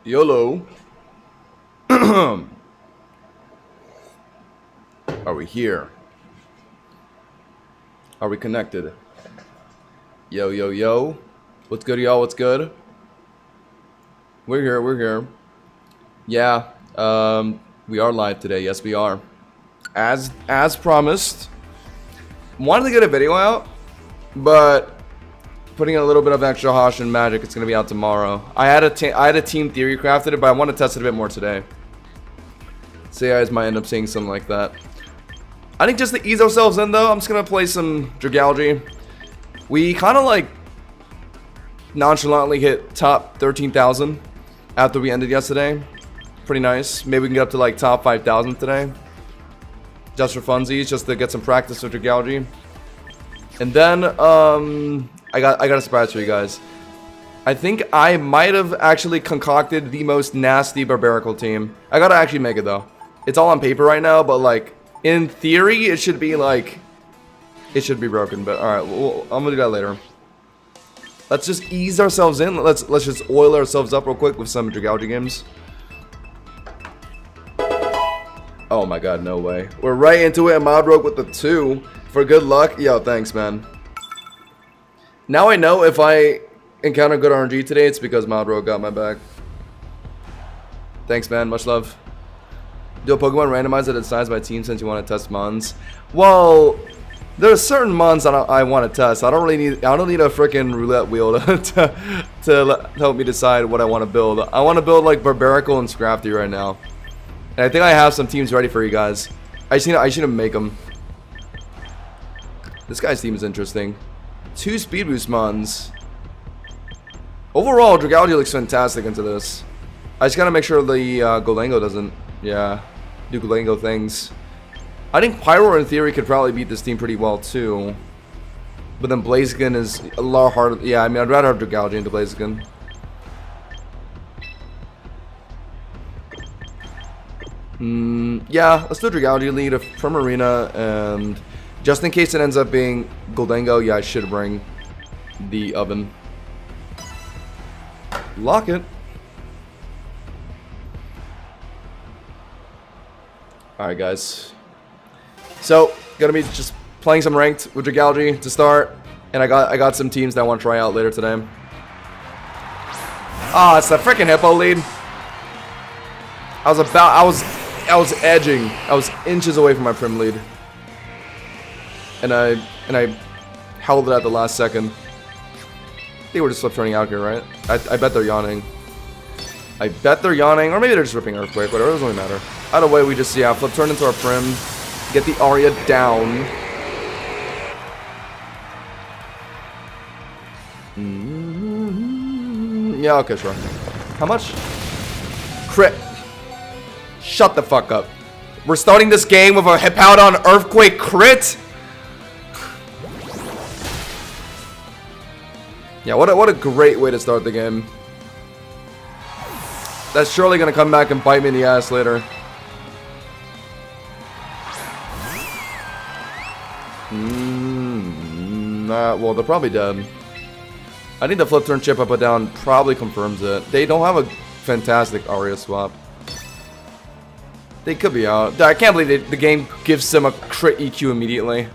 YOLO. Are we here? Are we connected? Yo, yo, yo. What's good, y'all? What's good? We're here. We're here. Yeah. We are live today. Yes, we are. As promised. Wanted to get a video out, but putting in a little bit of extra Hosh and magic, it's gonna be out tomorrow. I had a team theory crafted it, but I want to test it a bit more today. So you guys might end up seeing something like that. I think just to ease ourselves in though, I'm just gonna play some Dragalge. We kind of like nonchalantly hit top 13,000 after we ended yesterday. Pretty nice. Maybe we can get up to like top 5,000 today. Just for funsies, just to get some practice with Dragalge. And then I got a surprise for you guys. I think I might have actually concocted the most nasty Barbarical team. I gotta actually make it though. It's all on paper right now, but like in theory, it should be like it should be broken. But all right, I'm gonna do that later. Let's just ease ourselves in. Let's just oil ourselves up real quick with some Dragalge games. Oh my god, no way. We're right into it. Modrogue with the 2 for good luck. Yo, thanks, man. Now I know if I encounter good RNG today, it's because Modrogue got my back. Thanks, man. Much love. Do a Pokemon randomizer that decides by team since you want to test mons. Well, there are certain mons that I want to test. I don't need a freaking roulette wheel to help me decide what I want to build. I want to build like Barbarical and Scrafty right now. And I think I have some teams ready for you guys. I just need to make them. This guy's team is interesting. 2 speed boost mons. Overall, Dragalge looks fantastic into this. I just gotta make sure the Golango doesn't, do Golango things. I think Pyro in theory could probably beat this team pretty well too. But then Blaziken is a lot harder. Yeah, I mean, I'd rather have Dragalge into Blaziken. Yeah, let's do Dragalge lead from Arena, and just in case it ends up being Goldango, yeah, I should bring the oven. Lock it. Alright, guys. So, gonna be just playing some ranked with Dragalge to start, and I got some teams that I want to try out later today. Ah, it's the freaking Hippo lead. I was edging. I was inches away from my Prim lead. And I held it at the last second. They were just flip turning out here, right? I bet they're yawning. I bet they're yawning, or maybe they're just ripping Earthquake, whatever, it doesn't really matter. Either way, we just, flip turn into our Prim, get the Aria down. Yeah, okay, sure. How much? Crit. Shut the fuck up. We're starting this game with a Hippowdon Earthquake crit? Yeah, what a great way to start the game. That's surely gonna come back and bite me in the ass later. Well, they're probably dead. I think the flip turn chip I put down probably confirms it. They don't have a fantastic Aria swap. They could be out. I can't believe the game gives them a crit EQ immediately.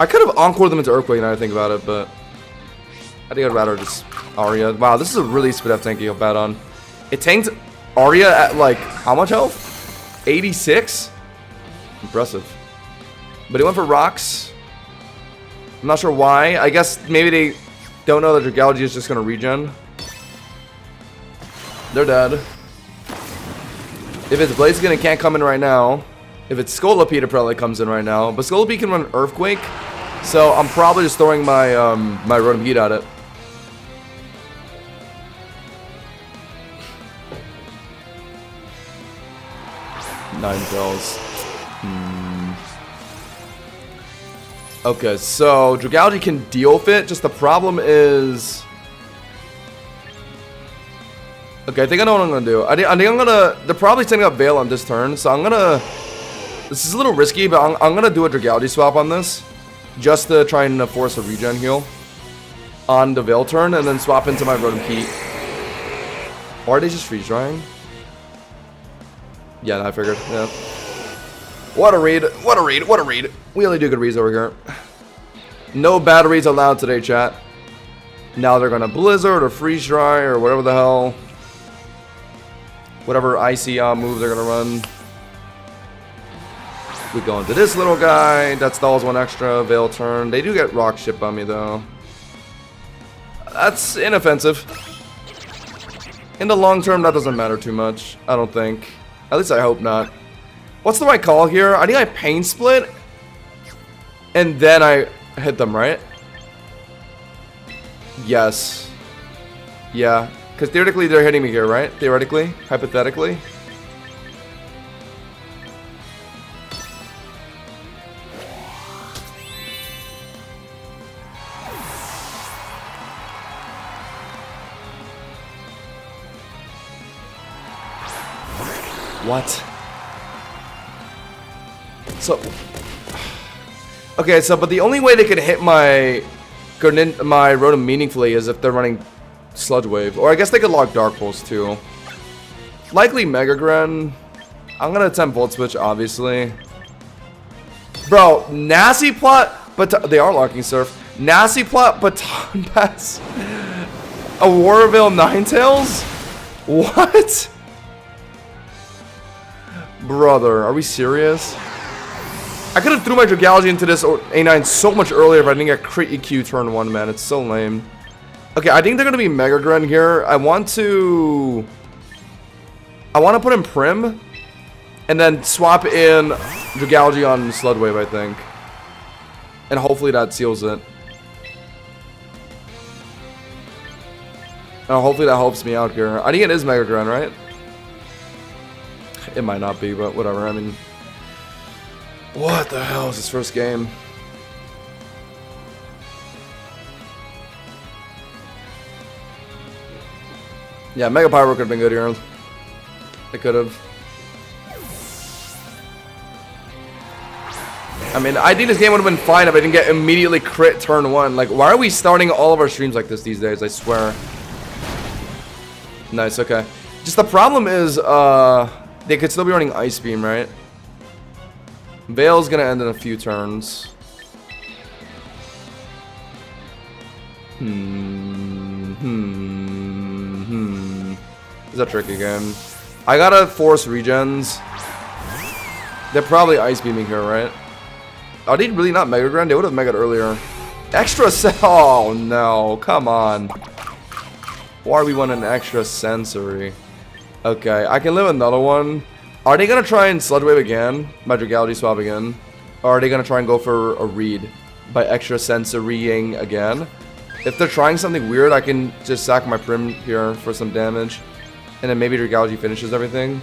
I could have encored them into Earthquake now I think about it, but I think I'd rather just Aria. Wow, this is a really spit up tank you bet on. It tanked Aria at like how much health? 86? Impressive. But he went for rocks. I'm not sure why. I guess maybe they don't know that Dragalge is just gonna regen. They're dead. If it's Blaziken, it can't come in right now. If it's Scolipede, it probably comes in right now. But Scolipede can run Earthquake, so I'm probably just throwing my my Rotom Heat at it. Nine kills. Okay, so Dragalge can deal with it. Just the problem is. Okay, I think I know what I'm gonna do. I think I'm gonna. They're probably setting up Veil on this turn, so I'm gonna. This is a little risky, but I'm gonna do a Dragalge swap on this, just to try and force a regen heal. on the Veil turn and then swap into my Rotom Heat. Or are they just freeze drying? Yeah, I figured. Yeah. What a read. What a read. What a read. We only do good reads over here. No bad reads allowed today, chat. Now they're gonna Blizzard or Freeze Dry or whatever the hell. Whatever icy move they're gonna run. We go into this little guy. That stalls one extra Veil turn. They do get Rock Ship on me though. That's inoffensive. In the long term, that doesn't matter too much. I don't think. At least I hope not. What's the right call here? I think I Pain Split. And then I hit them, right? Yes. Yeah. Because theoretically, they're hitting me here, right? Theoretically. Hypothetically. What? So, okay, so but the only way they could hit my Rotom meaningfully is if they're running Sludge Wave, or I guess they could lock Dark Pulse too. Likely Mega Gren. I'm gonna attempt Volt Switch, obviously. Bro, nasty plot, but they are locking Surf. Nasty plot, Baton Pass. A Warville Ninetales? What? Brother, are we serious? I could have threw my Dragalge into this A9 so much earlier if I didn't get crit EQ turn 1, man. It's so lame. Okay, I think they're going to be Mega Gren here. I want to put in Prim. And then swap in Dragalge on Sludge Wave, I think. And hopefully that seals it. And hopefully that helps me out here. I think it is Mega Gren, right? It might not be, but whatever. I mean, what the hell is this first game? Yeah, Mega Pyro could have been good here. It could have. I mean, I think this game would have been fine if I didn't get immediately crit turn 1. Like, why are we starting all of our streams like this these days? I swear. Nice, okay. Just the problem is, they could still be running Ice Beam, right? Veil's gonna end in a few turns. Is that tricky again? I gotta force regens. They're probably Ice Beaming here, right? Are they really not Mega Gren? They would have Mega'd earlier. Extra oh no, come on. Why are we wanting an extra sensory? Okay, I can live another one. Are they gonna try and Sludge Wave again? My Dragalge swap again? Or are they gonna try and go for a read by extra sensorying again? If they're trying something weird, I can just sack my Prim here for some damage. And then maybe Dragalge finishes everything.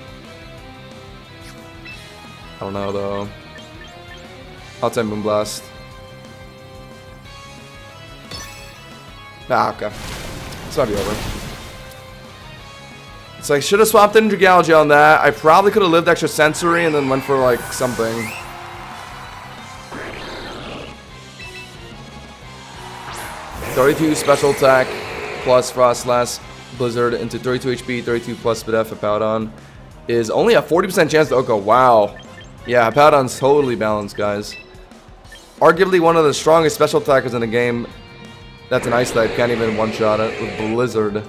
I don't know though. I'll take Moonblast. Ah, okay. This might be over. So I should have swapped in Dragalge on that. I probably could have lived extra sensory and then went for like something. $32 special attack plus Frost Last Blizzard into 32 HP, 32 plus Speed F Hippowdon is only a 40% chance to Oko. Wow. Yeah, Hippowdon's totally balanced, guys. Arguably one of the strongest special attackers in the game. That's an Ice type, can't even one-shot it with Blizzard.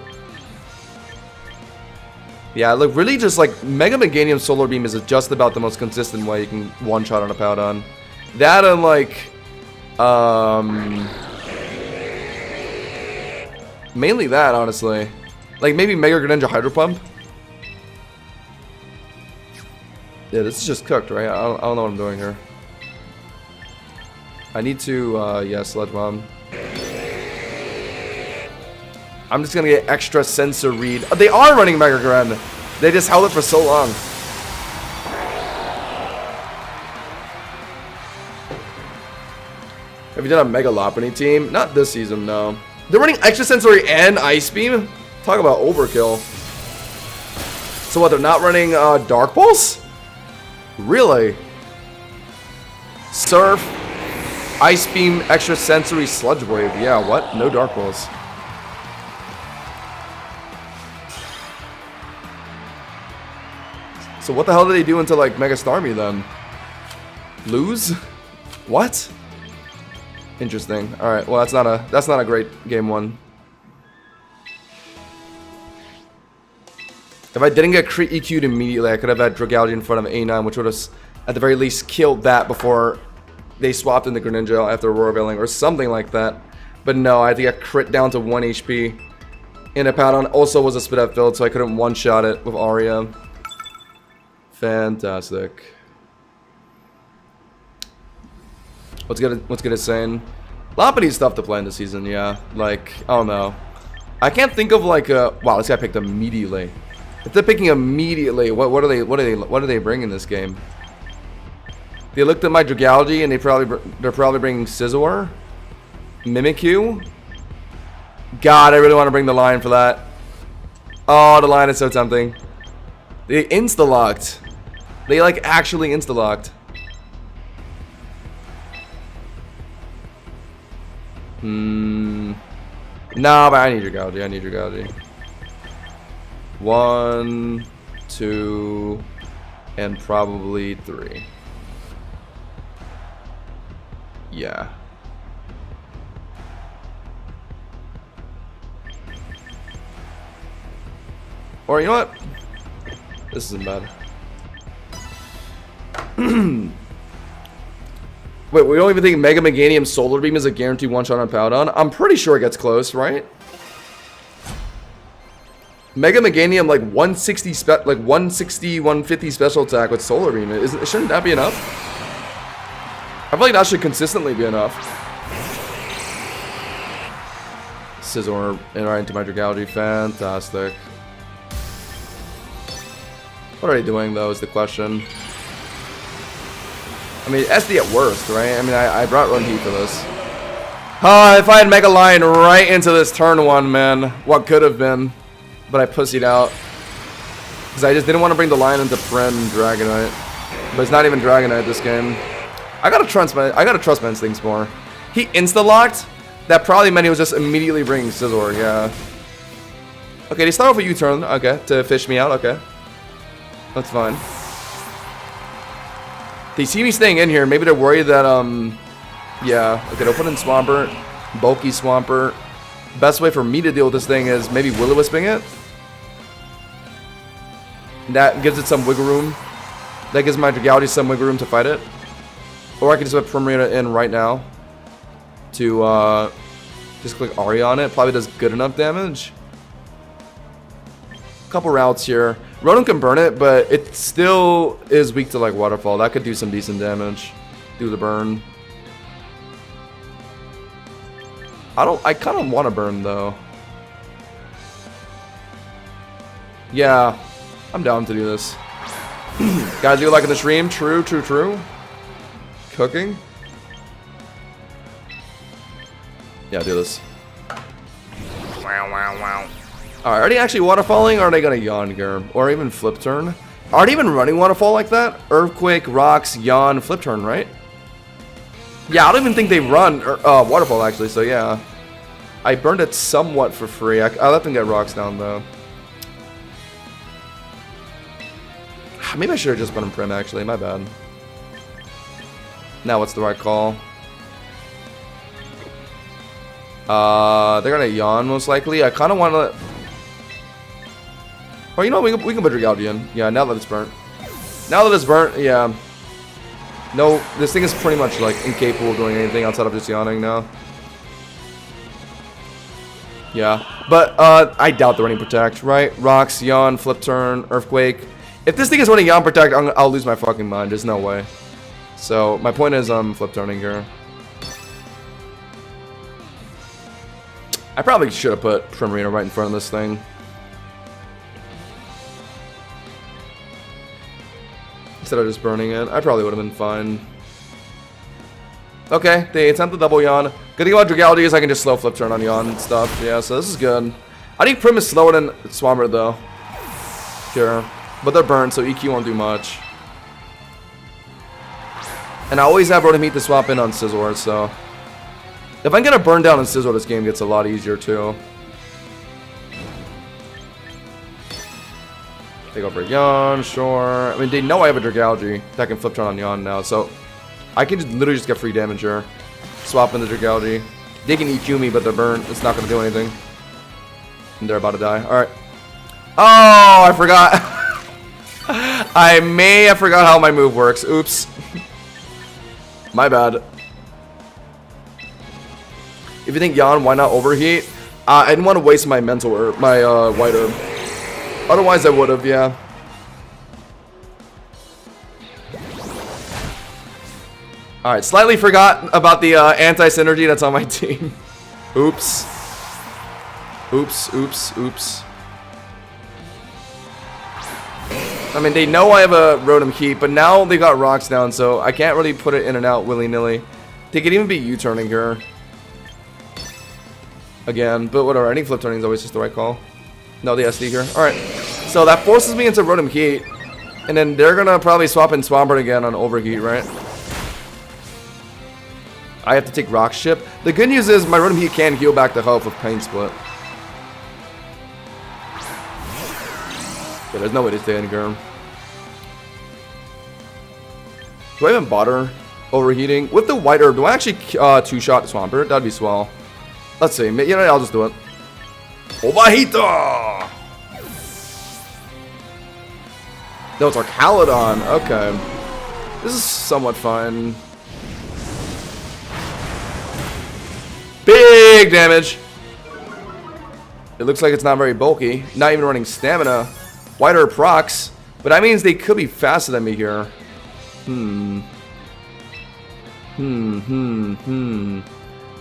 Yeah, look, really just like Mega Meganium Solar Beam is just about the most consistent way you can one-shot on a Hippowdon. That and like, mainly that, honestly. Like maybe Mega Greninja Hydro Pump. Yeah, this is just cooked, right? I don't know what I'm doing here. I need to, yeah, Sludge Bomb. I'm just gonna get extra sensor read. They are running Mega Gren. They just held it for so long. Have you done a Mega Lopunny team? Not this season, no. They're running extra sensory and Ice Beam? Talk about overkill. So what, they're not running Dark Pulse? Really? Surf? Ice Beam, Extra Sensory, Sludge Wave. Yeah, what? No Dark Pulse. So what the hell did they do into like Mega Starmie then? Lose? What? Interesting. All right. Well, that's not a great game one. If I didn't get crit EQ'd immediately, I could have had Dragalge in front of A9, which would have, at the very least, killed that before they swapped into Greninja after Aurora Veiling or something like that. But no, I had to get crit down to 1 HP. And Hippowdon also was a spit up build, so I couldn't one-shot it with Aria. Fantastic. What's good at saying? Lopunny's tough to play in the season, yeah. Like, I don't know. I can't think of like a... Wow, this guy picked immediately. If they're picking immediately, what do they bring in this game? They looked at my Dragalge and they're probably bringing Scizor, Mimikyu. God, I really want to bring the Lion for that. Oh, the Lion is so tempting. They insta-locked. They like actually insta-locked. Nah, but I need Dragalge. I need Dragalge. 1, 2, and probably 3. Yeah. Or you know what? This isn't bad. Wait, we don't even think Mega Meganium Solar Beam is a guaranteed one-shot on Powdon? I'm pretty sure it gets close, right? Mega Meganium like 160 150 special attack with Solar Beam. Shouldn't that be enough? I feel like that should consistently be enough. Scizor and right into my Dragalge. Fantastic. What are they doing though is the question. I mean, SD at worst, right? I mean, I brought Run Heat for this. If I had Mega Lion right into this turn 1, man, what could have been. But I pussied out. Because I just didn't want to bring the Lion into Friend Dragonite. But it's not even Dragonite this game. I gotta trust my instincts more. He insta-locked? That probably meant he was just immediately bringing Scizor, yeah. Okay, they start off with U-turn, okay, to fish me out, okay. That's fine. They see me staying in here, maybe they're worried that, yeah. Okay, they'll put in Swampert, bulky Swampert. Best way for me to deal with this thing is maybe Will-O-Wisping it. That gives it some wiggle room. That gives my Dragalge some wiggle room to fight it. Or I can just put Primarina in right now to just click Aria on it. Probably does good enough damage. Couple routes here. Rotom can burn it, but it still is weak to like Waterfall. That could do some decent damage. Do the burn. I kind of want to burn though. Yeah, I'm down to do this. Guys, you liking the stream? True, true, true. Cooking. Yeah, do this. Wow, wow, wow. Alright, are they actually waterfalling or are they gonna yawn here? Or even flip turn? Are they even running waterfall like that? Earthquake, rocks, yawn, flip turn, right? Yeah, I don't even think they run waterfall actually, so yeah. I burned it somewhat for free. I'll let them get rocks down though. Maybe I should have just put him Prim actually, my bad. Now what's the right call? They're gonna yawn most likely. I kind of want to. Oh, you know what? We can put Dragalge in. Yeah, now that it's burnt. Now that it's burnt, yeah. No, this thing is pretty much like incapable of doing anything outside of just yawning now. Yeah, but I doubt they're running Protect, right? Rocks, yawn, flip turn, earthquake. If this thing is running yawn Protect, I'll lose my fucking mind. There's no way. So my point is, flip turning here. I probably should have put Primarina right in front of this thing. Instead of just burning it, I probably would have been fine. Okay, they attempt to double yawn. Good thing about Dragalge is I can just slow flip turn on yawn and stuff. Yeah, so this is good. I think Prim is slower than Swampert though. Sure. But they're burned, so EQ won't do much. And I always have Rotom Heat to swap in on Scizor, so... If I'm gonna burn down on Scizor, this game gets a lot easier, too. Take over Yawn, sure. I mean, they know I have a Dragalge that can flip turn on Yawn now, so... I can just literally just get free damage here. Swap in the Dragalge. They can EQ me, but they're burnt. It's not gonna do anything. And they're about to die. Alright. Oh, I forgot. I may have forgot how my move works. Oops. My bad. If you think Yawn, why not overheat? I didn't want to waste my mental or my white herb. Otherwise, I would have, yeah. Alright, slightly forgot about the anti-synergy that's on my team. Oops. Oops, oops, oops. I mean, they know I have a Rotom Heat, but now they got rocks down, so I can't really put it in and out willy-nilly. They could even be U-turning here. Again, but whatever. Any flip turning is always just the right call. No, the SD here. Alright. So that forces me into Rotom Heat. And then they're gonna probably swap in Swampert again on Overheat, right? I have to take Rock Chip. The good news is my Rotom Heat can heal back the health with Pain Split. Yeah, there's no way to stay in Gurm. Do I even bother overheating? With the White Herb, do I actually two-shot Swampert? That'd be swell. Let's see. You know, I'll just do it. Ovahito! No, it's Archaludon. Okay. This is somewhat fun. Big damage. It looks like it's not very bulky. Not even running stamina. White Herb procs. But that means they could be faster than me here.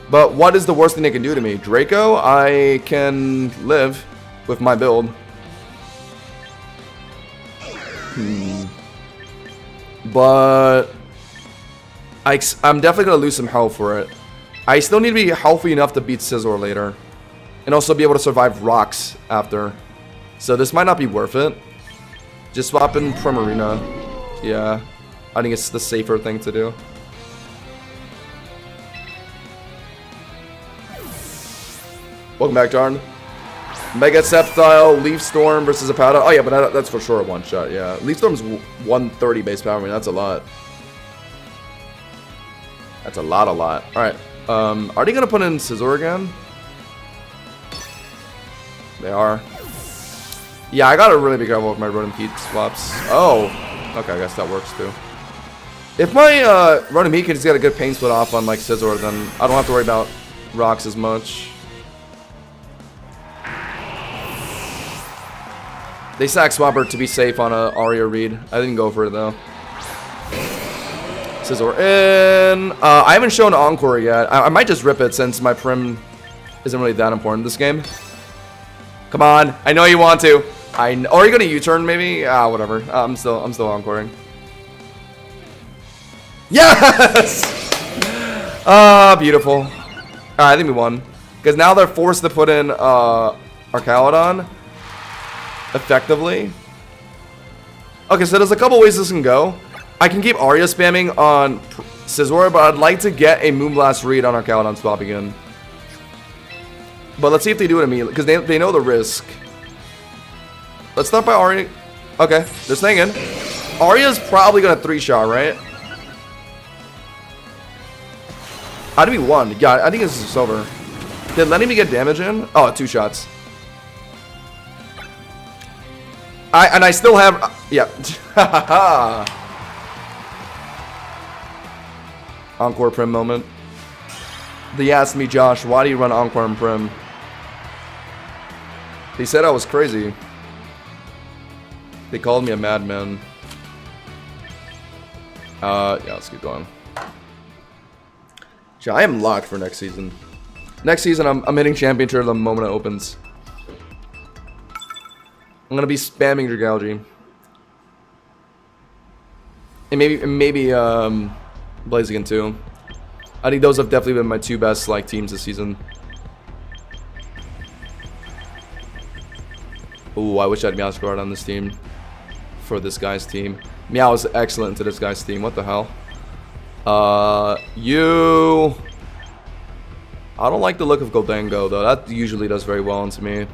But what is the worst thing they can do to me? Draco? I can live with my build. But I'm definitely going to lose some health for it. I still need to be healthy enough to beat Scizor later. And also be able to survive rocks after. So this might not be worth it. Just swap in Primarina. Yeah. I think it's the safer thing to do. Welcome back, Darn. Mega Sceptile, Leaf Storm versus Apowder. Oh yeah, but that's for sure a one-shot, yeah. Leaf Storm's 130 base power. I mean, that's a lot. That's a lot. Alright. Are they gonna put in Scizor again? They are. Yeah, I gotta really be careful with my Rotom Heat swaps. Oh. Okay, I guess that works too. If my Rotom Heat can just get a good pain split off on like Scizor, then I don't have to worry about rocks as much. They sack Swampert to be safe on a Aria read. I didn't go for it though. Scizor in. I haven't shown Encore yet. I might just rip it since my Prim isn't really that important this game. Come on, I know you want to. Or are you gonna U-turn maybe? Whatever. I'm still Encoring. Yes! Beautiful. Alright, I think we won. Because now they're forced to put in Archaludon. Effectively. Okay, so there's a couple ways this can go. I can keep Aria spamming on Scizor, but I'd like to get a Moonblast read on Archaludon swap again. But let's see if they do it immediately, because they know the risk. Let's start by Aria. Okay, they're staying in. Aria's probably gonna 3-shot, right? How do we won? Yeah, I think this is over. Did letting me get damage in? Oh, 2 shots. I still have... yeah. Encore Prim moment. They asked me, Josh, why do you run Encore and Prim? They said I was crazy. They called me a madman. Yeah, let's keep going. I am locked for next season. Next season, I'm hitting Championship the moment it opens. I'm gonna be spamming Dragalge. And maybe Blaziken too. I think those have definitely been my 2 best like teams this season. Ooh, I wish I had Meowscarada on this team. For this guy's team. Meow is excellent to this guy's team. What the hell? You... I don't like the look of Goldango, though. That usually does very well into me.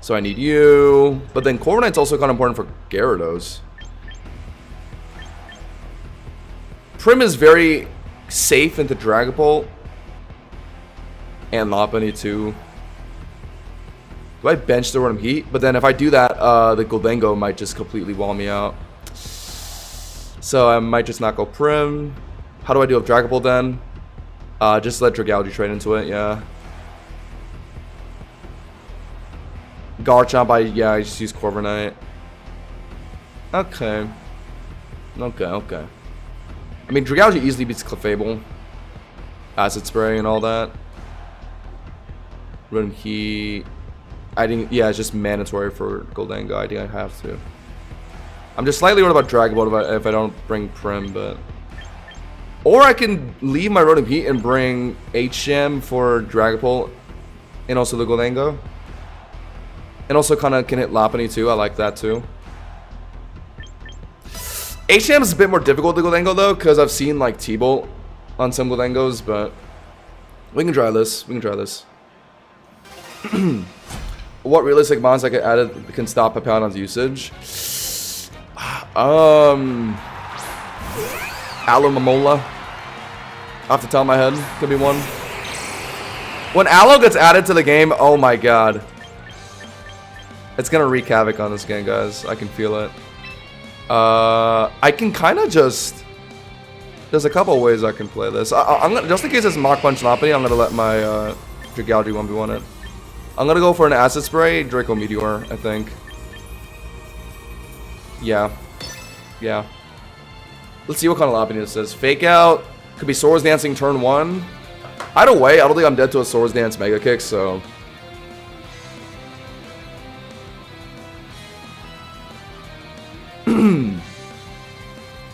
So I need you. But then Corviknight's also kind of important for Gyarados. Prim is very safe into Dragapult. And Lopunny, too. Do I bench the Rotom Heat? But then if I do that, the Goldango might just completely wall me out. So I might just not go Prim. How do I do with Dragapult then? Just let Dragalge trade into it, yeah. Garchomp, I just use Corviknight. Okay. Okay. I mean, Dragalge easily beats Clefable. Acid Spray and all that. Rotom Heat. I think, yeah, it's just mandatory for Goldango. I think I have to. I'm just slightly worried about Dragapult if I don't bring Prim, but... Or I can leave my Rotom Heat and bring HM for Dragapult. And also the Goldango. And also kind of can hit Lopunny too. I like that too. HM is a bit more difficult to Goldango though, because I've seen like T-Bolt on some Goldangos, but... We can try this. What realistic mons I could add can stop Papillon's usage? Alomomola. Off the top of my head, could be one. When Aloe gets added to the game, oh my god. It's gonna wreak havoc on this game, guys. I can feel it. I can kind of just... There's a couple ways I can play this. I'm gonna, just in case it's Mach Punch Lopunny, I'm gonna let my Dragalge 1v1 it. I'm gonna go for an Acid Spray, Draco Meteor, I think. Yeah. Let's see what kind of Lopunny this is. Fake Out. Could be Swords Dancing turn 1. Either way, I don't think I'm dead to a Swords Dance Mega Kick, so...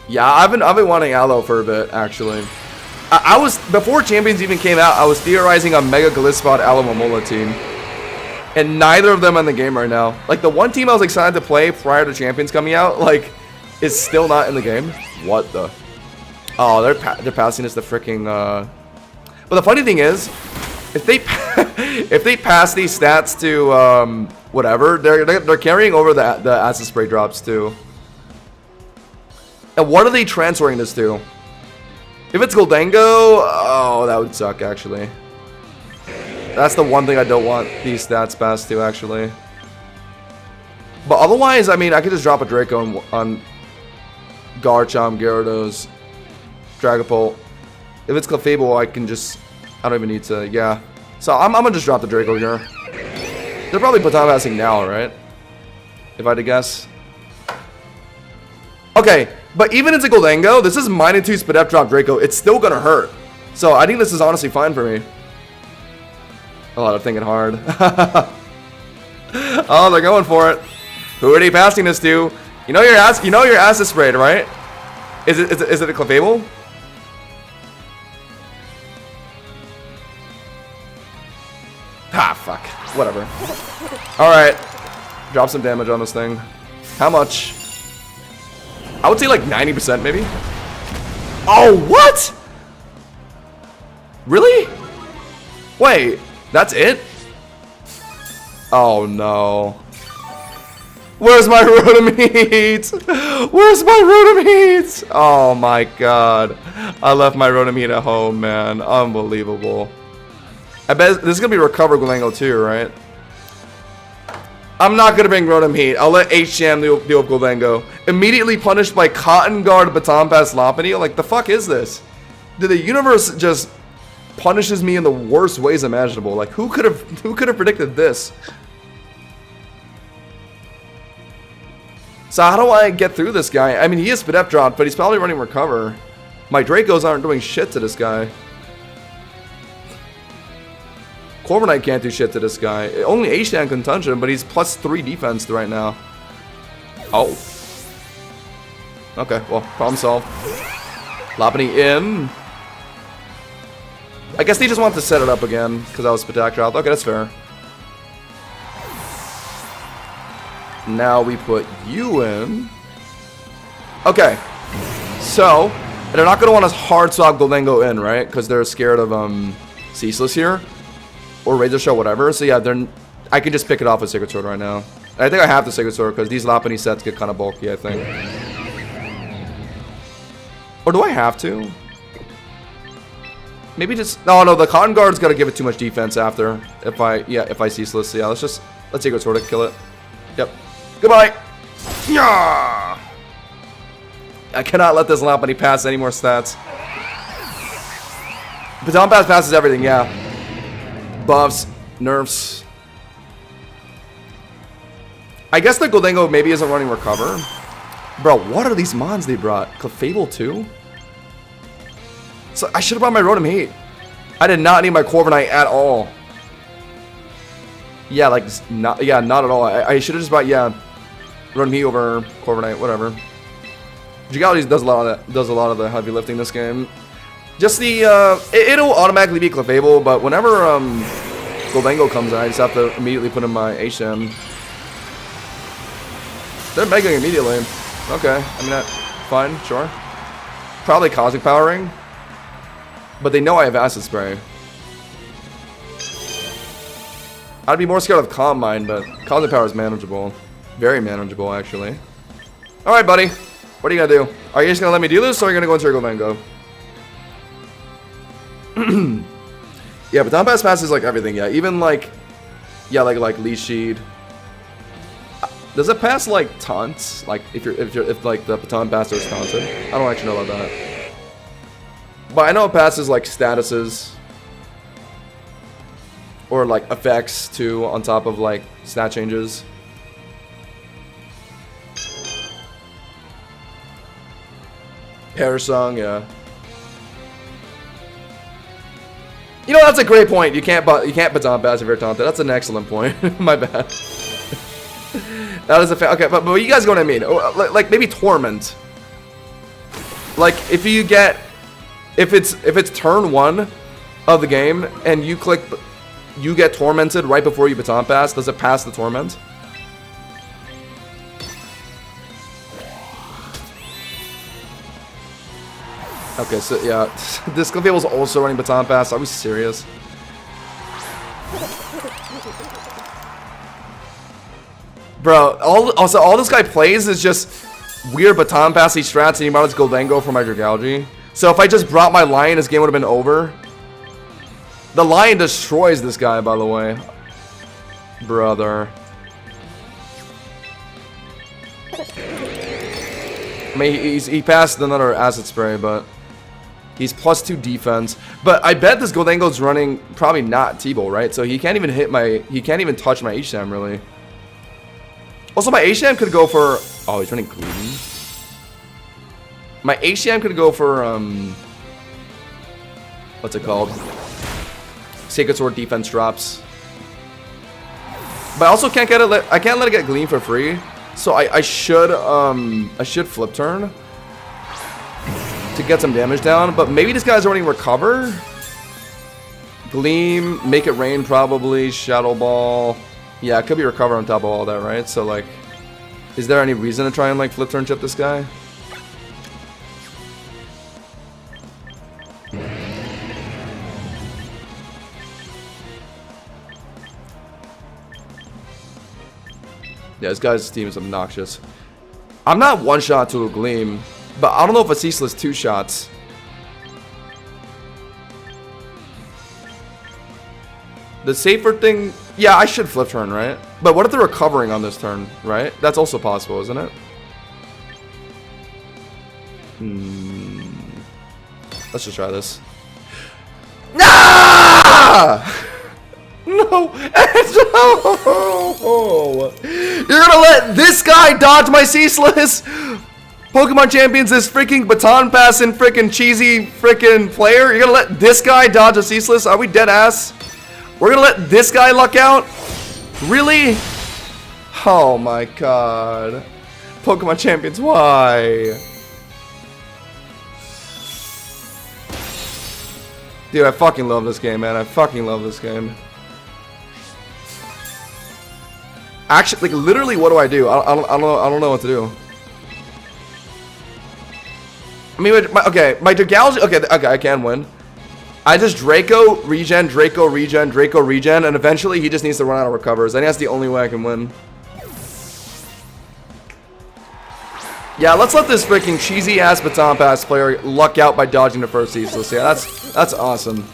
Yeah, I've been wanting Aloe for a bit, actually. I was... Before Champions even came out, I was theorizing a Mega Gliscod Alomomola team. And neither of them are in the game right now. Like, the one team I was excited to play prior to Champions coming out, like, is still not in the game. What the... Oh, they're passing us the freaking, But the funny thing is, if they if they pass these stats to whatever, they're carrying over the Acid Spray drops too. And what are they transferring this to? If it's Goldango, oh, that would suck actually. That's the one thing I don't want these stats passed to actually. But otherwise, I mean, I could just drop a Draco on Garchomp, Gyarados, Dragapult. If it's Clefable, I can just... I don't even need to... Yeah. So I'm gonna just drop the Draco here. They're probably Baton Passing now, right? If I had to guess. Okay, but even if it's a Goldango, this is -2 Spadef drop Draco. It's still gonna hurt. So I think this is honestly fine for me. A lot of thinking hard. Oh, they're going for it. Who are they passing this to? You know your Acid Sprayed, right? Is it a Clefable? Ah, fuck. Whatever. Alright. Drop some damage on this thing. How much? I would say like 90% maybe. Oh, what? Really? Wait, that's it? Oh no. Where's my Rotom Heat? Where's my Rotom Heat? Oh my god. I left my Rotom Heat at home, man. Unbelievable. I bet this is going to be Recover Goldango too, right? I'm not going to bring Rotom Heat. I'll let HM deal with Goldango. Immediately punished by Cotton Guard Baton Pass Lopunny. Like, the fuck is this? Did the universe just punishes me in the worst ways imaginable? Like, who could have predicted this? So how do I get through this guy? I mean, he is Spadef dropped, but he's probably running Recover. My Dracos aren't doing shit to this guy. Corviknight can't do shit to this guy. Only H-Dan can touch him, but he's +3 defense right now. Oh. Okay, well, problem solved. Lopunny in. I guess they just want to set it up again, because I was Spatak dropped. Okay, that's fair. Now we put you in. Okay. So, they're not going to want to hard swap Gholdengo in, right? Because they're scared of Ceaseless here. Or Razor Shell, whatever. So yeah, I can just pick it off with Sacred Sword right now. I think I have the Sacred Sword because these Lopunny sets get kind of bulky, I think. Or do I have to? Maybe just... No, the Cotton Guard's got to give it too much defense after. If I Ceaseless. So yeah, let's Sacred Sword to kill it. Yep. Goodbye! Yeah! I cannot let this Lopunny pass any more stats. Baton Pass passes everything, yeah. Buffs, nerfs. I guess the Gholdengo maybe isn't running Recover. Bro, what are these mons they brought? Clefable too? So I should have brought my Rotom Hate. I did not need my Corviknight at all. Yeah, like not at all. I should have just brought Rotom Heat over Corviknight, whatever. Gigality does a lot of the heavy lifting this game. Just the it'll automatically be Clefable, but whenever Gholdengo comes in, I just have to immediately put in my HM. They're megaing immediately. Okay, I mean fine, sure. Probably Cosmic Powering, but they know I have Acid Spray. I'd be more scared of Calm Mind, but Cosmic Power is manageable, very manageable actually. All right, buddy, what are you gonna do? Are you just gonna let me do this, or are you gonna go into your Gholdengo? Yeah, but Baton Pass passes like everything, yeah. Even like Leash Seed. Does it pass like taunts? Like if like the Baton Passer is taunted? I don't actually know about that. But I know it passes like statuses. Or like effects too on top of like stat changes. Parasong, yeah. You know, that's a great point. You can't Baton Pass if you're taunted. That's an excellent point. My bad. That is a okay, but you guys know what I mean. Like maybe Torment. Like if it's turn 1 of the game and you get Tormented right before you Baton Pass. Does it pass the Torment? Okay, so yeah, this Clefable's also running Baton Pass. Are we serious? Bro, all this guy plays is just weird Baton Passy strats, and he might as Gholdengo for my Dragalge. So if I just brought my Lion, this game would have been over. The Lion destroys this guy, by the way. Brother. I mean, he passed another Acid Spray, but he's +2 defense. But I bet this Gholdengo's running probably not T-Bolt, right? So he can't even he can't even touch my HM, really. Also, my HM could go for... Oh, he's running Gleam. My HM could go for, what's it called? Sacred Sword defense drops. But I also can't get it... I can't let it get Gleam for free. So I should Flip Turn to get some damage down. But maybe this guy's running Recover. Gleam, Make It Rain probably, Shadow Ball. Yeah, it could be Recover on top of all that, right? So, like, is there any reason to try and, like, Flip Turn chip this guy? Yeah, this guy's team is obnoxious. I'm not one shot to a Gleam, but I don't know if a Ceaseless 2 shots. The safer thing... Yeah, I should Flip Turn, right? But what if they're recovering on this turn, right? That's also possible, isn't it? Let's just try this. Nah! No! No! You're gonna let this guy dodge my Ceaseless? Pokemon Champions is freaking Baton Passing freaking cheesy freaking player? You're gonna let this guy dodge a Ceaseless? Are we dead ass? We're gonna let this guy luck out? Really? Oh my god. Pokemon Champions, why? Dude, I fucking love this game, man. I fucking love this game. Actually, like, literally, what do I do? I don't know what to do. I mean, okay, my Dragalge, okay, I can win. I just Draco, regen, Draco, regen, Draco, regen, and eventually he just needs to run out of recovers. I think that's the only way I can win. Yeah, let's let this freaking cheesy-ass baton pass player luck out by dodging the first useless. Yeah, that's awesome.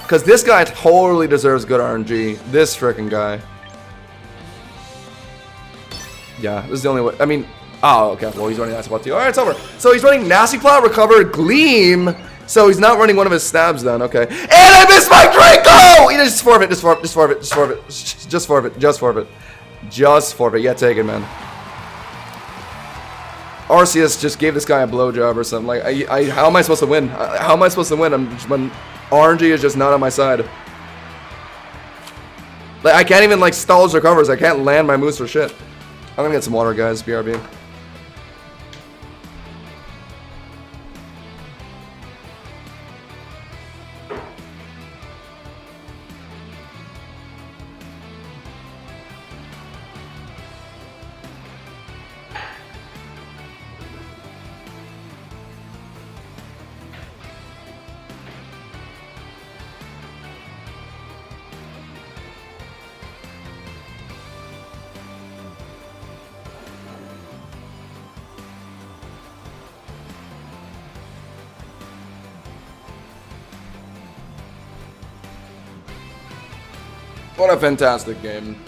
Because this guy totally deserves good RNG. This freaking guy. Yeah, this is the only way. I mean, oh, okay. Well, he's running Nasty Plot too. All right, it's over. So he's running Nasty Plot, Recover, Gleam. So he's not running one of his stabs then. Okay. And I missed my Draco! He just forfeit, just forfeit, just forfeit, just forfeit, just forfeit, just forfeit. Just forfeit. Yeah, take it, man. Arceus just gave this guy a blowjob or something. Like, how am I supposed to win? How am I supposed to win? When RNG is just not on my side. Like, I can't even, like, stall his recovers. I can't land my moves for shit. I'm gonna get some water, guys. BRB. What a fantastic game.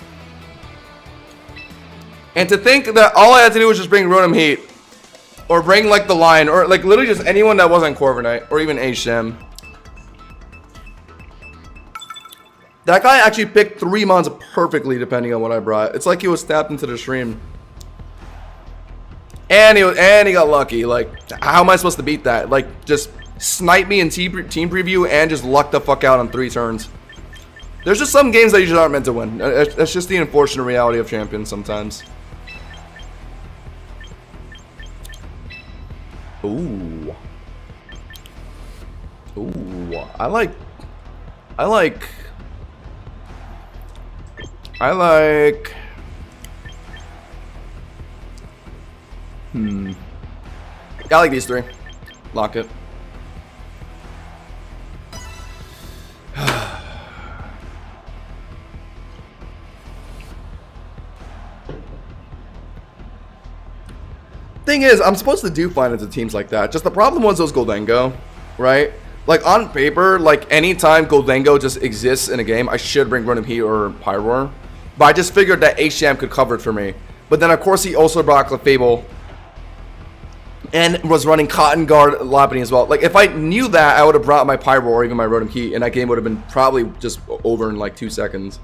And to think that all I had to do was just bring Rotom Heat. Or bring, like, the Lion. Or, like, literally just anyone that wasn't Corviknight. Or even Aisham. That guy actually picked 3 mons perfectly depending on what I brought. It's like he was tapped into the stream. And he got lucky. Like, how am I supposed to beat that? Like, just snipe me in team preview and just luck the fuck out on 3 turns. There's just some games that you just aren't meant to win. That's just the unfortunate reality of champions sometimes. Ooh. Ooh. I like... I like these 3. Lock it. Thing is, I'm supposed to do fine into teams like that. Just the problem was those Goldengo, right? Like, on paper, like, anytime Goldengo just exists in a game, I should bring Rotom Heat or Pyroar. But I just figured that Aisham could cover it for me. But then, of course, he also brought Clefable. And was running Cotton Guard Lopunny as well. Like, if I knew that, I would have brought my Pyroar or even my Rotom Heat. And that game would have been probably just over in, like, 2 seconds.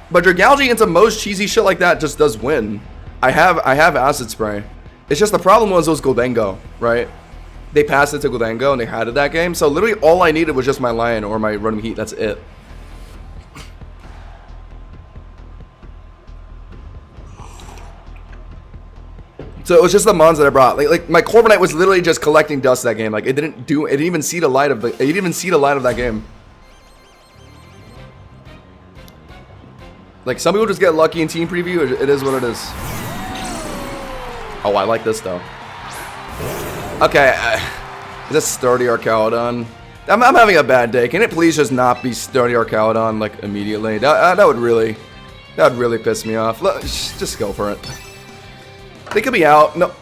But Dragalge into most cheesy shit like that just does win. I have Acid Spray. It's just the problem was those Goldengo, right? They passed it to Goldengo and they had it that game. So literally all I needed was just my Lion or my Rotom Heat. That's it. So it was just the mons that I brought. Like my Corviknight was literally just collecting dust that game. Like it didn't even see the light of that game. Like some people just get lucky in team preview. It is what it is. Oh, I like this though. Okay, is this Sturdy Archaeodon? I'm having a bad day. Can it please just not be Sturdy Archaeodon like immediately? That would really piss me off. Just go for it. They could be out. No.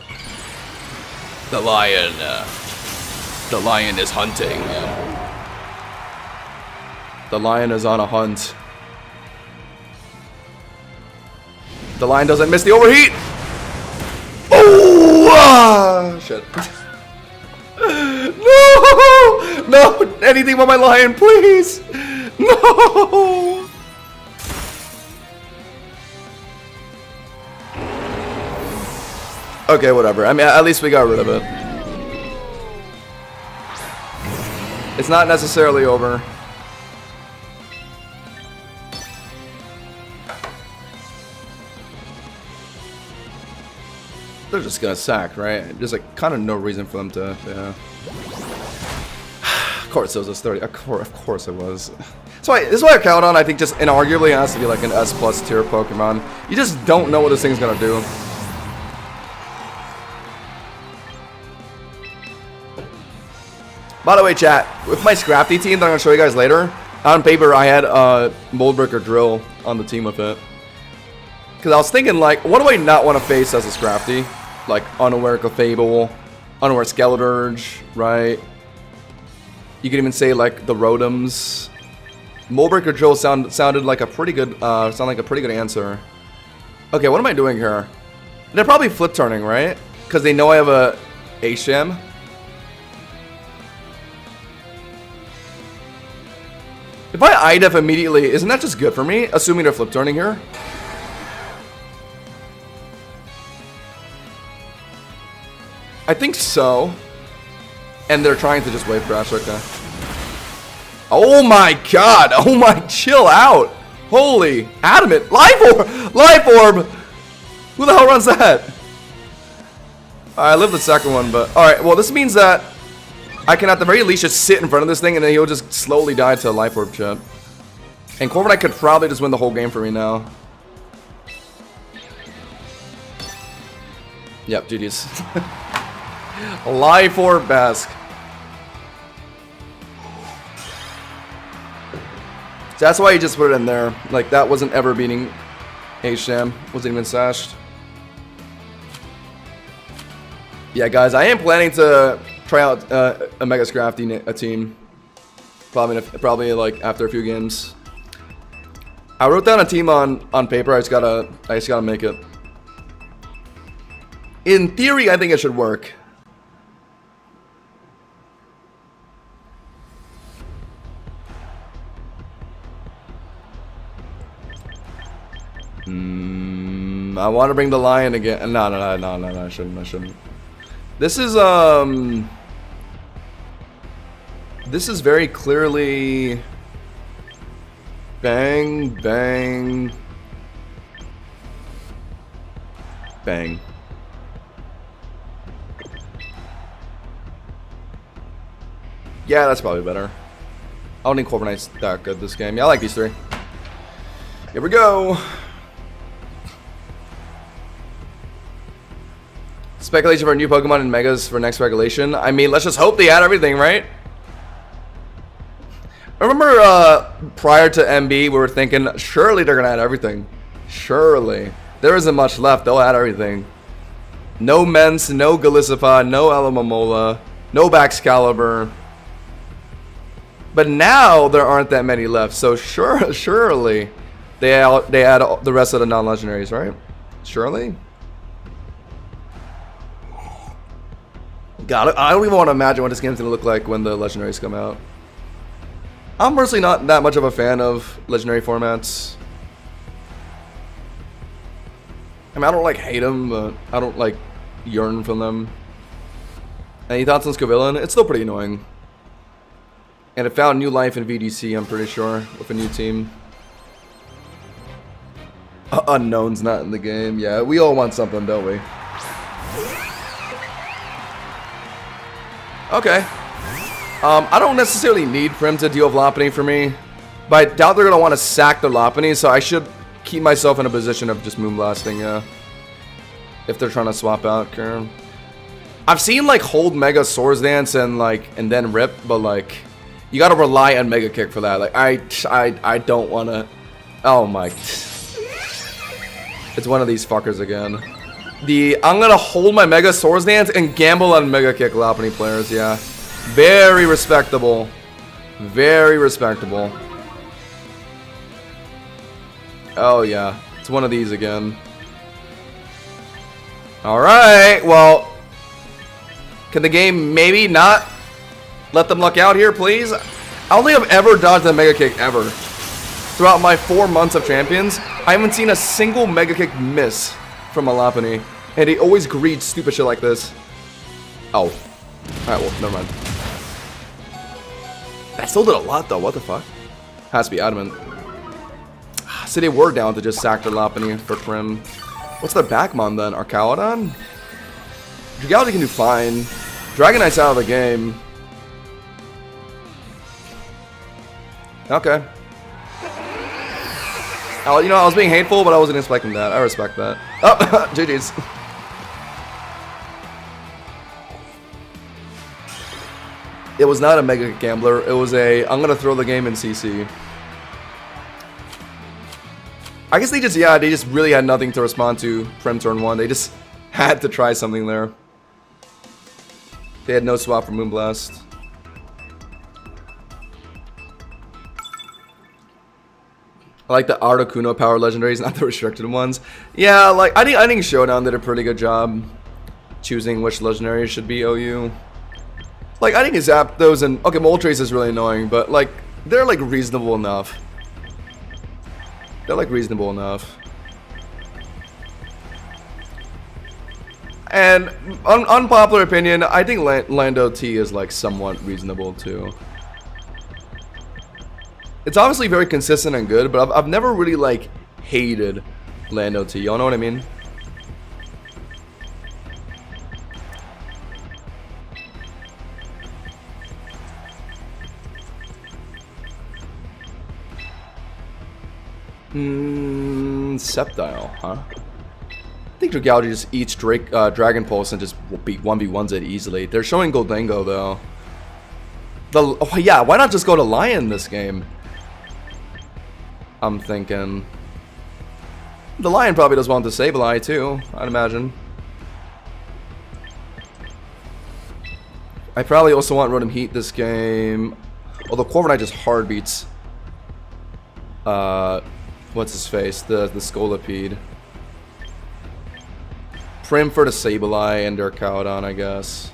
The lion is hunting. The lion is on a hunt. The lion doesn't miss the overheat. Oh, shit. No! No! Anything but my lion, please! No! Okay, whatever. I mean, at least we got rid of it. It's not necessarily over. They're just gonna sack, right? There's like kind of no reason for them to, yeah. Of course it was a 30. Of course it was. This is why Archaeodon, I think, just inarguably has to be like an S+ tier Pokemon. You just don't know what this thing's gonna do. By the way, chat, with my Scrafty team that I'm going to show you guys later, on paper I had Moldbreaker Drill on the team with it. Because I was thinking, like, what do I not want to face as a Scrafty? Like, Unaware Clefable, Unaware Skeleturge, right? You could even say, like, the Rotoms. Moldbreaker Drill sounded like a pretty good, answer. Okay, what am I doing here? They're probably flip turning, right? Because they know I have a Asham. If I IDEF immediately, isn't that just good for me? Assuming they're flip turning here. I think so. And they're trying to just wave crash, okay. Oh my god! Oh my, chill out! Holy, adamant! Life Orb! Life Orb! Who the hell runs that? I live the second one, but... Alright, well this means that I can at the very least just sit in front of this thing and then he'll just slowly die to a Life Orb chip. And Corviknight could probably just win the whole game for me now. Yep, GG's. Life Orb Basque. So that's why you just put it in there. Like, that wasn't ever beating Asham. Wasn't even sashed. Yeah, guys, I am planning to try out a Mega Scrafty team. Probably like after a few games. I wrote down a team on paper. I just gotta make it. In theory, I think it should work. I want to bring the lion again. No, I shouldn't. This is very clearly bang, bang, bang. Yeah, that's probably better. I don't think Corviknight's that good this game. Yeah, I like these three. Here we go. Speculation for a new Pokemon in Megas for next regulation. I mean, let's just hope they add everything, right? I remember prior to MB, we were thinking, surely they're going to add everything. Surely. There isn't much left. They'll add everything. No Mence, no Golisopod, no Alomomola, no Baxcalibur. But now there aren't that many left, so surely they add the rest of the non-legendaries, right? Surely? God, I don't even want to imagine what this game's going to look like when the legendaries come out. I'm personally not that much of a fan of legendary formats. I mean, I don't like hate them, but I don't like yearn from them. Any thoughts on Scovillain? It's still pretty annoying. And it found new life in VDC, I'm pretty sure, with a new team. Unknown's not in the game. Yeah, we all want something, don't we? Okay. I don't necessarily need Prim to deal with Lopunny for me. But I doubt they're going to want to sack the Lopunny, so I should keep myself in a position of just Moonblasting, yeah. If they're trying to swap out Kern. I've seen, like, hold Mega Swords Dance and, like, and then rip, but, like, you got to rely on Mega Kick for that. Like, I don't want to... Oh, my... It's one of these fuckers again. I'm gonna hold my Mega Swords Dance and gamble on Mega Kick Lopunny players, yeah. Very respectable. Very respectable. Oh, yeah. It's one of these again. Alright, well... Can the game maybe not let them luck out here, please? I don't think I've ever dodged a Mega Kick, ever. Throughout my 4 months of Champions, I haven't seen a single Mega Kick miss from a Lopunny. And he always greets stupid shit like this. Oh. Alright, well, never mind. That still did a lot, though. What the fuck? Has to be adamant. So they were down to just sack their Lopunny for Prim. What's their Backmon, then? Arcalodon? Dragality can do fine. Dragonite's out of the game. Okay. You know, I was being hateful, but I wasn't expecting that. I respect that. Oh, GG's. It was not a Mega Gambler. It was a, I'm going to throw the game in CC. I guess they just really had nothing to respond to from turn 1. They just had to try something there. They had no swap for Moonblast. I like the Articuno power legendaries, not the restricted ones. Yeah, like I think Showdown did a pretty good job choosing which legendaries should be OU. Like I think Zapdos and okay, Moltres is really annoying, but like they're like reasonable enough. They're like reasonable enough. And unpopular opinion, I think Lando T is like somewhat reasonable too. It's obviously very consistent and good, but I've never really like hated Lando T. Y'all know what I mean? Sceptile, huh? I think Dragalge just eats Dragon Pulse and just beat 1v1s it easily. They're showing Goldango though. Oh yeah, why not just go to Lion this game? I'm thinking the Lion probably does want to Sableye too, I'd imagine. I probably also want Rotom Heat this game. Although Corviknight just hard beats what's his face? The Scolipede. Prim for the Sableye and Durcaludon, I guess.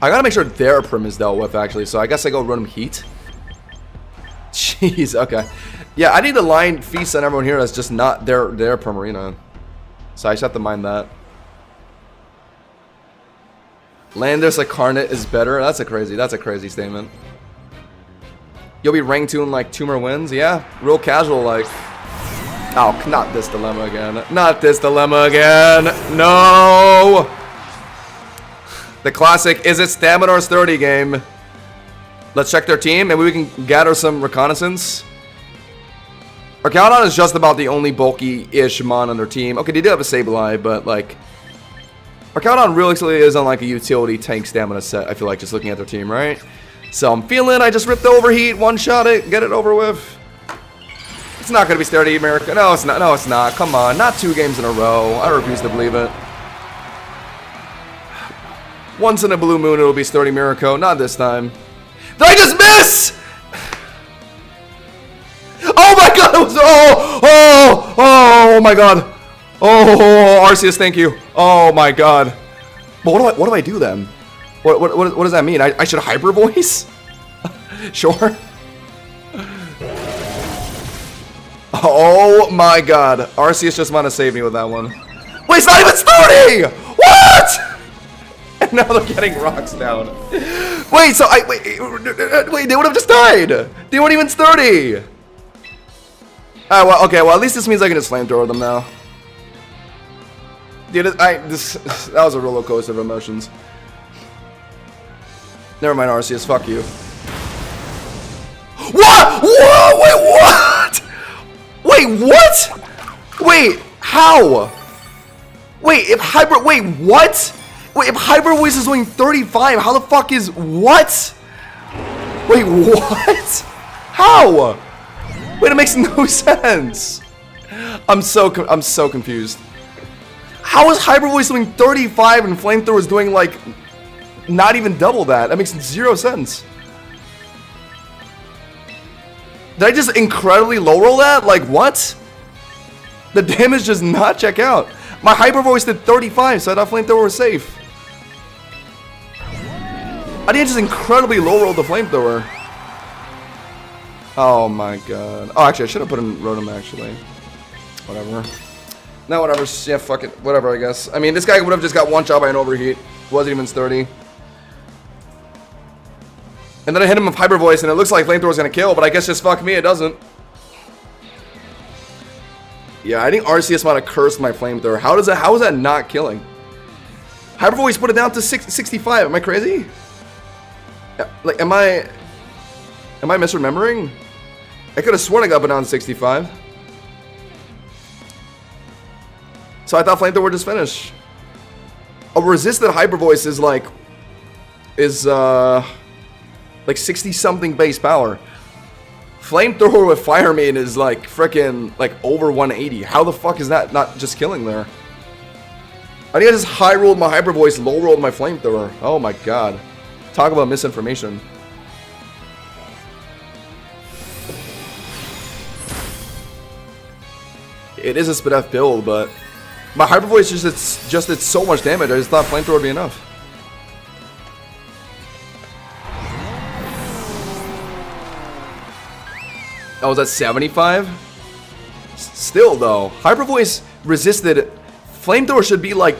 I gotta make sure their Prim is dealt with actually, so I guess I go Rotom Heat. Jeez, okay. Yeah, I need the line feast on everyone here that's just not their Primarina. So I just have to mind that. Landorus Incarnate is better. That's a crazy statement. You'll be ranked 2 in like 2 more wins? Yeah, real casual like. Oh, not this dilemma again. Not this dilemma again. No! The classic, is it stamina or sturdy game? Let's check their team. Maybe we can gather some reconnaissance. Arcaudon is just about the only bulky-ish mon on their team. Okay, they do have a Sableye, but like... Arcaudon realistically is on like a utility tank stamina set, I feel like, just looking at their team, right? So I'm feeling I just ripped the Overheat, one-shot it, get it over with. It's not going to be sturdy, America. No, it's not. No, it's not. Come on. Not 2 games in a row. I refuse to believe it. Once in a blue moon, it'll be sturdy Miracle. Not this time. Did I just miss? Oh my god! It was, oh my god. Oh, Arceus, thank you. Oh my god. But what do I do then? What does that mean? I should Hyper Voice? Sure. Oh my god. Arceus just want to save me with that one. Wait, it's not even starting! What? And now they're getting rocks down. Wait, so wait, they would have just died. They weren't even sturdy. Alright, well, okay, well, at least this means I can just flamethrower them now. Dude, that was a roller coaster of emotions. Never mind, Arceus, fuck you. What? Whoa, wait, what? Wait, what? Wait, how? Wait, if Hyper, wait, what? Wait, if Hyper Voice is doing 35, how the fuck is, what? Wait, what? How? Wait, it makes no sense. I'm so confused. How is Hyper Voice doing 35 and Flamethrower is doing like not even double that? That makes 0 sense. Did I just incredibly low roll that? Like what? The damage does not check out. My Hyper Voice did 35, so I thought Flamethrower was safe. I didn't just incredibly low roll the Flamethrower. Oh my god. Oh, actually, I should have put in Rotom actually. Whatever. No, whatever. Yeah, fuck it. Whatever, I guess. I mean, this guy would have just got one shot by an Overheat. Wasn't even sturdy. And then I hit him with Hyper Voice, and it looks like Flamethrower's gonna kill, but I guess just fuck me, it doesn't. Yeah, I think Arceus might have cursed my Flamethrower. How is that not killing? Hyper Voice put it down to 65. Am I crazy? Like, am I misremembering? I could have sworn I got it down to 65. So I thought Flamethrower would just finish. a resisted Hyper Voice is like 60 something base power. Flamethrower with Fire Maiden is like freaking like over 180. How the fuck is that not just killing there? I think I just high rolled my Hyper Voice, low rolled my Flamethrower. Oh my god. Talk about misinformation. It is a Spadef build, but my Hyper Voice just did so much damage. I just thought Flamethrower would be enough. Oh, was that 75? Still though, Hyper Voice resisted. Flamethrower should be like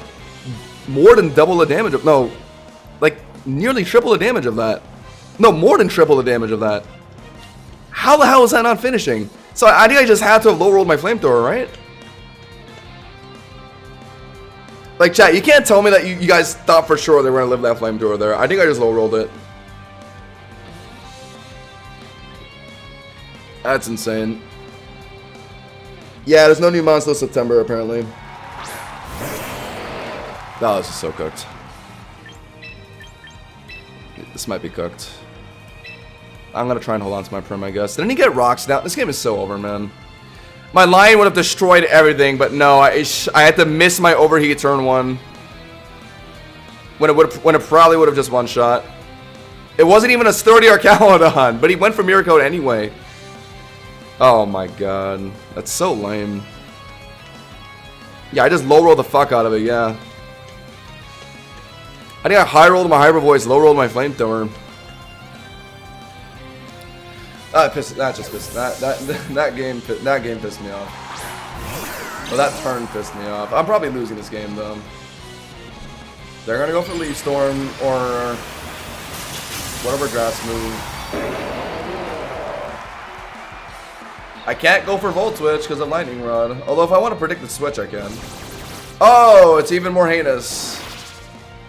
more than double the damage of, no, like nearly triple the damage of that. No, more than triple the damage of that. How the hell is that not finishing? So I think I just had to have low rolled my Flamethrower, right? Like chat, you can't tell me that you guys thought for sure they were gonna live that Flamethrower there. I think I just low rolled it. That's insane. Yeah, there's no new monster till September apparently. Oh, this is so cooked. This might be cooked. I'm gonna try and hold on to my prim, I guess. Didn't he get rocks down? This game is so over, man. My Lion would have destroyed everything, but no, I had to miss my overheat turn 1. When it probably would have just one shot. It wasn't even a sturdy Arcalodon, but he went for Mirror Coat anyway. Oh my god, that's so lame. Yeah, I just low rolled the fuck out of it. Yeah. I think I high rolled my Hyper Voice, low rolled my Flamethrower. That game pissed me off. Well, that turn pissed me off. I'm probably losing this game though. They're gonna go for Leaf Storm or whatever grass move. I can't go for Volt Switch because of Lightning Rod. Although if I want to predict the switch, I can. Oh, it's even more heinous.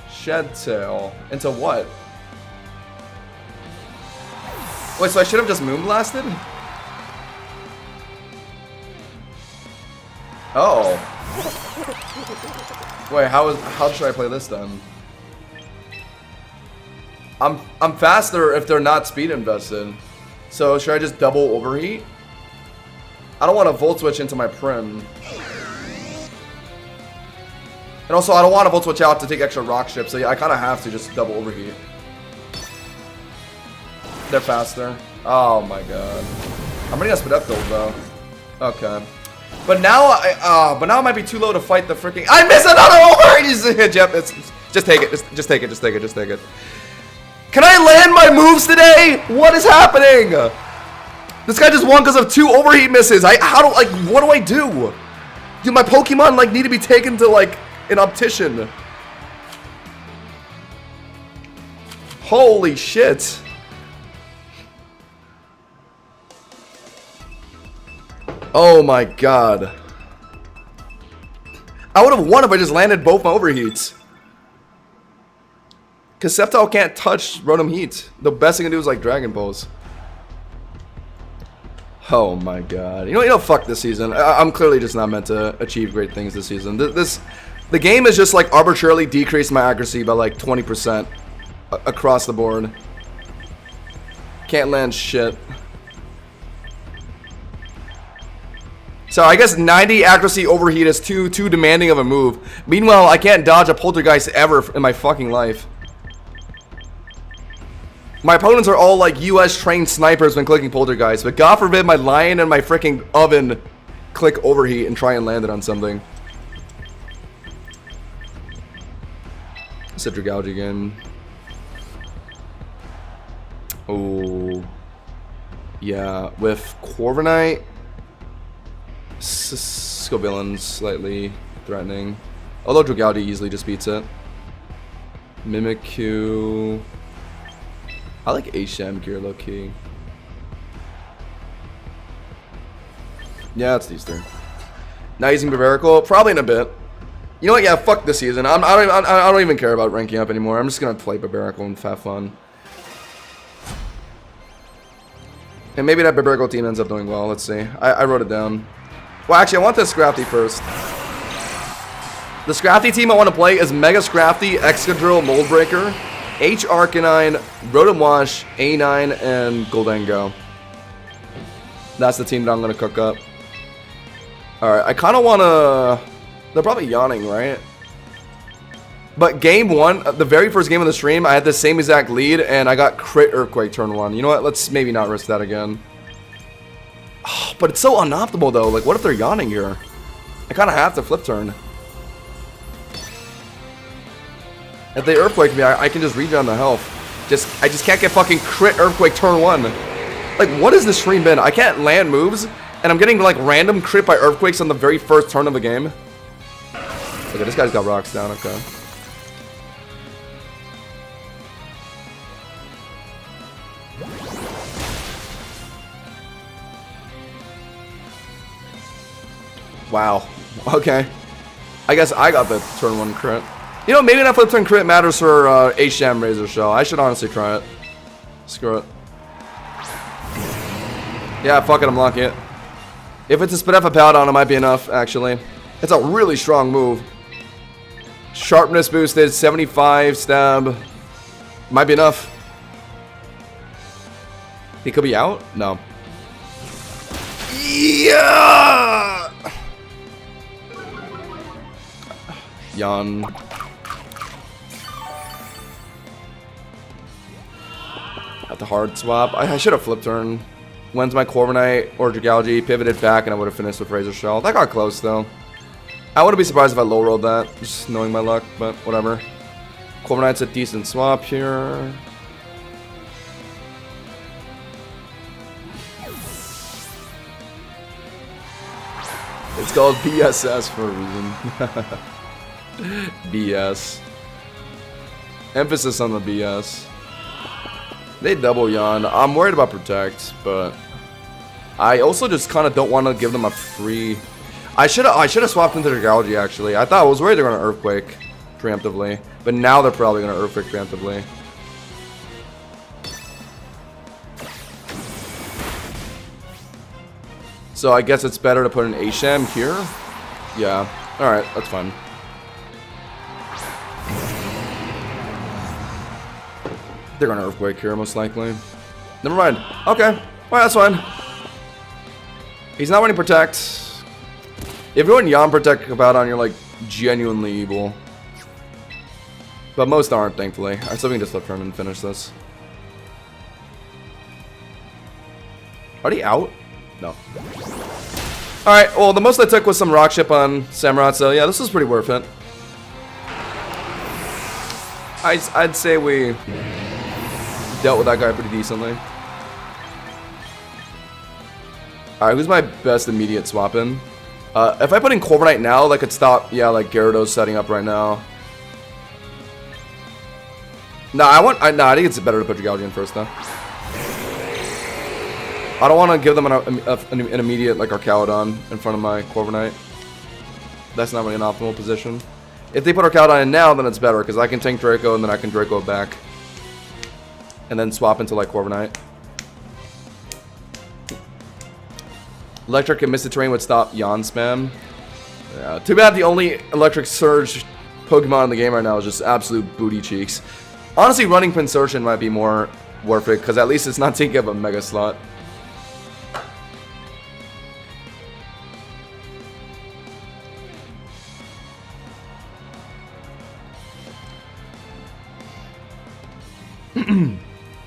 Shed Tail. Into what? Wait, so I should have just Moonblasted? Oh. Wait, how should I play this then? I'm faster if they're not speed invested. So should I just double overheat? I don't want to Volt Switch into my Prim. And also I don't want to Volt Switch out to take extra rock ships, so yeah, I kinda have to just double overheat. They're faster. Oh my god. I'm running a Spadef build though. Okay. But now it might be too low to fight the freaking. I miss another overheat! Jeff, just take it. Just take it. Can I land my moves today? What is happening? This guy just won because of 2 overheat misses. What do I do? Do my Pokemon like need to be taken to like an optician? Holy shit. Oh my god. I would have won if I just landed both my overheats. Because Sceptile can't touch Rotom Heat. The best thing to do is like Dragon Pulse. Oh my god. You know, fuck this season. I'm clearly just not meant to achieve great things this season. The game is just like arbitrarily decreased my accuracy by like 20% across the board. Can't land shit. So I guess 90 accuracy overheat is too demanding of a move. Meanwhile, I can't dodge a Poltergeist ever in my fucking life. My opponents are all like US trained snipers when clicking Poltergeist, but god forbid my Lion and my freaking Oven click overheat and try and land it on something. Citric Algae again. Oh. Yeah, with Corviknight. Scovillain's slightly threatening. Although Dragaldi easily just beats it. Mimikyu. I like Asham Gear low key. Yeah, it's these three. Now using Barbarical, probably in a bit. You know what? Yeah, fuck this season. I don't even care about ranking up anymore. I'm just gonna play Barbarical and have fun. And maybe that Barbarical team ends up doing well. Let's see. I wrote it down. Well, actually, I want this Scrafty first. The Scrafty team I want to play is Mega Scrafty, Excadrill, Mold Breaker, H Arcanine, Rotom Wash, A9, and Goldengo. That's the team that I'm going to cook up. Alright, I kind of want to... They're probably yawning, right? But game 1, the very first game of the stream, I had the same exact lead, and I got crit Earthquake turn 1. You know what? Let's maybe not risk that again. Oh, but it's so unoptimal, though. Like, what if they're yawning here? I kind of have to flip turn. If they Earthquake me, I can just regen the health. I just can't get fucking crit Earthquake turn 1. Like, what has this stream been? I can't land moves, and I'm getting, like, random crit by Earthquakes on the very first turn of the game. Okay, this guy's got rocks down, okay. Wow. Okay. I guess I got the turn 1 crit. You know, maybe that flip turn crit matters for HM Razor Shell. I should honestly try it. Screw it. Yeah, fuck it, I'm locking it. If it's a Spadefa Paladin, it might be enough, actually. It's a really strong move. Sharpness boosted, 75 stab. Might be enough. He could be out? No. Yeah! Yawn. At the hard swap. I should have flipped turn. Went to my Corviknight or Dragalge, pivoted back, and I would have finished with Razor Shell. That got close, though. I wouldn't be surprised if I low rolled that, just knowing my luck, but whatever. Corviknight's a decent swap here. It's called BSS for a reason. BS. Emphasis on the BS. They double yawn. I'm worried about Protect, but I also just kind of don't want to give them a free. I should have swapped into Dragalge actually. I was worried they were gonna Earthquake preemptively, but now they're probably gonna Earthquake preemptively. So I guess it's better to put an Asham here. Yeah. All right, that's fine. They're gonna Earthquake here, most likely. Never mind. Okay. Well, that's fine. He's not running Protect. If you want Yawn Protect Kabaton, you're like genuinely evil. But most aren't, thankfully. I still can just flip turn and finish this. Already out? No. Alright, well, the most I took was some Rock Chip on Samurott, so yeah, this was pretty worth it. I'd say we dealt with that guy pretty decently. Alright, who's my best immediate swap in? If I put in Corviknight now, that could stop, yeah, like Gyarados setting up right now. No, I think it's better to put Dragalge in first, though. I don't want to give them an immediate, like, Arcaludon in front of my Corviknight. That's not really an optimal position. If they put Arcaludon in now, then it's better, because I can tank Draco, and then I can Draco back. And then swap into, like, Corviknight. Electric and Mystic Terrain would stop Yawn spam. Yeah, too bad the only Electric Surge Pokemon in the game right now is just absolute booty cheeks. Honestly, running Pinsurtion might be more worth it, because at least it's not taking up a Mega Slot.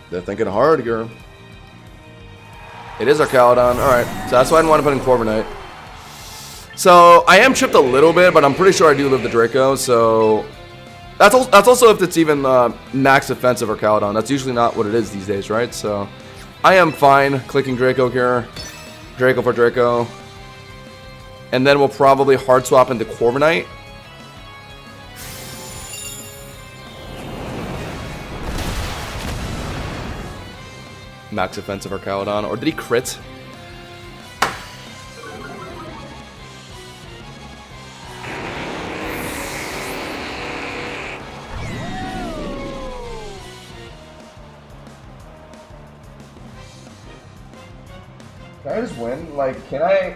They're thinking hard here. It is Arcaludon. Alright, so that's why I didn't want to put in Corviknight. So, I am chipped a little bit, but I'm pretty sure I do live the Draco, so... That's also if it's even max offensive Arcaludon. That's usually not what it is these days, right? So, I am fine clicking Draco here. Draco for Draco. And then we'll probably hard swap into Corviknight. Max offensive Arcaludon. Or did he crit? Can I just win? Like, can I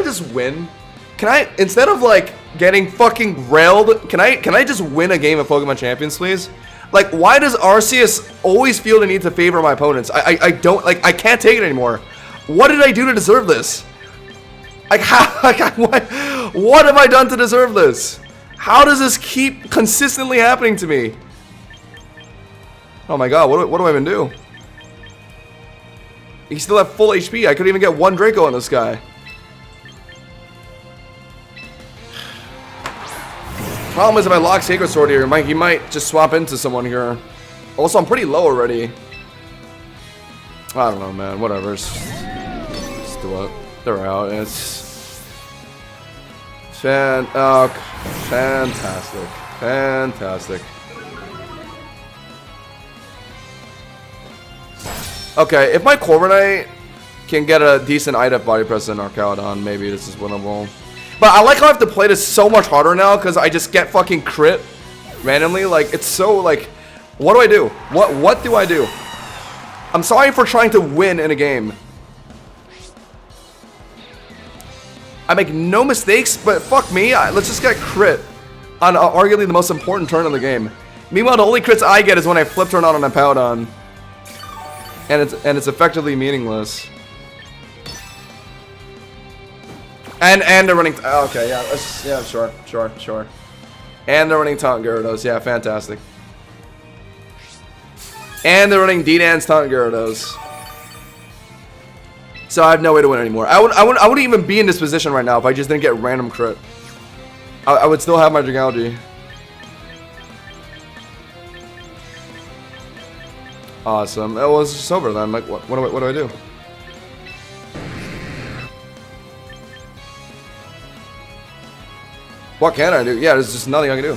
just win? Can I, instead of like getting fucking railed. Can I just win a game of Pokemon Champions, please? Like, why does Arceus always feel the need to favor my opponents? I don't, like, I can't take it anymore. What did I do to deserve this? Like, how, like, what have I done to deserve this? How does this keep consistently happening to me? Oh my god, what do I even do? He still have full HP. I couldn't even get one Draco on this guy. Problem is, if I lock Sacred Sword here, he might just swap into someone here. Also, I'm pretty low already. I don't know, man. Whatever. Just do it. They're out. It's fantastic. Fantastic. Okay, if my Corviknight can get a decent IDEF body press in Arcaladon, maybe this is winnable. But I like how I have to play this so much harder now because I just get fucking crit randomly. Like, it's so, like, what do I do? What do I do? I'm sorry for trying to win in a game. I make no mistakes, but fuck me. Let's just get crit on arguably the most important turn in the game. Meanwhile, the only crits I get is when I flip turn on a Powdon. And it's effectively meaningless. And they're running. Okay, yeah, sure. And they're running Taunt Gyarados. Yeah, fantastic. And they're running D-Dance Taunt Gyarados. So I have no way to win anymore. I wouldn't even be in this position right now if I just didn't get random crit. I would still have my Dragalge. Awesome. It was just over then. Like, what do I do? What can I do? Yeah, there's just nothing I can do.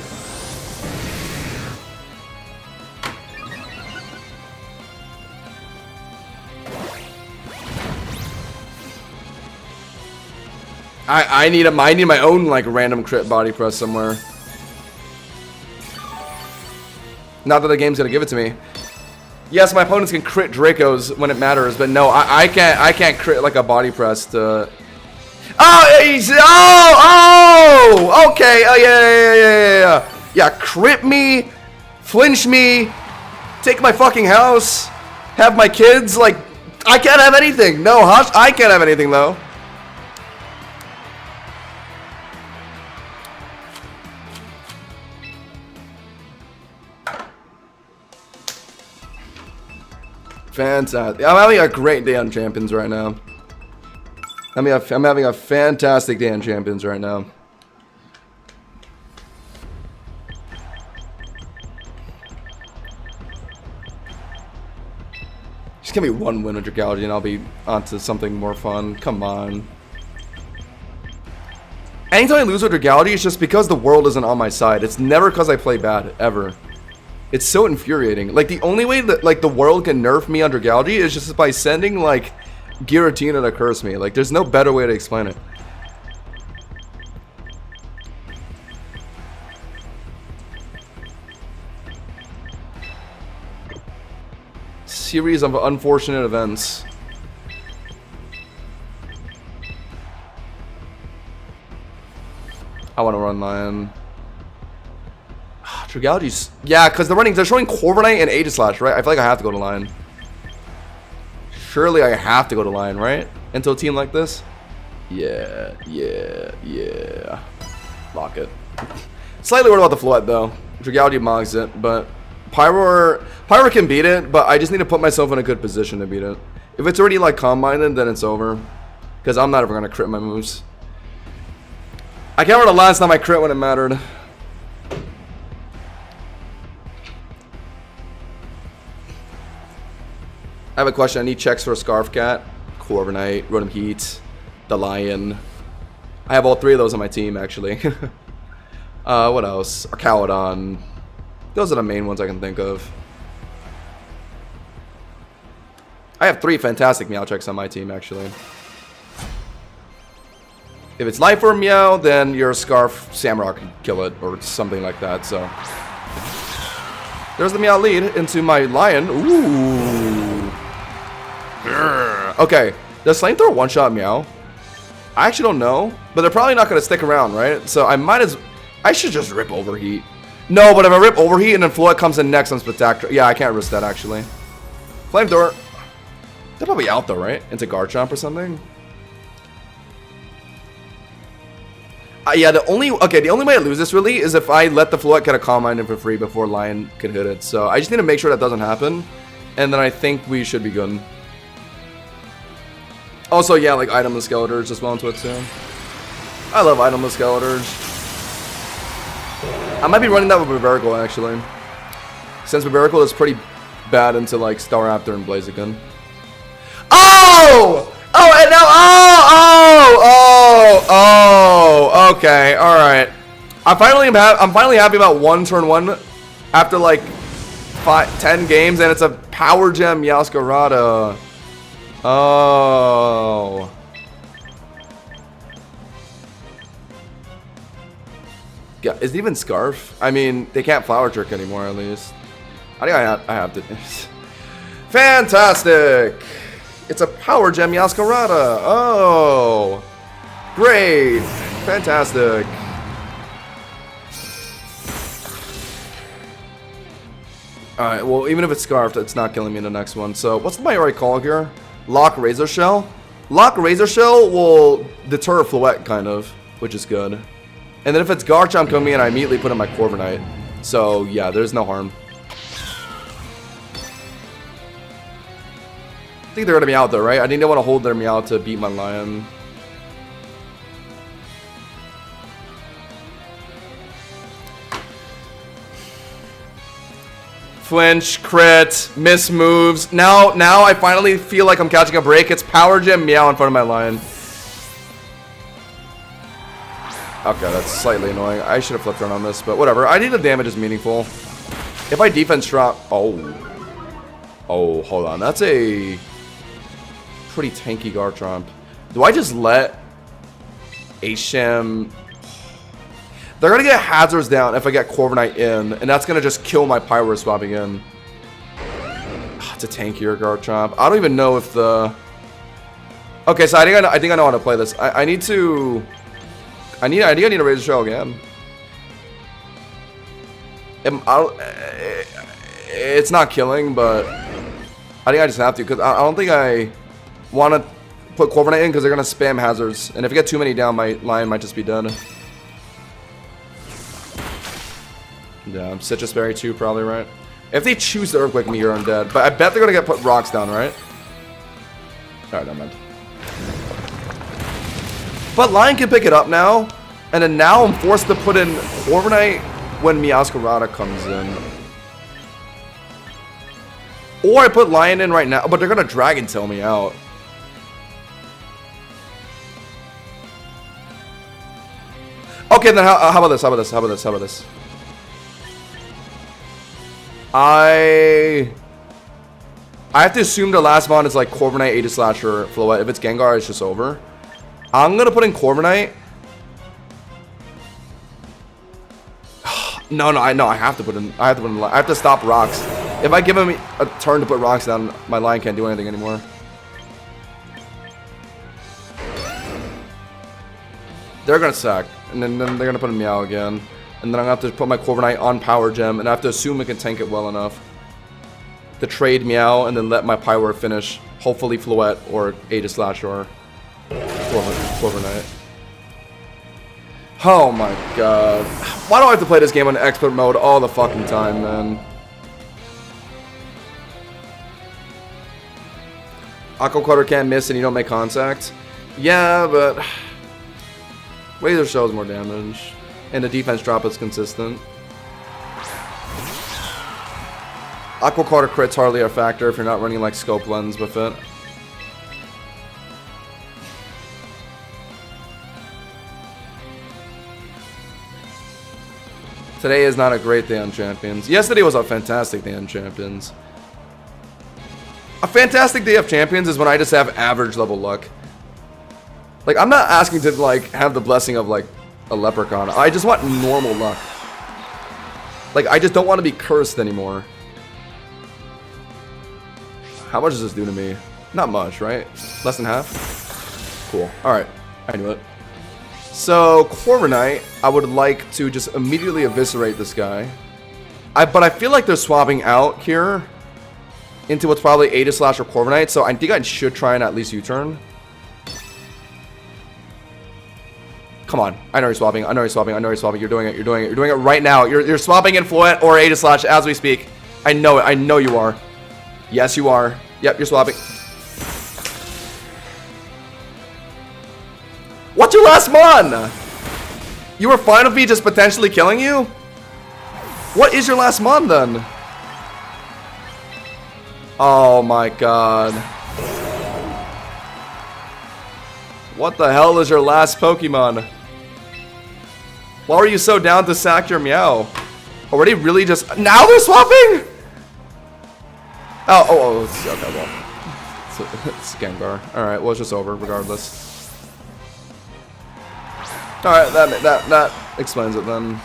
I need my own like random crit body press somewhere. Not that the game's gonna give it to me. Yes, my opponents can crit Dracos when it matters, but no, I can't crit like a body press to. Oh, okay. Oh, yeah. Crit me, flinch me, take my fucking house, have my kids. Like, I can't have anything. No, Hush, I can't have anything though. Fantastic. I'm having a great day on Champions right now. I'm having a fantastic day on Champions right now. Just give me one win of Dragalge and I'll be onto something more fun. Come on. Anytime I lose with Dragalge, it's just because the world isn't on my side. It's never because I play bad, ever. It's so infuriating. Like, the only way that, like, the world can nerf me on Dragalge is just by sending, like, Giratina to curse me. Like, there's no better way to explain it. Series of unfortunate events. I want to run Lion. Dragalge's... Yeah, because they're showing Corviknight and Aegislash, right? I feel like I have to go to Lion. Surely I have to go to Lion, right? Into a team like this? Yeah. Lock it. Slightly worried about the Floette, though. Dragalge mogs it, but... Pyroar can beat it, but I just need to put myself in a good position to beat it. If it's already, like, Calm-Minded, then it's over. Because I'm not ever going to crit my moves. I can't remember the last time I crit when it mattered. I have a question. I need checks for a Scarf Cat, Corviknight, Rotom Heat, the Lion. I have all three of those on my team, actually. What else? Arcaladon. Those are the main ones I can think of. I have 3 fantastic Meow checks on my team, actually. If it's Life or Meow, then your Scarf Samrock can kill it, or something like that, so. There's the Meow lead into my Lion. Ooh. Okay, does Flamethrower one-shot Meow? I actually don't know, but they're probably not going to stick around, right? So I should just rip Overheat. No, but if I rip Overheat and then Flood comes in next, I'm Spectacular. Yeah, I can't risk that, actually. Flamethrower. They're probably out, though, right? Into Garchomp or something? Yeah, the only way I lose this, really, is if I let the Flood get a Calm Mind in for free before Lion can hit it. So I just need to make sure that doesn't happen. And then I think we should be good. Also, yeah, like Itemless Skeletors as well into it, too. I love Itemless Skeletors. I might be running that with Barbaracle, actually. Since Barbaracle is pretty bad into, like, Staraptor and Blaziken. Oh! Oh, and now, okay, alright. I'm finally happy about one turn one after, like, 10 games, and it's a Power Gem Meowscarada. Oh. Yeah, is it even Scarf? I mean, they can't Flower Trick anymore, at least. I think I have to. Fantastic! It's a Power Gem Meowscarada. Oh. Great. Fantastic. Alright, well, even if it's Scarfed, it's not killing me in the next one. So, what's my right call here? Lock Razor Shell? Lock Razor Shell will deter Floette, kind of, which is good. And then if it's Garchomp coming in, I immediately put in my Corviknight. So, yeah, there's no harm. I think they're going to be out, though, right? I think they want to hold their Meow to beat my Lion. Flinch, crit, miss moves. Now I finally feel like I'm catching a break. It's Power Gem Meow in front of my Lion. Okay, that's slightly annoying. I should have flipped around on this, but whatever. I think the damage is meaningful. If I defense drop... Oh, hold on. That's a pretty tanky Garchomp. Do I just let Asham... They're going to get Hazards down if I get Corviknight in, and that's going to just kill my Pyro swapping in. It's a tankier Garchomp. I don't even know if the... Okay, so I think I know how to play this. I think I need a Razor Shell again. It's not killing, but I think I just have to, because I don't think I want to put Corviknight in, because they're going to spam Hazards. And if I get too many down, my Lion might just be dead. Yeah, Citrus Berry too, probably, right? If they choose to Earthquake me here, I'm dead. But I bet they're going to put rocks down, right? Alright, never mind. But Lion can pick it up now. And then now I'm forced to put in Corviknight when Meowscarada comes in. Or I put Lion in right now, but they're going to Dragon Tail me out. Okay, then how about this? How about this? I have to assume the last mod is like Corviknight, Aegislash, or Floette. If it's Gengar, it's just over. I'm gonna put in Corviknight. No, I have to put in. I have to stop rocks. If I give him a turn to put rocks down, my Lion can't do anything anymore. They're gonna sack, and then they're gonna put in Meow again. And then I'm going to have to put my Corviknight on Power Gem, and I have to assume it can tank it well enough to trade Meow and then let my Pyro finish, hopefully Floette or Aegislash or Corviknight. Oh my god. Why do I have to play this game on expert mode all the fucking time, man? Aqua Cutter can't miss and you don't make contact? Yeah, but Razor shows more damage. And the defense drop is consistent. Aqua Cutter crit's hardly a factor if you're not running like Scope Lens with it. Today is not a great day on Champions. Yesterday was a fantastic day on Champions. A fantastic day of Champions is when I just have average level luck. Like, I'm not asking to like have the blessing of like a Leprechaun. I just want normal luck. Like, I just don't want to be cursed anymore. How much does this do to me? Not much, right? Less than half? Cool. Alright. I knew it. So, Corviknight, I would like to just immediately eviscerate this guy. But I feel like they're swapping out here into what's probably Aegislash or Corviknight, so I think I should try and at least U-turn. Come on. I know you're swapping. I know you're swapping. I know you're swapping. You're doing it. You're doing it. You're doing it right now. You're swapping Influent or Aegislash as we speak. I know it. I know you are. Yes, you are. Yep, you're swapping. What's your last mon? You were fine with me just potentially killing you? What is your last mon then? Oh my god. What the hell is your last Pokemon? Why are you so down to sack your Meow? Already really just... Now they're swapping?! Oh, it's, okay, well. It's Gengar. Alright, well, it's just over, regardless. Alright, that explains it then.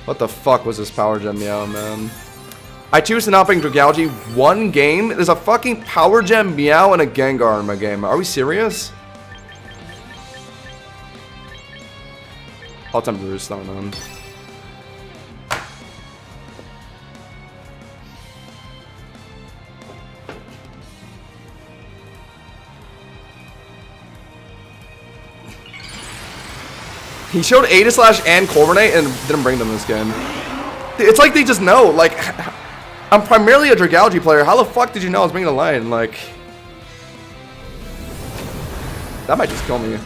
What the fuck was this Power Gem Meow, man? I choose to not bring Dragalge one game? There's a fucking Power Gem Meow and a Gengar in my game. Are we serious? I'll attempt to roost that one. He showed Aegislash and Corviknight and didn't bring them this game. It's like they just know, like, I'm primarily a Dragalge player. How the fuck did you know I was bringing a Lion? Like, that might just kill me.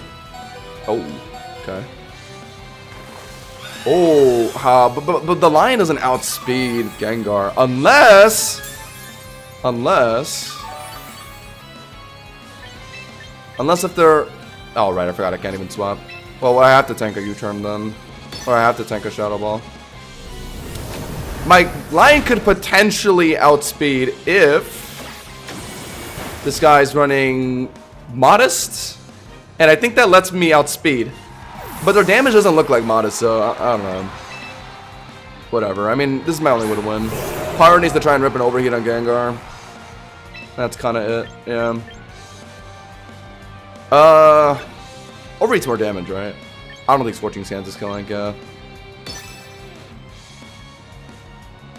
Oh, okay. Oh, but the Lion doesn't outspeed Gengar. Unless if they're... Oh, right, I forgot I can't even swap. Well, I have to tank a U-turn then. Or I have to tank a Shadow Ball. My Lion could potentially outspeed if this guy's running Modest. And I think that lets me outspeed. But their damage doesn't look like Modest, so I don't know. Whatever. I mean, this is my only way to win. Pyro needs to try and rip an overheat on Gengar. That's kind of it, yeah. Overheat's more damage, right? I don't think Scorching Sands is killing,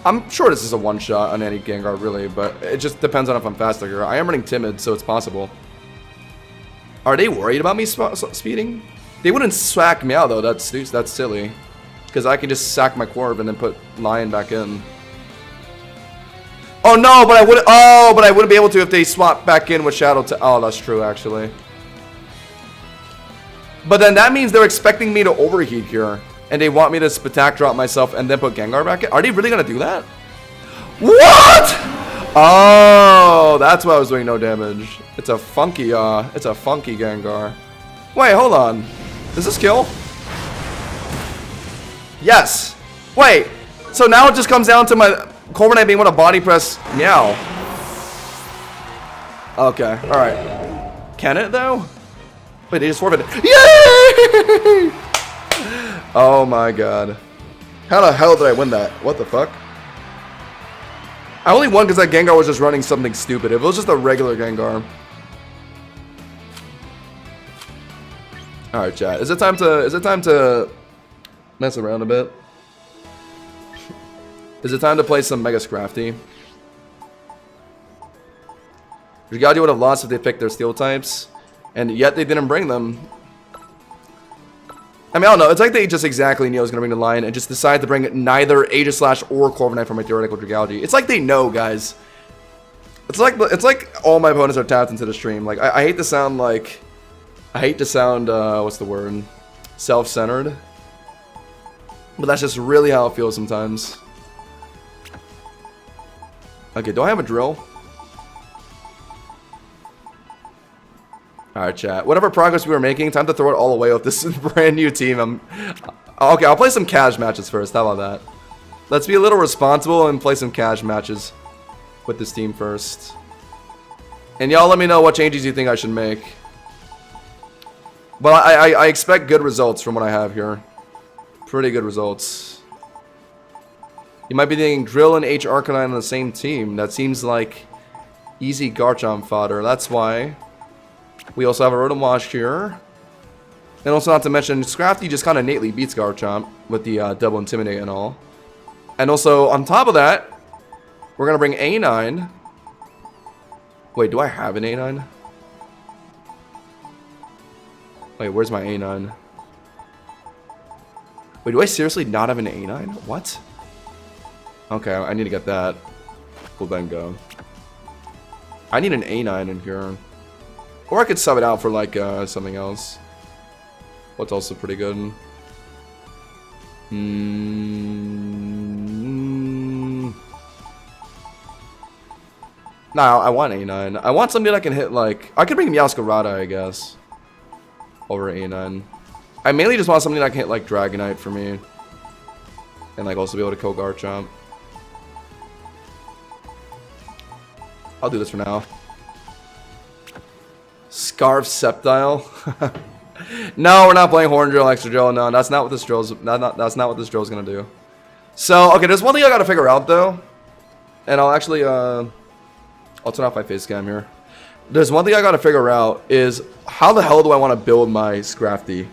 I'm sure this is a one-shot on any Gengar, really, but it just depends on if I'm faster here. I am running Timid, so it's possible. Are they worried about me speeding? They wouldn't sack Meow, though. That's silly. Because I can just sack my Corv and then put Lion back in. Oh, no, but I wouldn't... Oh, but I wouldn't be able to if they swap back in with Shadow to... Oh, that's true, actually. But then that means they're expecting me to overheat here. And they want me to Spatak drop myself and then put Gengar back in? Are they really going to do that? What? Oh, that's why I was doing no damage. It's a funky Gengar. Wait, hold on. Does this kill? Yes. Wait. So now it just comes down to my Corviknight being able to body press Meow. Okay, alright. Can it though? Wait, they just forfeited. Yay! Oh my god. How the hell did I win that? What the fuck? I only won because that Gengar was just running something stupid. If it was just a regular Gengar. Alright, chat. Is it time to mess around a bit? Is it time to play some Mega Scrafty? Dragalge would have lost if they picked their steel types. And yet they didn't bring them. I mean, I don't know. It's like they just exactly knew I was going to bring the Lion and just decided to bring neither Aegislash or Corviknight for my theoretical Dragalge. It's like they know, guys. It's like all my opponents are tapped into the stream. Like, I hate to sound like... what's the word? Self-centered. But that's just really how it feels sometimes. Okay, do I have a drill? Alright, chat. Whatever progress we were making, time to throw it all away with this brand new team. Okay, I'll play some cash matches first. How about that? Let's be a little responsible and play some cash matches with this team first. And y'all let me know what changes you think I should make. But I expect good results from what I have here. Pretty good results. You might be thinking Drill and H Arcanine on the same team. That seems like easy Garchomp fodder. That's why We also have a Rotom Wash here. And also not to mention, Scrafty just kind of innately beats Garchomp with the double Intimidate and all. And also, on top of that, we're going to bring A9. Wait, do I have an A9? Wait, where's my A9? Wait, do I seriously not have an A9? What? Okay, I need to get that. Cool, then go. I need an A9 in here. Or I could sub it out for, like, something else. What's also pretty good? Nah, I want A9. I want something that I can hit, like... I could bring Meowscarada, I guess. Over A9. I mainly just want something that I can hit, like, Dragonite for me. And, like, also be able to kill Garchomp. I'll do this for now. Scarf Sceptile. No, we're not playing Horn Drill, Extra Drill. No, that's not what this drill's. That's not what this drill's gonna do. So, okay, there's one thing I gotta figure out though, and I'll actually I'll turn off my face cam here. There's one thing I gotta figure out is how the hell do I want to build my Scrafty?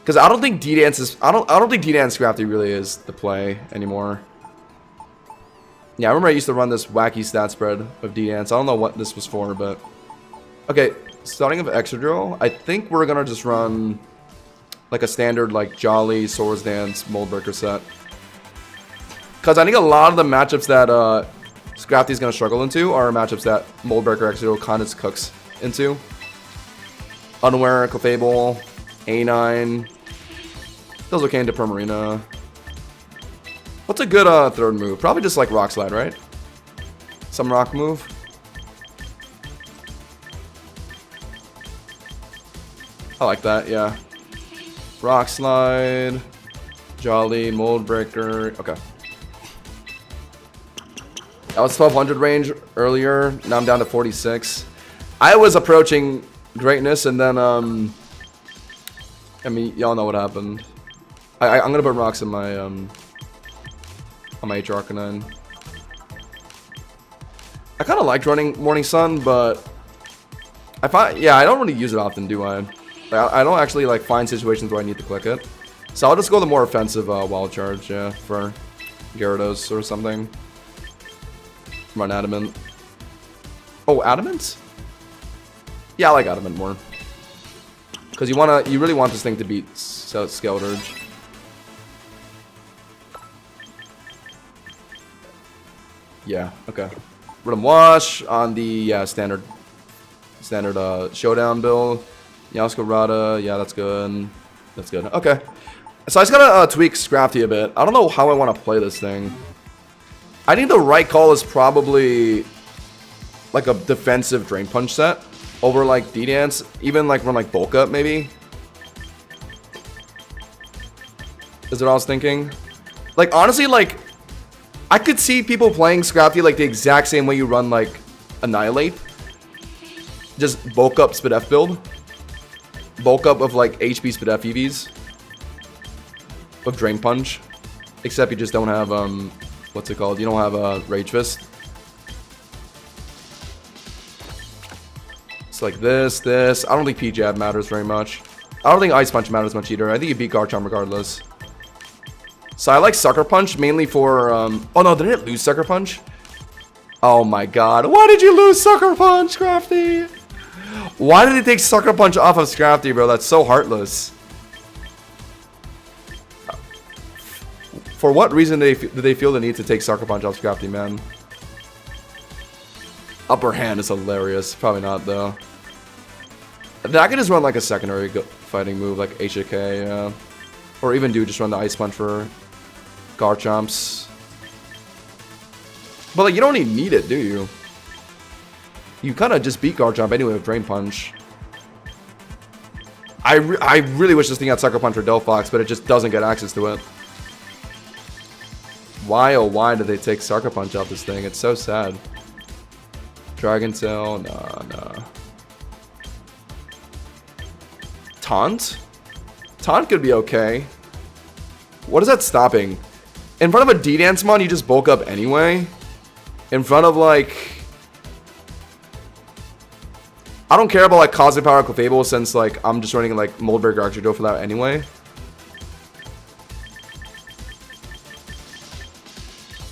Because I don't think D-Dance is. I don't think D-Dance Scrafty really is the play anymore. Yeah, I remember I used to run this wacky stat spread of D-Dance. I don't know what this was for, but okay. Starting with Excadrill, I think we're gonna just run like a standard like Jolly, Swords Dance, Mold Breaker set. Because I think a lot of the matchups that Scrafty's gonna struggle into are matchups that Mold Breaker Excadrill kind of cooks into. Unaware, Clefable, A9. Those are into Primarina. What's a good third move? Probably just like Rock Slide, right? Some rock move. I like that, yeah. Rock Slide, Jolly, Mold Breaker. Okay. That was 1200 range earlier. Now I'm down to 46. I was approaching greatness, and then I mean, y'all know what happened. I'm gonna put rocks in my on my H Arcanine. I kind of liked running Morning Sun, but I find I don't really use it often, do I? I don't actually like find situations where I need to click it. So I'll just go the more offensive Wild Charge, yeah, for Gyarados or something. Run Adamant. Oh, Adamant? Yeah, I like Adamant more. Because you really want this thing to beat Skeldurge. Yeah, okay. Rotom Wash on the standard Showdown build. Meowscarada, yeah, that's good. That's good. Okay. So I just gotta tweak Scrafty a bit. I don't know how I want to play this thing. I think the right call is probably like a defensive Drain Punch set over like D-Dance. Even like run like Bulk Up maybe. Is what I was thinking. Like honestly, like I could see people playing Scrafty like the exact same way you run like Annihilate. Just Bulk Up Spidef build. Bulk up of like HP Spidef EVs. Of Drain Punch. Except you just don't have, what's it called? You don't have Rage Fist. It's like this. I don't think P-Jab matters very much. I don't think Ice Punch matters much either. I think you beat Garchomp regardless. So I like Sucker Punch mainly for, oh no, did it lose Sucker Punch? Oh my god. Why did you lose Sucker Punch, Scrafty? Why did they take Sucker Punch off of Scrafty, bro? That's so heartless. For what reason did they feel the need to take Sucker Punch off Scrafty, man? Upper Hand is hilarious. Probably not, though. I could just run like a secondary fighting move, like HAK, yeah. Or even just run the Ice Punch for Garchomps. But like, you don't even need it, do you? You kind of just beat Garchomp anyway with Drain Punch. I really wish this thing had Sucker Punch for Delphox, but it just doesn't get access to it. Why, oh why did they take Sucker Punch off this thing? It's so sad. Dragon Tail, nah. Taunt? Taunt could be okay. What is that stopping? In front of a D-Dance mon, you just bulk up anyway? In front of like... I don't care about like Cosmic Power Clefable since like I'm just running like Moldberg or Archidro for that anyway.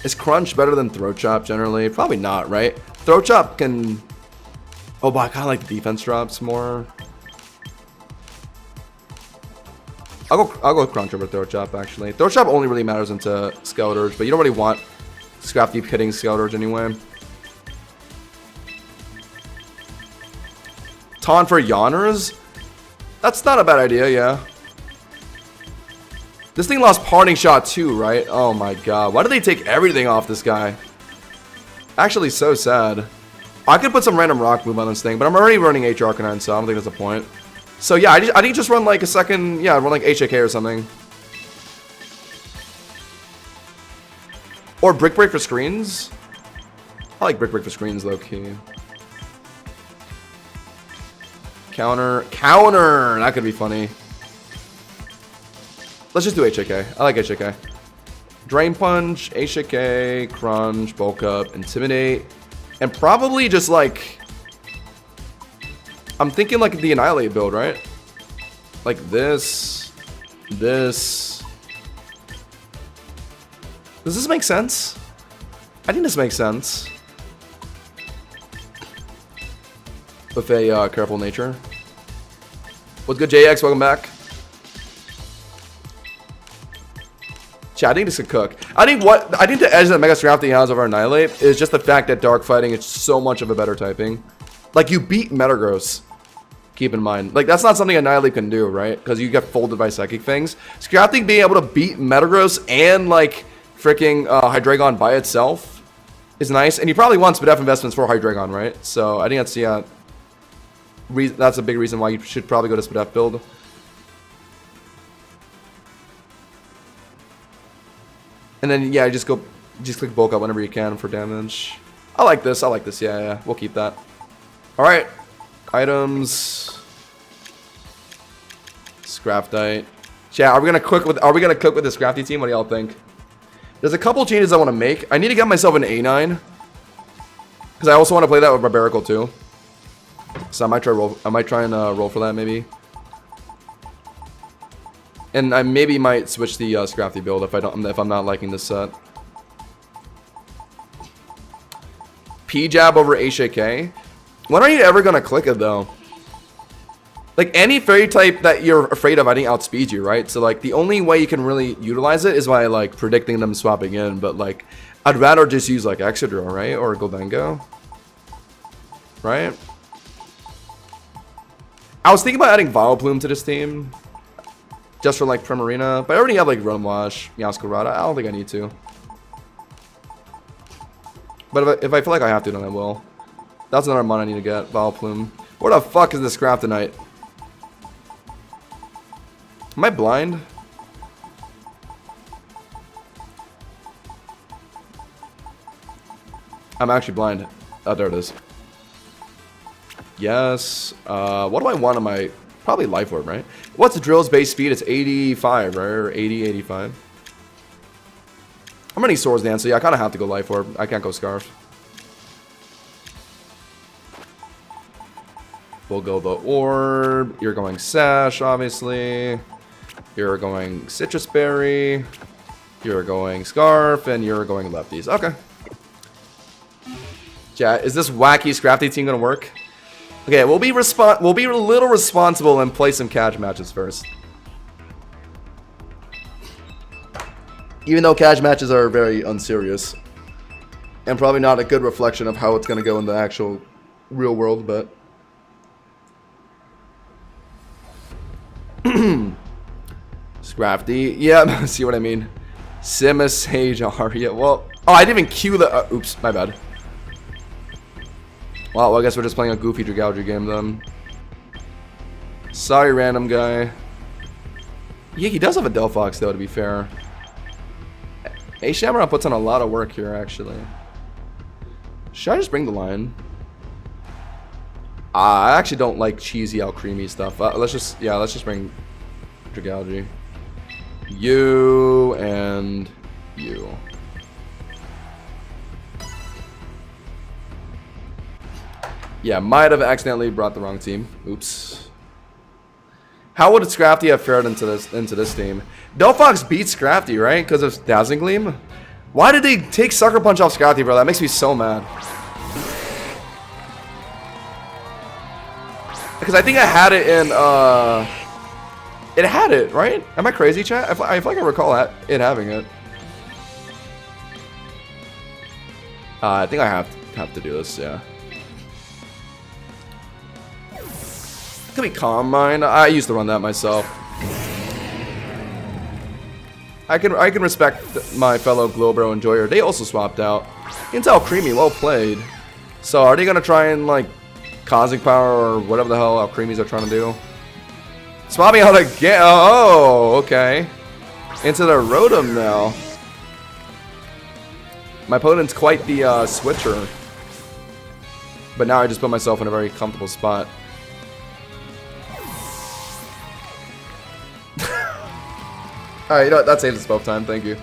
Is Crunch better than Throat Chop generally? Probably not, right? Throat Chop can... Oh, but I kind of like the defense drops more. I'll go with Crunch over Throat Chop actually. Throat Chop only really matters into Skeletor's, but you don't really want Scrafty hitting Skeletor's anyway. Taunt for Yawners? That's not a bad idea, yeah. This thing lost Parting Shot too, right? Oh my god. Why did they take everything off this guy? Actually, so sad. I could put some random rock move on this thing, but I'm already running H Arcanine, so I don't think there's a point. So yeah, I think just run like a second, yeah, run like HAK or something. Or Brick Break for screens. I like Brick Break for screens, low key. Counter. That could be funny. Let's just do HAK. I like HAK. Drain Punch, HAK, Crunch, Bulk Up, Intimidate. And probably just like... I'm thinking like the Annihilate build, right? Like this. This. Does this make sense? I think this makes sense. With a careful nature. What's good, JX? Welcome back. Chat, I think this could cook. I think the edge that Mega Scrafty has over Annihilate is just the fact that Dark Fighting is so much of a better typing. Like, you beat Metagross. Keep in mind. Like, that's not something Annihilate can do, right? Because you get folded by Psychic Fangs. Scrafty being able to beat Metagross and, like, freaking Hydreigon by itself is nice. And you probably want Spadef investments for Hydreigon, right? So, I think that's, yeah... that's a big reason why you should probably go to Spadef build. And then, yeah, just click Bulk Up whenever you can for damage. I like this, yeah, we'll keep that. Alright. Items. Scraftite. Chat, are we gonna cook with the Scrafty team? What do y'all think? There's a couple changes I want to make. I need to get myself an A9. Because I also want to play that with Barbarical too. So I might try and roll for that maybe. And I maybe might switch the Scrafty build if I'm not liking this set. P-Jab over HAK. When are you ever gonna click it though? Like any fairy type that you're afraid of, I think outspeeds you, right? So like the only way you can really utilize it is by like predicting them swapping in. But like I'd rather just use like Excadrill, right? Or Goldengo, right? I was thinking about adding Vileplume to this team. Just for like Primarina, but I already have like Rotom-Wash, Meowscarada. I don't think I need to. But if I feel like I have to, then I will. That's another mon I need to get. Vileplume. Where the fuck is this Graftonite? Am I blind? I'm actually blind. Oh, there it is. Yes. What do I want on my... Probably Life Orb, right? What's the Drill's base speed? It's 85, right? Or 80, 85. I'm running Swords Dance, so yeah, I kind of have to go Life Orb. I can't go Scarf. We'll go the Orb. You're going Sash, obviously. You're going Citrus Berry. You're going Scarf. And you're going Lefties. Okay. Yeah, is this wacky Scrafty team going to work? Okay, we'll be a little responsible and play some catch matches first. Even though catch matches are very unserious. And probably not a good reflection of how it's going to go in the actual real world, but... Scrafty. Yeah, see what I mean. Simisage, Aria. Well... Oh, I didn't even cue the... oops, my bad. Well, I guess we're just playing a goofy Dragalge game then. Sorry, random guy. Yeah, he does have a Delphox though, to be fair. Hey, Shamrock puts on a lot of work here, actually. Should I just bring the line? I actually don't like cheesy Alcremie stuff. Let's just bring Dragalge. You and you. Yeah, might have accidentally brought the wrong team. Oops. How would Scrafty have fared into this team? Delphox beat Scrafty, right? Because of Dazzling Gleam? Why did they take Sucker Punch off Scrafty, bro? That makes me so mad. Because I think I had it in, it had it, right? Am I crazy, chat? I feel like I recall it having it. I think I have to do this, yeah. Could be Calm Mind. I used to run that myself. I can respect my fellow Globro Enjoyer. They also swapped out. You can tell Creamy, well played. So are they gonna try and like Cosmic Power or whatever the hell Creamies are trying to do? Swapping out again. Oh, okay. Into the Rotom now. My opponent's quite the switcher. But now I just put myself in a very comfortable spot. Alright, you know what? That saves us both time. Thank you.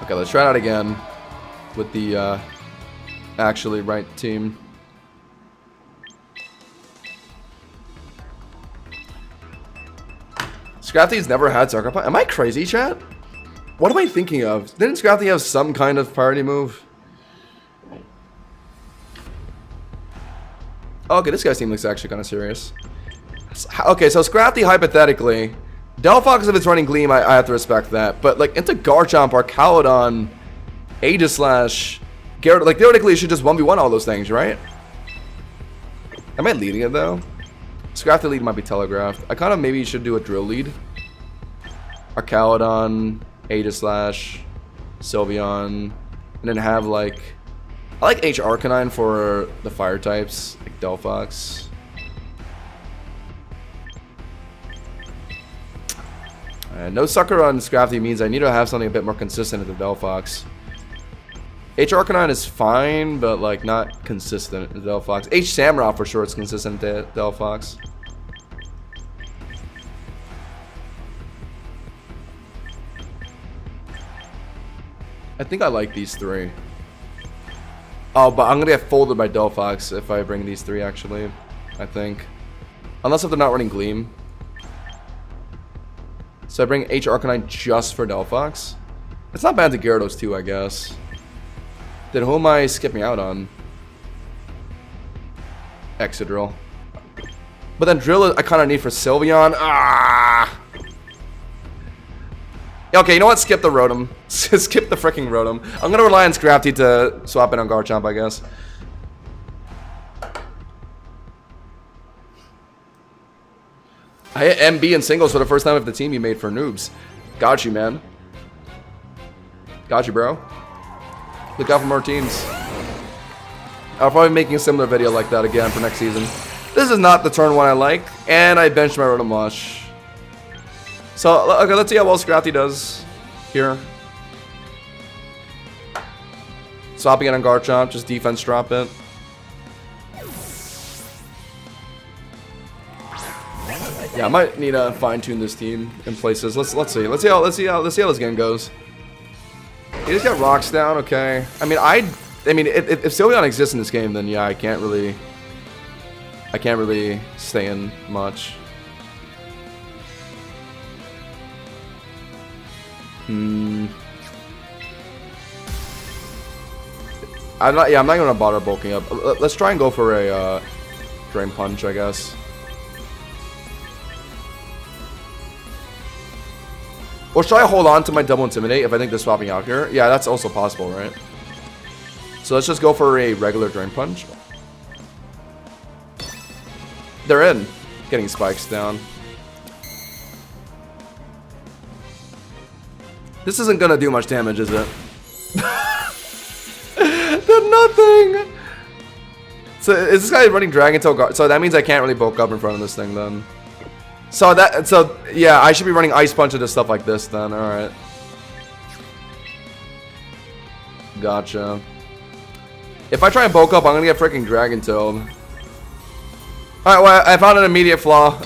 Okay, let's try it out again with the actually right team. Scrafty's never had Sucker Punch. Am I crazy, chat? What am I thinking of? Didn't Scrafty have some kind of party move? Okay, this guy's team looks actually kind of serious. Okay, so Scrafty, hypothetically, Delphox, if it's running Gleam, I have to respect that. But, like, into Garchomp, Arcalodon, Aegislash, Gyarados, like, theoretically, it should just 1v1 all those things, right? Am I leading it, though? Scrafty lead might be telegraphed. I kind of maybe should do a drill lead. Arcalodon, Aegislash, Sylveon, and then have, like... I like H Arcanine for the fire types, like Delphox. No Sucker on Scrafty means I need to have something a bit more consistent at the Delphox. H Arcanine is fine, but like not consistent at Delphox. H Samurott for sure is consistent at Delphox. I think I like these three. Oh, but I'm gonna get folded by Delphox if I bring these three, actually. I think. Unless if they're not running Gleam. So I bring H Arcanine just for Delphox. It's not bad to Gyarados too, I guess. Then who am I skipping out on? Excadrill. But then Drill I kind of need for Sylveon. Ah! Okay, you know what? Skip the Rotom. Skip the freaking Rotom. I'm gonna rely on Scrafty to swap in on Garchomp, I guess. I hit MB in singles for the first time of the team you made for noobs. Got you, man. Got you, bro. Look out for more teams. I'll probably be making a similar video like that again for next season. This is not the turn one I like, and I benched my Rotom Wash. So, okay, let's see how well Scrafty does here. Swapping it on Garchomp, just defense drop it. Yeah, I might need to fine-tune this team in places. Let's see how this game goes. He just got rocks down, okay. I mean, if Sylveon exists in this game, then yeah, I can't really stay in much. I'm not gonna bother bulking up. Let's try and go for a Drain Punch, I guess. Or should I hold on to my Double Intimidate if I think they're swapping out here? Yeah, that's also possible, right? So let's just go for a regular Drain Punch. They're in. Getting spikes down. This isn't gonna do much damage, is it? Did nothing! So is this guy running Dragon Tail Guard? So that means I can't really bulk up in front of this thing then. So yeah, I should be running Ice Punch into stuff like this then, alright. Gotcha. If I try and bulk up, I'm gonna get freaking Dragon Tailed. Alright, well, I found an immediate flaw.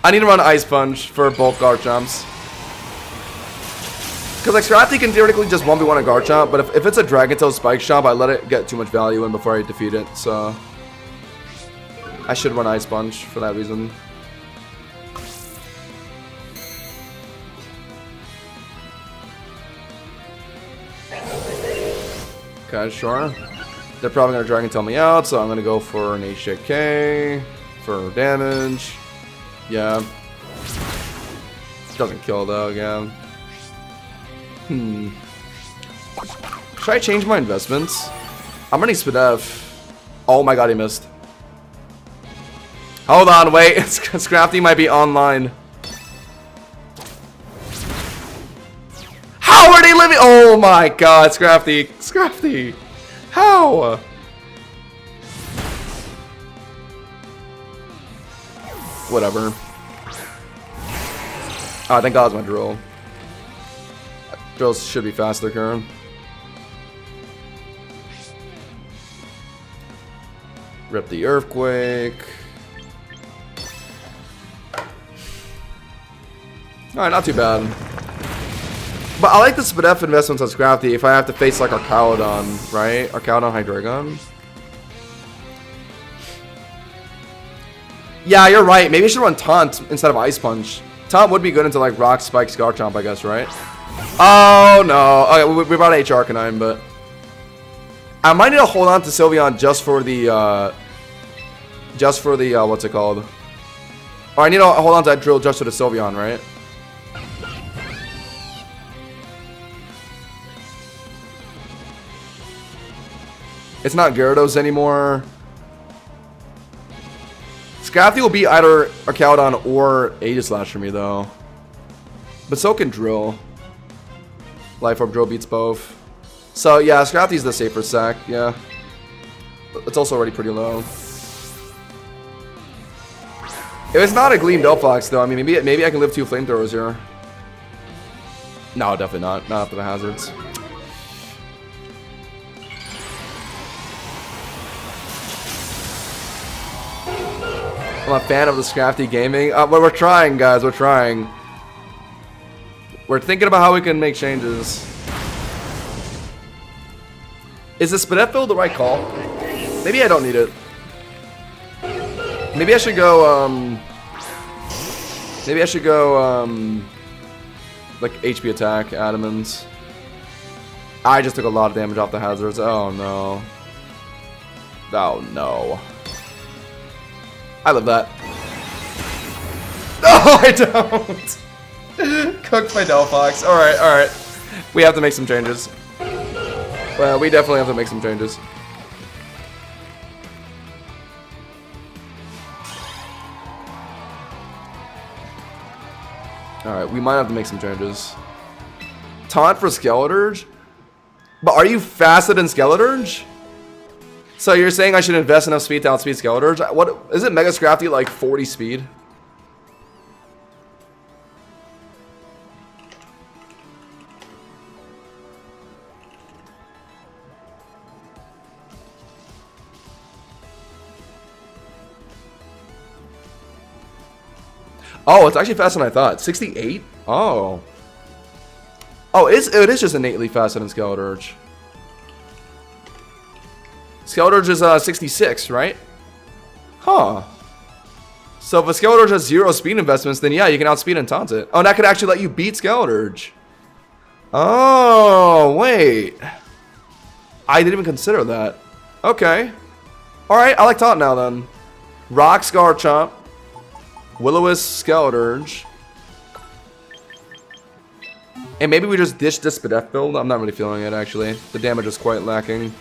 I need to run Ice Punch for bulk Garchomps. Because like Scrafty can theoretically just 1v1 a Garchomp, but if it's a Dragon Tail Spike Chomp, I let it get too much value in before I defeat it, so I should run Ice Sponge for that reason. Okay, sure. They're probably gonna Dragon Tail me out, so I'm gonna go for an HJK for damage. Yeah. Doesn't kill though, again. Should I change my investments? I'm running Spadef. Oh my god, he missed. Hold on, wait. Scrafty might be online. How are they living? Oh my god, Scrafty. Scrafty. How? Whatever. Oh, thank god it's my drill. Drills should be faster, Karen. Rip the Earthquake. Alright, not too bad. But I like the Spadef investments on Scrafty if I have to face like Archaudon, right? Archaudon Hydreigon. Yeah, you're right. Maybe I should run Taunt instead of Ice Punch. Taunt would be good into like Rock, Spike, Garchomp, I guess, right? Oh no. Okay, we brought H Arcanine, but I might need to hold on to Sylveon just for the what's it called? Oh, I need to hold on to that drill just for the Sylveon, right? It's not Gyarados anymore. Scrafty will be either Archaudon or Aegislash for me, though. But so can Drill. Life Orb Drill beats both. So, yeah, Scrafty's the safer sack, yeah. It's also already pretty low. If it's not a Gleam Delphox, though, I mean, maybe I can live 2 Flamethrowers here. No, definitely not. Not after the hazards. I'm a fan of the Scrafty gaming. We're trying, guys. We're trying. We're thinking about how we can make changes. Is the Spadef build the right call? Maybe I don't need it. Maybe I should go, like HP attack, Adamants. I just took a lot of damage off the hazards. Oh no. Oh no. I love that. No, I don't. Cooked by Delphox. Alright, alright. We have to make some changes. Well, we definitely have to make some changes. Alright, we might have to make some changes. Taunt for Skeleturge? But are you faster than Skeleturge? So you're saying I should invest enough speed to outspeed Skeleturge? What is it? Mega Scrafty like 40 speed? Oh, it's actually faster than I thought. 68? Oh. Oh, it is just innately faster than Skeleturge. Skeleturge is 66, right? Huh. So if a Skeleturge has 0 speed investments, then yeah, you can outspeed and taunt it. Oh, and that could actually let you beat Skeleturge. Oh, wait. I didn't even consider that. Okay. Alright, I like taunt now then. Rock Garchomp. Will-O-Wisp Skeleturge. And maybe we just ditch this Spadef build. I'm not really feeling it, actually. The damage is quite lacking.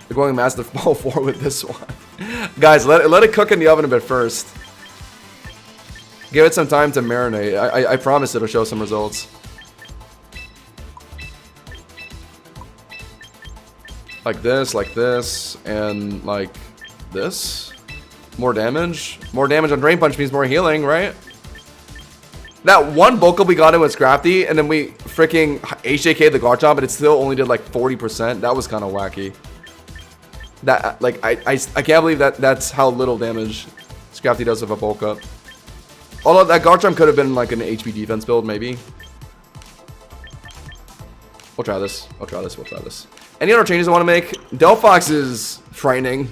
They're going Master Ball 4 with this one. Guys, let it cook in the oven a bit first. Give it some time to marinate. I promise it'll show some results. Like this, and like this. More damage. More damage on Drain Punch means more healing, right? That one bulk up we got in with Scrafty, and then we freaking HJK the Garchomp, but it still only did like 40%. That was kind of wacky. That, like, I can't believe that's how little damage Scrafty does with a bulk up. Although that Garchomp could have been like an HP defense build, maybe. We'll try this. We'll try this. We'll try this. Any other changes I want to make? Delphox is frightening.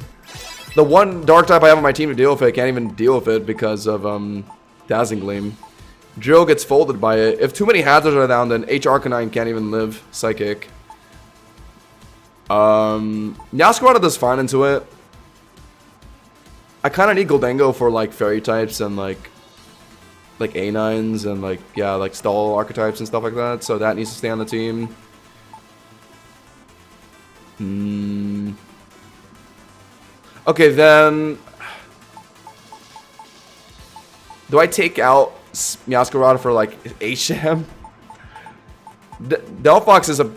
The one dark type I have on my team to deal with it can't even deal with it because of Dazzling Gleam. Drill gets folded by it. If too many hazards are down, then H Arcanine can't even live Psychic. Meowscarada does fine into it. I kind of need Goldengo for like fairy types and like A9s and like, yeah, like stall archetypes and stuff like that. So that needs to stay on the team. Okay, then do I take out Meowscarada for like H-Sham? Delphox is a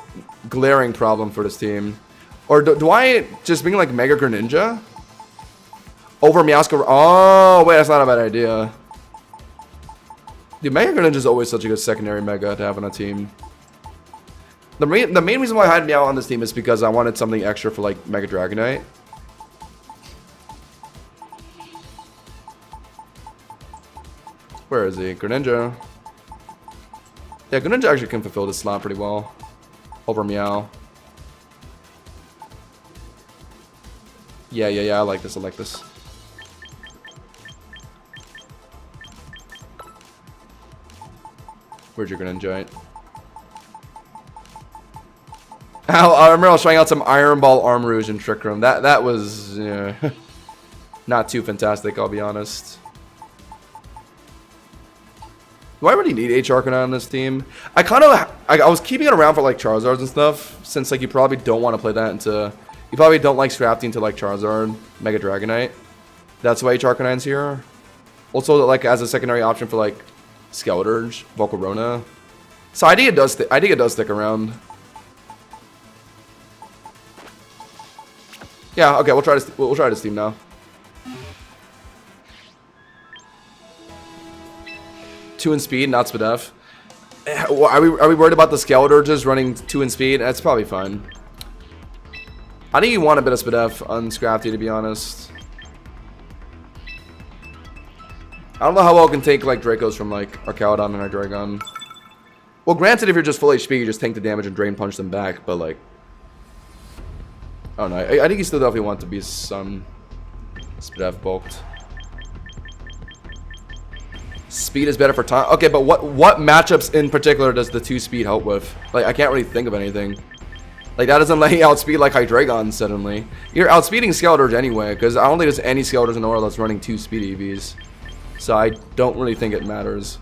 glaring problem for this team. Or do I just bring like Mega Greninja over Meowscarada? Oh, wait, that's not a bad idea. Dude, Mega Greninja is always such a good secondary Mega to have on a team. The main reason why I had Meow on this team is because I wanted something extra for like Mega Dragonite. Where is he? Greninja. Yeah, Greninja actually can fulfill this slot pretty well. Over Meow. Yeah, I like this, I like this. Where's your Greninja? I remember I was trying out some Iron Ball, Arm Rouge, and Trick Room. That was not too fantastic, I'll be honest. Do I really need H Arcanine on this team? I was keeping it around for like Charizards and stuff, since like you probably don't want to play that into. You probably don't like Scrafty into like Charizard, Mega Dragonite. That's why H Arcanine's here. Also, like as a secondary option for like Skeleturge, Volcarona. So I think it does. I think it does stick around. Yeah. Okay. We'll try this. We'll try this team now. 2 in speed, not Spadef. Are we worried about the Skeleturges running 2 in speed? That's probably fine. I think you want a bit of Spadef on Scrafty, to be honest. I don't know how well it can take like Dracos from like Arcaladon and Hydreigon. Well, granted, if you're just full HP, you just tank the damage and Drain Punch them back, but like, I don't know. I think you still definitely want to be some Spadef bulked. Speed is better for time. Okay, but what matchups in particular does the 2 speed help with? Like, I can't really think of anything. Like, that doesn't let you outspeed like Hydreigon suddenly. You're outspeeding Skeleturge anyway, because I don't think there's any Skeleturge in the world that's running 2 speed EVs. So I don't really think it matters.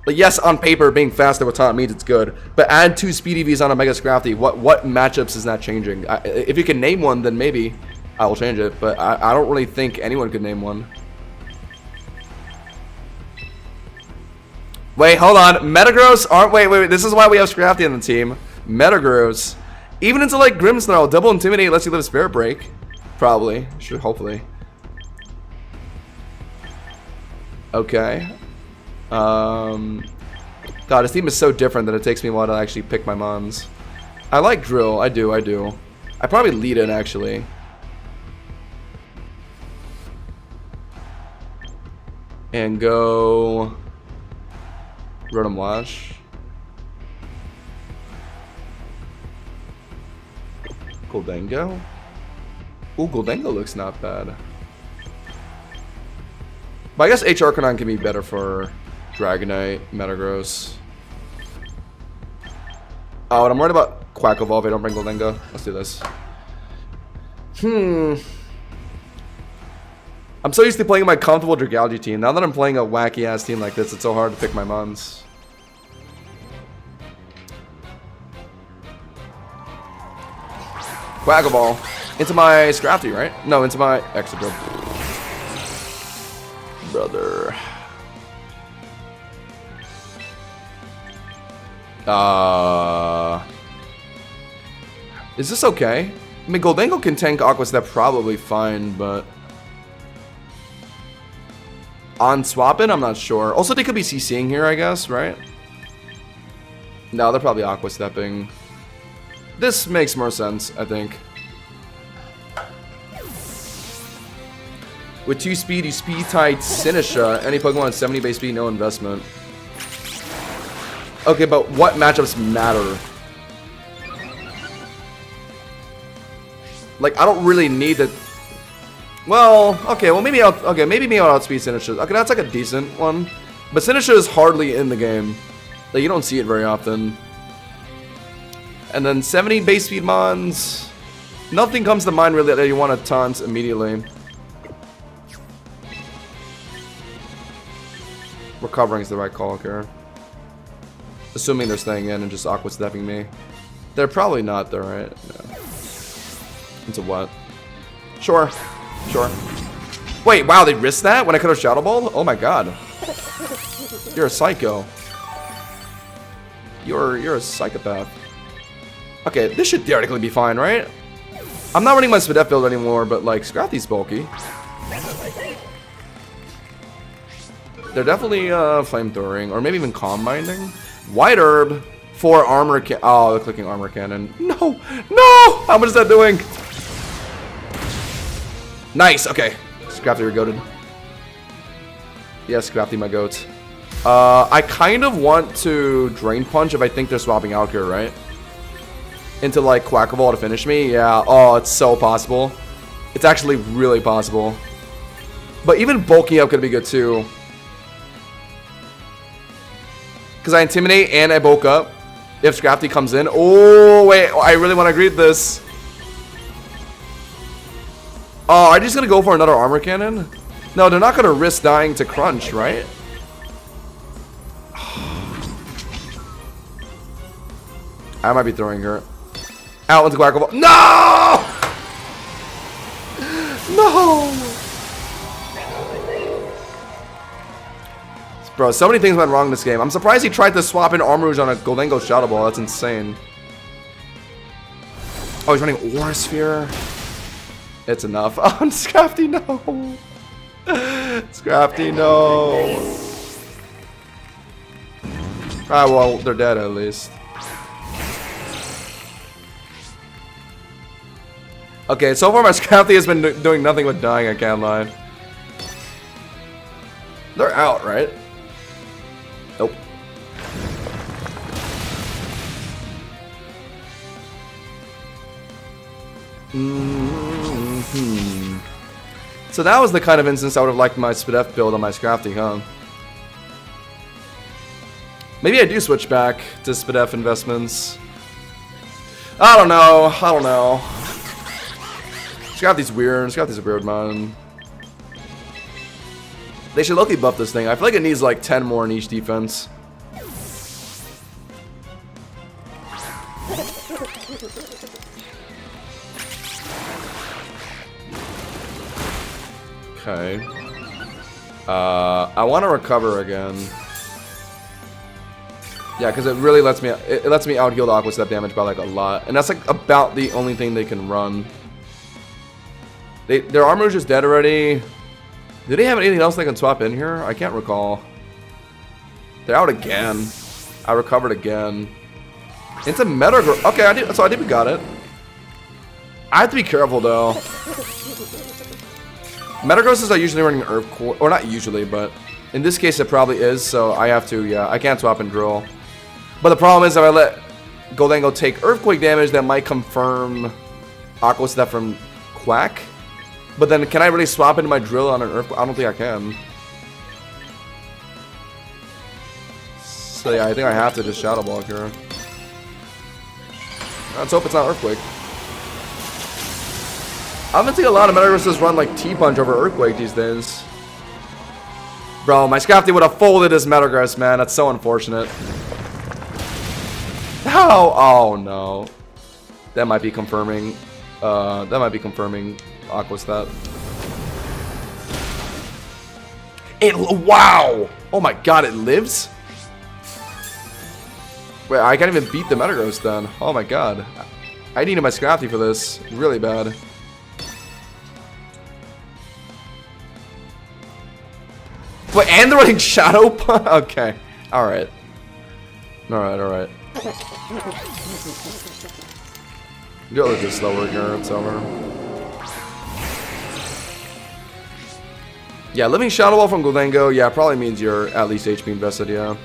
Like, yes, on paper, being faster with taunt means it's good. But add 2 speed EVs on a Mega Scrafty. What matchups is that changing? If you can name one, then maybe I will change it. But I don't really think anyone could name one. Wait, hold on. Metagross aren't. Wait. This is why we have Scrafty on the team. Metagross. Even into like Grimmsnarl, double Intimidate lets you live Spirit Break. Probably. Should, hopefully. Okay. God, this team is so different that it takes me a while to actually pick my mons. I like Drill. I do. I probably lead it, actually. And go Rotom Lash. Goldengo? Ooh, Goldengo looks not bad. But I guess H Arcanine can be better for Dragonite, Metagross. Oh, and I'm worried about Quack Evolve. I don't bring Goldengo. Let's do this. I'm so used to playing my comfortable Dragalge team. Now that I'm playing a wacky ass team like this, it's so hard to pick my mons. Quack Evolve. Into my Scrafty, right? No, into my Excadrill. Brother. Is this okay? I mean, Goldengo can tank Aqua Step probably fine, but on swapping, I'm not sure. Also, they could be CCing here, I guess, right? No, they're probably Aqua Stepping. This makes more sense, I think. With 2 speed, you speed tied Sinisha. Any Pokemon with 70 base speed, no investment. Okay, but what matchups matter? Like, I don't really need to... Well, okay, well maybe I'll outspeed Sinisha. Okay, that's like a decent one. But Sinisha is hardly in the game. Like, you don't see it very often. And then 70 base speed mons. Nothing comes to mind really that you want to taunt immediately. Recovering is the right call here. Assuming they're staying in and just Aqua stepping me. They're probably not though, right? No. Into what? Sure. Sure. Wait, wow, they risked that when I could have Shadow Balled? Oh my god. You're a psycho. You're a psychopath. Okay, this should theoretically be fine, right? I'm not running my Spadef build anymore, but like Scrafty's bulky. They're definitely flamethrowing, or maybe even calm minding. White herb for armor can. Oh, they're clicking armor cannon. No, no! How much is that doing? Nice. Okay, Scrafty, you're goated. Yes, Scrafty, my goat. I kind of want to Drain Punch if I think they're swapping out here, right? Into like Quackable to finish me. Yeah. Oh, it's so possible. It's actually really possible. But even bulking up could be good too. Because I Intimidate and I bulk up. If Scrafty comes in. Oh, wait. I really want to greet this. Oh, are you just going to go for another Armor Cannon? No, they're not going to risk dying to Crunch, right? I might be throwing her. Out into Quackable. No! No! Bro, so many things went wrong in this game. I'm surprised he tried to swap in Armarouge on a Goldengo Shadow Ball. That's insane. Oh, he's running Aura Sphere. It's enough. Oh, Scrafty, no. Scrafty, no. Ah, well, they're dead at least. Okay, so far my Scrafty has been doing nothing but dying, I can't lie. They're out, right? Nope. So that was the kind of instance I would have liked my Spadef build on my Scrafty, huh? Maybe I do switch back to Spadef investments. I don't know. I don't know. Scrafty's weird. Scrafty's a weird man. They should low-key buff this thing. I feel like it needs like 10 more in each defense. Okay. I want to recover again. Yeah, because it really lets me out heal the Aqua Step damage by like a lot, and that's like about the only thing they can run. Their Armarouge is dead already. Do they have anything else they can swap in here? I can't recall. They're out again. I recovered again. Into Metagross. Okay, I think we got it. I have to be careful though. Metagrosses are usually running Earthquake, or not usually, but in this case it probably is. So I have to, yeah, I can't swap and drill. But the problem is if I let Goldengo take Earthquake damage, that might confirm Aqua Step from Quack. But then, can I really swap into my drill on an Earthquake? I don't think I can. So yeah, I think I have to just Shadow Ball here. Let's hope it's not Earthquake. I've been seeing a lot of Metagrosses run like T-Punch over Earthquake these days. Bro, my Scrafty would have folded his Metagross, man. That's so unfortunate. Oh no. That might be confirming. Aqua Step. Wow! Oh my god, it lives? Wait, I can't even beat the Metagross then. Oh my god. I needed my Scrafty for this. Really bad. Wait, and they're running Shadow Punch? Okay. Alright. Alright. You're a little bit slower here, it's over. Yeah, living Shadow Ball from Gholdengo, yeah, probably means you're at least HP invested, yeah.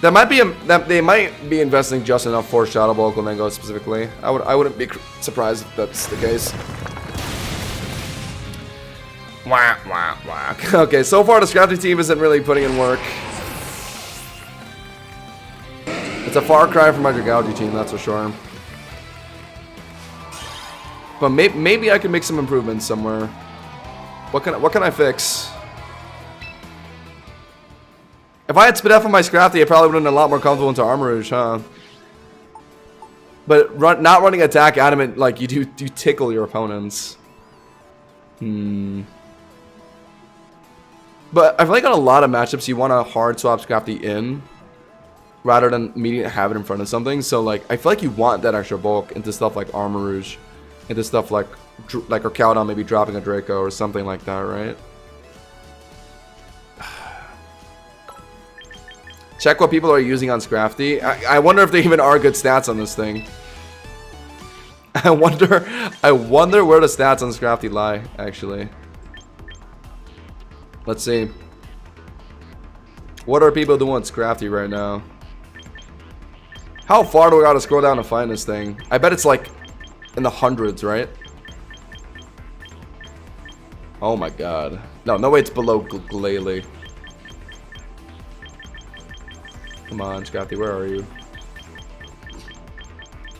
That might be they might be investing just enough for Shadow Ball Gholdengo specifically. I wouldn't be surprised if that's the case. Wah, wah, wah. Okay, so far the Scrafty team isn't really putting in work. It's a far cry from my Dragalge team, that's for sure. But maybe I can make some improvements somewhere. What can I fix? If I had Spadef on my Scrafty, I probably would have been a lot more comfortable into Armarouge, huh? But not running attack adamant, like you do tickle your opponents. But I feel like on a lot of matchups you want to hard swap Scrafty in rather than immediately have it in front of something. So like I feel like you want that extra bulk into stuff like Armarouge, into stuff like Arcaudon maybe dropping a Draco or something like that, right? Check what people are using on Scrafty. I wonder if there even are good stats on this thing. I wonder where the stats on Scrafty lie, actually. Let's see. What are people doing with Scrafty right now? How far do we gotta scroll down to find this thing? I bet it's like in the hundreds, right? Oh my god. No way it's below Glalie. Come on, Scrafty, where are you?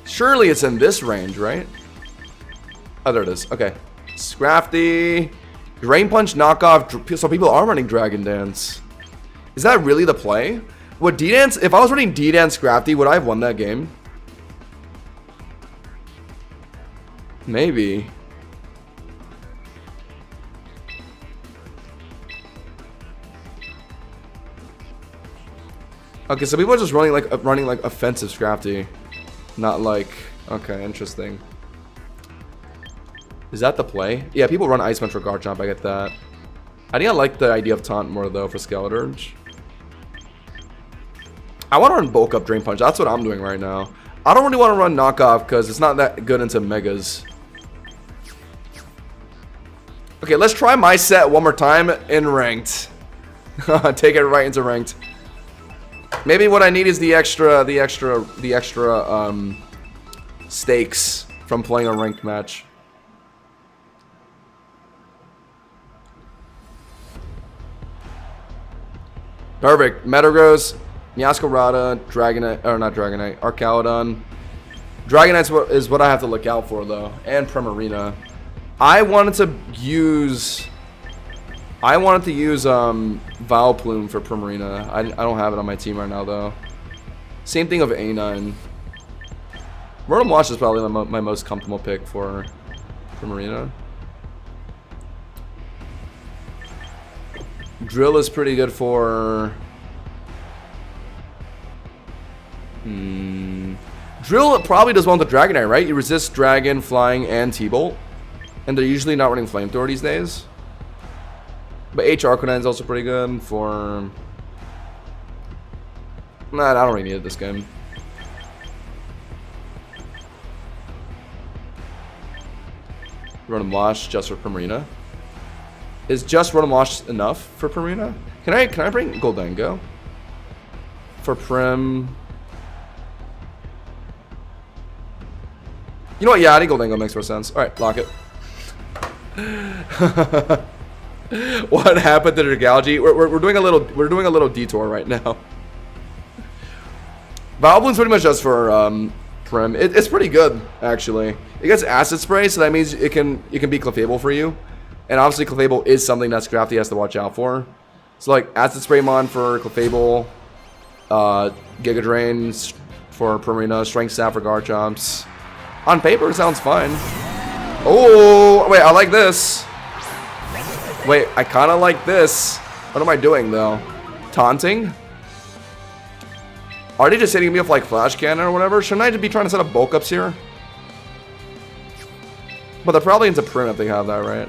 Surely it's in this range, right? Oh, there it is. Okay. Scrafty. Drain Punch knockoff. So people are running Dragon Dance. Is that really the play? Would D-Dance... If I was running D-Dance Scrafty, would I have won that game? Maybe. Okay, so people are just running like offensive Scrafty, not like. Okay, interesting. Is that the play? Yeah, people run Ice Punch for Garchomp. I get that. I think I like the idea of Taunt more though for Skeleturge. I want to run Bulk Up Drain Punch. That's what I'm doing right now. I don't really want to run Knockoff because it's not that good into Megas. Okay, let's try my set one more time in Ranked. Take it right into Ranked. Maybe what I need is the extra stakes from playing a ranked match. Perfect. Metagross, Meowscarada, Dragonite, or not Dragonite, Arcaudon. Dragonite is what I have to look out for though, and Primarina. I wanted to use Vileplume for Primarina. I don't have it on my team right now though. Same thing of A9. Rotom Wash is probably my most comfortable pick for Primarina. Drill is pretty good for... Drill probably does well with the Dragonite, right? You resist Dragon, Flying, and T-Bolt. And they're usually not running Flamethrower these days. But H Arcanine is also pretty good for... Nah, I don't really need it this game. Rotom Wash just for Primarina. Is just Rotom Wash enough for Primarina? Can I bring Gholdengo? For Prim... You know what? Yeah, I think Gholdengo makes more sense. Alright, lock it. What happened to Dragalge? We're doing a little detour right now. Vileplume's pretty much just for Prim. It's pretty good actually. It gets Acid Spray, so that means it can be Clefable for you. And obviously Clefable is something that Scrafty has to watch out for. So like Acid Spray Mon for Clefable, Giga Drain for Primarina, Strength Staff for Garchomps. On paper, it sounds fine. Oh, wait, I like this. Wait, I kind of like this. What am I doing, though? Taunting? Are they just hitting me with, like, Flash Cannon or whatever? Shouldn't I just be trying to set up bulk ups here? But they're probably into Prim if they have that, right?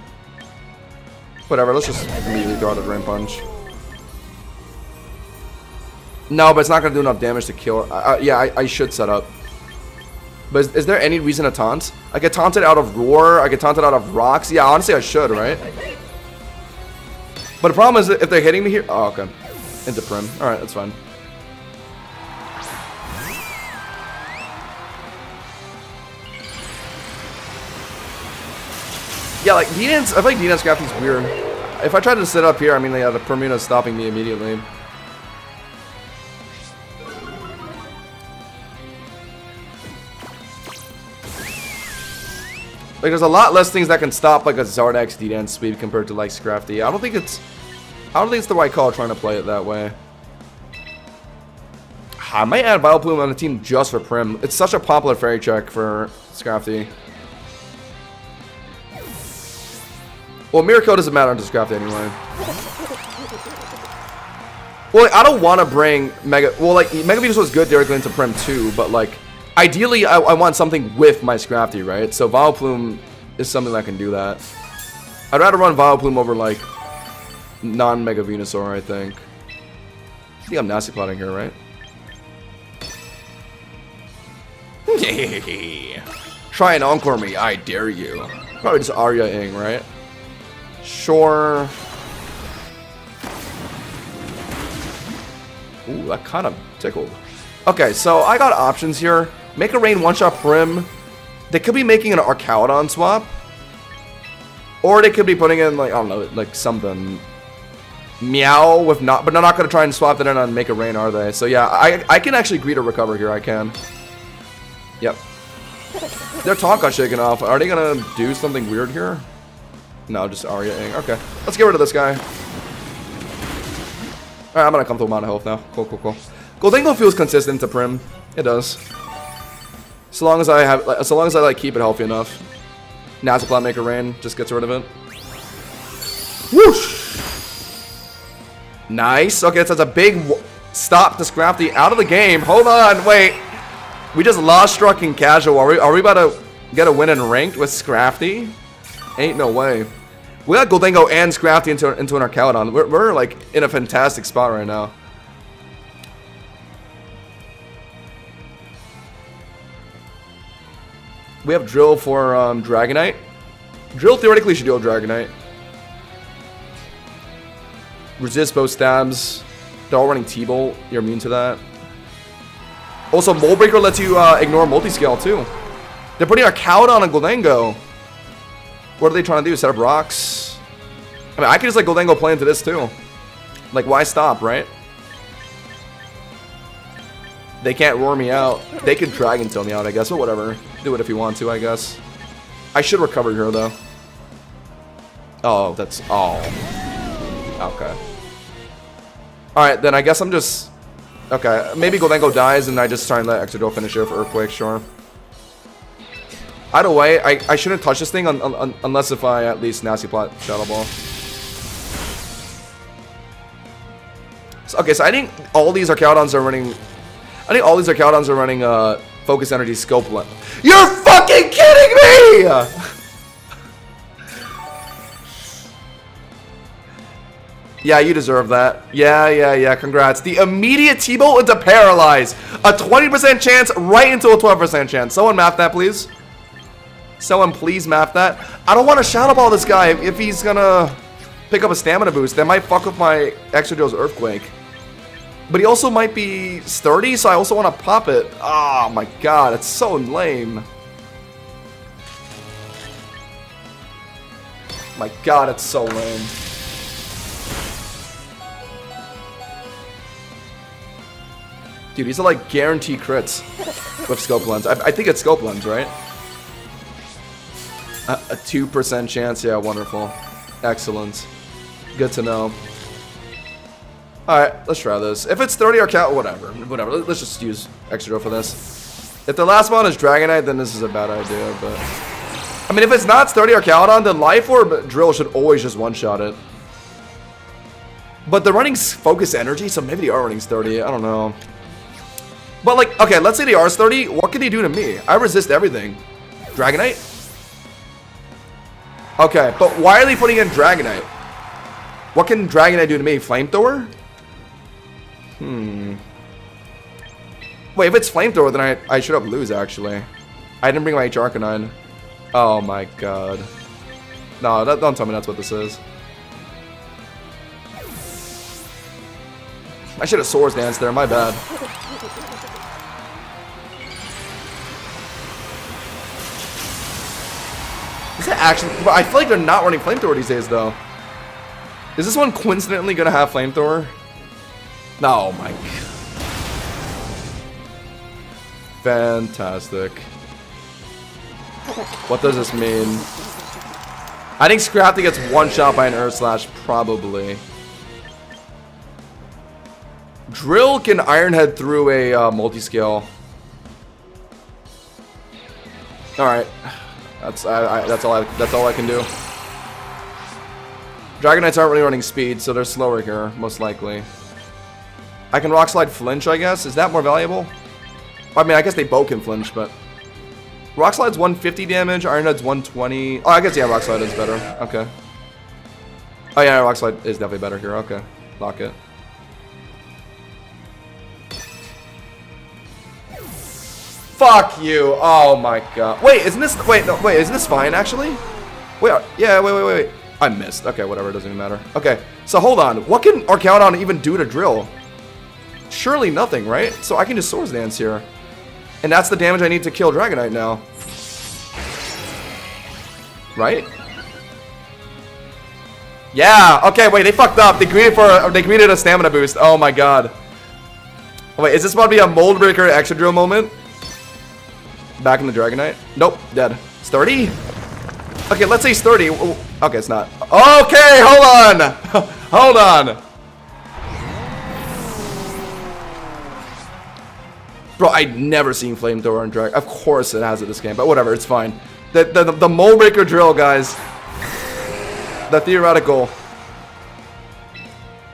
Whatever, let's just immediately throw out a Drain Punch. No, but it's not going to do enough damage to kill her. Yeah, I should set up. But is there any reason to taunt? I get taunted out of Roar. I get taunted out of Rocks. Yeah, honestly, I should, right? But the problem is that if they're hitting me here... Oh, okay. Into Prim. Alright, that's fine. Yeah, like, D-Dance... I feel like D-Dance Crafty's weird. If I tried to sit up here, I mean, yeah, the Permuna's stopping me immediately. Like, there's a lot less things that can stop, like, a Zardax D-Dance speed compared to, like, Scrafty. I don't think it's the right call trying to play it that way. I might add Vileplume on the team just for Prim. It's such a popular fairy check for Scrafty. Well, Miracle doesn't matter to Scrafty anyway. Well, like, I don't want to bring Mega... Well, like, Mega Venus was good directly into Prim too, but, like... Ideally, I want something with my Scrafty, right? So Vileplume is something that can do that. I'd rather run Vileplume over, like, non-Mega Venusaur, I think. I think I'm nasty plotting here, right? Try and encore me, I dare you. Probably just Arya-ing, right? Sure. Ooh, that kind of tickled. Okay, so I got options here. Make a Rain one-shot Prim. They could be making an Archaudon swap. Or they could be putting in, like, I don't know, like something. Meow with not, but they're not going to try and swap that in on Make a Rain, are they? So yeah, I can actually greet a recover here, I can. Yep. Their Taunt got shaken off. Are they going to do something weird here? No, just Arya-ing. Okay, let's get rid of this guy. Alright, I'm going to come to a amount of health now. Cool, cool, cool. Gholdengo feels consistent to Prim. It does. So long as I like keep it healthy enough. Nazaplat Make a Rain just gets rid of it. Whoosh! Nice. Okay, so that's a big stop to Scrafty out of the game. Hold on, wait. We just lost Struck in casual. Are we about to get a win in ranked with Scrafty? Ain't no way. We got Gholdengo and Scrafty into an Archaudon. We're like in a fantastic spot right now. We have Drill for Dragonite. Drill theoretically should deal Dragonite. Resist both stabs. They're all running T-Bolt. You're immune to that. Also, Mold Breaker lets you ignore multi-scale too. They're putting Archaudon on Gholdengo. What are they trying to do? Set up rocks? I mean, I could just let Gholdengo play into this too. Like, why stop, right? They can't roar me out. They could Dragon Tail me out, I guess, but whatever. Do it if you want to, I guess. I should recover here, though. Oh, that's... Oh. Okay. Alright, then I guess I'm just... Okay, maybe Gholdengo dies and I just try and let Exeggutor finish it for Earthquake, sure. Either way, I shouldn't touch this thing unless if I at least Nasty Plot Shadow Ball. So, okay, so I think all these Archaudons are running... Focus Energy Scope Lens. You're fucking kidding me! Yeah, you deserve that. Yeah, congrats. The immediate T-Bolt into Paralyze. A 20% chance right into a 12% chance. Someone map that, please. Someone please map that. I don't want to Shadow Ball this guy if he's gonna pick up a stamina boost. That might fuck with my Exeggutor's Earthquake. But he also might be sturdy, so I also want to pop it. Oh my god, it's so lame. My god, it's so lame. Dude, these are like guaranteed crits with Scope Lens. I think it's Scope Lens, right? A 2% chance, yeah, wonderful. Excellent. Good to know. Alright, let's try this. If it's 30 or count, whatever. Let's just use Exeggutor for this. If the last one is Dragonite, then this is a bad idea, but... I mean, if it's not 30 or Archaudon, then Life Orb Drill should always just one-shot it. But they're running Focus Energy, so maybe they are running 30. I don't know. But, like, okay, let's say they are 30. What can they do to me? I resist everything. Dragonite? Okay, but why are they putting in Dragonite? What can Dragonite do to me? Flamethrower? Wait, if it's Flamethrower, then I should have lose, actually. I didn't bring my HR Arcanine. Oh my god. No, don't tell me that's what this is. I should have Swords Dance there, my bad. Is that actually... I feel like they're not running Flamethrower these days, though. Is this one coincidentally gonna have Flamethrower? No, my God. Fantastic. What does this mean? I think Scrafty gets one shot by an Earth Slash, probably. Drill can Ironhead through a multi-scale. Alright. That's all I can do. Dragonites aren't really running speed, so they're slower here, most likely. I can Rock Slide flinch, I guess. Is that more valuable? I mean, I guess they both can flinch, but... Rock Slide's 150 damage, Ironhead's 120. Oh, I guess, yeah, Rock Slide is better. Okay. Oh, yeah, Rock Slide is definitely better here. Okay. Lock it. Fuck you. Oh, my God. Wait, isn't this... Wait, no, wait, isn't this fine, actually? Wait, yeah, wait. I missed. Okay, whatever, it doesn't even matter. Okay, so hold on. What can Archaudon even do to Drill? Surely nothing, right? So I can just Swords Dance here. And that's the damage I need to kill Dragonite now. Right? Yeah, okay, wait, they fucked up. They greeted a stamina boost. Oh my God. Wait, is this about to be a Mold Breaker Extra moment? Back in the Dragonite? Nope, dead. Sturdy? Okay, let's say sturdy. Okay, it's not. Okay, hold on. Hold on. Bro, I'd never seen Flamethrower on Drag. Of course it has it this game, but whatever, it's fine. The Mold Breaker drill, guys. The theoretical.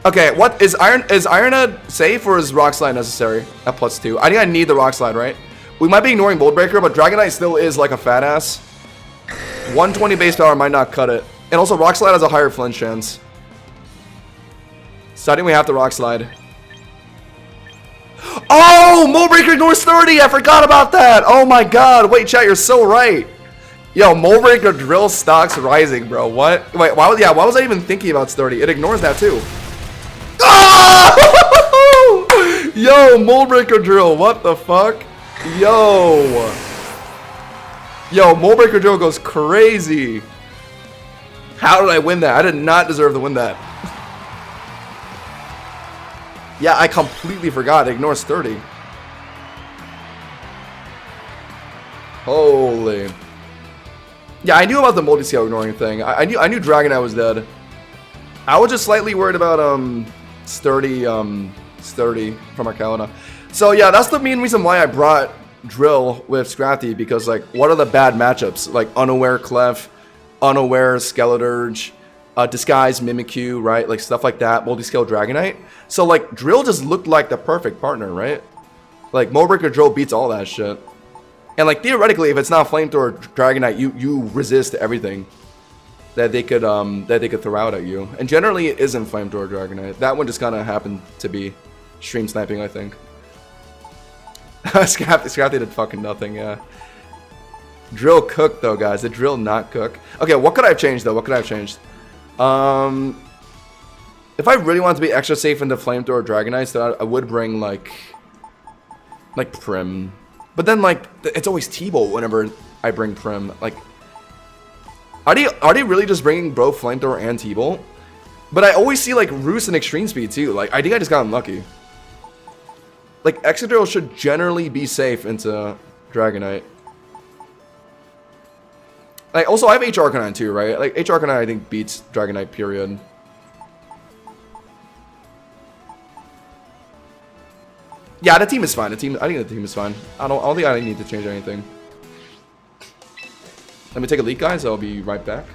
Okay, what is Ironhead safe or is Rock Slide necessary at +2? I think I need the Rock Slide, right? We might be ignoring Mold Breaker, but Dragonite still is like a fat ass. 120 base power might not cut it. And also Rock Slide has a higher flinch chance. So I think we have to Rock Slide. Oh! Mold Breaker ignores 30! I forgot about that! Oh my God! Wait, chat, you're so right. Yo, Mold Breaker drill stocks rising, bro. What? Wait, why was I even thinking about sturdy? It ignores that too. Oh! Yo, Mold Breaker drill. What the fuck? Yo. Yo, Mold Breaker drill goes crazy. How did I win that? I did not deserve to win that. Yeah, I completely forgot. It ignores 30. Holy. Yeah, I knew about the multi-scale ignoring thing. I knew Dragonite was dead. I was just slightly worried about sturdy from Archaudon. So yeah, that's the main reason why I brought Drill with Scrafty, because like, what are the bad matchups? Like Unaware Clef, Unaware Skeleturge, Disguise Mimikyu, right? Like stuff like that. Multi-scale Dragonite. So like, Drill just looked like the perfect partner, right? Like Mold Breaker Drill beats all that shit. And like theoretically, if it's not Flamethrower Dragonite, you resist everything that they could throw out at you. And generally, it isn't Flamethrower Dragonite. That one just kind of happened to be stream sniping, I think. Scrafty did fucking nothing. Yeah. Drill cooked though, guys. Did Drill not cook? Okay, what could I have changed though? What could I have changed? If I really wanted to be extra safe into Flamethrower Dragonites, then I would bring like Prim. But then, like, it's always T-Bolt whenever I bring Prim. Like, are they really just bringing both Flamethrower and T-Bolt? But I always see, like, Roost and Extreme Speed, too. Like, I think I just got unlucky. Like, Excadrill should generally be safe into Dragonite. Like, also, I have H Arcanine, too, right? Like, H Arcanine, I think, beats Dragonite, period. Yeah, the team is fine. I think the team is fine. I don't think I need to change anything. Let me take a leak, guys. I'll be right back.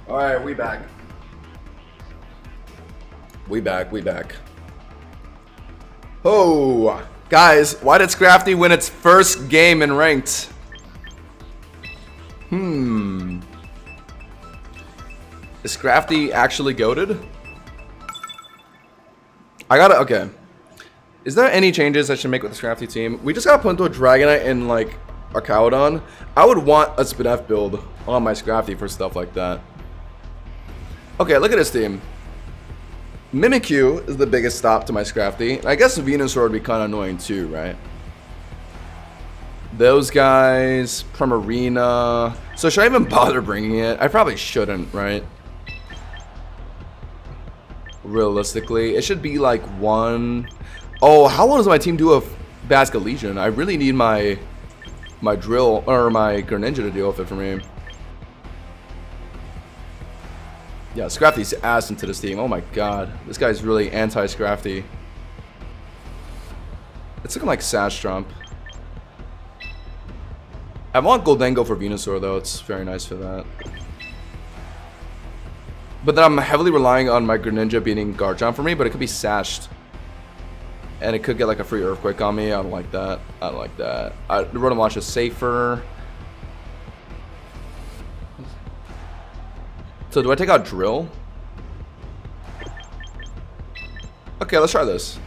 Alright, we back. We back. Oh, guys, why did Scrafty win its first game in ranked? Is Scrafty actually goated? Okay. Is there any changes I should make with the Scrafty team? We just got put into a Dragonite and like a Cowdon. I would want a Spinef build on my Scrafty for stuff like that. Okay, look at this team. Mimikyu is the biggest stop to my Scrafty. I guess Venusaur would be kind of annoying too, right? Those guys, Primarina. So should I even bother bringing it? I probably shouldn't, right? Realistically, it should be like one. Oh, how long does my team do a Basculegion? I really need my drill or my Greninja to deal with it for me. Yeah, Scrafty's ass into this team. Oh my god, this guy's really anti-Scrafty. It's looking like Sash Trump. I want Goldengo for Venusaur though. It's very nice for that. But then I'm heavily relying on my Greninja beating Garchomp for me, but it could be sashed. And it could get like a free Earthquake on me. I don't like that. I don't like that. The Rotom Launch is safer. So do I take out Drill? Okay, let's try this.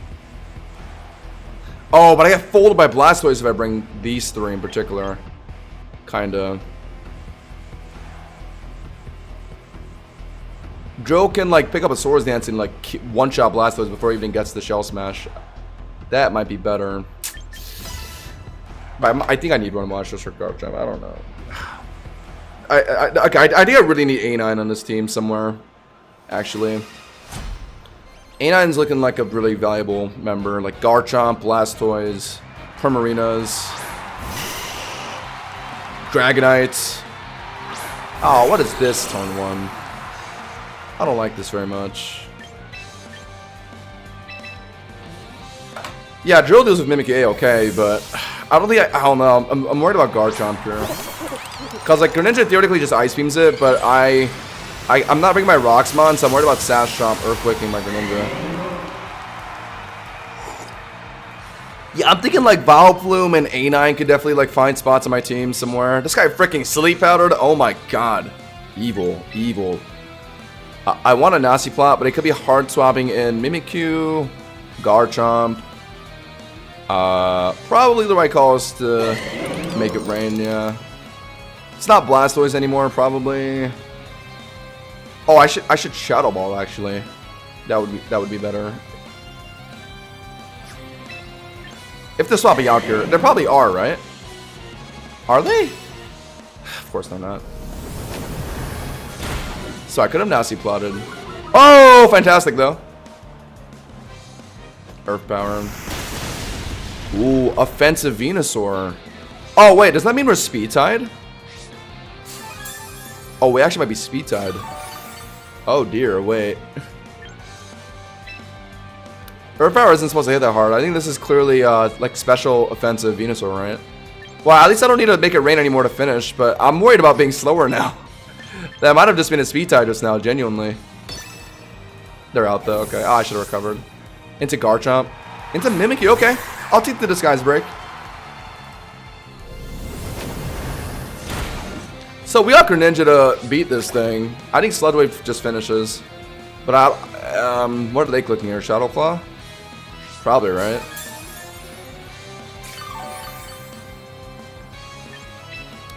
Oh, but I get folded by Blastoise if I bring these three in particular. Kinda. Drill can like pick up a Swords Dance and like one-shot Blastoise before he even gets the Shell Smash. That might be better. But I think I need Rotom Launch just for Garchomp. I don't know. I think I really need A9 on this team somewhere. Actually. A9's looking like a really valuable member. Like Garchomp, Blastoise, Primarinas, Dragonites. Oh, what is this turn 1? I don't like this very much. Yeah, Drill deals with Mimikyu okay, but I don't know. I'm worried about Garchomp here. Because like Greninja theoretically just Ice Beams it, but I'm not bringing my Roxmon, so I'm worried about Sash Trump Earthquaking my Greninja. Yeah, I'm thinking like Vileplume and A9 could definitely like find spots on my team somewhere. This guy freaking Sleep Powdered. Oh my god. Evil. Evil. I want a Nasty Plot, but it could be hard swapping in Mimikyu, Garchomp. Probably the right call is to make it rain, yeah. It's not Blastoise anymore, probably. Oh, I should Shadow Ball actually. That would be better. If they're swapping out here, there probably are, right? Are they? Of course they're not. So I could have Nasty Plotted. Oh, fantastic though. Earth Power. Ooh, offensive Venusaur. Oh wait, does that mean we're Speed Tied? Oh, we actually might be Speed Tied. Oh dear, wait. Earth Power isn't supposed to hit that hard. I think this is clearly like special offensive Venusaur, right? Well, at least I don't need to make it rain anymore to finish, but I'm worried about being slower now. That might have just been a Speed Tie just now, genuinely. They're out though, okay. Oh, I should have recovered. Into Garchomp. Into Mimikyu, okay. I'll take the Disguise Break. So we got Greninja to beat this thing. I think Sludge Wave just finishes. But what are they clicking here? Shadow Claw? Probably, right?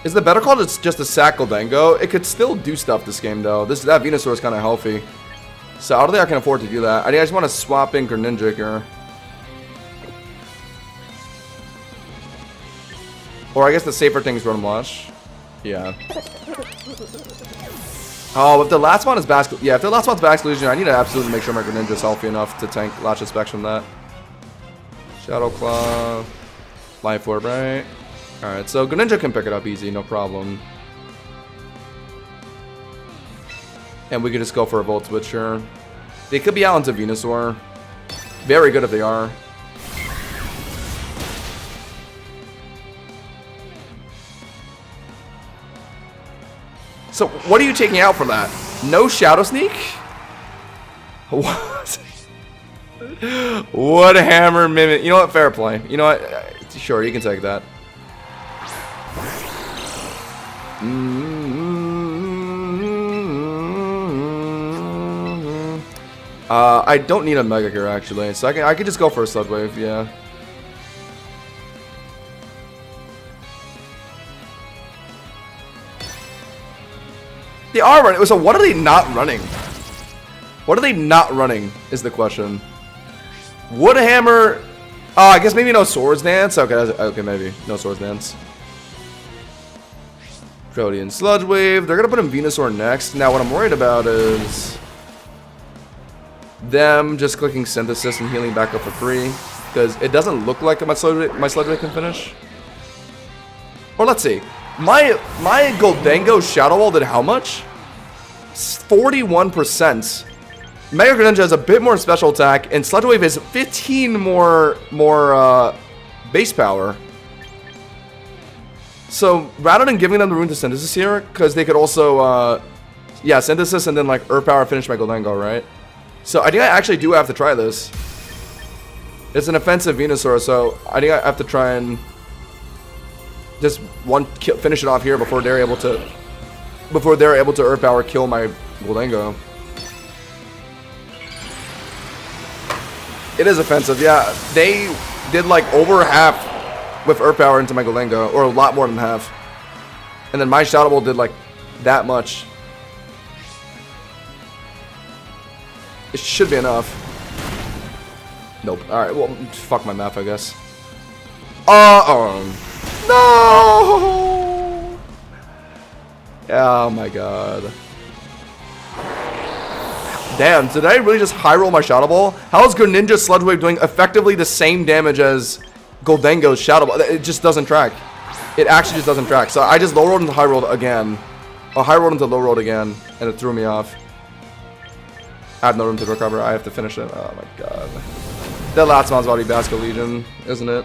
Is the better call just a sack Goldengo? It could still do stuff this game though. That Venusaur is kind of healthy. So I don't think I can afford to do that. I think I just want to swap in Greninja here. Or I guess the safer thing is Rotom Launch. Yeah. Oh, if the last one is yeah, if the last one's Basculegion, I need to absolutely make sure my Greninja is healthy enough to tank Latch Specs from that. Shadow Claw. Life Orb, right? Alright, so Greninja can pick it up easy, no problem. And we could just go for a Volt Switch here. They could be out into Venusaur. Very good if they are. So, what are you taking out from that? No Shadow Sneak? What? What a hammer mimic. You know what? Fair play. You know what? Sure, you can take that. I don't need a Mega here actually, so I can just go for a Sludge Wave, yeah. They are running. So what are they not running? What are they not running is the question. Wood Hammer. Oh, I guess maybe no Swords Dance. Okay, maybe no Swords Dance. Protean Sludge Wave. They're gonna put in Venusaur next. Now what I'm worried about is them just clicking Synthesis and healing back up for 3, because it doesn't look like my Sludge Wave can finish. Or let's see. My Goldengo Shadow Ball did how much? 41%. Mega Greninja has a bit more special attack, and Sludge Wave is 15 more base power. So rather than giving them the rune to Synthesis here, because they could also, yeah, Synthesis and then like Earth Power finish my Goldengo, right? So I think I actually do have to try this. It's an offensive Venusaur, so I think I have to try and just finish it off here before they're able to Earth Power kill my Goldengo. It is offensive, yeah. They did like over half with Earth Power into my Goldengo, or a lot more than half. And then my Shadow Ball did like that much. It should be enough. Nope. Alright, well, fuck my math, I guess. No! Oh my god. Damn, did I really just high roll my Shadow Ball? How is Greninja Sludge Wave doing effectively the same damage as Goldengo's Shadow Ball? It just doesn't track. It actually just doesn't track. So I just low rolled into high rolled again. Or high rolled into low rolled again, and it threw me off. I have no room to recover. I have to finish it. Oh my god. That last mon's about to be Basco Legion, isn't it?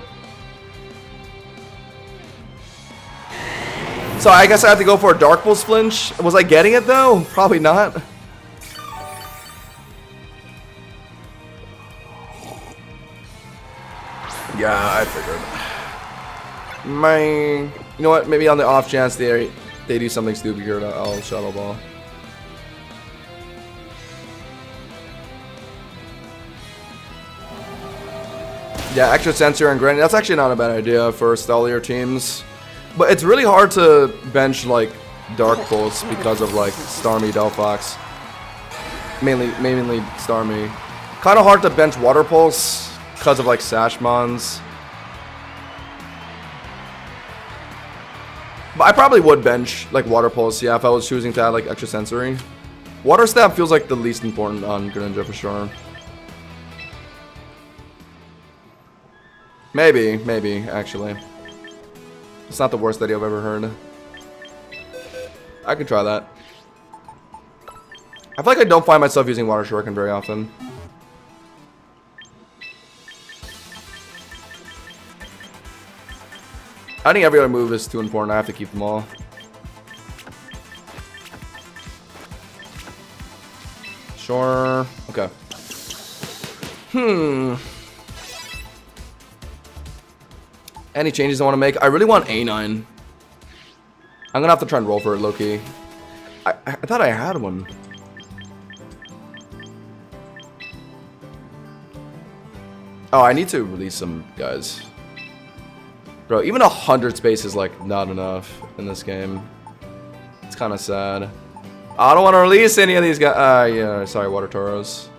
So I guess I have to go for a Dark Pulse flinch. Was I getting it though? Probably not. Yeah, I figured. You know what? Maybe on the off chance they do something stupid here, I'll Shadow Ball. Yeah, extra sensor and granny. That's actually not a bad idea for Stellar teams. But it's really hard to bench like Dark Pulse because of like Starmie Delphox. Mainly Starmie. Kind of hard to bench Water Pulse because of like Sashmons. But I probably would bench like Water Pulse, yeah, if I was choosing to add like extra sensory. Water Stab feels like the least important on Greninja for sure. Maybe, actually. It's not the worst idea I've ever heard. I could try that. I feel like I don't find myself using Water Shuriken very often. I think every other move is too important. I have to keep them all. Sure. Okay. Any changes I want to make? I really want A9. I'm gonna have to try and roll for it, low-key. I thought I had one. Oh, I need to release some guys. Bro, even 100 space is like not enough in this game. It's kind of sad. I don't want to release any of these guys. Yeah, sorry, Water Tauros.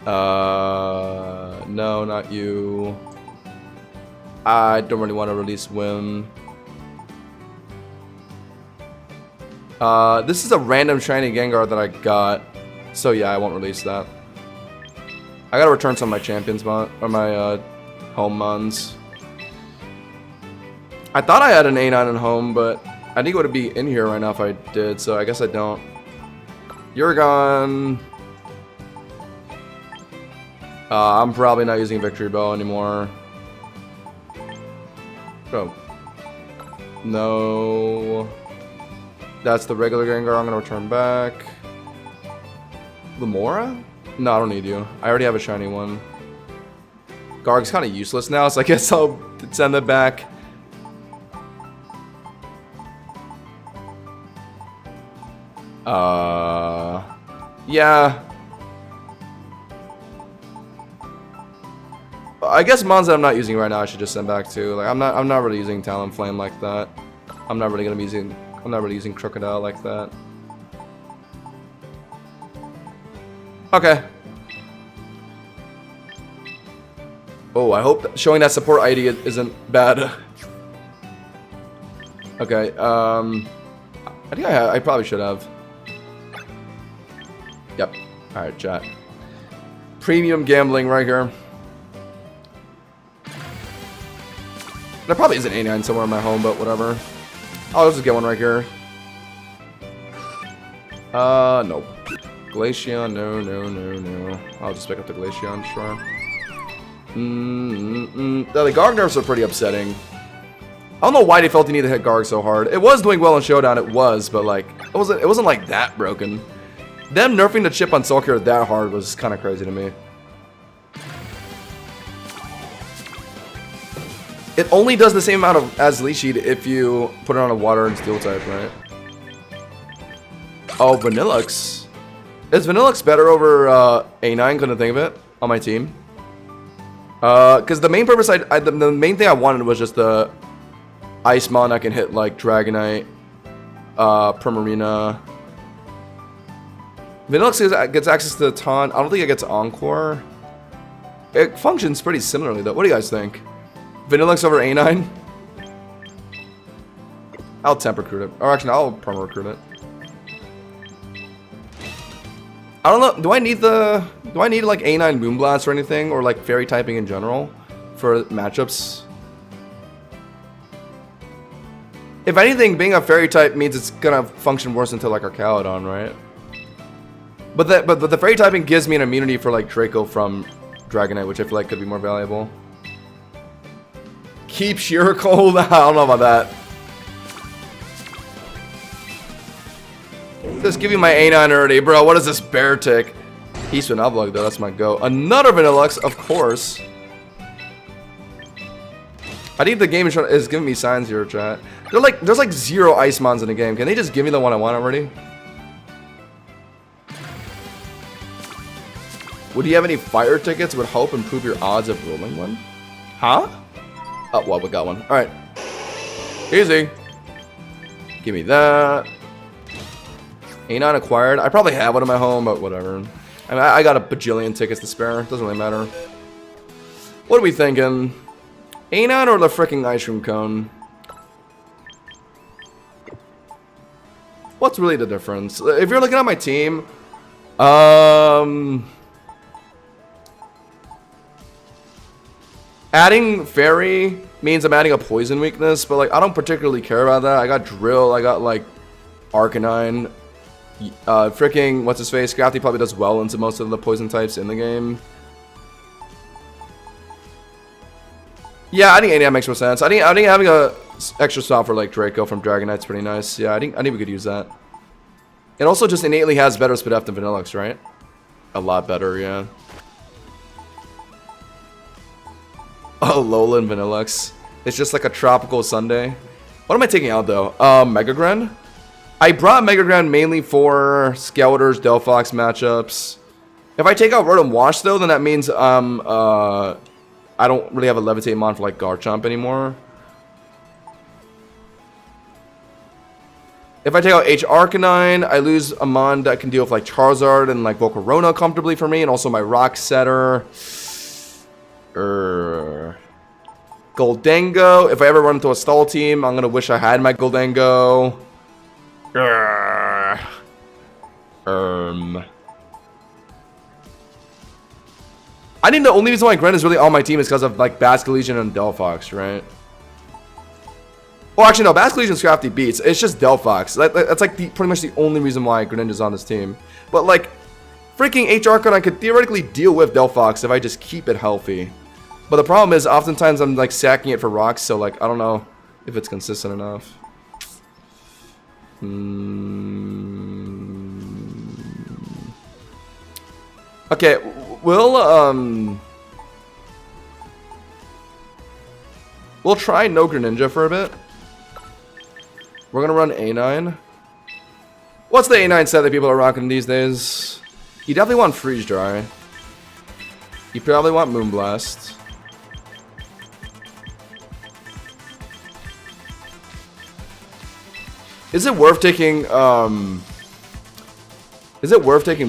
No, not you. I don't really want to release Whim. This is a random shiny Gengar that I got. So yeah, I won't release that. I gotta return some of my champions or my home mons. I thought I had an A9 in home, but I think it would be in here right now if I did, so I guess I don't. You're gone. I'm probably not using Victory Bell anymore. Bro. No. That's the regular Gengar I'm gonna return back. Lamora? No, I don't need you. I already have a shiny one. Garg's kind of useless now, so I guess I'll send it back. Yeah. I guess mons that I'm not using right now I should just send back too. Like I'm not really using Talonflame like that. I'm not really using Crocodile like that. Okay. Oh, I hope showing that support ID isn't bad. Okay, I think I probably should have. Yep. Alright, chat. Premium gambling right here. There probably is an A9 somewhere in my home, but whatever. I'll just get one right here. Nope. Glaceon, no. I'll just pick up the Glaceon, sure. The Garg nerfs are pretty upsetting. I don't know why they felt the need to hit Garg so hard. It was doing well in Showdown, it was, but like, it wasn't like that broken. Them nerfing the chip on Solkir that hard was kind of crazy to me. It only does the same amount as Leech Seed if you put it on a water and steel type, right? Oh, Vanillux. Is Vanillux better over A9? Couldn't think of it on my team. Because the main purpose, the main thing I wanted was just the Ice Mon that can hit like Dragonite, Primarina. Vanillux gets access to the Taunt. I don't think it gets Encore. It functions pretty similarly though. What do you guys think? Vanillux over A9? I'll temp recruit it. Or actually, I'll perma recruit it. I don't know. Do I need like A9 Moonblast or anything, or like Fairy typing in general for matchups? If anything, being a Fairy type means it's gonna function worse until like Archaludon, right? But the Fairy typing gives me an immunity for like Draco from Dragonite, which I feel like could be more valuable. Keep Sheer Cold? I don't know about that. Just give me my A9 already, bro. What is this bear tick? East Vanillux though, that's my go. Another Vanillux, of course. I think the game is giving me signs here, chat. There's like 0 Ice Mons in the game. Can they just give me the one I want already? Would you have any fire tickets? Would help improve your odds of rolling one? Huh? Oh, well, we got one. Alright. Easy. Give me that. A9 acquired. I probably have one in my home, but whatever. I mean, I got a bajillion tickets to spare. Doesn't really matter. What are we thinking? A9 or the freaking ice cream cone? What's really the difference? If you're looking at my team, adding Fairy means I'm adding a poison weakness, but like I don't particularly care about that. I got Drill, I got like Arcanine. Freaking what's his face? Scrafty probably does well into most of the poison types in the game. Yeah, I think A9 makes more sense. I think having a extra swap for like Draco from Dragonite's pretty nice. Yeah, I think we could use that. It also just innately has better SpDef than Vanillux, right? A lot better, yeah. Oh, Lola and Vanillux. It's just like a tropical Sunday. What am I taking out though? Megagren? I brought Megagren mainly for Skeletors, Delphox matchups. If I take out Rotom Wash though, then that means I don't really have a Levitate Mon for like Garchomp anymore. If I take out H Arcanine, I lose a Mon that can deal with like Charizard and like Volcarona comfortably for me, and also my Rock Setter. Goldengo. If I ever run into a stall team, I'm gonna wish I had my Goldengo. I think the only reason why Gren is really on my team is because of like Basculegion and Delphox, right? Well, actually no, Basculegion Scrafty beats. It's just Delphox. That's like pretty much the only reason why Greninja's on this team. But like, freaking H Arcanine I could theoretically deal with Delphox if I just keep it healthy. But the problem is, oftentimes I'm like sacking it for rocks, so like I don't know if it's consistent enough. Okay, we'll try no Greninja for a bit. We're gonna run A9. What's the A9 set that people are rocking these days? You definitely want Freeze Dry. You probably want Moonblast. Is it worth taking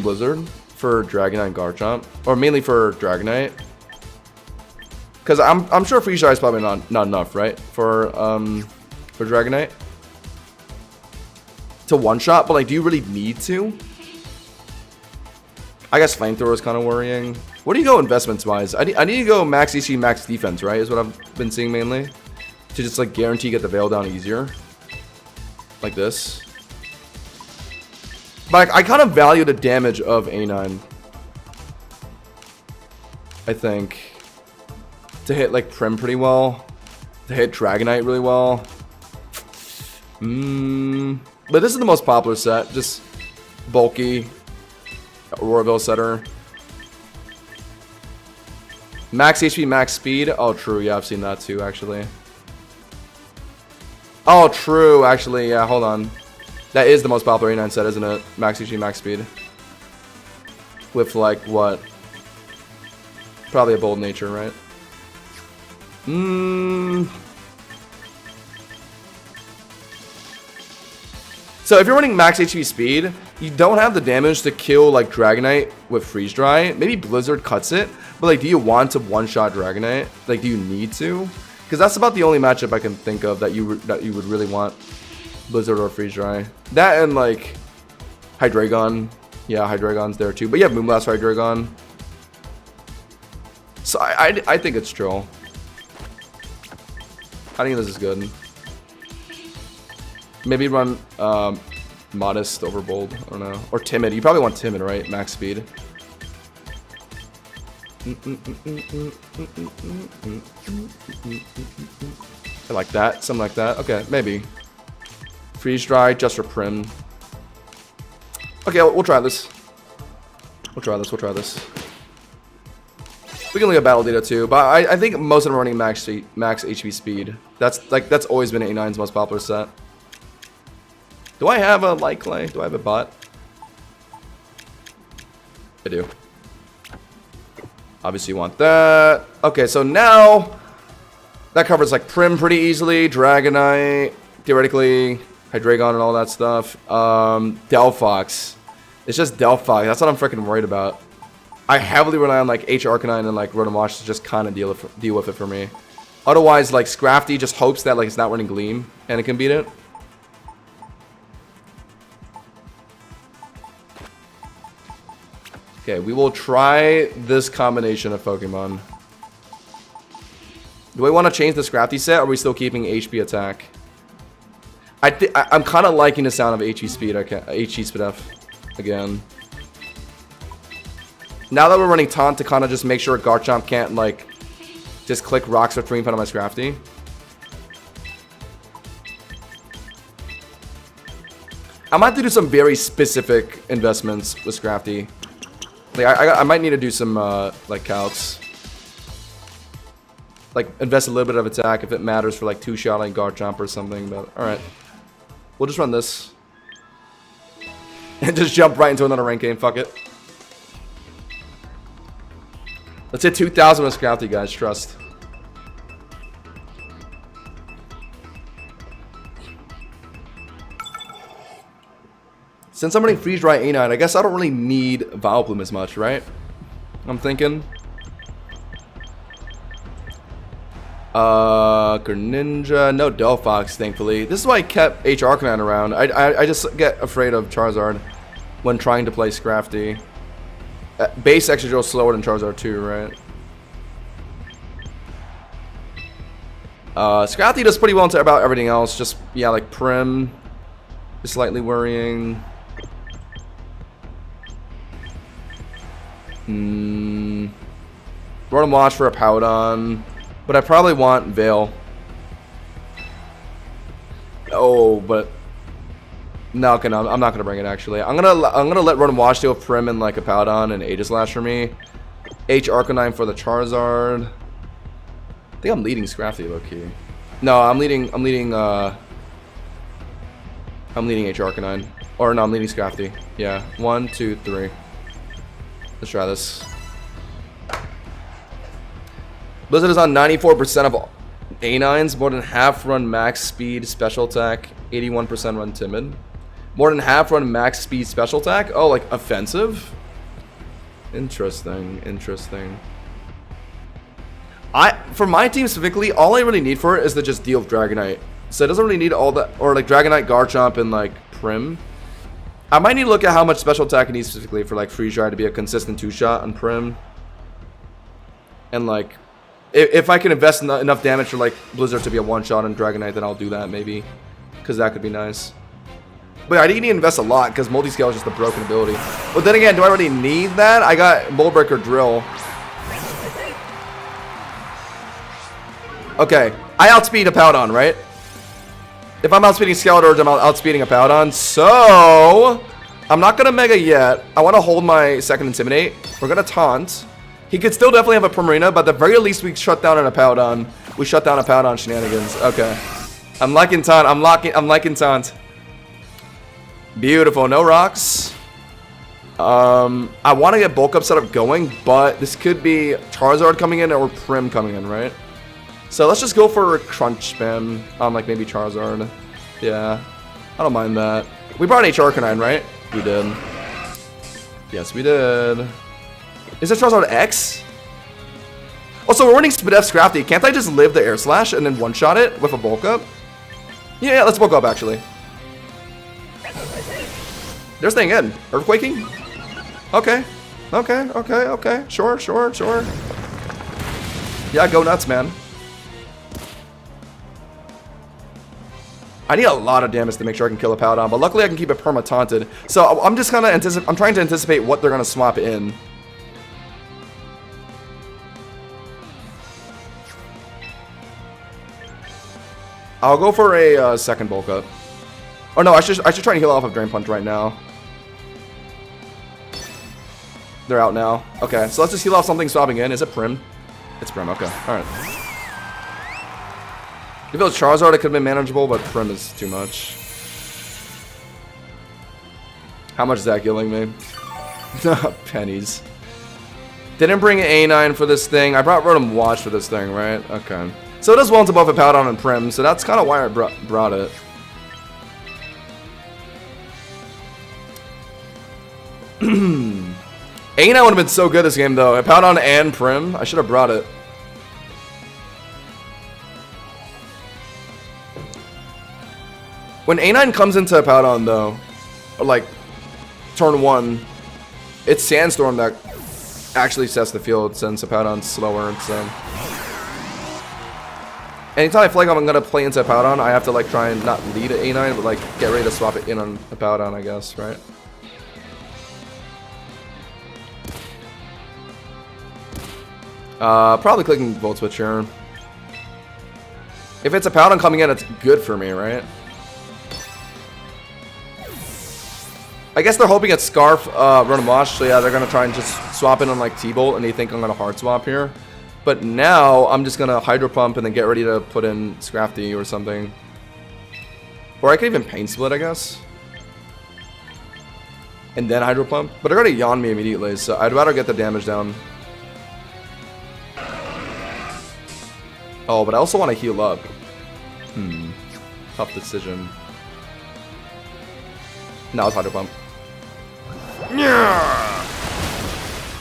Blizzard for Dragonite and Garchomp? Or mainly for Dragonite? Because I'm sure Freeze Dry is probably not enough, right? For Dragonite. To one-shot, but like, do you really need to? I guess Flamethrower is kind of worrying. Where do you go investments-wise? I need to go max EC, max defense, right? Is what I've been seeing mainly. To just like guarantee get the Veil down easier. Like this. But I kind of value the damage of A9. I think. To hit like Prim pretty well. To hit Dragonite really well. But this is the most popular set. Just bulky. Auroraville setter. Max HP, max speed. Oh, true. Yeah, I've seen that too, actually. Oh, true. Actually, yeah, hold on. That is the most popular A9 set, isn't it? Max HP, max speed. With, like, what? Probably a Bold Nature, right? So if you're running max HP speed, you don't have the damage to kill like Dragonite with Freeze Dry. Maybe Blizzard cuts it, but like, do you want to one-shot Dragonite? Like, do you need to? Because that's about the only matchup I can think of that you would really want Blizzard or Freeze Dry. That and like Hydreigon. Yeah, Hydreigon's there too. But you have Moonblast for Hydreigon. So I think it's Troll. I think this is good. Maybe run Modest over Bold. I don't know. Or Timid. You probably want Timid, right? Max speed. I like that. Something like that. Okay, maybe. Freeze Dry just for Prim. Okay, we'll try this. We'll try this. We can look at battle data too, but I think most of them are running max HP speed. That's always been A9's most popular set. Do I have a Light Clay? Do I have a bot? I do. Obviously you want that. Okay, so now that covers like Prim pretty easily, Dragonite, theoretically, Hydreigon and all that stuff. Delphox. It's just Delphox. That's what I'm freaking worried about. I heavily rely on like H Arcanine and like Rotom Wash to just kind of deal with it for me. Otherwise, like Scrafty just hopes that like it's not running Gleam and it can beat it. Okay, we will try this combination of Pokemon. Do we want to change the Scrafty set, or are we still keeping HP attack? I'm kind of liking the sound of HE speed. HE speed F again. Now that we're running Taunt to kind of just make sure Garchomp can't like just click Rocks or 3 in front of my Scrafty. I might have to do some very specific investments with Scrafty. Like I might need to do some like calcs. Like invest a little bit of attack if it matters for like 2-shot like Garchomp or something. But all right, we'll just run this and just jump right into another rank game. Fuck it. Let's hit 2,000 with Scrafty, guys. Trust. Since I'm running Freeze Dry A9, I guess I don't really need Vileplume as much, right? I'm thinking. Greninja, no Delphox, thankfully. This is why I kept H Arcanine around. I just get afraid of Charizard when trying to play Scrafty. Base actually goes slower than Charizard too, right? Scrafty does pretty well into about everything else. Just, yeah, like Prim is slightly worrying. Rotom Wash for a Powdon. But I probably want Veil. Oh, but No, okay, no, I'm not gonna bring it actually. I'm gonna let Rotom Wash deal Prim and like a Powdon and Aegislash for me. H Arcanine for the Charizard. I think I'm leading Scrafty low key. No, I'm leading H Arcanine. Or no, I'm leading Scrafty. Yeah. 1, 2, 3. Let's try this. Blizzard is on 94% of A9s, more than half run max speed special attack, 81% run timid. More than half run max speed special attack? Oh, like offensive? Interesting, interesting. For my team specifically, all I really need for it is to just deal with Dragonite. So it doesn't really need all that, or like Dragonite, Garchomp, and like Prim. I might need to look at how much special attack it needs specifically for like Freeze Dry to be a consistent 2-shot on Prim. And like, if I can invest enough damage for like Blizzard to be a 1-shot on Dragonite, then I'll do that maybe. Because that could be nice. But I need to invest a lot because Multiscale is just a broken ability. But then again, do I really need that? I got Mold Breaker Drill. Okay, I outspeed a Powdon, right? If I'm outspeeding Skeletor, I'm outspeeding a Powdon. So, I'm not going to Mega yet. I want to hold my second Intimidate. We're going to Taunt. He could still definitely have a Primarina, but at the very least, we shut down a Powdon. We shut down a Powdon shenanigans. Okay. I'm liking Taunt. I'm liking Taunt. Beautiful. No rocks. I want to get Bulk Up setup going, but this could be Charizard coming in or Prim coming in, right? So let's just go for a Crunch Spam on like maybe Charizard. Yeah, I don't mind that. We brought H Arcanine, right? We did. Yes, we did. Is that Charizard X? Oh, so we're running Spadef Scrafty. Can't I just live the Air Slash and then one-shot it with a Bulk Up? Yeah, let's Bulk Up actually. They're staying in. Earthquaking? Okay. Okay. Sure. Yeah, go nuts, man. I need a lot of damage to make sure I can kill a Powdon, but luckily I can keep it perma-taunted. So I'm just kind of I'm trying to anticipate what they're going to swap in. I'll go for a second Bulk Up. Oh no, I should try and heal off of Drain Punch right now. They're out now. Okay, so let's just heal off something swapping in. Is it Prim? It's Prim, okay. Alright. If it was Charizard, it could have been manageable, but Prim is too much. How much is that killing me? Pennies. Didn't bring an A9 for this thing. I brought Rotom Watch for this thing, right? Okay. So it does well into both a Powdon and Prim, so that's kind of why I brought it. A9 would have been so good this game, though. A Powdon and Prim. I should have brought it. When A9 comes into a Powdon, though, or like turn 1, it's Sandstorm that actually sets the field since a Powdon's slower. So anytime I feel like I'm gonna play into a Powdon, I have to like try and not lead at A9, but like get ready to swap it in on a Powdon, I guess, right? Probably clicking Volt Switch here. If it's a Powdon coming in, it's good for me, right? I guess they're hoping it's Scarf, Rotom Wash, so yeah, they're gonna try and just swap in on like T-Bolt, and they think I'm gonna hard swap here. But now, I'm just gonna Hydro Pump and then get ready to put in Scrafty or something. Or I could even Pain Split, I guess. And then Hydro Pump. But they're gonna Yawn me immediately, so I'd rather get the damage down. Oh, but I also want to heal up. Tough decision. Now it's Hydro Pump.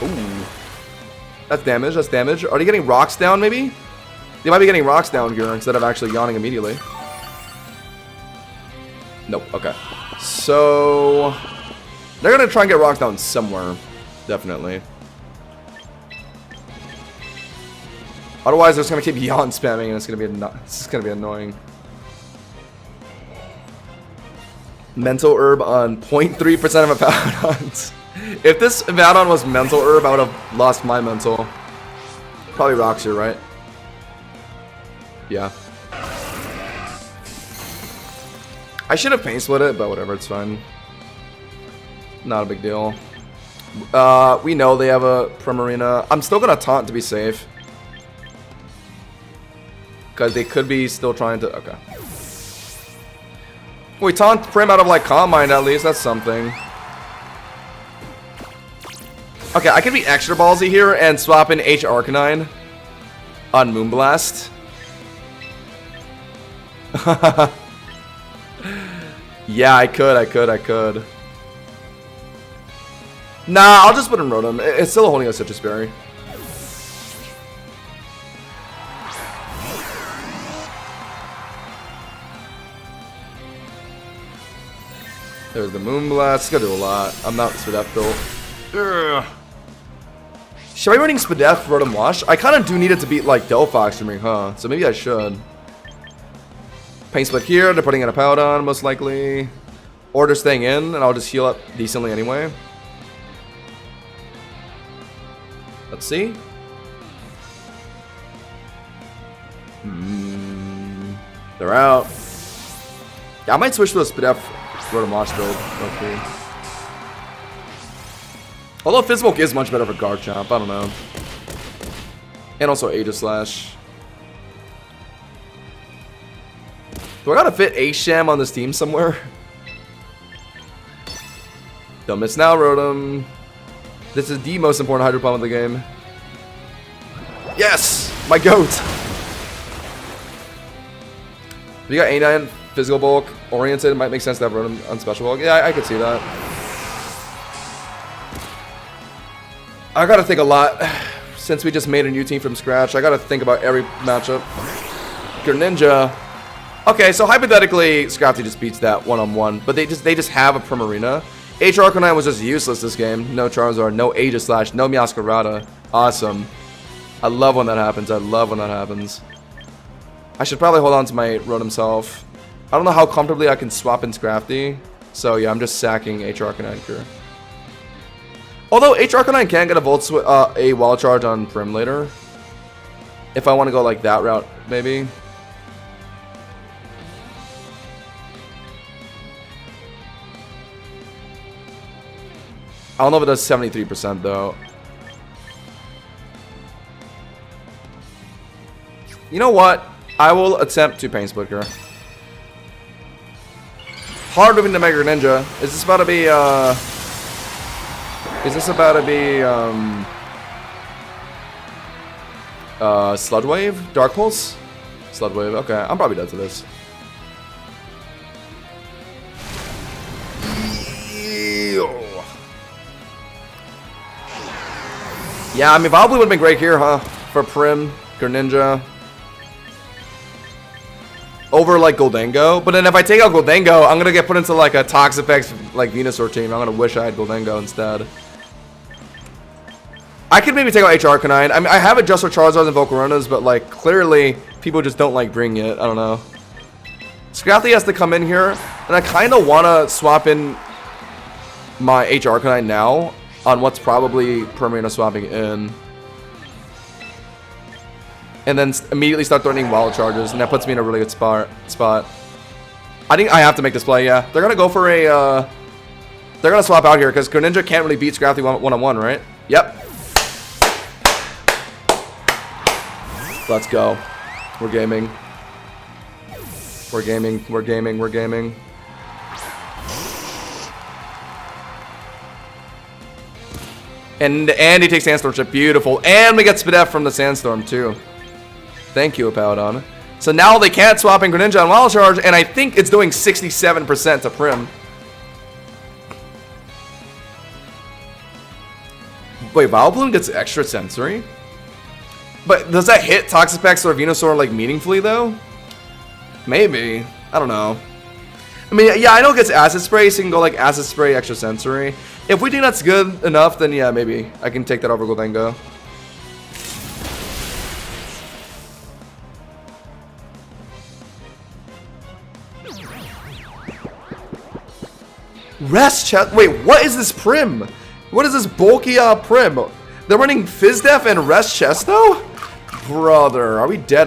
Ooh. That's damage, that's damage. Are they getting rocks down, maybe? They might be getting rocks down here instead of actually yawning immediately. Nope, okay. So they're gonna try and get rocks down somewhere. Definitely. Otherwise, they're just gonna keep yawn spamming, and it's gonna be annoying. Mental Herb on 0.3% of a Powdon. If this Powdon was Mental Herb, I would have lost my Mental. Probably rocks here, right? Yeah. I should have paint split it, but whatever, it's fine. Not a big deal. We know they have a Primarina. I'm still gonna taunt to be safe. Because they could be still trying to... Okay. We taunt Prim out of, like, Calm Mind at least. That's something. Okay, I can be extra ballsy here and swap in H Arcanine on Moonblast. Yeah, I could. Nah, I'll just put in Rotom. It's still holding a Citrus Berry. There's the Moonblast. It's gonna do a lot. I'm not Spadef built. Ugh. Should I be running Spadef Rotom Wash? I kind of do need it to beat like Delphox for me, huh? So maybe I should. Paint Split here. They're putting in a Powdon, most likely. Or they're staying in, and I'll just heal up decently anyway. Let's see. They're out. Yeah, I might switch to a Spadef Rotom Wash build. Okay. Although Fizzbolk is much better for Garchomp, I don't know. And also Aegislash. Do I gotta fit Asham on this team somewhere? Don't miss now, Rotom. This is the most important Hydro Pump of the game. Yes! My goat! If you got A9, Physical Bulk, Oriented, it might make sense to have Rotom on Special Bulk. Yeah, I could see that. I gotta think a lot. Since we just made a new team from scratch, I gotta think about every matchup. Greninja. Okay, so hypothetically, Scrafty just beats that one-on-one, but they just have a Primarina. H Arcanine was just useless this game. No Charizard, no Aegislash, no Meowscarada. Awesome. I love when that happens. I should probably hold on to my Rotom Self. I don't know how comfortably I can swap in Scrafty. So yeah, I'm just sacking H Arcanine here. Although H Arcanine can get a Wall Charge on Prim later. If I want to go like that route, maybe. I don't know if it does 73% though. You know what? I will attempt to Pain Split here. Hard moving to Mega Ninja. Is this about to be Sludge Wave? Dark Pulse? Sludge Wave, okay. I'm probably dead to this. Yeah, I mean, Vileplume would have been great here, huh? For Prim, Greninja. Over, like, Goldengo. But then if I take out Goldengo, I'm going to get put into, like, a Toxapex, like, Venusaur team. I'm going to wish I had Goldengo instead. I could maybe take out H Arcanine. I mean, I have it just for Charizards and Volcaronas, but, like, clearly, people just don't like bringing it. I don't know. Scrafty has to come in here, and I kind of want to swap in my H Arcanine now on what's probably Primarina swapping in. And then immediately start threatening Wild Charges, and that puts me in a really good spot. I think I have to make this play, yeah. They're going to go for a... they're going to swap out here, because Greninja can't really beat Scrafty one-on-one, right? Yep. Let's go. We're gaming. We're gaming. We're gaming. We're gaming. And he takes Sandstorm Chip. Beautiful. And we get Spadef from the Sandstorm, too. Thank you, Apollodon. So now they can't swap in Greninja on Wild Charge, and I think it's doing 67% to Prim. Wait, Vileplume gets extra sensory? But does that hit Toxapex or Venusaur, like, meaningfully, though? Maybe. I don't know. I mean, yeah, I know it gets Acid Spray, so you can go, like, Acid Spray, extra sensory. If we think that's good enough, then yeah, maybe I can take that over Goldengo. Rest chest. Wait, what is this Prim? What is this bulky Prim? They're running Fizdef and Rest Chesto? Brother, are we dead,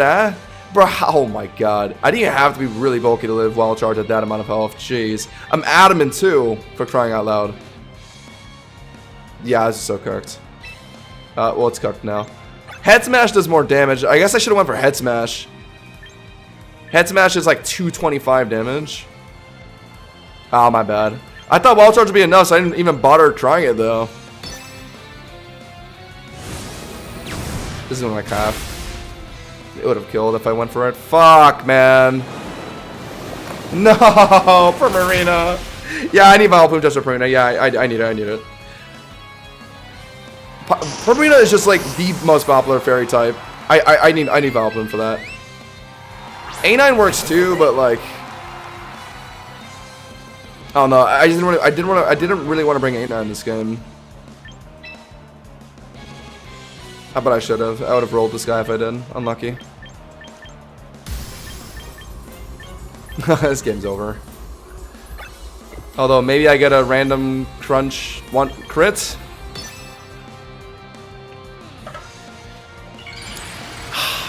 Bro, oh my god. I didn't have to be really bulky to live Wild Charge at that amount of health. Jeez. I'm adamant too, for crying out loud. Yeah, this is so cooked. Well, it's cooked now. Head Smash does more damage. I guess I should have went for Head Smash. Head Smash is like 225 damage. Oh, my bad. I thought Wild Charge would be enough, so I didn't even bother trying it, though. This is my calf. It would have killed if I went for it. Fuck, man. No, Primarina. Yeah, I need Vileplume just for Primarina. Yeah, I need it. I need it. Primarina is just like the most popular fairy type. I need Vileplume for that. A9 works too, but like, I don't know. I didn't really want to bring A9 in this game. But I should have. I would have rolled this guy if I did. Unlucky. This game's over. Although maybe I get a random crunch one crit.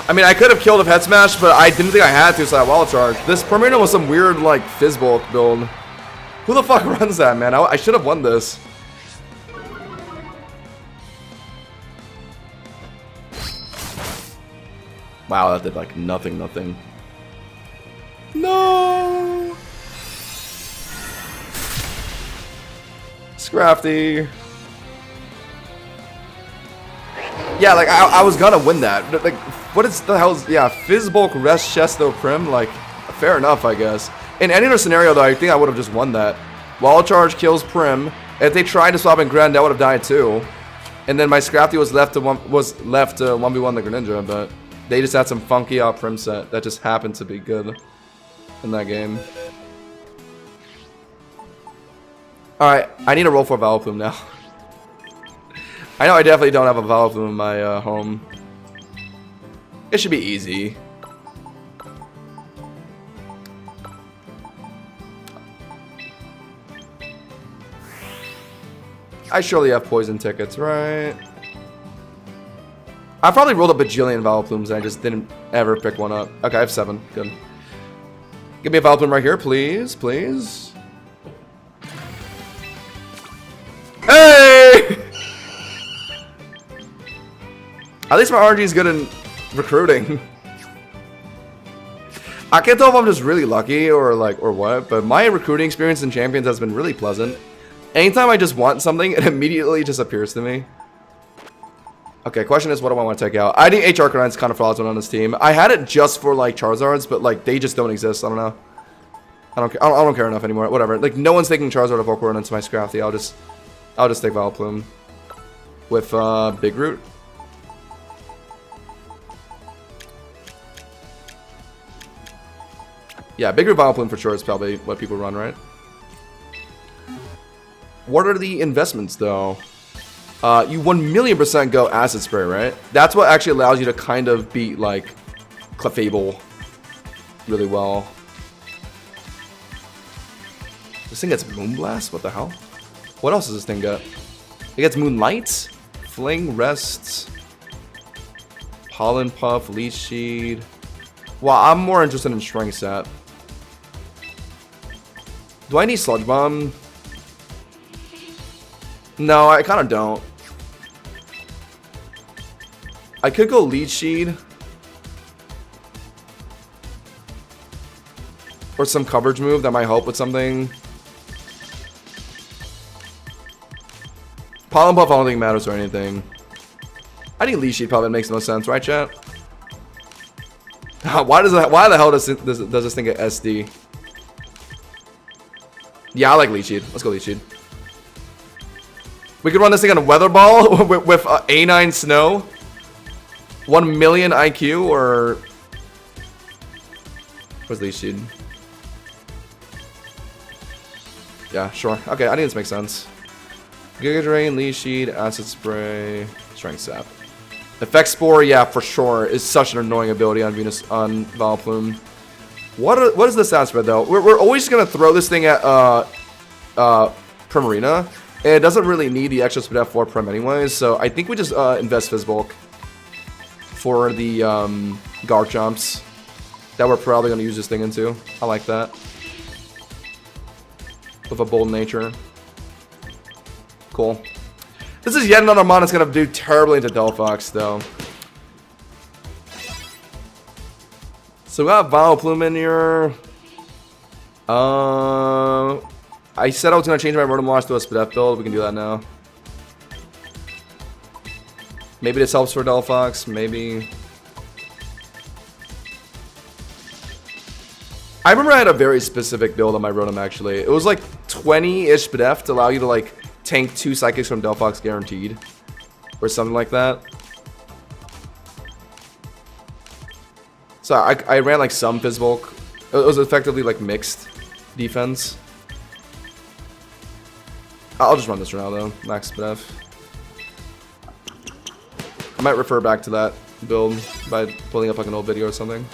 I mean, I could have killed if Head Smash, but I didn't think I had to, so I Wild Charge. This Primarina was some weird, like, Fizzbulk build. Who the fuck runs that, man? I should have won this. Wow, that did, like, nothing. No! Scrafty. Yeah, like, I was gonna win that. Like, what is the hell? Yeah, Fizzbulk, Rest, Chesto, Prim. Like, fair enough, I guess. In any other scenario, though, I think I would have just won that. Wild Charge kills Prim. If they tried to swap in Grand, that would have died too. And then my Scrafty was left to 1v1 the Greninja, but they just had some funky Prim set that just happened to be good in that game. Alright, I need to roll for Vileplume now. I know I definitely don't have a Vileplume in my home. It should be easy. I surely have poison tickets, right? I probably rolled a bajillion Vileplumes and I just didn't ever pick one up. Okay, I have 7. Good. Give me a Vileplume right here, please. Please. Hey! At least my RNG is good in recruiting. I can't tell if I'm just really lucky or what, but my recruiting experience in Champions has been really pleasant. Anytime I just want something, it immediately just appears to me. Okay, question is, what do I want to take out? I think H Arcanine's kind of fraudulent on this team. I had it just for like Charizards, but like they just don't exist. I don't know. I don't care enough anymore. Whatever. Like no one's taking Charizard or Volcarona into my Scrafty. I'll just take Vileplume with Big Root. Yeah, Big Root Vileplume for sure is probably what people run, right? What are the investments, though? You 1,000,000% go Acid Spray, right? That's what actually allows you to kind of beat, like, Clefable really well. This thing gets Moonblast? What the hell? What else does this thing get? It gets Moonlight, Fling, Rest, Pollen Puff, Leech Seed. Well, I'm more interested in Strength Sap. Do I need Sludge Bomb? No, I kind of don't. I could go Leech Seed. Or some coverage move that might help with something. Pollen Puff I don't think matters or anything. I think Leech Seed probably makes the most sense, right, chat? Why the hell does this thing get SD? Yeah, I like Leech Seed. Let's go Leech Seed. We could run this thing on a Weather Ball with A9 Snow. 1,000,000 IQ or... Where's Leech Seed? Yeah, sure. Okay, I think this makes sense. Giga Drain, Leech Seed, Acid Spray, Strength Sap. Effect Spore, yeah, for sure, is such an annoying ability on Vileplume. What is the stat spread though? We're always gonna throw this thing at Primarina, and it doesn't really need the extra speed F4 Prim anyways. So I think we just invest Fizzbulk for the Garchomps. that we're probably going to use this thing into. I like that. With a bold nature. Cool. This is yet another mon that's going to do terribly into Delphox, though. So we got Vileplume in here. I said I was going to change my Rotom Wash to a Spadef build. We can do that now. Maybe this helps for Delphox. Maybe. I remember I had a very specific build on my Rotom, actually. It was like 20-ish Spadef to allow you to like tank 2 Psychics from Delphox guaranteed. Or something like that. So I ran like some Fizzbolk. It was effectively like mixed defense. I'll just run this for now though. Max Spadef. I might refer back to that build by pulling up like an old video or something.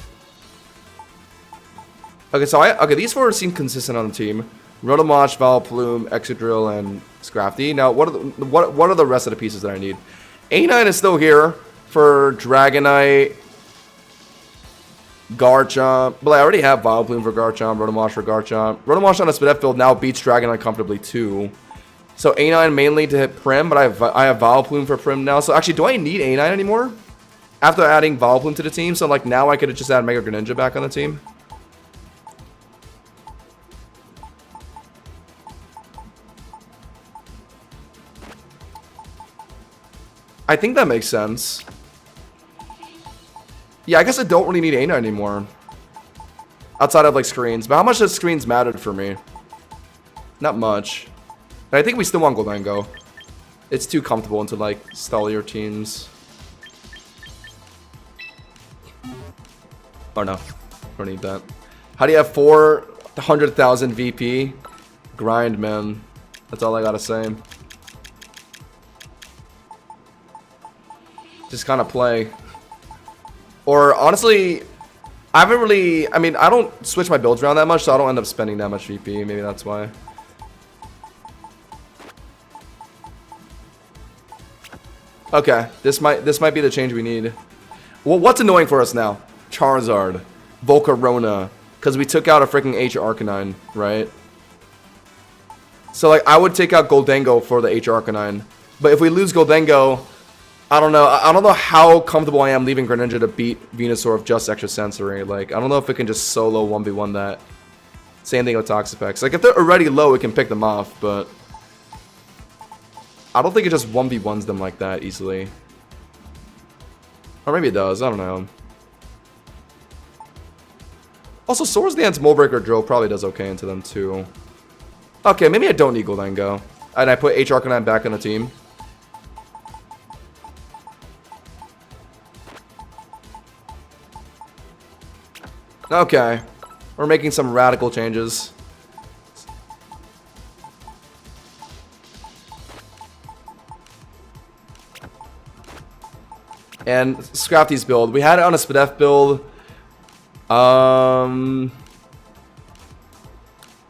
Okay, so okay, these 4 seem consistent on the team. Rotomosh, Vileplume, Excadrill, and Scrafty. Now, what are the rest of the pieces that I need? A9 is still here for Dragonite, Garchomp. But I already have Vileplume for Garchomp, Rotomosh for Garchomp. Rotomosh on a Spadef build now beats Dragonite comfortably too. So A9 mainly to hit Prim, but I have Vileplume for Prim now. So actually, do I need A9 anymore? After adding Vileplume to the team, so like now I could just add Mega Greninja back on the team. I think that makes sense. Yeah, I guess I don't really need A9 anymore. Outside of like screens. But how much does screens matter for me? Not much. And I think we still want Gholdengo. It's too comfortable into like stallier teams. Oh no. Don't need that. How do you have 400,000 VP? Grind, man. That's all I gotta say. Just kind of play. Or honestly, I haven't really, I mean, I don't switch my builds around that much, so I don't end up spending that much VP. Maybe that's why. Okay, this might be the change we need. Well, what's annoying for us now? Charizard, Volcarona, because we took out a freaking H Arcanine, right? So like, I would take out Gholdengo for the H Arcanine, but if we lose Gholdengo, I don't know. I don't know how comfortable I am leaving Greninja to beat Venusaur with just extra sensory. Like, I don't know if it can just solo 1v1 that. Same thing with Toxapex. Like, if they're already low, it can pick them off, but I don't think it just 1v1s them like that easily. Or maybe it does. I don't know. Also, Swords Dance, Molebreaker, Drill probably does okay into them, too. Okay, maybe I don't need Gholdengo. And I put H Arcanine back on the team. Okay, we're making some radical changes. And Scrafty's build. We had it on a Spadef build.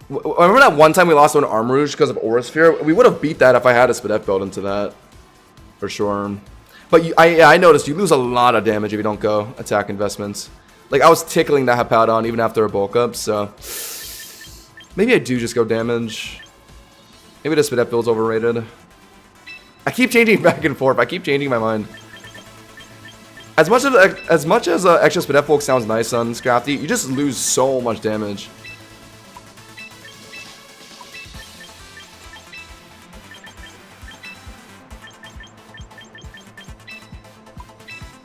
Remember that one time we lost on Armarouge because of Aura Sphere? We would have beat that if I had a Spadef build into that. For sure. But I noticed you lose a lot of damage if you don't go attack investments. Like, I was tickling that Hippowdon even after a bulk up, so maybe I do just go damage. Maybe the Spadef build's overrated. I keep changing back and forth. I keep changing my mind. As much as extra Spadef bulk sounds nice on Scrafty, you just lose so much damage.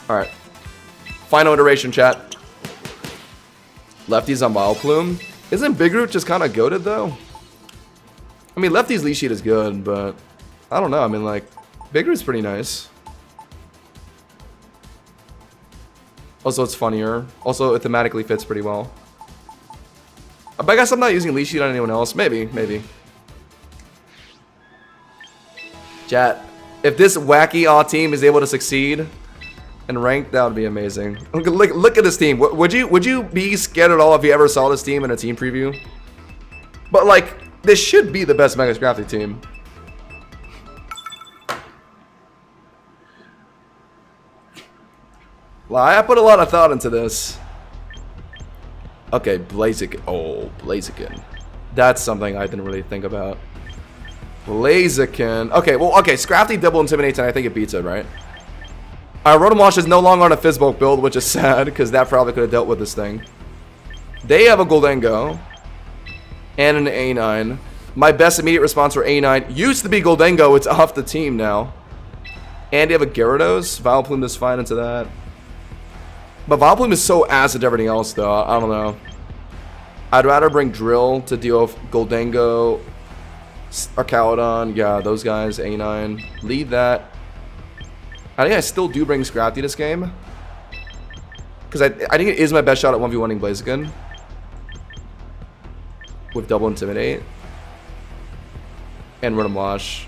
Alright. Final iteration, chat. Lefty's on Vileplume. Isn't Big Root just kind of goated, though? I mean, Lefty's lead sheet is good, but I don't know. I mean, like, Big Root's pretty nice. Also, it's funnier. Also, it thematically fits pretty well. But I guess I'm not using lead sheet on anyone else. Maybe, maybe. Chat, if this wacky aw team is able to succeed and rank, that would be amazing. Look at this team. Would you be scared at all if you ever saw this team in a team preview? But like, this should be the best Mega Scrafty team. Well, I put a lot of thought into this. Okay, Blaziken. Oh, Blaziken. That's something I didn't really think about. Blaziken. Okay, well, okay. Scrafty double intimidates, and I think it beats it, right? Rotom Wash is no longer on a Fizzbolg build, which is sad, because that probably could have dealt with this thing. They have a Goldengo. And an A9. My best immediate response for A9 used to be Goldengo. It's off the team now. And they have a Gyarados. Vileplume is fine into that. But Vileplume is so ass at everything else, though. I don't know. I'd rather bring Drill to deal with Goldengo, Arcaludon. Yeah, those guys. A9. Lead that. I think I still do bring Scrafty this game. Because I think it is my best shot at 1v1ing Blaziken. With double Intimidate. And Rotom Wash.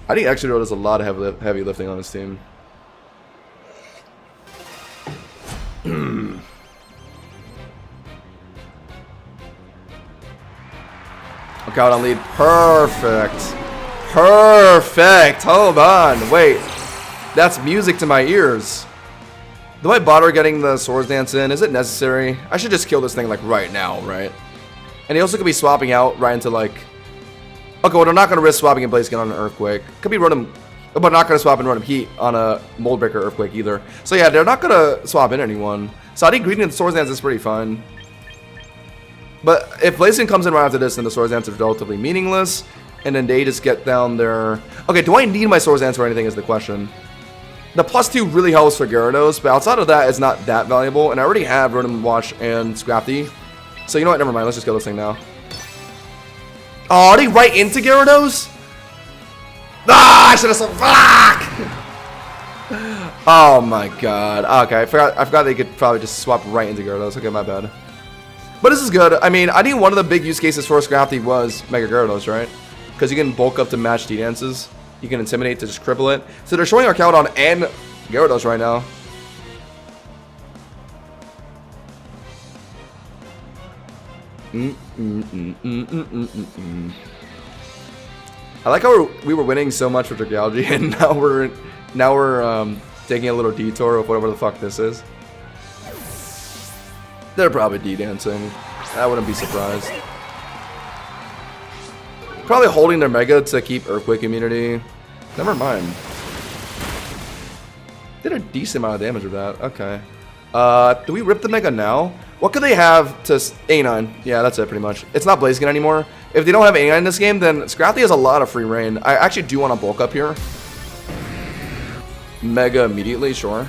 I think Exeggutor does a lot of heavy lifting on his team. Okay, out on lead. Perfect. Perfect. Hold on. Wait. That's music to my ears. Do I bother getting the Swords Dance in? Is it necessary? I should just kill this thing like right now, right? And he also could be swapping out right into like... Okay, well, they're not going to risk swapping in Blaziken on an Earthquake. Could be Rotom... But not going to swap in Rotom Heat on a Mold Breaker Earthquake either. So yeah, they're not going to swap in anyone. So I think Greeting the Swords Dance is pretty fun. But if Blaziken comes in right after this, then the Swords Dance is relatively meaningless. And then they just get down there. Okay, do I need my Swords Dance or anything is the question. The +2 really helps for Gyarados, but outside of that, it's not that valuable. And I already have Rotom Wash and Scrafty. So you know what, never mind, let's just kill this thing now. Oh, are they right into Gyarados? Ah, I should have said fuck! Oh my god. Okay, I forgot they could probably just swap right into Gyarados. Okay, my bad. But this is good. I mean, I think one of the big use cases for Scrafty was Mega Gyarados, right? Because you can bulk up to match D-Dances. You can Intimidate to just cripple it. So they're showing Arcaludon and Gyarados right now. I like how we were winning so much with Dragalge, and now we're taking a little detour of whatever the fuck this is. They're probably D-dancing. I wouldn't be surprised. Probably holding their Mega to keep Earthquake immunity. Never mind. Did a decent amount of damage with that. Okay. Do we rip the Mega now? What could they have to... A9. Yeah, that's it pretty much. It's not Blaziken anymore. If they don't have A9 in this game, then Scrafty has a lot of free reign. I actually do want to bulk up here. Mega immediately, sure.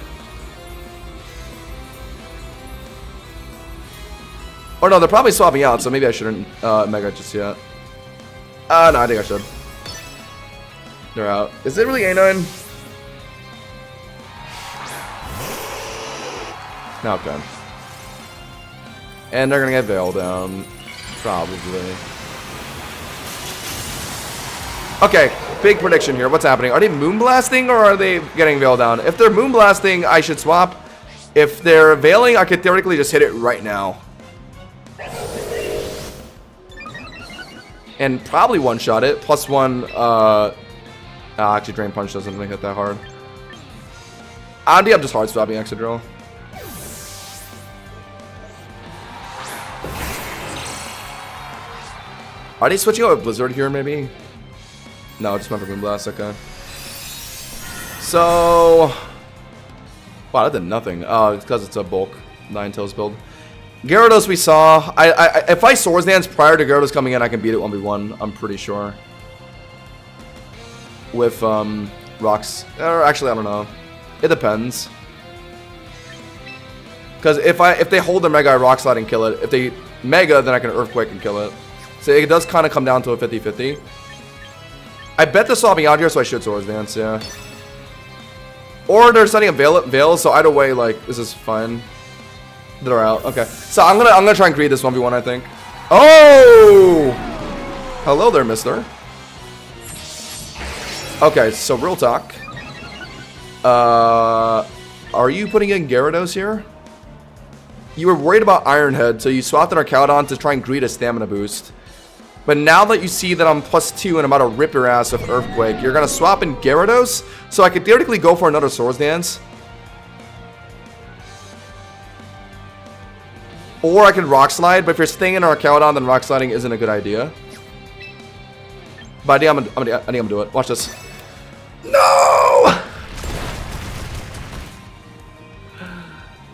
Or no, they're probably swapping out, so maybe I shouldn't Mega just yet. No, I think I should. They're out. Is it really A9? No, okay. And they're gonna get Veil down. Probably. Okay, big prediction here. What's happening? Are they Moonblasting or are they getting Veil down? If they're Moonblasting, I should swap. If they're Veiling, I could theoretically just hit it right now. And probably one-shot it. +1, actually Drain Punch doesn't make it that hard. I think I'm just hard swapping Excadrill. Are they switching out with Blizzard here, maybe? No, just went for Moonblast, okay. So... Wow, that did nothing. Oh, it's because it's a bulk Ninetales build. Gyarados we saw. If I Swords Dance prior to Gyarados coming in, I can beat it 1v1, I'm pretty sure. With, rocks. Or actually, I don't know. It depends. Because if they hold their Mega, I Rock Slide and kill it. If they Mega, then I can Earthquake and kill it. So it does kind of come down to a 50-50. I bet they're swapping out here, so I should Swords Dance, yeah. Or they're setting a Veil, so either way, like, this is fine. They're out. Okay. So I'm gonna try and create this 1v1, I think. Oh! Hello there, mister. Okay, so real talk. Are you putting in Gyarados here? You were worried about Iron Head, so you swapped an Arcaludon to try and greet a stamina boost. But now that you see that I'm +2 and I'm about to rip your ass with Earthquake, you're going to swap in Gyarados, so I could theoretically go for another Swords Dance. Or I could Rock Slide, but if you're staying in Arcaudon, then Rock Sliding isn't a good idea. But I think I'm gonna do it. Watch this. No!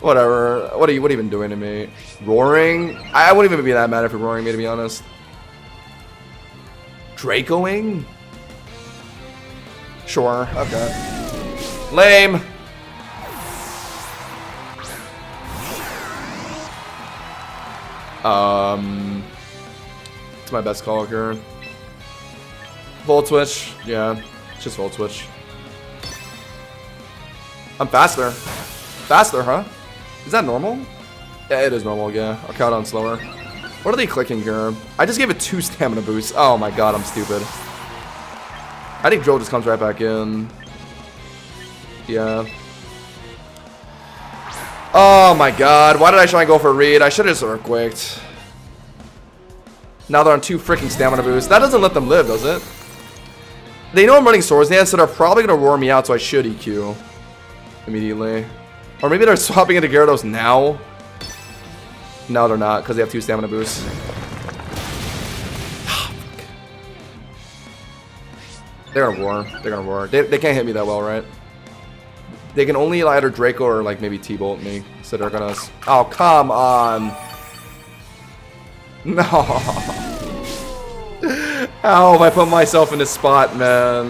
Whatever. What are you even doing to me? Roaring? I wouldn't even be that mad if you're roaring me, to be honest. Dracoing? Sure. Okay. Lame. It's my best call here. Volt Switch. Yeah. Just Volt Switch. I'm faster. Faster, huh? Is that normal? Yeah, it is normal, yeah. Arcaudon slower. What are they clicking here? I just gave it 2 stamina boosts. Oh my god, I'm stupid. I think Drill just comes right back in. Yeah. Oh my god, why did I try and go for a read? I should have just Earthquaked. Now they're on 2 freaking stamina boosts. That doesn't let them live, does it? They know I'm running Swords Dance, so they're probably going to roar me out, so I should EQ immediately. Or maybe they're swapping into Gyarados now. No, they're not, because they have 2 stamina boosts. They're going to roar. They're going to roar. They can't hit me that well, right? They can only either Draco or like maybe T-Bolt me. So they're going to... Oh, come on. No. How have I put myself in this spot, man?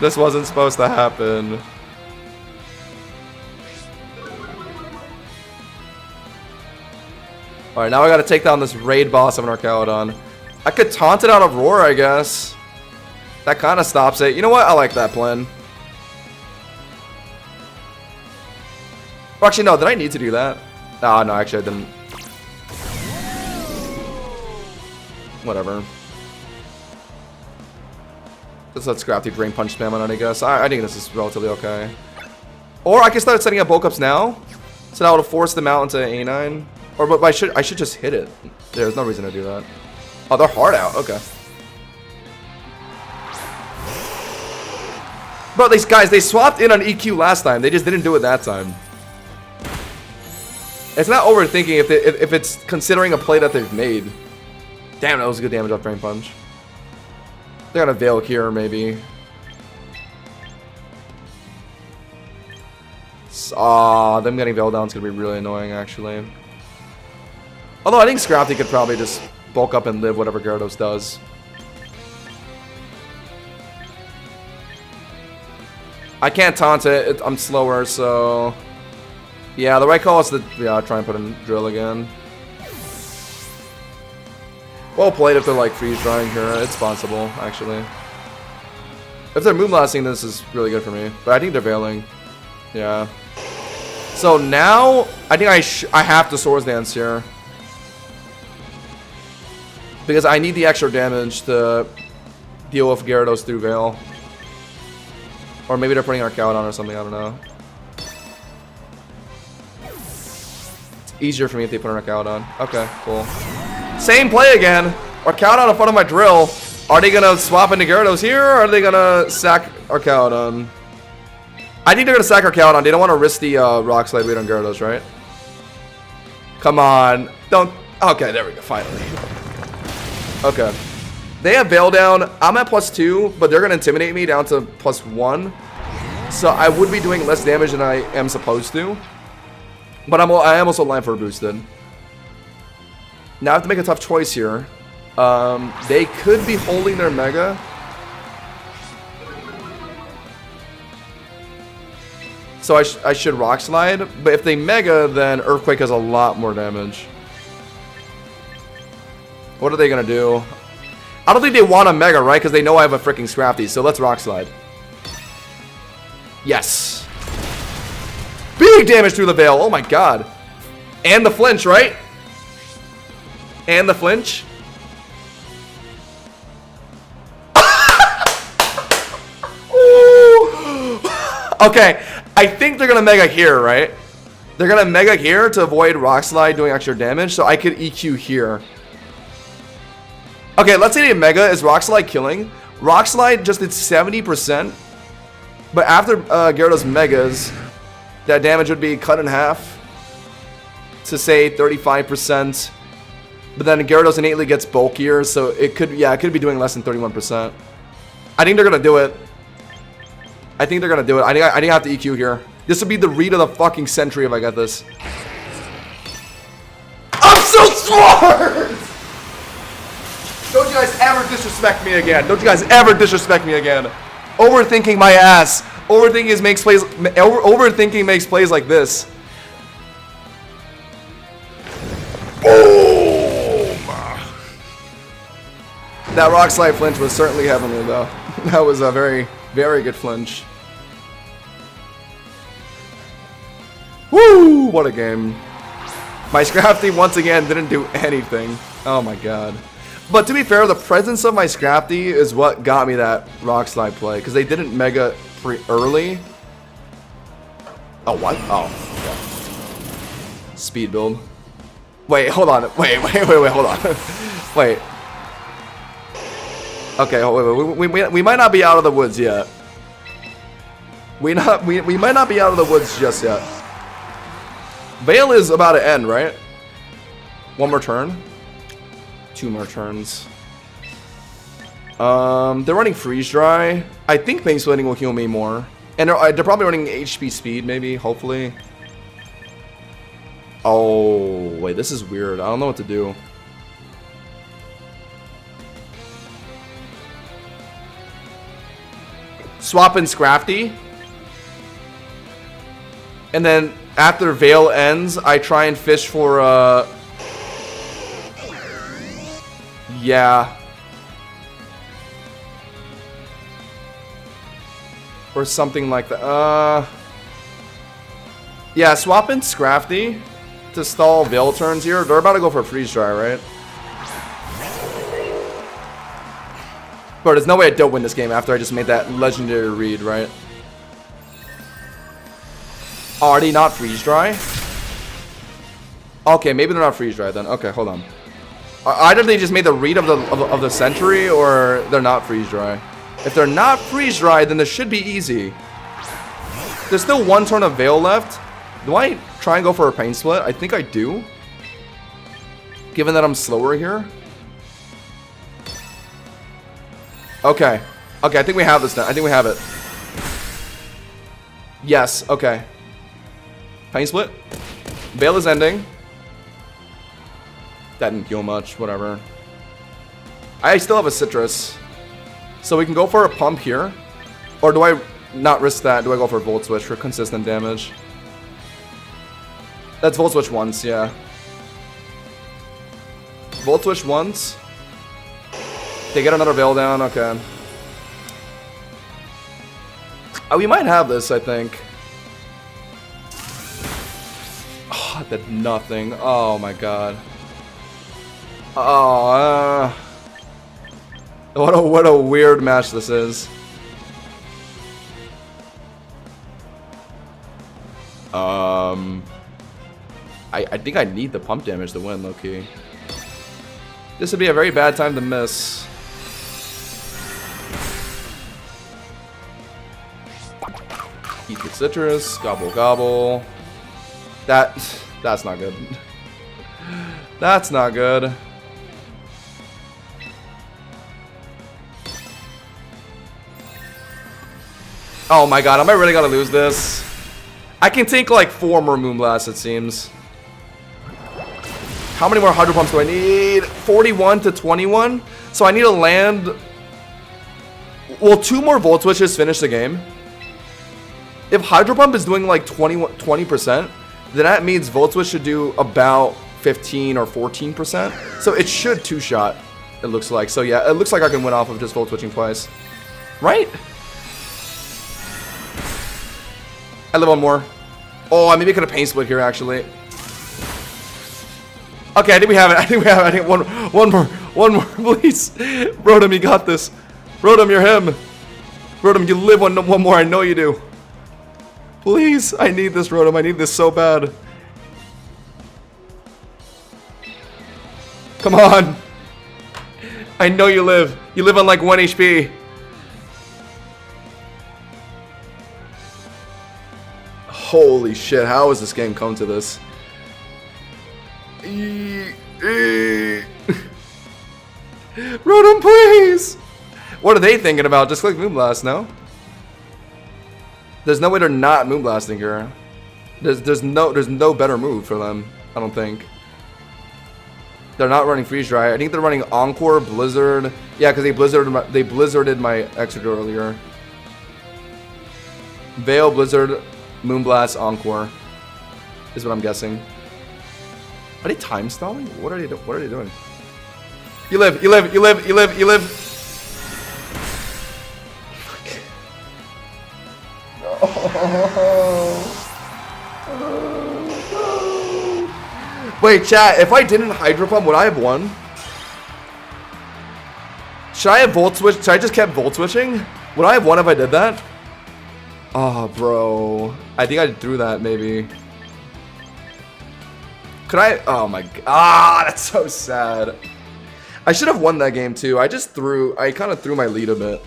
This wasn't supposed to happen. Alright, now I gotta take down this raid boss of an Arcaudon. I could taunt it out of Roar, I guess. That kind of stops it. You know what? I like that plan. Well, actually, no. Did I need to do that? Oh, no, actually, I didn't. Whatever. Let's let Scrafty Drain Punch spam on it, I guess. I think this is relatively okay. Or I can start setting up bulk ups now. So that would force them out into A9. Or but I should just hit it. There's no reason to do that. Oh, they're hard out. Okay. But these guys, they swapped in on EQ last time. They just didn't do it that time. It's not overthinking if it's considering a play that they've made. Damn, that was good damage off Drain Punch. They're gonna Veil here, maybe. Them getting Veil down is gonna be really annoying, actually. Although I think Scrafty could probably just bulk up and live whatever Gyarados does. I can't taunt it. I'm slower, so... Yeah, the right call is to try and put in Drill again. Well played if they're like freeze drying here. It's possible, actually. If they're Moonblasting, this is really good for me. But I think they're Veiling. Yeah. So now, I think I have to Swords Dance here. Because I need the extra damage to deal with Gyarados through Veil. Or maybe they're putting Arcaudon or something, I don't know. It's easier for me if they put an Arcaudon. Okay, cool. Same play again. Arcaudon in front of my Drill. Are they going to swap into Gyarados here, or are they going to sack Arcaudon? I think they're going to sack Arcaudon. They don't want to risk the Rock Slide weight on Gyarados, right? Come on. Don't... Okay, there we go, finally. Okay. They have Veil down. I'm at +2, but they're going to intimidate me down to +1. So I would be doing less damage than I am supposed to. But I am also line for boosted. Now I have to make a tough choice here. They could be holding their Mega. So I should Rock Slide. But if they Mega, then Earthquake has a lot more damage. What are they going to do? I don't think they want a Mega, right? Because they know I have a freaking Scrafty. So let's Rock Slide. Yes. Big damage through the Veil. Oh my god. And the flinch, right? And the flinch. Okay. I think they're going to Mega here, right? They're going to Mega here to avoid Rock Slide doing extra damage. So I could EQ here. Okay, let's say the Mega is Rock Slide killing. Rock Slide just did 70%. But after Gyarados Megas, that damage would be cut in half to say 35%. But then Gyarados innately gets bulkier, so it could, yeah, it could be doing less than 31%. I think they're gonna do it. I think they're gonna do it. I think I have to EQ here. This would be the read of the fucking century if I get this. I'm so smart! Don't you guys ever disrespect me again. Don't you guys ever disrespect me again. Overthinking my ass. Overthinking makes plays like this. Boom! That Rock Slide flinch was certainly heavenly though. That was a very, very good flinch. Woo! What a game. My Scrafty once again didn't do anything. Oh my god. But to be fair, the presence of my Scrafty is what got me that Rock Slide play. Because they didn't Mega early. Oh, what? Oh. Yeah. Speed build. Wait, hold on. Wait, hold on. Wait. Okay, we might not be out of the woods yet. We might not be out of the woods just yet. Veil is about to end, right? One more turn. 2 more turns. They're running Freeze Dry. I think Pain Splitting will heal me more. And they're probably running HP Speed, maybe, hopefully. Oh, wait, this is weird. I don't know what to do. Swap in Scrafty. And then after Veil ends, I try and fish for, yeah. Or something like that. Yeah, swap in Scrafty to stall Veil turns here. They're about to go for a Freeze Dry, right? Bro, there's no way I don't win this game after I just made that legendary read, right? Already not Freeze Dry? Okay, maybe they're not Freeze Dry then. Okay, hold on. Either they just made the read of the century, or they're not Freeze Dry. If they're not Freeze Dry, then this should be easy. There's still 1 turn of Veil left. Do I try and go for a Pain Split? I think I do. Given that I'm slower here. Okay. Okay, I think we have this now. I think we have it. Yes, okay. Pain Split. Veil is ending. That didn't heal much, whatever. I still have a Citrus. So we can go for a pump here. Or do I not risk that? Do I go for a Volt Switch for consistent damage? That's Volt Switch once, yeah. Volt Switch once. They get another Veil down, okay. Oh, we might have this, I think. Oh, I did nothing. Oh my god. Oh, what a weird match this is. I think I need the pump damage to win, low-key. This would be a very bad time to miss. Eat the Citrus, gobble gobble. That's not good. That's not good. Oh my god, am I really gonna lose this? I can take like 4 more Moonblasts, it seems. How many more Hydro Pumps do I need? 41 to 21? So I need to land... Will 2 more Volt Switches finish the game? If Hydro Pump is doing like 20%, then that means Volt Switch should do about 15 or 14%. So it should 2-shot, it looks like. So yeah, it looks like I can win off of just Volt Switching twice. Right? I live 1 more. Oh, I maybe could have Pain Split here, actually. Okay, I think we have it. I think we have it. I think one more, please. Rotom, you got this. Rotom, you're him. Rotom, you live one more. I know you do. Please, I need this, Rotom. I need this so bad. Come on. I know you live. You live on like 1 HP. Holy shit, how has this game come to this? Rotom, please! What are they thinking about? Just click Moonblast, no? There's no way they're not Moonblasting here. There's no better move for them, I don't think. They're not running Freeze Dry. I think they're running Encore, Blizzard. Yeah, because they blizzarded my Exeggutor earlier. Veil, Blizzard, Moonblast, Encore is what I'm guessing. Are they time stalling? What are they doing? You live. Wait, chat, if I didn't Hydro Pump, would I have won? Should I have Volt Switch? Should I just kept Volt Switching? Would I have won if I did that? Oh, bro. I think I threw that, maybe. Could I? Oh my god. Ah, that's so sad. I should have won that game too. I kind of threw my lead a bit.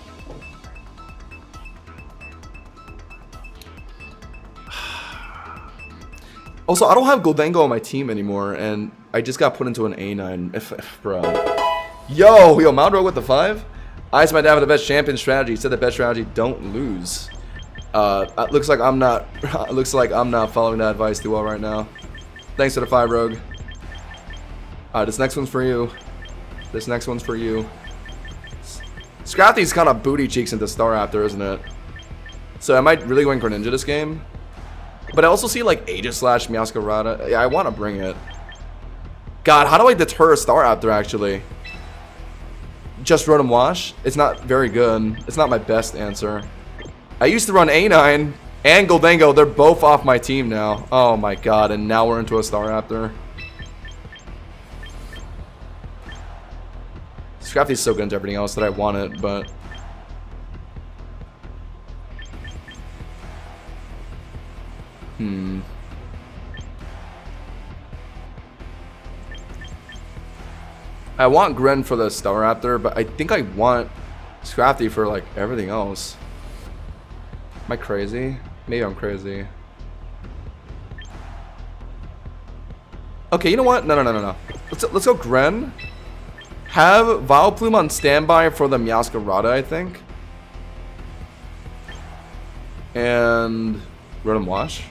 Also, I don't have Goldengo on my team anymore, and I just got put into an A9. Bro. Yo, Malrogue with the 5? I asked my dad for the best champion strategy. He said the best strategy, don't lose. Looks like I'm not following that advice too well right now. Thanks for the 5, Rogue. Alright, this next one's for you. Scrafty's kind of booty cheeks into Staraptor, isn't it? So am I really going Greninja this game? But I also see like Aegislash, Meowscarada. Yeah, I want to bring it. God, how do I deter Staraptor actually? Just Rotom Wash? It's not very good. It's not my best answer. I used to run A9 and Goldengo. They're both off my team now. Oh my god, and now we're into a Staraptor. Scrafty's so good into everything else that I want it, but... I want Gren for the Staraptor, but I think I want Scrafty for like everything else. Am I crazy? Maybe I'm crazy. Okay, you know what? No. Let's go Gren. Have Vileplume on standby for the Meowscarada, I think. And Rotom Wash.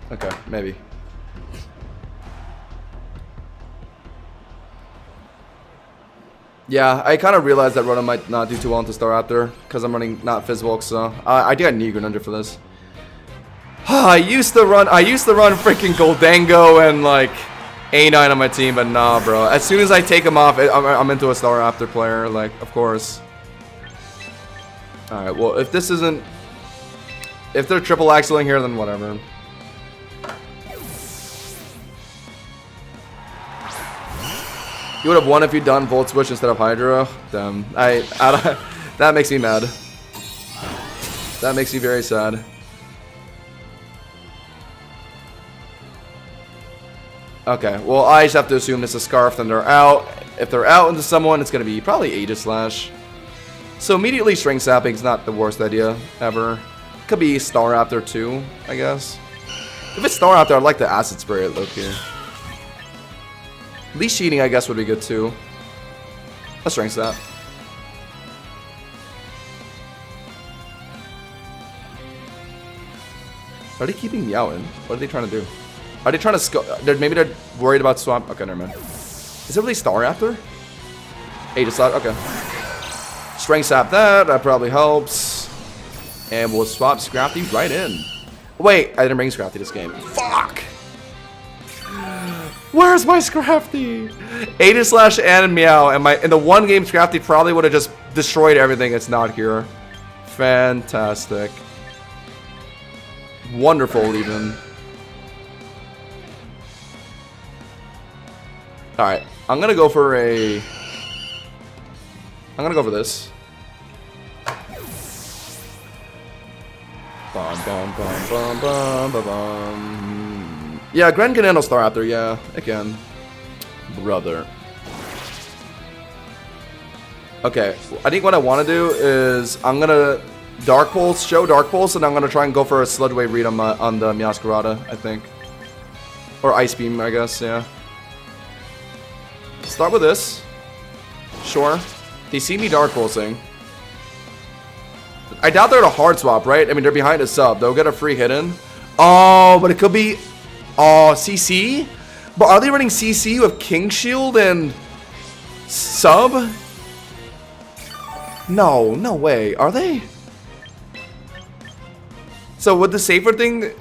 Okay, maybe. Yeah, I kind of realized that Rotom might not do too well into Staraptor because I'm running not Fizzwolk, so I think I need Greninja for this. I used to run freaking Goldengo and like A9 on my team, but nah, bro. As soon as I take him off, I'm into a Staraptor player, like, of course. All right, well, if they're triple axling here, then whatever. You would have won if you'd done Volt Switch instead of Hydro. Damn. That makes me mad. That makes me very sad. Okay, well, I just have to assume this is Scarf, then they're out. If they're out into someone, it's going to be probably Aegislash. So immediately String Sapping is not the worst idea ever. Could be Staraptor too, I guess. If it's Staraptor, I'd like to Acid Spray it low-key. Leash Sheeting, I guess, would be good too. Let's String Sap. Are they keeping Meowin? What are they trying to do? Are they trying to maybe they're worried about Swamp? Okay, never mind. Is it really Staraptor? Aegislash, okay. String Sap that probably helps. And we'll swap Scrafty right in. Wait, I didn't bring Scrafty this game. Fuck! Where's my Scrafty? Aegislash and Meow. And in the one game, Scrafty probably would have just destroyed everything. It's not here. Fantastic. Wonderful, even. Alright, I'm gonna go for this. Yeah, Gren can handle Star Raptor, yeah, it can. Brother. Okay, I think what I want to do is I'm gonna Dark Pulse, show Dark Pulse, and I'm gonna try and go for a Sludge Wave read on the Meowscarada, I think. Or Ice Beam, I guess, yeah. Start with this. Sure. They see me Dark Pulsing. I doubt they're at a hard swap, right? I mean, they're behind a sub. They'll get a free hidden. Oh, but it could be... Oh, CC? But are they running CC with King Shield and... sub? No, no way. Are they? So would the safer thing...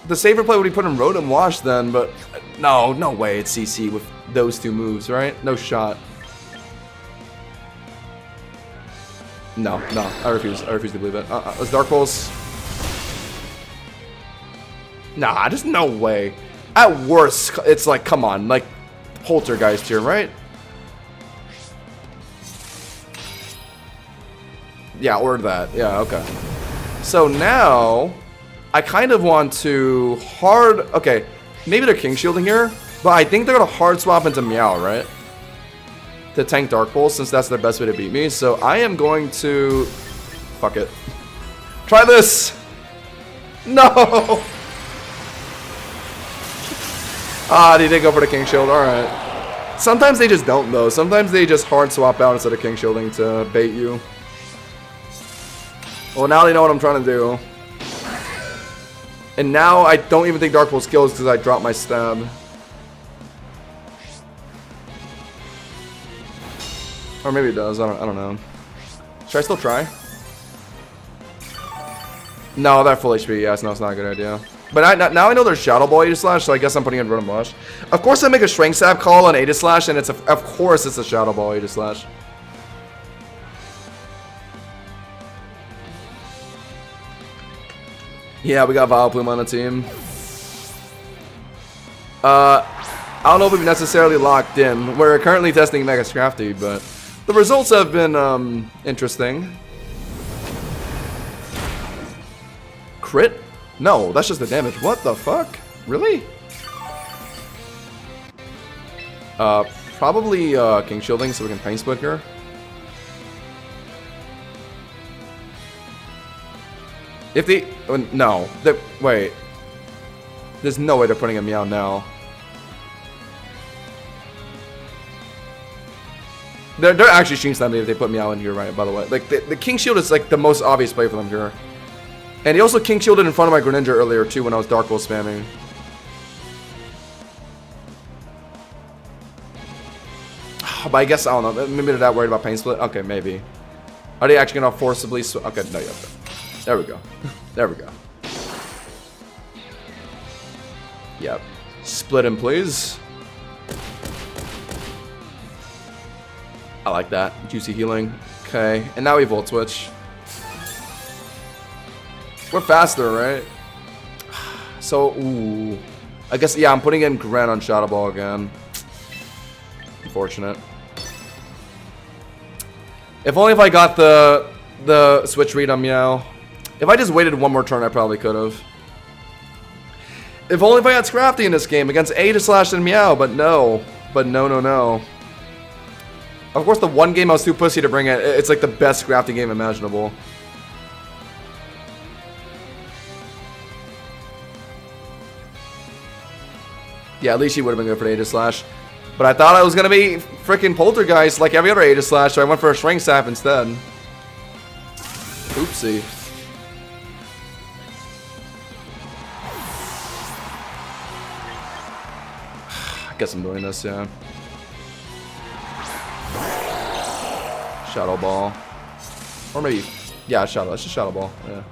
The safer play would be put in Rotom Wash then, but... No, no way it's CC with those two moves, right? No shot. No, no, I refuse to believe it. Let's Dark Pulse. Nah, just no way. At worst, it's like, come on, like, Poltergeist here, right? Yeah, or that, yeah, okay. So now, I kind of want to hard, okay, maybe they're King Shielding here, but I think they're gonna hard swap into Meow, right? To tank Dark Pulse, since that's their best way to beat me. So I am going to... Fuck it. Try this! No! Ah, they did go for the King Shield, alright. Sometimes they just don't, though. Sometimes they just hard swap out instead of King Shielding to bait you. Well, now they know what I'm trying to do. And now I don't even think Dark Pulse kills because I dropped my stab. Or maybe it does. I don't know. Should I still try? No, they're full HP. Yes, no, it's not a good idea. But now I know there's Shadow Ball Aegislash, so I guess I'm putting in Rotom Wash. Of course, I make a Strength Sap call on Aegislash, and of course it's a Shadow Ball Aegislash. Yeah, we got Vileplume on the team. I don't know if we've necessarily locked in. We're currently testing Mega Scrafty, but the results have been interesting. Crit? No, that's just the damage. What the fuck? Really? Probably King Shielding so we can Pain Split here. If they... no. Wait. There's no way they're putting a Meow now. They're actually stream snapping if they put Meow in here, right, by the way. Like, the King Shield is, like, the most obvious play for them here. And he also King Shielded in front of my Greninja earlier, too, when I was Dark Pulse spamming. But I guess, I don't know, maybe they're that worried about Pain Split? Okay, maybe. Are they actually gonna forcibly okay, no, yeah, okay. There we go. There we go. Yep. Split him, please. I like that. Juicy healing. Okay. And now we Volt Switch. We're faster, right? So, ooh. I guess, yeah, I'm putting in Gren on Shadow Ball again. Unfortunate. If only if I got the switch read on Meow. If I just waited one more turn, I probably could have. If only if I had Scrafty in this game against Aegislash and Meow, but no. But no, no, no. Of course, the one game I was too pussy to bring it. It's like the best Scrafty game imaginable. Yeah, at least he would have been good for Aegislash. But I thought I was going to be freaking Poltergeist like every other Aegislash, so I went for a Strength Sap instead. Oopsie. I guess I'm doing this, yeah. Shadow Ball. Or maybe... Yeah, Shadow. It's just Shadow Ball, yeah.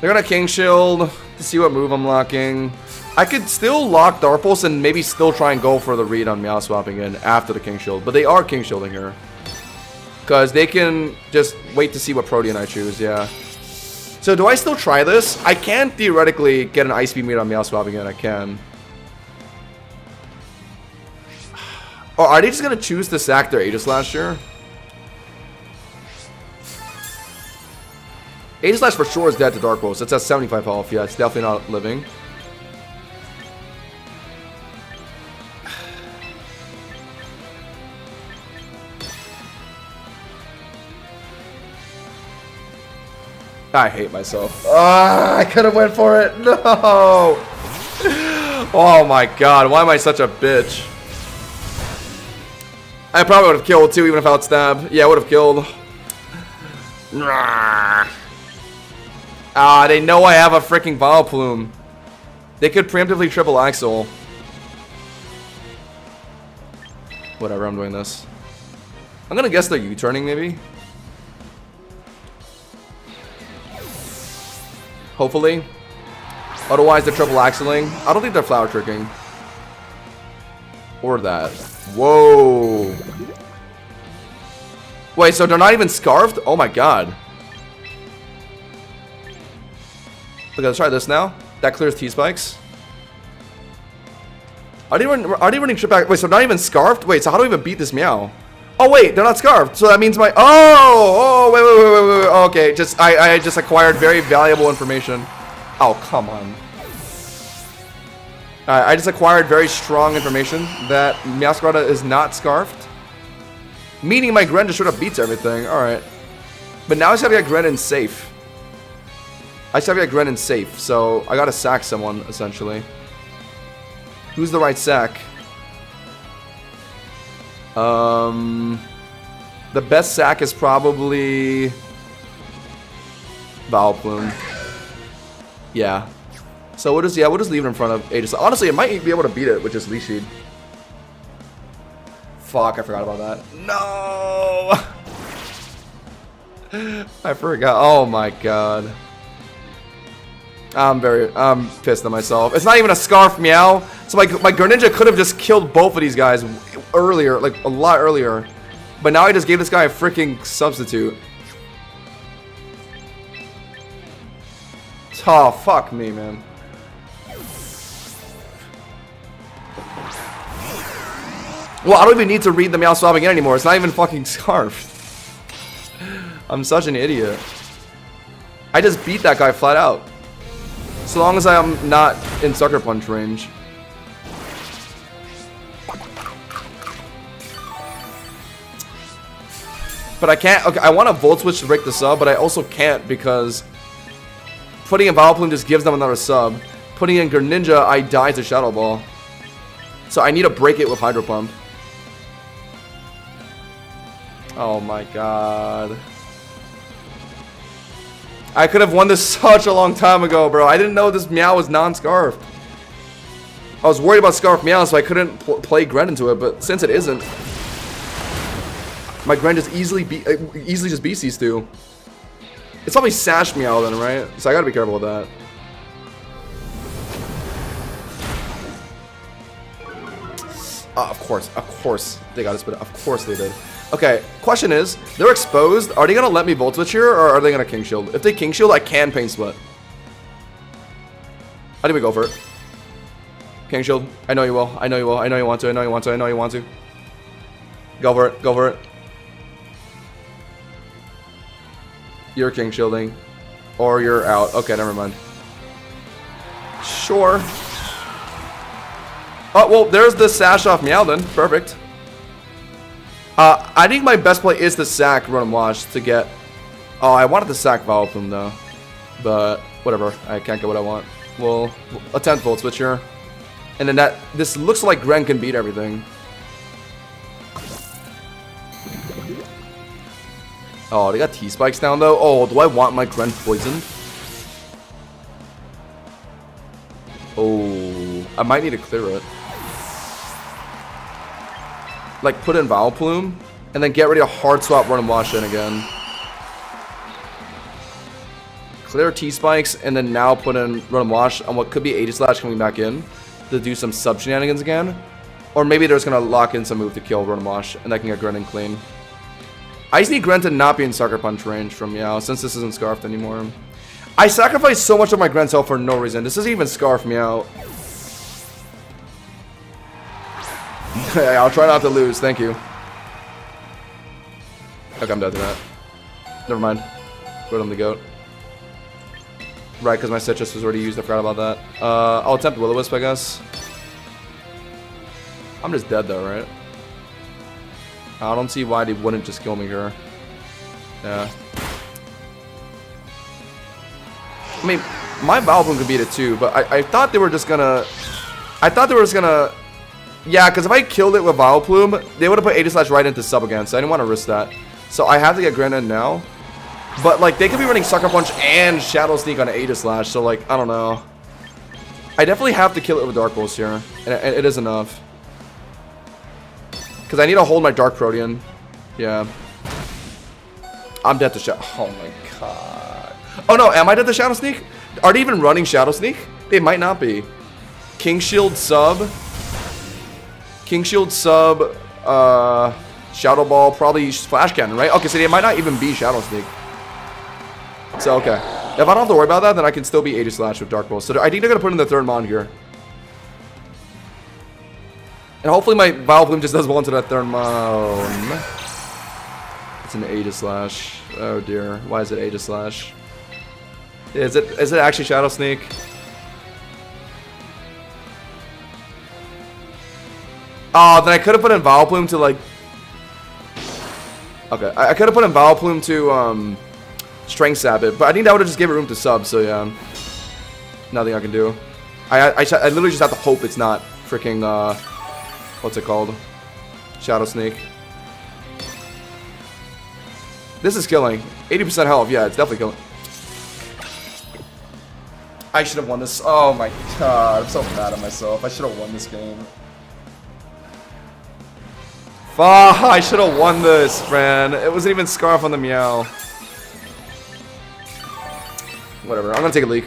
They're gonna King Shield to see what move I'm locking. I could still lock Dark Pulse and maybe still try and go for the read on Meow swapping in after the King Shield. But they are King Shielding here. Because they can just wait to see what Protean I choose, yeah. So do I still try this? I can theoretically get an Ice Beam read on Meow swapping in. I can. Oh, are they just gonna choose to sack their Aegislash here? Aegislash for sure is dead to Dark Pulse. It's at 75 health. Yeah, it's definitely not living. I hate myself. I could have went for it. No. Oh my god. Why am I such a bitch? I probably would have killed too, even if I would stab. Yeah, I would have killed. Ah, they know I have a freaking Vileplume. They could preemptively triple Axel. Whatever, I'm doing this. I'm gonna guess they're U-turning maybe. Hopefully. Otherwise, they're triple axling. I don't think they're flower tricking. Or that. Whoa. Wait, so they're not even scarfed? Oh my god. Okay, let's try this now. That clears T-spikes. Are they running trip back? Wait, so not even scarfed? Wait, so how do we even beat this Meow? Oh wait, they're not scarfed, so that means my wait. Okay, I just acquired very valuable information. Oh, come on. I just acquired very strong information that Meowscarada is not scarfed. Meaning my Greninja straight up beats everything. Alright. But now I just gotta get Grenin safe. I just gotta get Grenin safe, so I gotta sack someone, essentially. Who's the right sack? The best sack is probably Vileplume. Yeah. So we'll just leave it in front of Aegis. Honestly, it might be able to beat it with just Leech Seed. Fuck, I forgot about that. No. I forgot. Oh my god. I'm pissed at myself. It's not even a Scarf Meow. So my Greninja could have just killed both of these guys earlier, like a lot earlier. But now I just gave this guy a freaking substitute. Oh, fuck me, man. Well, I don't even need to read the Meow Swab again anymore. It's not even fucking Scarf. I'm such an idiot. I just beat that guy flat out. So long as I'm not in Sucker Punch range. But I can't. Okay, I want to Volt Switch to break the sub, but I also can't because putting in Vileplume just gives them another sub. Putting in Greninja, I die to Shadow Ball. So I need to break it with Hydro Pump. Oh my god. I could have won this such a long time ago, bro. I didn't know this Meow was non-scarfed. I was worried about Scarf Meow, so I couldn't play Greninja into it, but since it isn't, my Greninja just easily just beats these two. It's probably Sash Meow then, right? So I gotta be careful with that. Of course they got a spit. Of course they did. Okay, question is, they're exposed. Are they gonna let me Volt Switch here, or are they gonna King Shield? If they King Shield, I can Pain Split. How do we go for it? King Shield. I know you will. I know you will. I know you want to. I know you want to. I know you want to. Go for it. Go for it. You're King Shielding. Or you're out. Okay, never mind. Sure. Oh, well, there's the Sash off Meow then. Perfect. I think my best play is the sack Run and Wash to get... Oh, I wanted the sack Vileplume though. But, whatever. I can't get what I want. We'll attempt Volt Switch here. And then this looks like Gren can beat everything. Oh, they got T-Spikes down though. Oh, do I want my Gren poisoned? Oh, I might need to clear it. Like, put in Vileplume, and then get ready to hard swap Run and Wash in again. Clear T-Spikes, and then now put in Run and Wash on what could be Aegislash coming back in to do some sub shenanigans again. Or maybe they're just going to lock in some move to kill Run and Wash, and I can get Grenin clean. I just need Gren to not be in Sucker Punch range from Meow, since this isn't Scarfed anymore. I sacrificed so much of my Gren's health for no reason. This isn't even Scarf Meow. I'll try not to lose, thank you. Okay, I'm dead to that. Never mind. Put on the goat. Right, because my citrus was already used. I forgot about that. I'll attempt Will-O-Wisp, I guess. I'm just dead though, right? I don't see why they wouldn't just kill me here. Yeah. I mean, my Vileplume could beat it too, but I thought they were just gonna... I thought they were just gonna... Yeah, because if I killed it with Vileplume, they would have put Aegislash right into sub again, so I didn't want to risk that. So I have to get Granite now. But, like, they could be running Sucker Punch and Shadow Sneak on Aegislash, so, like, I don't know. I definitely have to kill it with Dark Pulse here, and it is enough. Because I need to hold my Dark Protean. Yeah. I'm dead to Shadow... Oh, my God. Oh, no, am I dead to Shadow Sneak? Are they even running Shadow Sneak? They might not be. King Shield sub... King Shield sub, Shadow Ball, probably Flash Cannon, right? Okay, so they might not even be Shadow Sneak. So, okay. If I don't have to worry about that, then I can still be Aegislash with Dark Pulse. So I think they're going to put in the third Mon here. And hopefully my Vileplume just does well into that third Mon. It's an Aegislash. Oh dear. Why is it Aegislash? Is it actually Shadow Sneak? Oh, then I could have put in Vileplume to, like... Okay, I could have put in Vileplume to, Strength Sap it, but I think that would have just gave it room to sub, so yeah. Nothing I can do. I literally just have to hope it's not freaking, what's it called? Shadow Sneak. This is killing. 80% health, yeah, it's definitely killing. I should have won this. Oh my god, I'm so mad at myself. I should have won this game. Fuck, I should have won this, man. It wasn't even Scarf on the Meow. Whatever, I'm gonna take a leak.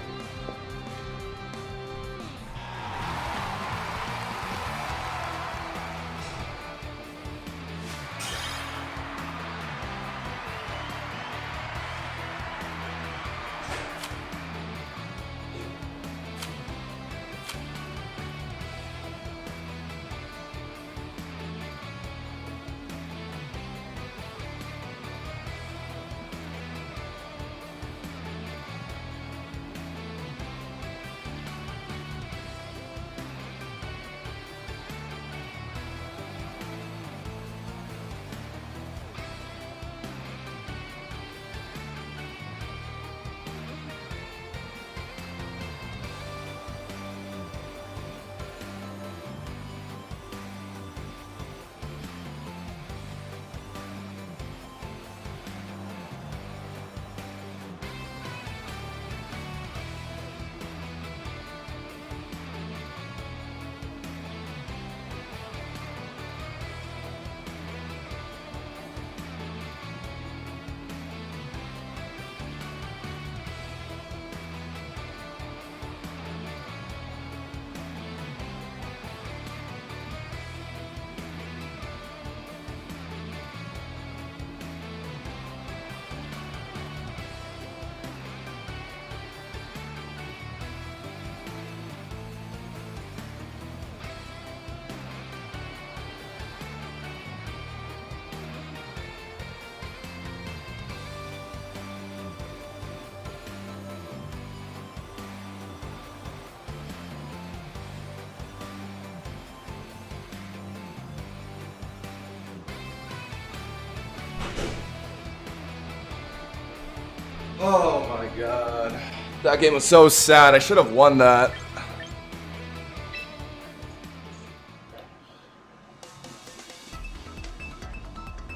Oh my god. That game was so sad. I should have won that.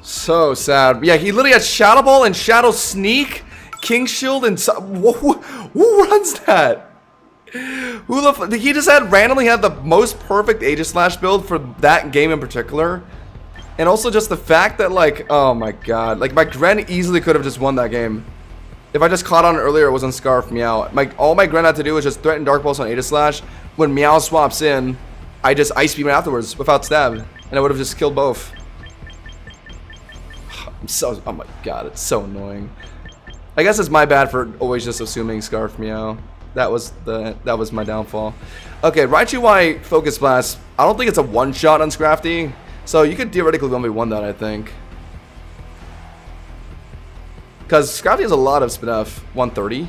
So sad. Yeah, he literally had Shadow Ball and Shadow Sneak, King Shield, and who runs that? He just randomly had the most perfect Aegislash build for that game in particular. And also just the fact that, like, oh my god, like my Gren easily could have just won that game. If I just caught on earlier, it was on Scarf Meow. All my Gren had to do was just threaten Dark Pulse on Aegislash. When Meow swaps in, I just Ice Beam afterwards without stab, and I would have just killed both. Oh my god, it's so annoying. I guess it's my bad for always just assuming Scarf Meow. That was my downfall. Okay, Raichu Y Focus Blast. I don't think it's a one-shot on Scrafty, so you could theoretically 1v1 that, I think. Because Scrafty has a lot of Spinef. 130.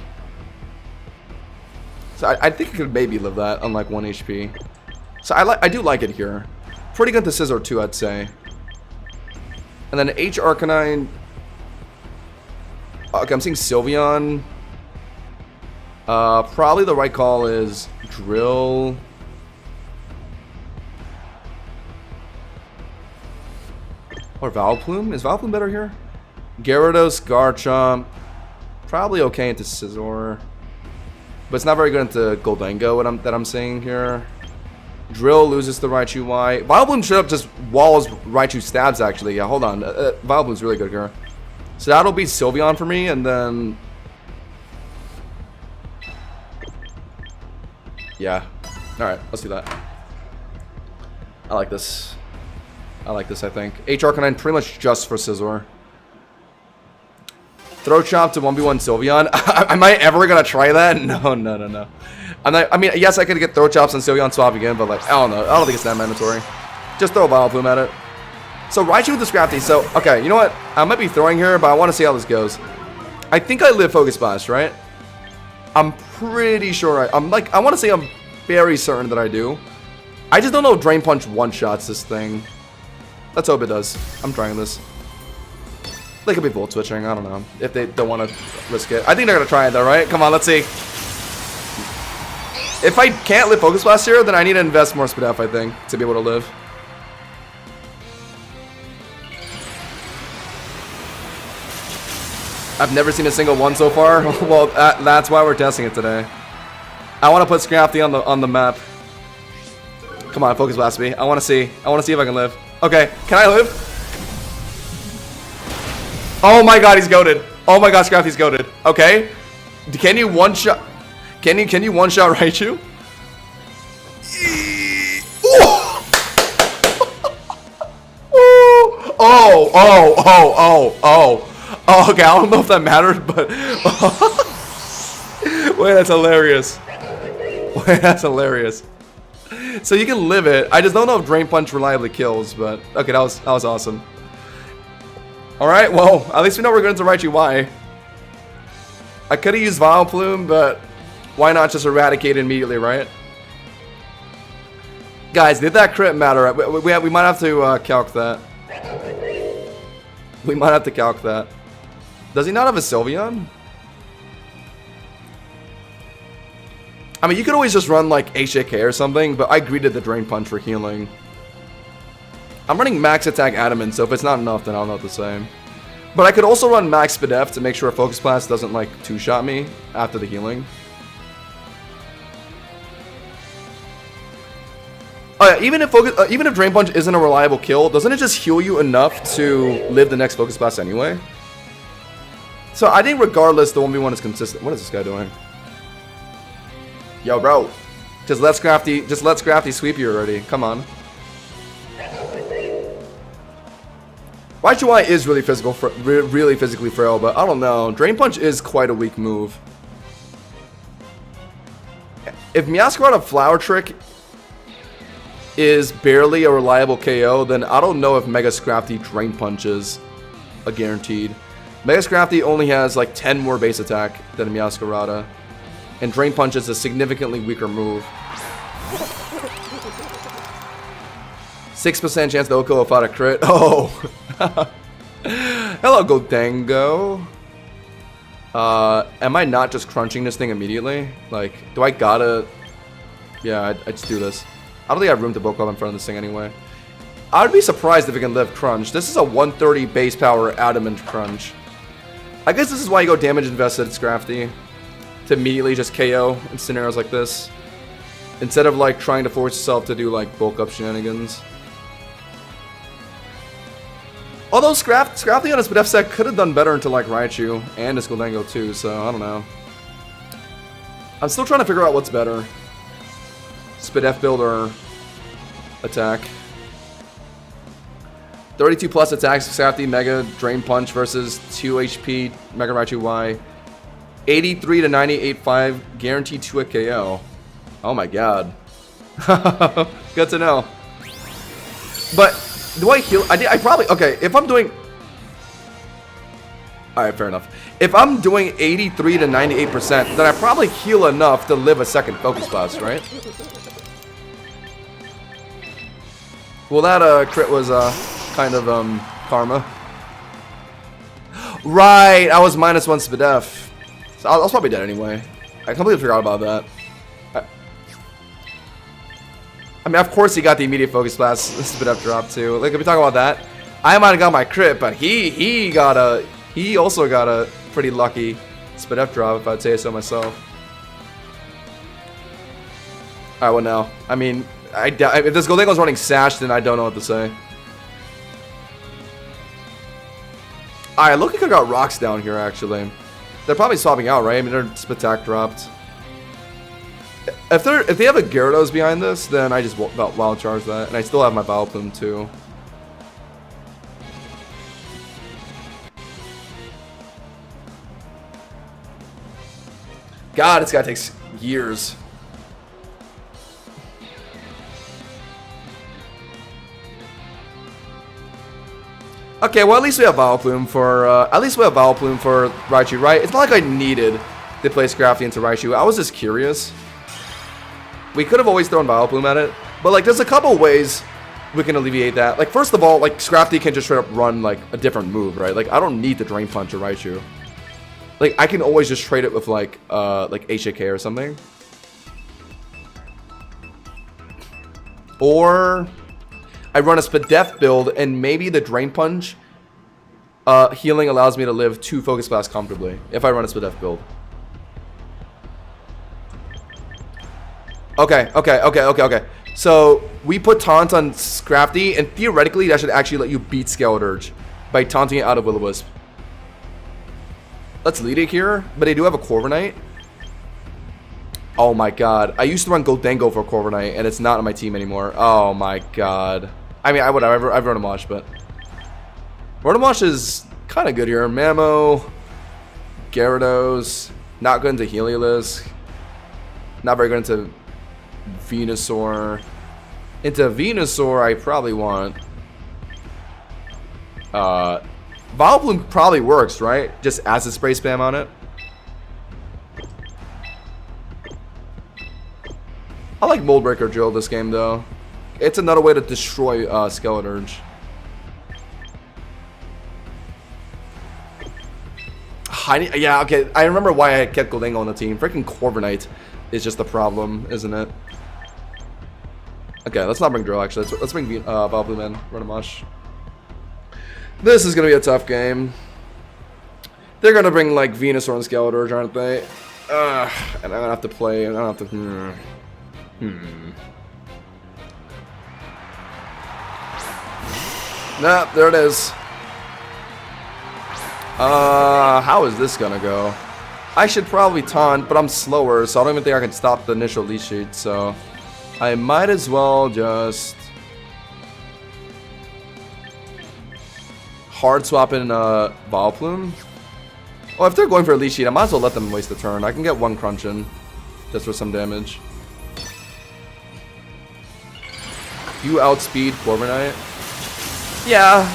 So I think it could maybe live that, unlike 1 HP. So I do like it here. Pretty good to Scizor too, I'd say. And then H Arcanine. Okay, I'm seeing Sylveon. Probably the right call is Drill. Or Vileplume? Is Vileplume better here? Gyarados, Garchomp. Probably okay into Scizor. But it's not very good into Goldengo that I'm seeing here. Drill loses to Raichu Y. Vileplume straight up just walls Raichu stabs, actually. Yeah, hold on. Vileplume's really good here. So that'll be Sylveon for me, and then... Yeah. Alright, let's do that. I like this. I think. H Arcanine pretty much just for Scizor. Throat Chop to 1v1 Sylveon. Am I ever gonna try that? No. I mean, yes, I could get Throat Chops on Sylveon swap again, but like, I don't know. I don't think it's that mandatory. Just throw a Vileplume at it. So Raichu with the Scrafty. So, okay, you know what? I might be throwing here, but I want to see how this goes. I think I live Focus Blast, right? I'm pretty sure I want to say I'm very certain that I do. I just don't know if Drain Punch one-shots this thing. Let's hope it does. I'm trying this. They could be Volt Switching, I don't know. If they don't want to risk it. I think they're going to try it though, right? Come on, let's see. If I can't live Focus Blast here, then I need to invest more Spadef, I think, to be able to live. I've never seen a single one so far. Well, that's why we're testing it today. I want to put Scrafty on the map. Come on, Focus Blast me. I want to see if I can live. Okay, can I live? Oh my god, he's goated. Oh my god, Scrafty's goated. Okay. Can you one-shot... Can you one-shot Raichu? Oh, okay, I don't know if that mattered, but... Wait, that's hilarious. Wait, that's hilarious. So you can live it. I just don't know if Drain Punch reliably kills, but... Okay, that was awesome. Alright, well, at least we know we're going to Raichu Y. I could have used Vileplume, but... Why not just eradicate it immediately, right? Guys, did that crit matter? We might have to calc that. We might have to calc that. Does he not have a Sylveon? I mean, you could always just run like HAK or something, but I greeted the Drain Punch for healing. I'm running Max Attack Adamant, so if it's not enough, then I'll know what to say. But I could also run Max Spadef to make sure Focus Blast doesn't like two-shot me after the healing. Oh yeah, even if Drain Punch isn't a reliable kill, doesn't it just heal you enough to live the next Focus Blast anyway? So I think regardless, the 1v1 is consistent. What is this guy doing? Yo, bro. Just let Scrafty sweep you already. Come on. Raichu Y is really physically frail, but I don't know. Drain Punch is quite a weak move. If Meowscarada Flower Trick is barely a reliable KO, then I don't know if Mega Scrafty Drain Punch is a guaranteed. Mega Scrafty only has like 10 more base attack than Meowscarada, and Drain Punch is a significantly weaker move. 6% chance to Oko without a crit. Oh! Hello, Goldengo. Am I not just crunching this thing immediately? Like, do I gotta... Yeah, I just do this. I don't think I have room to bulk up in front of this thing anyway. I would be surprised if it can live Crunch. This is a 130 base power Adamant Crunch. I guess this is why you go damage invested Scrafty. To immediately just KO in scenarios like this. Instead of like trying to force yourself to do like bulk up shenanigans. Although Scrafty on his Spadef set could have done better into like Raichu and his Goldengo too, so I don't know. I'm still trying to figure out what's better. Spadef build or attack. 32 plus attacks, Scrafty Mega Drain Punch versus 2 HP Mega Raichu Y. 83 to 98.5 guaranteed to a KO. Oh my god. Good to know. But do I heal? I probably, okay, if I'm doing... Alright, fair enough. If I'm doing 83 to 98%, then I probably heal enough to live a second focus blast, right? Well, that crit was kind of karma. Right, I was -1 Spadef. So I was probably dead anyway. I completely forgot about that. I mean, of course he got the immediate focus blast Spadef drop too. Like, if we talk about that, I might have got my crit, but he also got a pretty lucky Spadef drop, if I'd say so myself. Alright, what now? I mean, if this Gholdengo's running Sash, then I don't know what to say. Alright, Loki could have got rocks down here, actually. They're probably swapping out, right? I mean, their Spatak dropped. If they have a Gyarados behind this, then I just wild charge that. And I still have my Vileplume, too. God, this guy takes years. Okay, well, at least we have Vileplume for Raichu, right? It's not like I needed to play Scrafty into Raichu. I was just curious. We could have always thrown Vileplume at it, but like, there's a couple ways we can alleviate that. Like, first of all, like, Scrafty can just straight up run like a different move, right? Like, I don't need the Drain Punch or Raichu. Like, I can always just trade it with like HAK or something. Or I run a Spadef build, and maybe the Drain Punch healing allows me to live 2 Focus Blasts comfortably if I run a Spadef build. Okay. So we put Taunt on Scrafty, and theoretically that should actually let you beat Skeledirge by taunting it out of Will-O-Wisp. Let's lead it here, but they do have a Corviknight. Oh my god. I used to run Gholdengo for Corviknight, and it's not on my team anymore. Oh my god. I mean, I've run a Mosh, but Rotomosh is kind of good here. Mamo, Gyarados, not good into Heliolisk, not very good into Venusaur. Into Venusaur, I probably want Vileplume probably works, right? Just acid spray spam on it. I like Mold Breaker Drill this game, though. It's another way to destroy Skeledirge. Yeah, okay. I remember why I kept Gholdengo on the team. Freaking Corviknight is just the problem, isn't it? Okay, let's not bring Drill, actually. Let's bring Vileplume in. Run a Mush. This is going to be a tough game. They're going to bring, like, Venusaur and Skeledirge, aren't they? And I'm going to have to play. I don't have to... Nah, there it is. How is this gonna go? I should probably taunt, but I'm slower, so I don't even think I can stop the initial lead sheet, so I might as well just hard swap in Vileplume. Oh, if they're going for a lead sheet, I might as well let them waste the turn. I can get 1 crunch in just for some damage. You outspeed Corviknight. Yeah.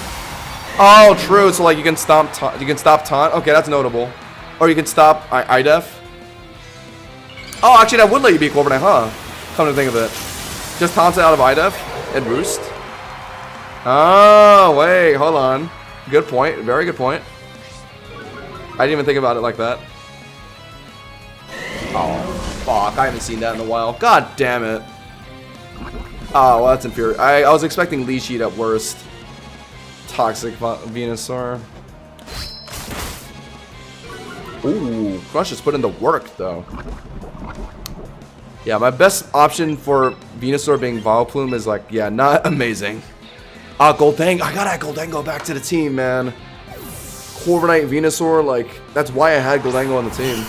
Oh, true. So like you can stop taunt. Okay, that's notable. Or you can stop IDEF. Oh, actually, that would let you beat Corviknight, huh? Come to think of it, just taunt it out of IDEF and boost. Oh, wait, hold on. Good point. Very good point. I didn't even think about it like that. Oh, fuck! I haven't seen that in a while. God damn it. Oh, well, that's infuriating. I was expecting lead sheet at worst. Toxic Venusaur. Ooh, Crush has put in the work, though. Yeah, my best option for Venusaur being Vileplume is, like, yeah, not amazing. Gholdengo. I gotta add Gholdengo back to the team, man. Corviknight, Venusaur, like, that's why I had Gholdengo on the team.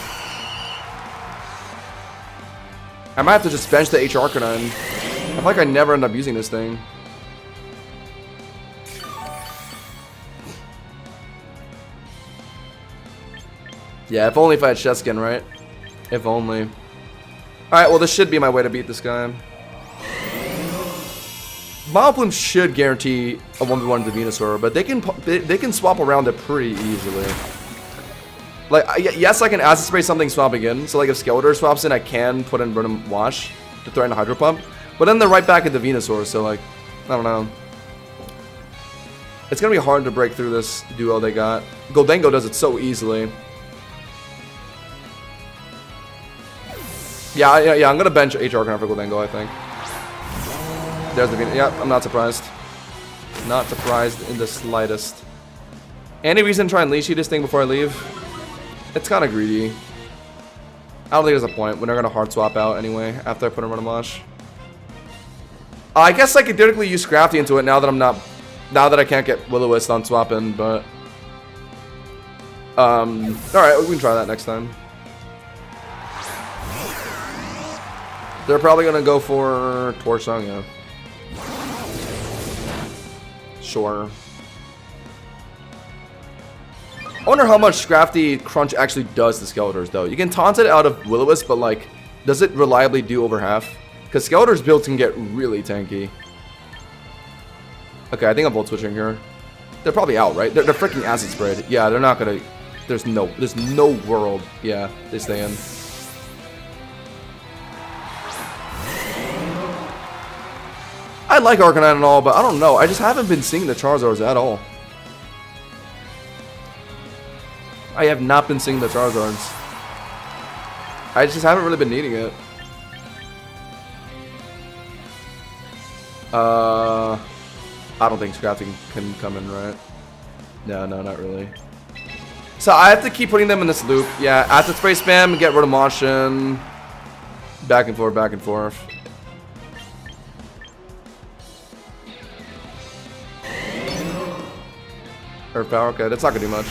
I might have to just bench the H Arcanine. I feel like I never end up using this thing. Yeah, if only if I had Cheskin, right? If only. Alright, well, this should be my way to beat this guy. Vileplume should guarantee a 1v1 to Venusaur, but they can swap around it pretty easily. Like, yes, I can acid spray something swapping in. So like if Skeletor swaps in, I can put in Rotom Wash to throw in a Hydro Pump. But then they're right back at the Venusaur, so like, I don't know. It's gonna be hard to break through this duo they got. Goldengo does it so easily. Yeah, I'm gonna bench H Arcanine for Goldengo, I think. There's the Venus. Yeah, I'm not surprised. Not surprised in the slightest. Any reason to try and leash this thing before I leave? It's kind of greedy. I don't think there's a point when they're gonna hard swap out anyway after I put in Rotom Wash. I guess I could theoretically use Scrafty into it now that I'm not. Now that I can't get Will-O-Wisp on swap in, but alright, we can try that next time. They're probably gonna go for Torchsong, yeah. Sure. I wonder how much Scrafty Crunch actually does to Skeletors, though. You can taunt it out of Will-O-Wisp, but like, does it reliably do over half? Because Skeletor's builds can get really tanky. Okay, I think I'm Volt Switching here. They're probably out, right? They're freaking Acid Sprayed. Yeah, they're not gonna... There's no world. Yeah, they stay in. I like Arcanine and all, but I don't know. I just haven't been seeing the Charizards at all. I have not been seeing the Charizards. I just haven't really been needing it. I don't think Scrafty can come in, right? No, not really. So I have to keep putting them in this loop. Yeah, Acid Spray spam, get rid of Motion. Back and forth, back and forth. Earth Power, okay, that's not gonna do much.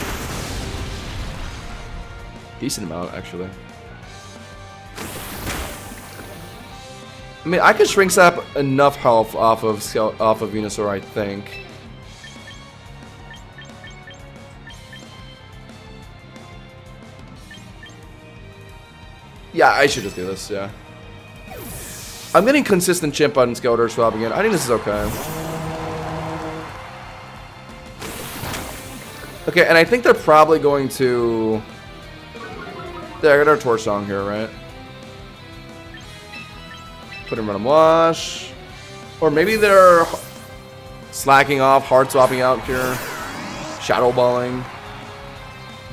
Decent amount, actually. I mean, I could Shrink Sap enough health off of Venusaur, I think. Yeah, I should just do this, yeah. I'm getting consistent chimp on Skeletor swap again. I think this is okay. Okay, and I think they're probably going to... They're gonna Torch Song here, right? Put in Rotom Wash. Or maybe they're slacking off, hard swapping out here. Shadow Balling.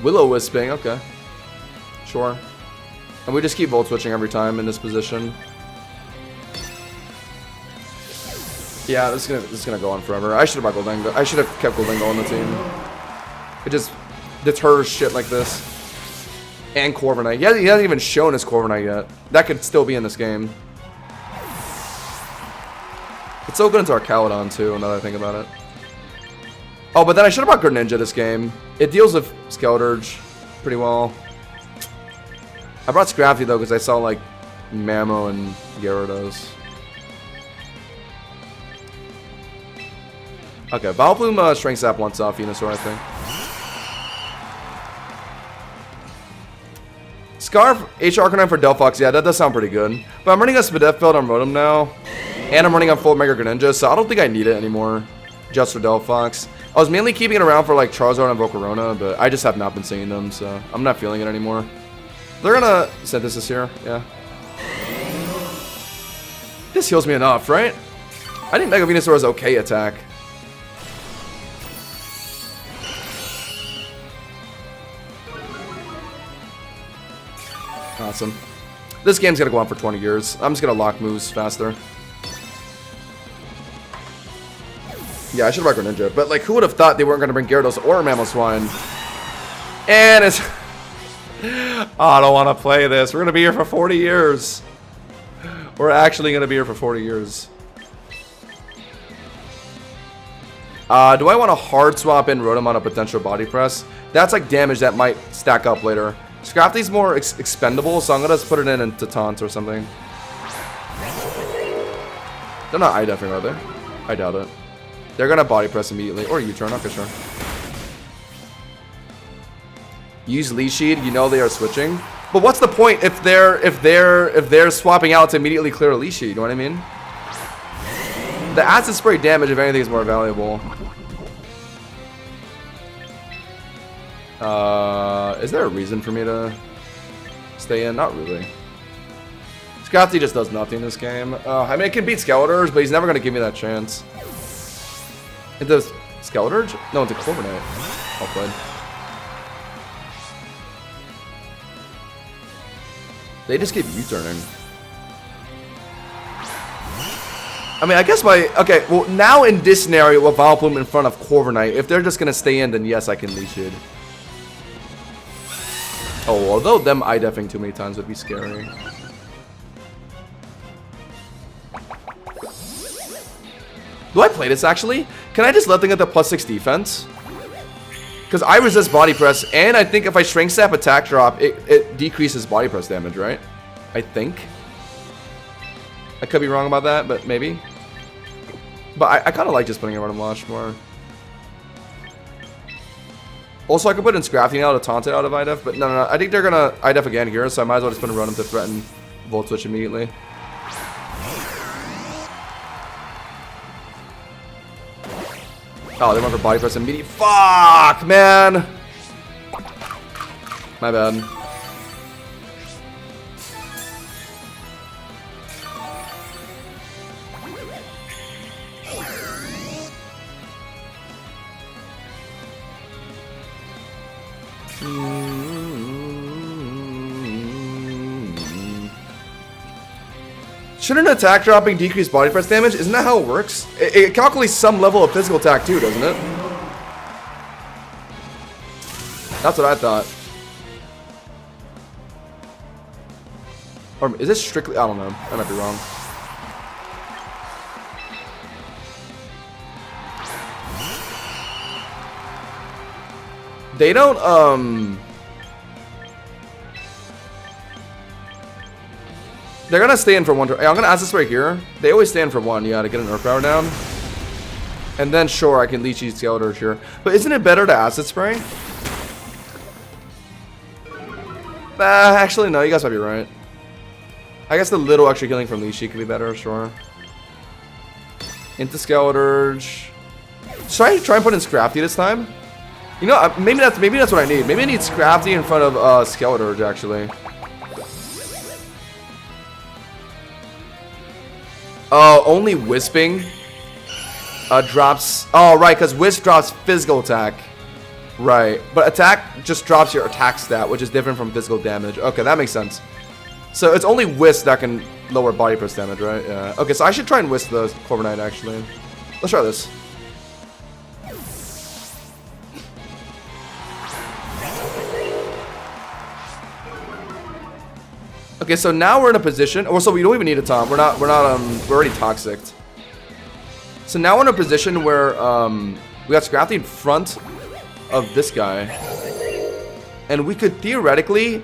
Will-O-Wisping, okay. Sure. And we just keep Volt Switching every time in this position. Yeah, this is gonna go on forever. I should have brought Goldengo. I should have kept Goldengo on the team. It just deters shit like this. And Corviknight. He hasn't even shown his Corviknight yet. That could still be in this game. It's so good into Arcaludon too, now that I think about it. Oh, but then I should have brought Greninja this game. It deals with Skeleturge pretty well. I brought Scrafty though because I saw like Mamo and Gyarados. Okay, Vileplume Strength Sap once off Venusaur, I think. Scarf H Arcanine for Delphox, yeah, that does sound pretty good. But I'm running a Spadeffield on Rotom now. And I'm running on full Mega Greninja, so I don't think I need it anymore. Just for Delphox. I was mainly keeping it around for like Charizard and Volcarona, but I just have not been seeing them, so I'm not feeling it anymore. They're gonna Synthesis here, yeah. This heals me enough, right? I think Mega Venusaur is okay attack. Awesome. This game's gonna go on for 20 years. I'm just gonna lock moves faster. Yeah, I should have brought Greninja, but like, who would have thought they weren't gonna bring Gyarados or Mamoswine? And it's... Oh, I don't want to play this. We're gonna be here for 40 years. We're actually gonna be here for 40 years. Do I want to hard swap in Rotom on a potential body press? That's like damage that might stack up later. Scrafty's more expendable, so I'm gonna just put it in into Taunt or something. They're not I-Deffing, are they? I doubt it. They're gonna body press immediately, or U-turn. Okay, sure. Use Leech Seed. You know they are switching, but what's the point if they're swapping out to immediately clear a Leech Seed? You know what I mean? The Acid Spray damage, if anything, is more valuable. Is there a reason for me to stay in? Not really. Scotty just does nothing this game. I mean, it can beat Skeletors, but he's never going to give me that chance. It does Skeletor? No, it's a Corviknight. Well played. They just keep U-turning. I mean, I guess my... Okay, well, now in this scenario with Vileplume in front of Corviknight, if they're just going to stay in, then yes, I can Leech Seed. Oh, although them I-deffing too many times would be scary. Do I play this, actually? Can I just let them get the +6 defense? Because I resist Body Press, and I think if I Shrink Snap Attack Drop, it decreases Body Press damage, right? I think. I could be wrong about that, but maybe. But I kind of like just putting a Random Launch more. Also, I could put in Scrafty now to taunt it out of IDEF, but no. I think they're going to IDEF again here, so I might as well just put a Random to threaten Volt Switch immediately. Oh, they went for Body Press immediately. Fuck, man! My bad. Shouldn't attack dropping decrease body press damage? Isn't that how it works? It calculates some level of physical attack too, doesn't it? That's what I thought. Or is this strictly... I don't know. I might be wrong. They don't, they're gonna stay in for one turn. I'm gonna ask this right here. They always stand for one, yeah, to get an Earth Power down. And then, sure, I can Leech Seed Skeletor here. But isn't it better to Acid Spray? Actually, no, you guys might be right. I guess the little extra healing from Leech Seed could be better, sure. Into Skeletor. Should I try and put in Scrafty this time? You know, maybe that's what I need. Maybe I need Scrafty in front of Skeletor, actually. Oh, only Wisping drops... Oh, right, because Wisp drops physical attack. Right, but attack just drops your attack stat, which is different from physical damage. Okay, that makes sense. So it's only Wisp that can lower body press damage, right? Yeah. Okay, so I should try and Wisp the Corviknight, actually. Let's try this. Okay, so now we're in a position. Oh, so we don't even need a taunt. We're already toxic. So now we're in a position where we got Scrafty in front of this guy, and we could theoretically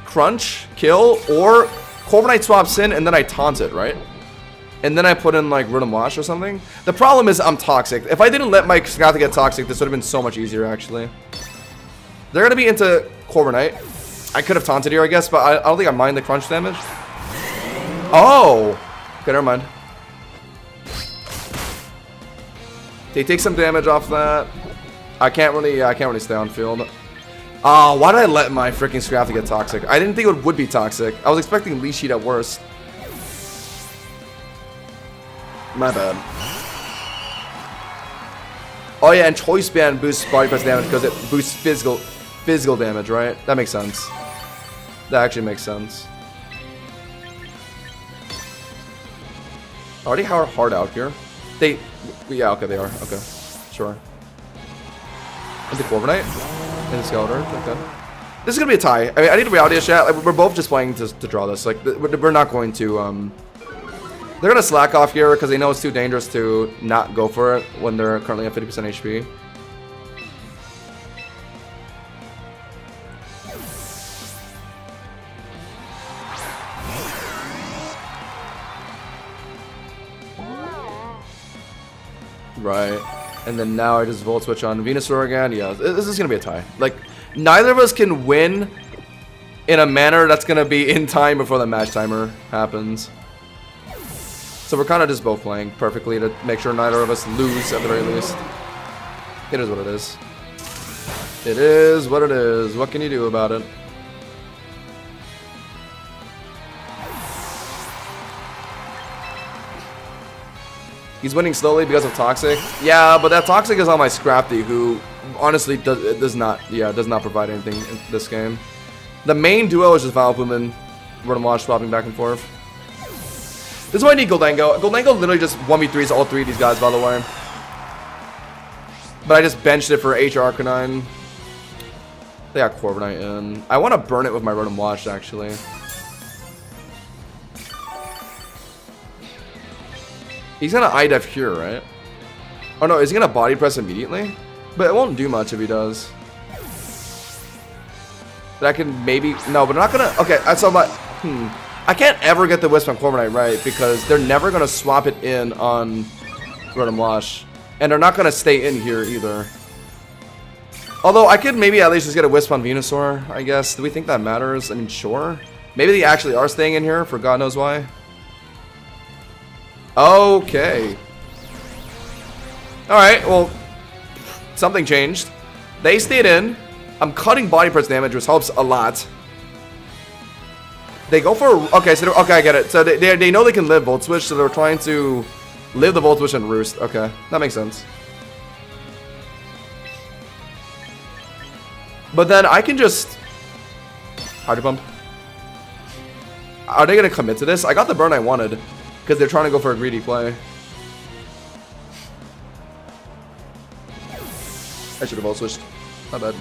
crunch, kill, or Corviknight swaps in, and then I taunt it, right? And then I put in like Rhythm Wash or something. The problem is I'm toxic. If I didn't let my Scrafty get toxic, this would have been so much easier, actually. They're gonna be into Corviknight. I could have taunted here, I guess, but I don't think I mind the crunch damage. Oh! Okay, never mind. They take some damage off that. I can't really stay on field. Oh, why did I let my freaking Scrafty get toxic? I didn't think it would be toxic. I was expecting Leech Seed at worst. My bad. Oh yeah, and Choice Band boosts body press damage because it boosts physical damage, right? That makes sense. That actually makes sense. Already hard out here. Yeah, okay, they are. Okay, sure. Into Corviknight? Into Skeletor? Okay. This is gonna be a tie. I mean, I need a reality chat. Like, we're both just playing to draw this. Like, we're not going to, They're gonna slack off here because they know it's too dangerous to not go for it when they're currently at 50% HP. Right, and then now I just Volt Switch on Venusaur again. Yeah, this is gonna be a tie. Like, neither of us can win in a manner that's gonna be in time before the match timer happens. So we're kind of just both playing perfectly to make sure neither of us lose at the very least. It is what it is. It is what it is. What can you do about it? He's winning slowly because of Toxic. Yeah, but that Toxic is on my Scrafty, who honestly does not provide anything in this game. The main duo is just Vileplume and Rotom Wash swapping back and forth. This is why I need Goldango. Goldango literally just 1v3s all three of these guys, by the way. But I just benched it for HR Arcanine. They got Corviknight in. I want to burn it with my Rotom Wash, actually. He's gonna IDEF here, right? Oh no, is he gonna Body Press immediately? But it won't do much if he does. But I can maybe... No, but I'm not gonna... Okay, so my... I can't ever get the Wisp on Corviknight right, because they're never gonna swap it in on Rotom Wash. And they're not gonna stay in here either. Although I could maybe at least just get a Wisp on Venusaur, I guess. Do we think that matters? I mean, sure. Maybe they actually are staying in here for God knows why. Okay. Alright, well, something changed. They stayed in. I'm cutting Body Press damage, which helps a lot. They go for... Okay, so okay, I get it. So they know they can live Volt Switch, so they're trying to live the Volt Switch and Roost. Okay, that makes sense. But then I can just... Hydro Pump. Are they going to commit to this? I got the burn I wanted. Because they're trying to go for a greedy play. I should have Volt Switched. My bad.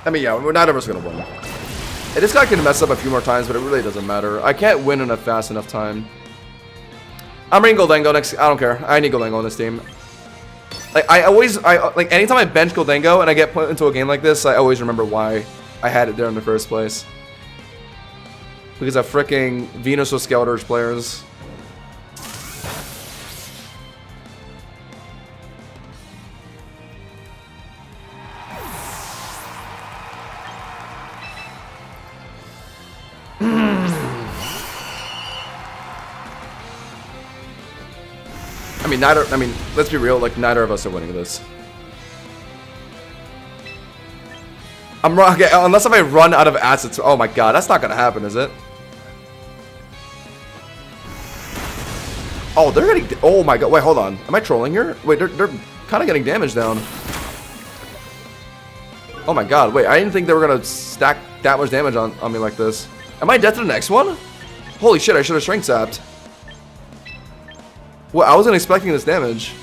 I mean, yeah, neither of us are going to win. And this guy can mess up a few more times, but it really doesn't matter. I can't win in a fast enough time. I'm bringing Goldango next. I don't care. I need Goldango on this team. Like, like, anytime I bench Goldango and I get put into a game like this, I always remember why I had it there in the first place. Because of fricking Venusaur Skeletors players. I mean, let's be real, like, neither of us are winning this. I'm wrong, okay, unless if I run out of assets. Oh my god, that's not gonna happen, is it? Oh, they're getting... Oh my god, wait, hold on. Am I trolling here? Wait, they're kind of getting damage down. Oh my god, wait, I didn't think they were gonna stack that much damage on me like this. Am I dead to the next one? Holy shit, I should have Strength Sapped. Well, I wasn't expecting this damage.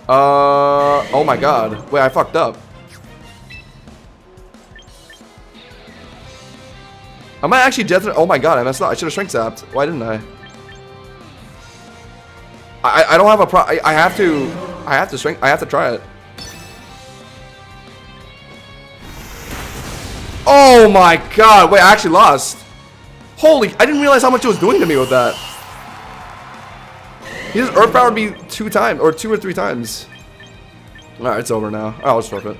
Oh my god. Wait, I fucked up. Am I actually dead to... Oh my god, I messed up. I should have Strength Sapped. Why didn't I? I don't have a pro... I have to strength... I have to try it. Oh my god. Wait, I actually lost. Holy, I didn't realize how much it was doing to me with that. He just Earth Powered me 2 times, or 2 or 3 times. Alright, it's over now. Oh, let's flip it.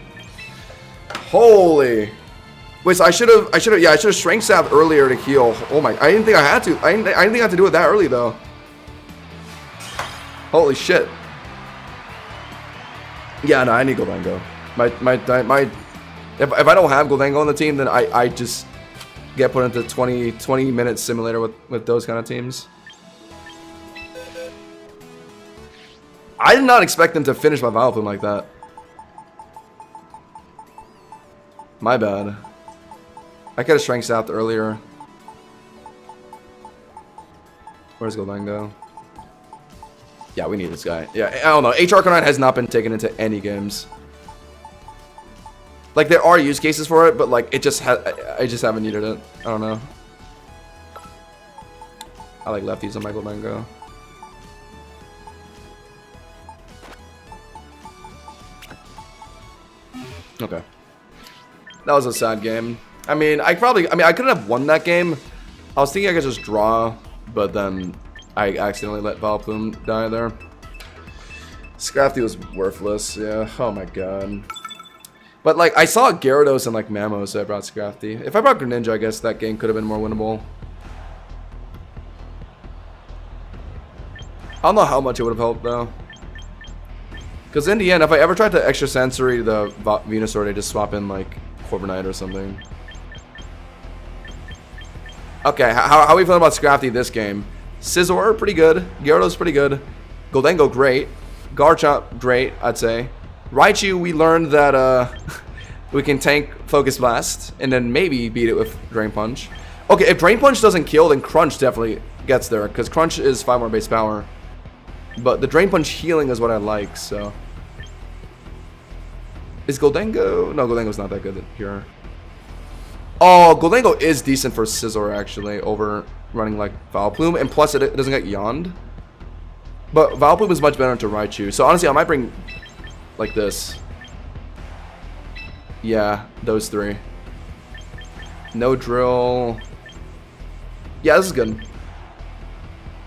Holy. Wait, so I should have Strength Sapped earlier to heal. Oh my, I didn't think I had to. I didn't think I had to do it that early though. Holy shit. Yeah, no, I need Goldango. If I don't have Goldango on the team, then I just get put into 20 minute simulator with those kind of teams. I did not expect them to finish my Vileplume like that. My bad. I could have Strength Sapped earlier. Where's Goldango? Yeah, we need this guy. Yeah, I don't know. HR Arcanine has not been taken into any games. Like, there are use cases for it, but like, I just haven't needed it. I don't know. I like lefties on my Goldango. Okay. That was a sad game. I mean, I couldn't have won that game. I was thinking I could just draw, but then I accidentally let Vileplume die there. Scrafty was worthless, yeah. Oh my god. But like, I saw Gyarados and like Mamo, so I brought Scrafty. If I brought Greninja, I guess that game could have been more winnable. I don't know how much it would have helped though. Because in the end, if I ever tried to extrasensory the Venusaur, I just swap in like Corviknight or something. Okay, how are we feeling about Scrafty this game? Scizor, pretty good. Gyarados, pretty good. Gholdengo, great. Garchomp, great, I'd say. Raichu, we learned that we can tank Focus Blast and then maybe beat it with Drain Punch. Okay, if Drain Punch doesn't kill, then Crunch definitely gets there because Crunch is 5 more base power. But the Drain Punch healing is what I like, so. Is Gholdengo? No, Gholdengo's not that good here. Oh, Gholdengo is decent for Scizor, actually, over running like Vileplume. And plus, it doesn't get yawned. But Vileplume is much better into Raichu. So honestly, I might bring like this. Yeah, those three. No Drill. Yeah, this is good.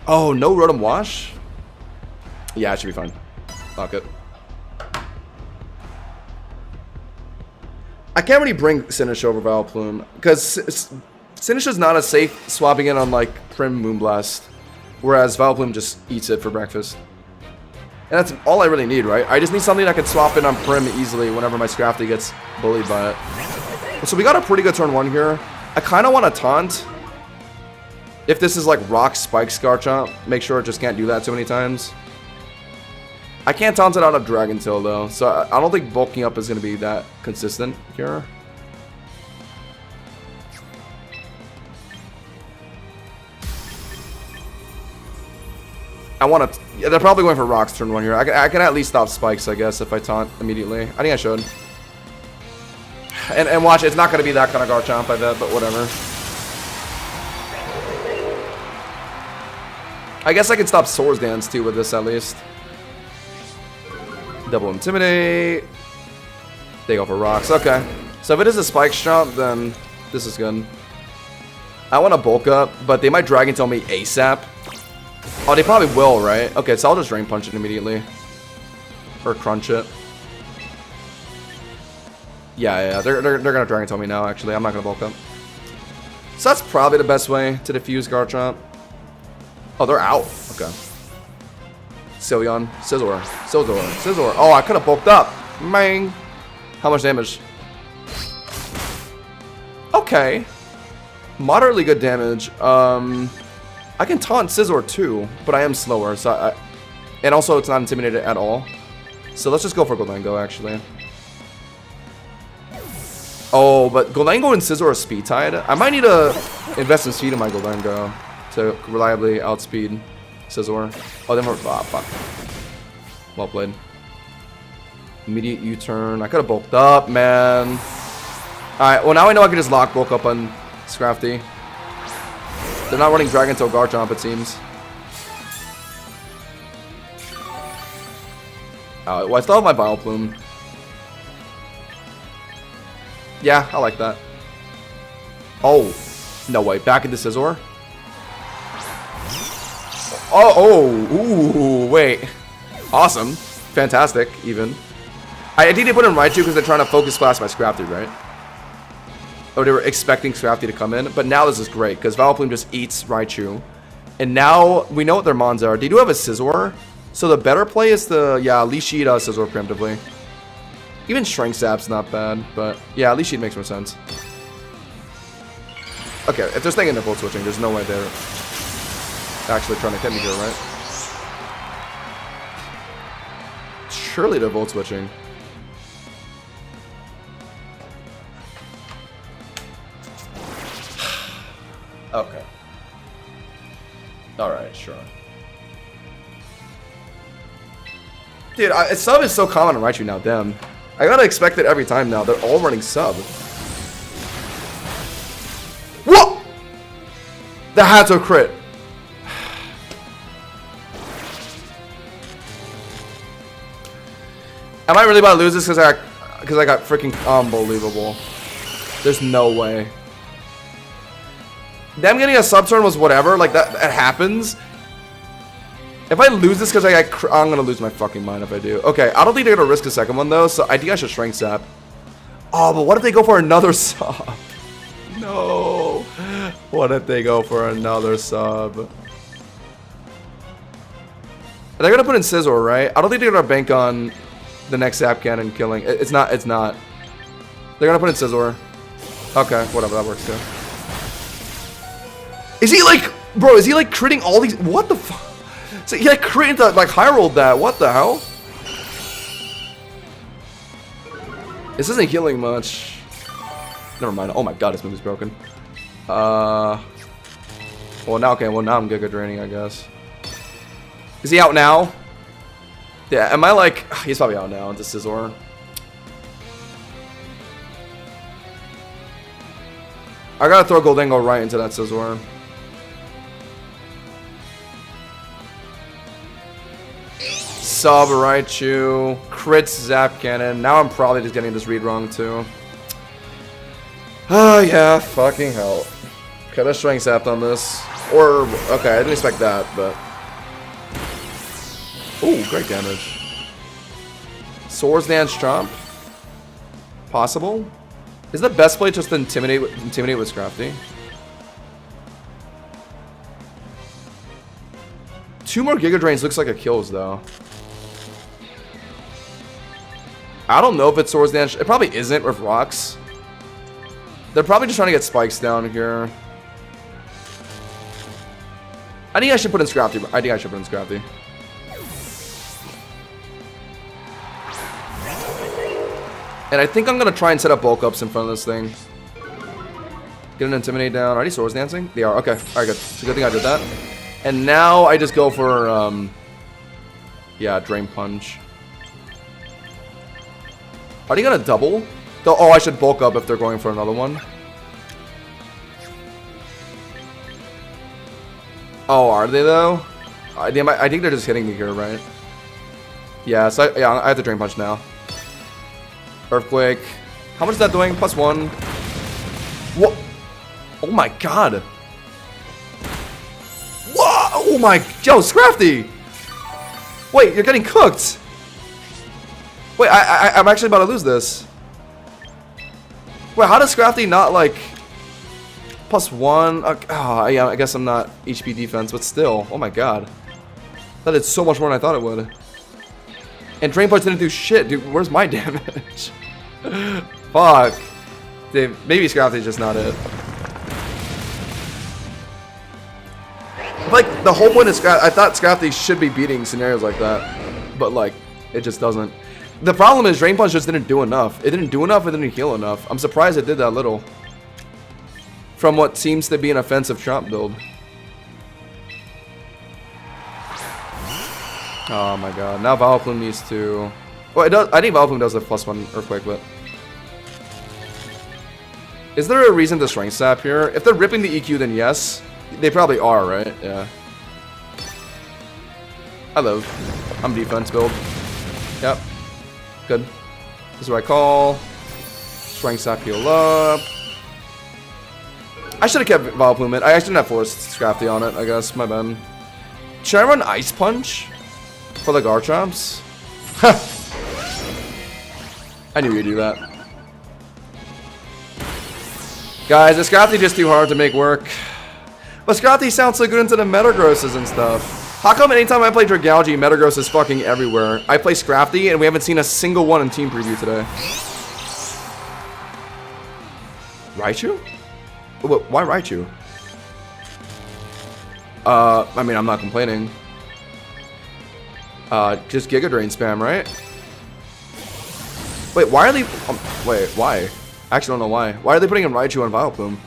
Oh, no Rotom Wash? Yeah, it should be fine. Lock it. I can't really bring Sinistcha over Vileplume because Sinistcha's not as safe swapping it on like Prim Moonblast, whereas Vileplume just eats it for breakfast. And that's all I really need, right? I just need something that can swap in on Prim easily whenever my Scrafty gets bullied by it. So we got a pretty good turn 1 here. I kind of want to taunt. If this is like Rock Spike Garchomp, make sure it just can't do that too many times. I can't taunt it out of Dragon Tail though, so I don't think bulking up is going to be that consistent here. I want to. Yeah, they're probably going for Rocks turn 1 here. I can at least stop Spikes, I guess, if I taunt immediately. I think I should. And watch, it's not going to be that kind of Garchomp, I bet, but whatever. I guess I can stop Swords Dance too with this at least. Double Intimidate. They go for Rocks. Okay. So if it is a Spike Jump, then this is good. I want to bulk up, but they might Dragon Tail me ASAP. Oh, they probably will, right? Okay, so I'll just Drain Punch it immediately. Or Crunch it. Yeah, they're gonna Dragon Tail me now, actually. I'm not gonna bulk up. So that's probably the best way to defuse Garchomp. Oh, they're out. Okay. Sylveon, Scizor. Oh, I could have bulked up. Mang. How much damage? Okay. Moderately good damage. I can taunt Scizor too, but I am slower, so and also it's not intimidated at all. So let's just go for Gholdengo, actually. Oh, but Gholdengo and Scizor are speed tied. I might need to invest in speed in my Gholdengo to reliably outspeed Scizor. Oh, then we're... Ah, fuck. Well played. Immediate U-turn. I could have bulked up, man. Alright, well now I know I can just lock bulk up on Scrafty. They're not running Dragon Tail Garchomp, it seems. Well, I still have my Vileplume. Yeah, I like that. Oh, no way. Back into Scizor. Ooh, wait. Awesome. Fantastic, even. I think they put in Raichu because they're trying to Focus Blast my Scrafty, right? Or they were expecting Scrafty to come in. But now this is great because Vileplume just eats Raichu. And now we know what their Mons are. They do have a Scizor. So the better play is the, yeah, Leash Seed Scizor preemptively. Even Shrink Sap's not bad. But yeah, Leash Seed makes more sense. Okay, if they're staying in their Volt Switching, there's no way they're actually trying to hit me here, right? Surely they're Volt Switching. Okay. Alright, sure. Dude, sub is so common on Raichu now, damn. I gotta expect it every time now. They're all running sub. What? That had to crit. Am I really about to lose this because I got freaking unbelievable? There's no way. Them getting a sub turn was whatever. Like that happens. If I lose this because I'm gonna lose my fucking mind if I do. Okay, I don't think they're gonna risk a second one though. So I think I should Shrink Sap. Oh, but what if they go for another sub? No. What if they go for another sub? They're gonna put in Scizor, right? I don't think they're gonna bank on the next Zap Cannon killing. It's not. It's not. They're gonna put in Scizor. Okay, whatever. That works too. Is he like, bro? Is he like critting all these? What the fuck? So he like critting that, like high rolled that. What the hell? This isn't healing much. Never mind. Oh my god, this move is broken. Well now, okay. Well now I'm Giga Draining, I guess. Is he out now? Yeah. Am I like? He's probably out now into Scizor. I gotta throw Goldengo right into that Scizor. Sub Raichu, crits Zap Cannon. Now I'm probably just getting this read wrong too. Oh yeah, fucking hell. Could have Strength Zapped on this. Or, okay, I didn't expect that, but. Ooh, great damage. Swords Dance Chomp. Possible? Is the best play just to intimidate with Scrafty? 2 more Giga Drains looks like it kills though. I don't know if it's Swords Dance. It probably isn't with rocks. They're probably just trying to get spikes down here. I think I should put in Scrafty. I think I should put in Scrafty. And I think I'm going to try and set up bulk ups in front of this thing. Get an Intimidate down. Are these Swords Dancing? They are. Okay. Alright, good. It's a good thing I did that. And now I just go for, yeah, Drain Punch. Are they going to double? Oh, I should bulk up if they're going for another one. Oh, are they though? I think they're just hitting me here, right? Yeah, so I have to Drain Punch now. Earthquake. How much is that doing? +1. What? Oh my god. Whoa! Oh my... Yo, Scrafty! Wait, you're getting cooked! Wait, I'm actually about to lose this. Wait, how does Scrafty not, like... +1? Okay. Oh, yeah, I guess I'm not HP defense, but still. Oh my god. That did so much more than I thought it would. And Drain Punch didn't do shit, dude. Where's my damage? Fuck. Dude, maybe Scrafty's just not it. Like, the whole point of Scrafty... I thought Scrafty should be beating scenarios like that. But, like, it just doesn't. The problem is Drain Punch just didn't do enough. It didn't do enough, it didn't heal enough. I'm surprised it did that little. From what seems to be an offensive Chomp build. Oh my god. Now Vileplume needs to... Well, it does. I think Vileplume does the +1 Earthquake, but... Is there a reason to Strength Sap here? If they're ripping the EQ, then yes. They probably are, right? Yeah. I'm defense build. Yep. Good. This is what I call. Strength Sap heal up. I should have kept Vileplume in. I actually didn't have forced Scrafty on it, I guess. My bad. Should I run Ice Punch for the Garchomps? I knew you'd do that. Guys, is Scrafty just too hard to make work? But Scrafty sounds so good into the Metagrosses and stuff. How come anytime I play Dragalge, Metagross is fucking everywhere? I play Scrafty and we haven't seen a single one in Team Preview today. Raichu? Why Raichu? I mean, I'm not complaining. Just Giga Drain spam, right? Wait, why are they... wait, why? I actually don't know why. Why are they putting in Raichu on Vileplume?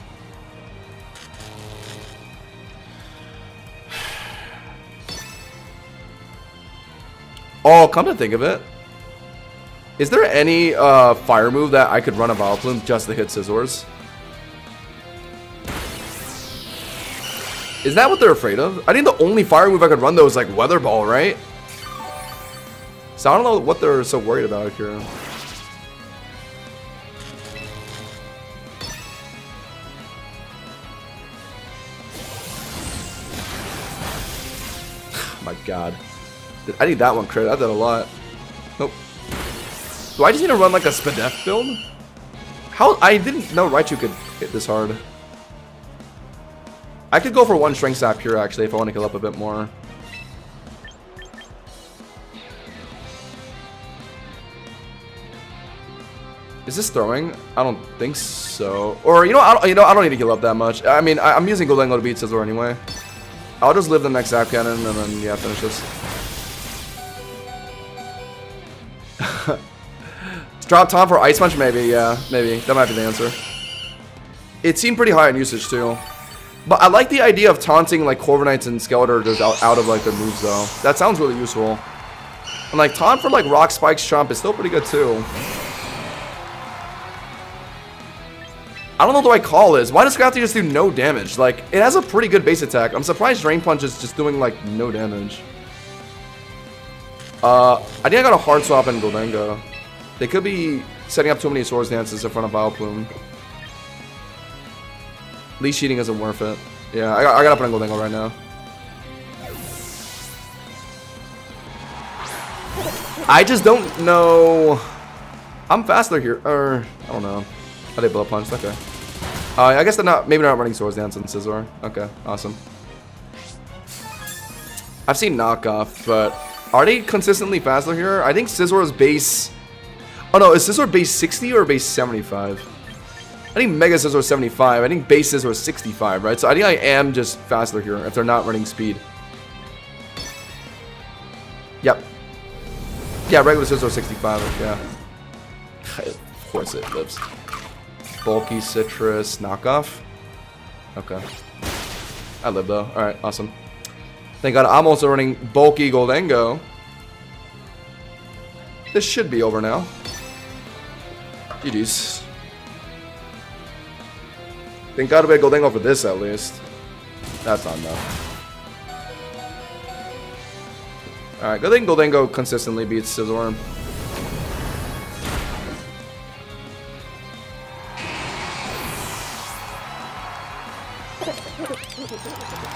Oh, come to think of it. Is there any fire move that I could run a Vileplume just to hit Scizors? Is that what they're afraid of? I think the only fire move I could run though is like Weather Ball, right? So I don't know what they're so worried about here. My god. I need that one crit. I did a lot. Nope. Do I just need to run like a Spadef build? How? I didn't know Raichu could hit this hard. I could go for one Strength Sap here actually if I want to heal up a bit more. Is this throwing? I don't think so. Or, I don't need to heal up that much. I mean, I'm using Gholdengo to beat Scizor anyway. I'll just live the next Zap Cannon and then, yeah, finish this. Drop Taunt for Ice Punch? Maybe, yeah. Maybe. That might be the answer. It seemed pretty high in usage, too. But I like the idea of taunting, like, Corviknights and Skeletor just out of, like, their moves, though. That sounds really useful. And, like, taunt for, like, Rock Spike's Chomp is still pretty good, too. I don't know what the right call is. Why does Scrafty just do no damage? Like, it has a pretty good base attack. I'm surprised Drain Punch is just doing, like, no damage. I think I got a hard swap in Gholdengo. They could be setting up too many Swords Dances in front of Vileplume. Leash Cheating isn't worth it. Yeah, I gotta put in Gholdengo right now. I just don't know. I'm faster here. Or, I don't know. Oh, they Bullet Punch. Okay. I guess they're not. Maybe they're not running Swords Dance in Scizor. Okay, awesome. I've seen Knockoff, but are they consistently faster here? I think Scizor's base. Oh no, is Scizor base 60 or base 75? I think Mega Scizor is 75. I think base Scizor is 65, right? So I think I am just faster here if they're not running speed. Yep. Yeah, regular Scizor 65. Yeah. Of course it lives. Bulky Citrus Knockoff. Okay. I live though. Alright, awesome. Thank God I'm also running Bulky Gholdengo. This should be over now. GG's. Thank God we had Gholdengo for this at least. That's not enough. Alright, good thing Gholdengo consistently beats Scizor.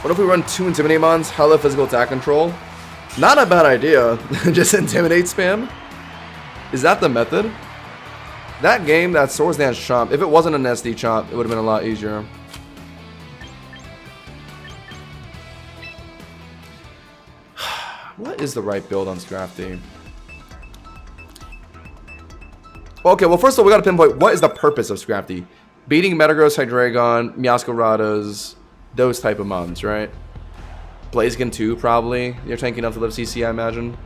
What if we run 2 Intimidate Mons, hella physical attack control? Not a bad idea. Just Intimidate spam? Is that the method? That game, that Swords Dance Chomp, if it wasn't an SD Chomp, it would have been a lot easier. What is the right build on Scrafty? Okay, well first of all, we gotta pinpoint what is the purpose of Scrafty. Beating Metagross, Hydreigon, Meowscaradas, those type of mons, right? Blaziken 2, probably. You're tanking enough to live CC, I imagine.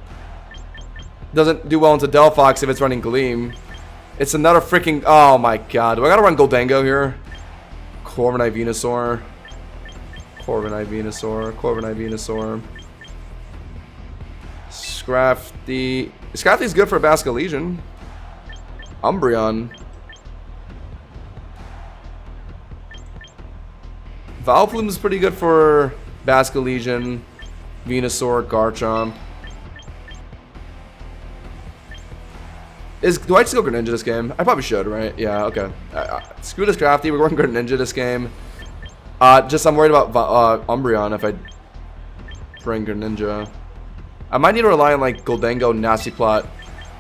Doesn't do well into Delphox if it's running Gleam. It's another freaking... Oh my god. Do I gotta run Gholdengo here? Corviknight Venusaur. Corviknight Venusaur. Corviknight Venusaur. Scrafty. Scrafty's good for Basculegion. Umbreon. Vileplume is pretty good for Basculegion, Venusaur, Garchomp. Do I just go Greninja this game? I probably should, right? Yeah, okay. Screw this Scrafty, we're going Greninja this game. Just I'm worried about Umbreon if I bring Greninja. I might need to rely on like Gholdengo, Nasty Plot,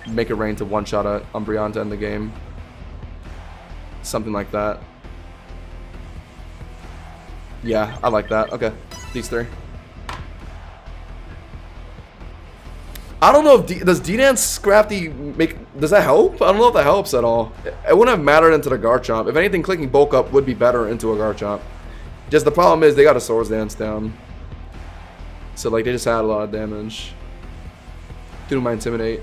make it rain to one-shot Umbreon to end the game. Something like that. Yeah, I like that. Okay, these 3. I don't know if does D-Dance Scrafty make... Does that help? I don't know if that helps at all. It wouldn't have mattered into the Garchomp. If anything, clicking Bulk Up would be better into a Garchomp. Just the problem is they got a Swords Dance down. So like they just had a lot of damage. Through my Intimidate.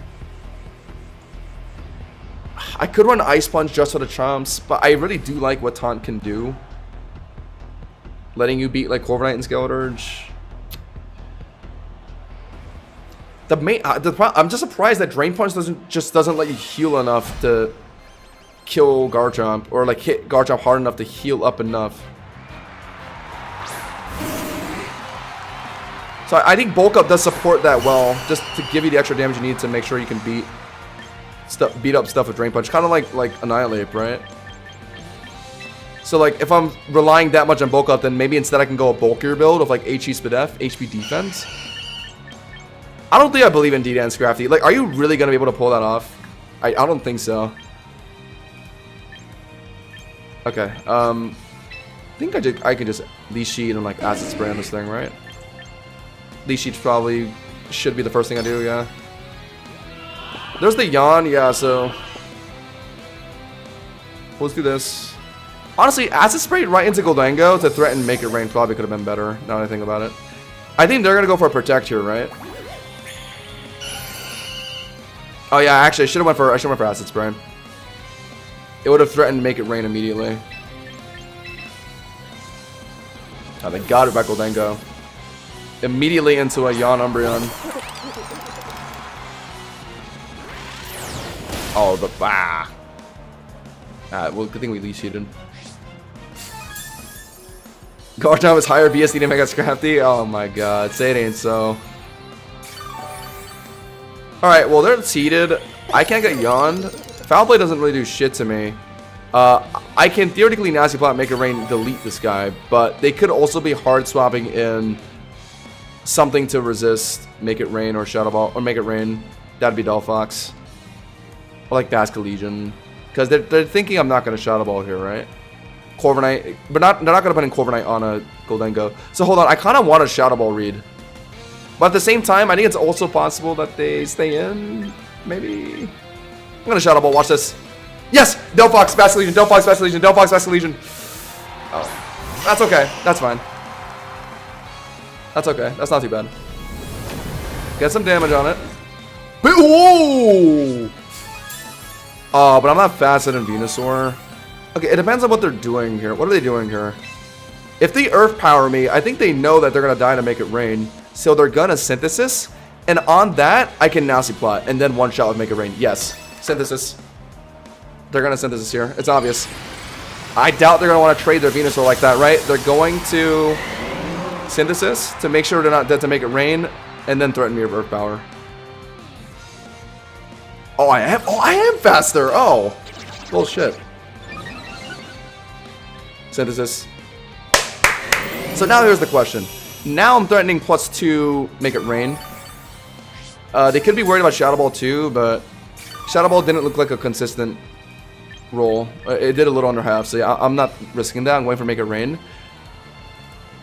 I could run Ice Punch just for the Chomps, but I really do like what Taunt can do. Letting you beat like Corviknight and Skeleturge. I'm just surprised that Drain Punch doesn't let you heal enough to kill Garchomp, or like hit Garchomp hard enough to heal up enough. So I think Bulk Up does support that well, just to give you the extra damage you need to make sure you can beat up stuff with Drain Punch, kind of like Annihilate, right? So like if I'm relying that much on Bulk Up, then maybe instead I can go a bulkier build of like HE Spadef, HP Defense. I don't think I believe in D-Dance Scrafty. Like, are you really gonna be able to pull that off? I don't think so. Okay, I think I can just Leash Sheet and like Acid Spray on this thing, right? Leash Sheet probably should be the first thing I do, yeah. There's the Yawn, yeah, so Let's do this. Honestly, Acid Spray right into Goldango to threaten Make It Rain probably could have been better, now that I think about it. I think they're going to go for a Protect here, right? Oh yeah, actually, I should have went for Acid Spray. It would have threatened Make It Rain immediately. Oh, they got it by Goldango. Immediately into a Yawn Umbreon. Oh, the bah. Well, good thing we least heated. Garchomp is higher BSD than Mega Scrafty. Oh my god, say it ain't so. Alright, well, they're seeded. I can't get Yawned. Foul Play doesn't really do shit to me. I can theoretically Nasty Plot, Make It Rain, delete this guy, but they could also be hard swapping in something to resist Make It Rain or Shadow Ball, or Make It Rain. That'd be Delphox. Or like Basket Legion. Because they're thinking I'm not going to Shadow Ball here, right? Corviknight, but they're not going to put in Corviknight on a Goldango. So hold on, I kind of want a Shadow Ball read. But at the same time, I think it's also possible that they stay in, maybe? I'm going to Shadow Ball, watch this. Yes! Delphox, Basket Legion, Delphox, Basket Legion, Delphox, Basket Legion. Oh, that's okay, that's fine. That's okay, that's not too bad. Get some damage on it. Whoa! Oh, but I'm not faster than Venusaur. Okay, it depends on what they're doing here. What are they doing here? If they Earth Power me, I think they know that they're going to die to Make It Rain. So they're going to Synthesis. And on that, I can Nasty Plot. And then one shot with Make It Rain. Yes. Synthesis. They're going to Synthesis here. It's obvious. I doubt they're going to want to trade their Venusaur like that, right? They're going to Synthesis to make sure they're not dead to Make It Rain. And then threaten me with Earth Power. Oh, I am faster. Oh. Bullshit. Synthesis. So now here's the question. Now I'm threatening +2 Make It Rain. They could be worried about Shadow Ball too, but Shadow Ball didn't look like a consistent roll. It did a little under half, so yeah, I'm not risking that. I'm going for Make It Rain.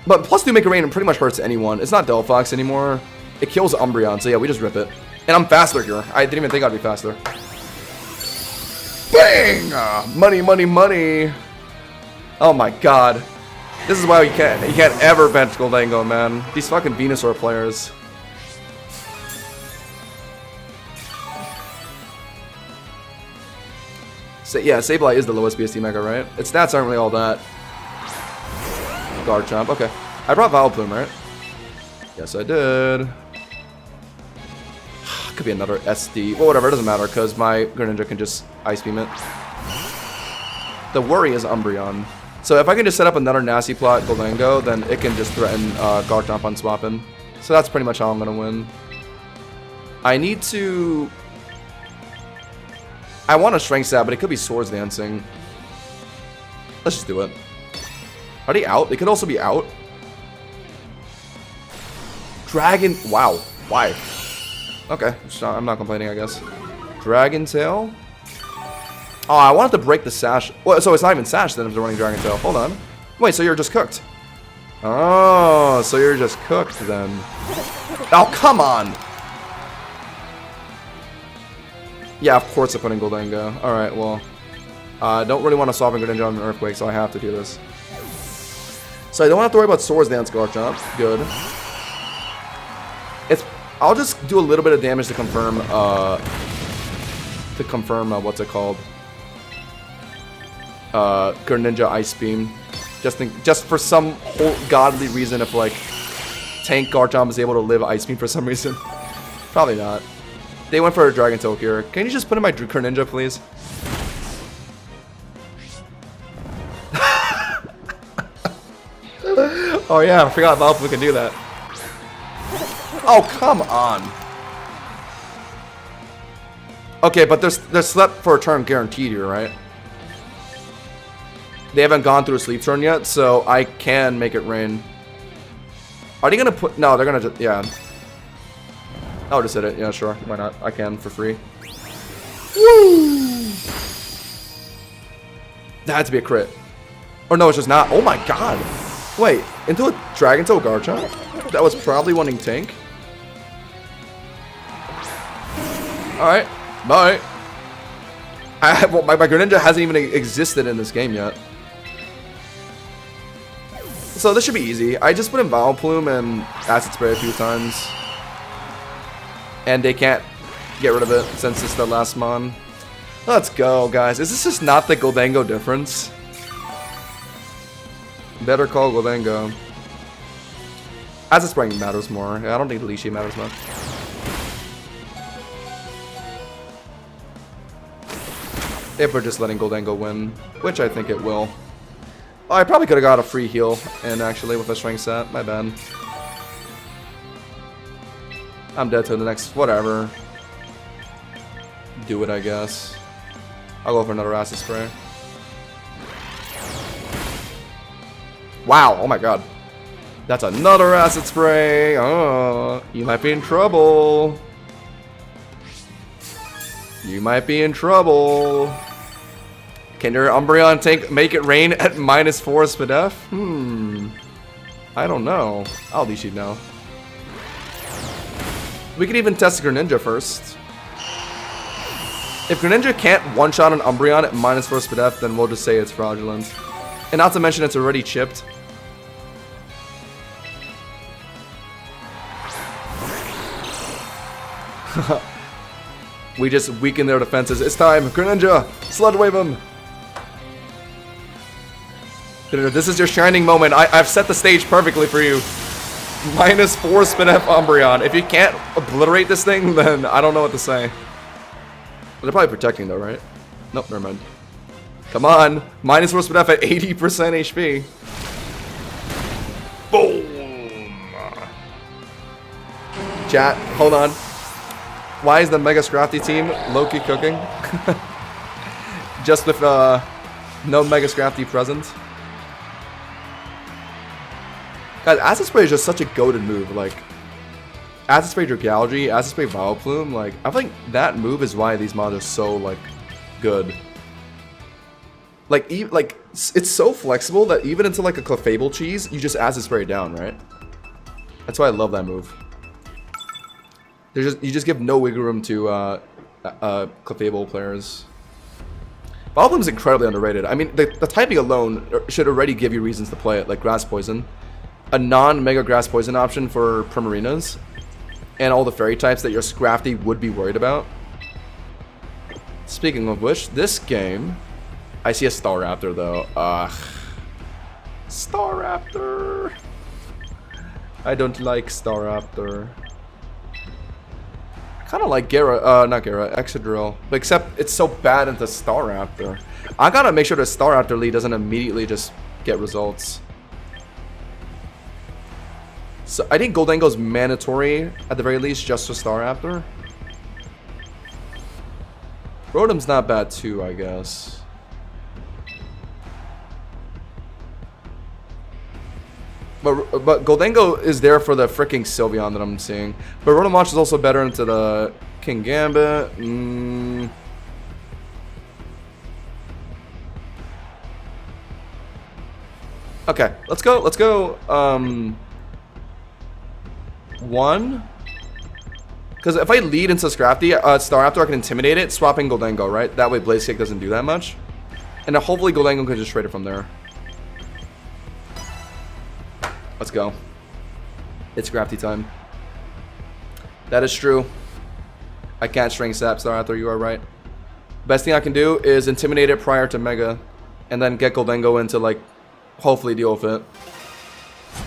But +2 Make It Rain pretty much hurts anyone. It's not Delphox anymore. It kills Umbreon, so yeah, we just rip it. And I'm faster here. I didn't even think I'd be faster. Bang! Money, money, money. Oh my god. This is why you can't ever bench Goldango, man. These fucking Venusaur players. So, yeah, Sableye is the lowest BST Mega, right? Its stats aren't really all that. Garchomp, okay. I brought Vileplume, right? Yes, I did. Could be another SD. Well, whatever, it doesn't matter, because my Greninja can just Ice Beam it. The worry is Umbreon. So if I can just set up another Nasty Plot Goldango, then it can just threaten Garchomp on swapping. So that's pretty much how I'm going to win. I need to... I want a Strength Stab, but it could be Swords Dancing. Let's just do it. Are they out? They could also be out. Dragon... Wow. Why? Okay. I'm not complaining, I guess. Dragon Tail? Oh, I wanted to break the Sash. Well, so it's not even Sash then if they're running Dragon Tail. Hold on. Wait, so you're just cooked. Oh, so you're just cooked then. Oh, come on. Yeah, of course I put in Goldango. Alright, well. I don't really want to swap in Greninja on an Earthquake, so I have to do this. So I don't have to worry about Swords Dance Garchomp. Good. I'll just do a little bit of damage to confirm, what's it called? Greninja Ice Beam. Just for some whole godly reason if, like, Tank Garchomp is able to live Ice Beam for some reason. Probably not. They went for a Dragon Tail here. Can you just put in my Greninja, please? Oh yeah, I forgot Vileplume can do that. Oh, come on. Okay, but there's Slept for a turn guaranteed here, right? They haven't gone through a sleep turn yet, so I can Make It Rain. Are they gonna put... No, they're gonna just... Yeah. I'll just hit it. Yeah, sure. Why not? I can for free. Woo! That had to be a crit. Or no, it's just not. Oh my god. Wait, into a Dragon Tail Garchomp? That was probably wanting Tank. Alright, bye. Well, my Greninja hasn't even existed in this game yet. So this should be easy. I just put in Vileplume and Acid Spray a few times. And they can't get rid of it since it's the last mon. Let's go, guys. Is this just not the Gholdengo difference? Better call Gholdengo. Acid Spray matters more. I don't think Leashy matters much. If we're just letting Gholdengo win, which I think it will. Oh, I probably could have got a free heal in actually with a strength set. My bad. I'm dead to the next. Whatever. Do it, I guess. I'll go for another Acid Spray. Wow. Oh my god. That's another Acid Spray. Oh, you might be in trouble. You might be in trouble. Can your Umbreon make it rain at -4 SPDF? I don't know. I'll leash you know. We could even test Greninja first. If Greninja can't one-shot an Umbreon at -4 SPDF, then we'll just say it's fraudulent. And not to mention it's already chipped. We just weaken their defenses. It's time. Greninja, Sludge Wave him. Greninja, this is your shining moment. I've set the stage perfectly for you. -4 SPDF Umbreon. If you can't obliterate this thing, then I don't know what to say. They're probably protecting though, right? Nope, never mind. Come on. -4 SPDF at 80% HP. Boom. Chat, hold on. Why is the Mega Scrafty team low-key cooking? Just with no Mega Scrafty present. Guys, Acid Spray is just such a goated move. Like, Acid Spray Dragalge, Acid Spray Vileplume. Like, I think that move is why these mods are so like good. Like, it's so flexible that even into like a Clefable cheese, you just Acid Spray it down, right? That's why I love that move. You just give no wiggle room to Clefable players. Vileplume is incredibly underrated. I mean, the typing alone should already give you reasons to play it, like Grass Poison. A non-Mega Grass Poison option for Primarinas. And all the Fairy types that your Scrafty would be worried about. Speaking of which, this game... I see a Staraptor though. Ugh. Staraptor! I don't like Staraptor. Kind of like not Gera, Excadrill. But except it's so bad into Staraptor. I gotta make sure the Staraptor lead doesn't immediately just get results. So I think Gholdengo's mandatory, at the very least, just for Staraptor. Rotom's not bad too, I guess. But Gholdengo is there for the freaking Sylveon that I'm seeing. But Rotom is also better into the King Gambit. Okay, let's go. One. Because if I lead into Scrafty, Staraptor, I can intimidate it, swapping Gholdengo, right? That way Blaze Kick doesn't do that much. And then hopefully Gholdengo can just trade it from there. Let's go. It's Scrafty time. That is true. I can't string sap Staraptor, you are right. Best thing I can do is intimidate it prior to Mega. And then get Gholdengo into, like, hopefully deal with it.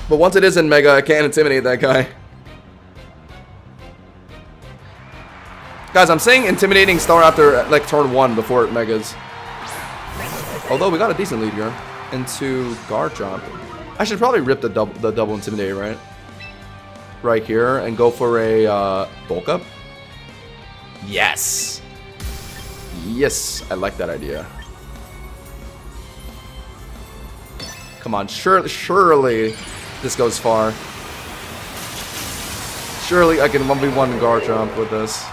But once it is in Mega, I can't intimidate that guy. Guys, I'm saying intimidating Staraptor at, like, turn 1 before it Megas. Although we got a decent lead here. Into Garchomp. I should probably rip the double Intimidate, right? Right here, and go for a Bulk Up. Yes! Yes, I like that idea. Come on, surely this goes far. Surely I can 1v1 Garchomp with this.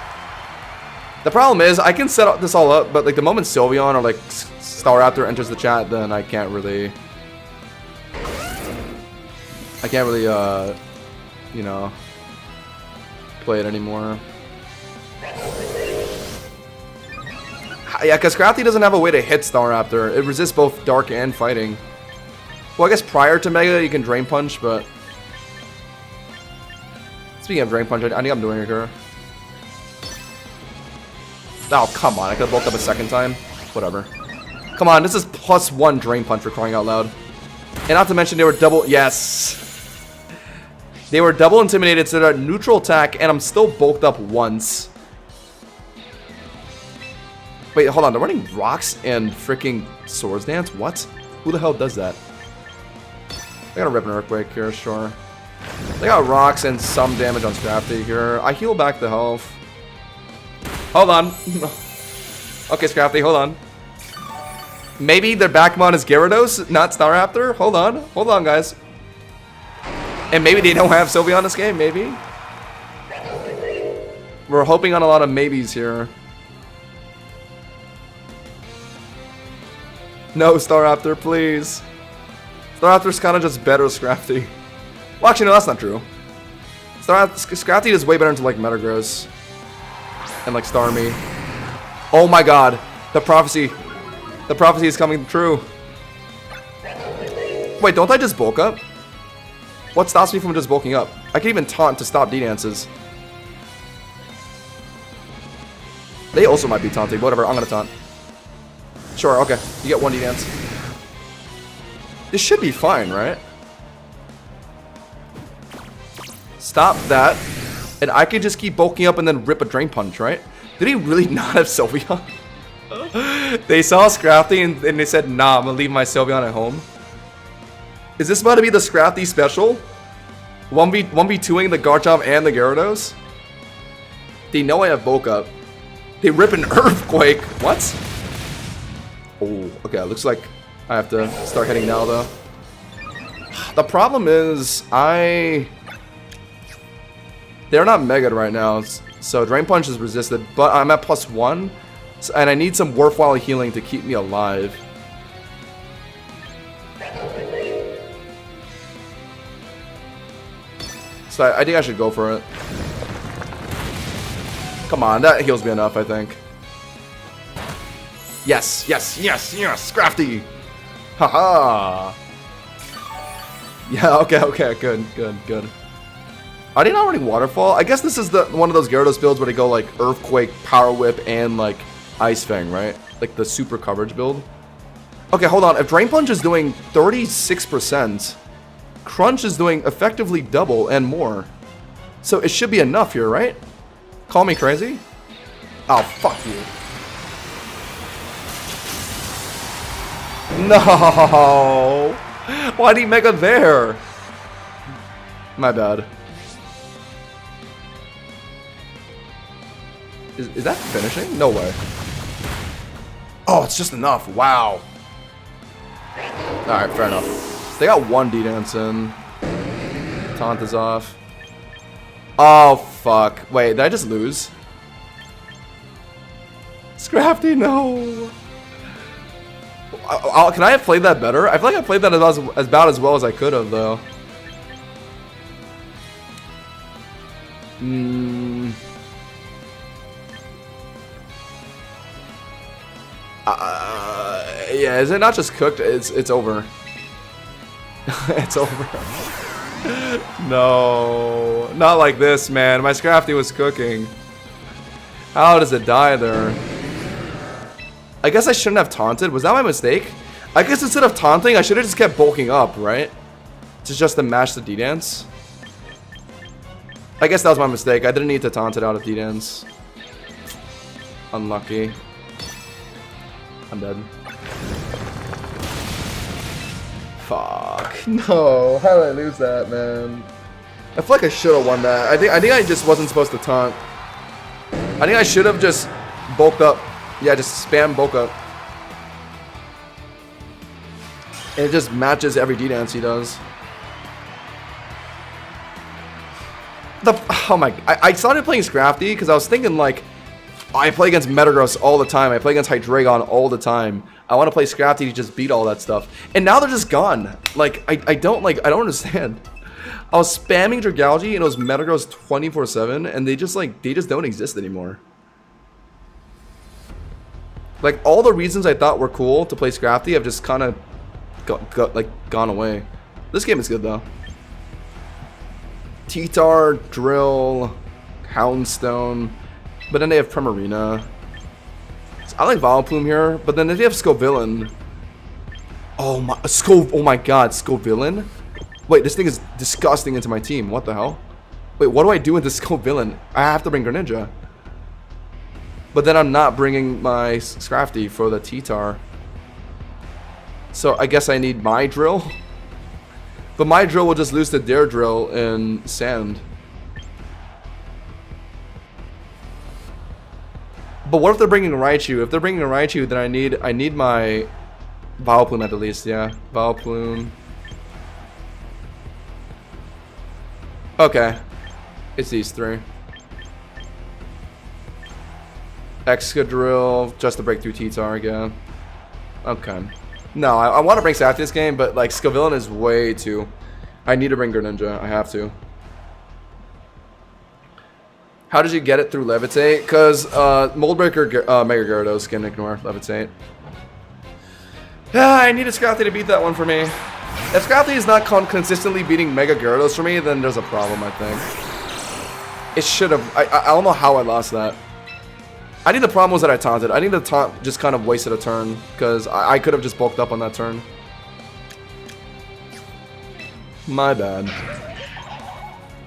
The problem is, I can set this all up, but like the moment Sylveon or like Staraptor enters the chat, then I can't really... you know, play it anymore. Yeah, because Scrafty doesn't have a way to hit Staraptor. It resists both Dark and Fighting. Well, I guess prior to Mega, you can Drain Punch, but... Speaking of Drain Punch, I think I'm doing it here. Oh, come on. I could have bulked up a second time. Whatever. Come on, this is +1 Drain Punch for crying out loud. And not to mention they were double... Yes! They were double intimidated, so they're at neutral attack, and I'm still bulked up once. Wait, hold on. They're running Rocks and freaking Swords Dance? What? Who the hell does that? I got a Rip and Earthquake here, sure. They got Rocks and some damage on Scrafty here. I heal back the health. Hold on. Okay, Scrafty, hold on. Maybe their Backmon is Gyarados, not Staraptor? Hold on. Hold on, guys. And maybe they don't have Sylveon this game, maybe? We're hoping on a lot of maybes here. No, Staraptor, please. Staraptor's kind of just better Scrafty. Well, actually, no, that's not true. Scrafty is way better into, like, Metagross. And, like, Starmie. Oh my god. The prophecy. The prophecy is coming true. Wait, don't I just bulk up? What stops me from just bulking up? I can even taunt to stop D-Dances. They also might be taunting. Whatever, I'm gonna taunt. Sure, okay. You get 1 D-Dance. This should be fine, right? Stop that. And I can just keep bulking up and then rip a Drain Punch, right? Did he really not have Sylveon? They saw Scrafty and they said, nah, I'm gonna leave my Sylveon at home. Is this about to be the Scrafty special? 1v2ing the Garchomp and the Gyarados? They know I have bulk up. They rip an Earthquake. What? Oh, okay. Looks like I have to start hitting now, though. The problem is, they're not Mega'd right now, so Drain Punch is resisted, but I'm at +1, and I need some worthwhile healing to keep me alive. So I think I should go for it. Come on, that heals me enough, I think. Yes, yes, yes, yes, Scrafty! Haha! Yeah, okay, good. Are they not running Waterfall? I guess this is one of those Gyarados builds where they go like Earthquake, Power Whip, and like Ice Fang, right? Like the super coverage build. Okay, hold on. If Drain Punch is doing 36%, Crunch is doing effectively double and more. So it should be enough here, right? Call me crazy? Oh, fuck you. No! Why'd he Mega there? My bad. Is that finishing? No way. Oh, it's just enough. Wow. Alright, fair enough. They got 1 D-Dance in. Taunt is off. Oh, fuck. Wait, did I just lose? Scrafty, no. Can I have played that better? I feel like I played that about as well as I could have, though. Yeah, is it not just cooked? It's over. It's over. No, not like this, man. My Scrafty was cooking. How does it die there? I guess I shouldn't have taunted. Was that my mistake? I guess instead of taunting, I should have just kept bulking up, right? Just to match the D-Dance. I guess that was my mistake. I didn't need to taunt it out of D-Dance. Unlucky. I'm dead. Fuck. No. How did I lose that, man? I feel like I should have won that. I think I just wasn't supposed to taunt. I think I should have just bulked up. Yeah, just spam bulk up. And it just matches every D-Dance he does. Oh my... I started playing Scrafty because I was thinking like... I play against Metagross all the time. I play against Hydreigon all the time. I want to play Scrafty to just beat all that stuff. And now they're just gone. Like, I don't understand. I was spamming Dragalge and it was Metagross 24/7 and they just don't exist anymore. Like, all the reasons I thought were cool to play Scrafty have just kind of gone away. This game is good, though. T-Tar, Drill, Houndstone, but then they have Primarina. So I like Vileplume here, but then they have Scovillain. Oh my god, Scovillain? Wait, this thing is disgusting into my team. What the hell? Wait, what do I do with this Scovillain? I have to bring Greninja. But then I'm not bringing my Scrafty for the T-Tar. So I guess I need my Drill. But my Drill will just lose to their Drill in Sand. But what if they're bringing Raichu? If they're bringing a Raichu, then I need my Vileplume at the least, yeah. Vileplume. Okay. It's these three. Excadrill, just to break through T-Tar again. Okay. No, I want to bring Safty this game, but like Scovillain is way too... I need to bring Greninja. I have to. How did you get it through Levitate? Because Moldbreaker Mega Gyarados can ignore Levitate. I need a Scrafty to beat that one for me. If Scrafty is not consistently beating Mega Gyarados for me, then there's a problem, I think. It should have... I don't know how I lost that. I think the problem was that I taunted. I think the taunt just kind of wasted a turn, because I could have just bulked up on that turn. My bad.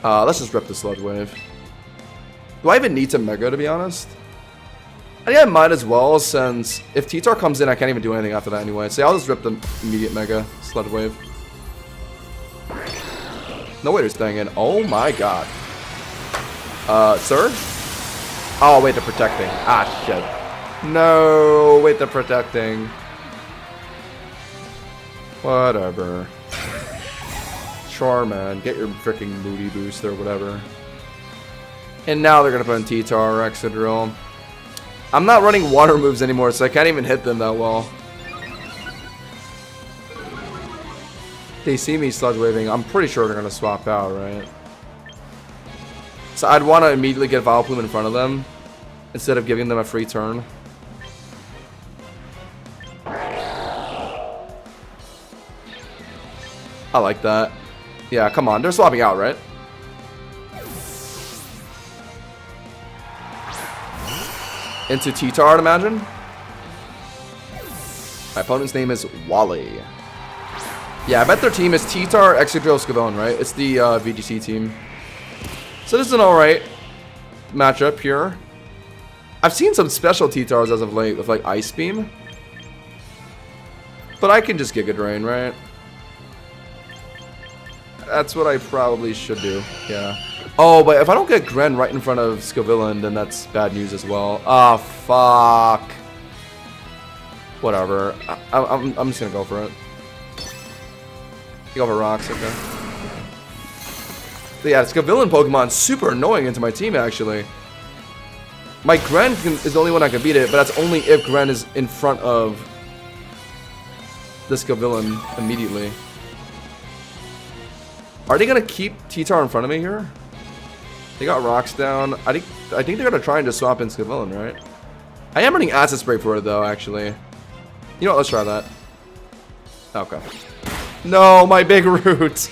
Let's just rip the Sludge Wave. Do I even need to Mega, to be honest? I think I might as well, since if T-Tar comes in, I can't even do anything after that anyway. So I'll just rip the immediate Mega Sludge Wave. No way they're staying in. Oh my god. Sir? Oh, wait, they're protecting. Ah, shit. No, wait, they're protecting. Whatever. Sure, man. Get your freaking booty boost or whatever. And now they're going to put in T-Tar or Excadrill. I'm not running water moves anymore, so I can't even hit them that well. They see me Sludge Waving. I'm pretty sure they're going to swap out, right? So I'd want to immediately get Vileplume in front of them instead of giving them a free turn. I like that. Yeah, come on. They're swapping out, right? Into T-Tar, I'd imagine. My opponent's name is Wally. Yeah, I bet their team is T-Tar, Excadrill, Scovillain, right? It's the VGC team. So this is an alright matchup here. I've seen some special T-Tars as of late with like Ice Beam. But I can just Giga Drain, right? That's what I probably should do, yeah. Oh, but if I don't get Gren right in front of Scovillain, then that's bad news as well. Ah, fuck. Whatever. I'm just gonna go for it. Go for Rocks, okay. But yeah, Scovillain Pokemon super annoying into my team, actually. My Gren is the only one I can beat it, but that's only if Gren is in front of the Scovillain immediately. Are they gonna keep T-Tar in front of me here? They got Rocks down. I think they're gonna try and just swap in Scovillain, right? I am running Acid Spray for it though, actually. You know what? Let's try that. Okay. No, my big root.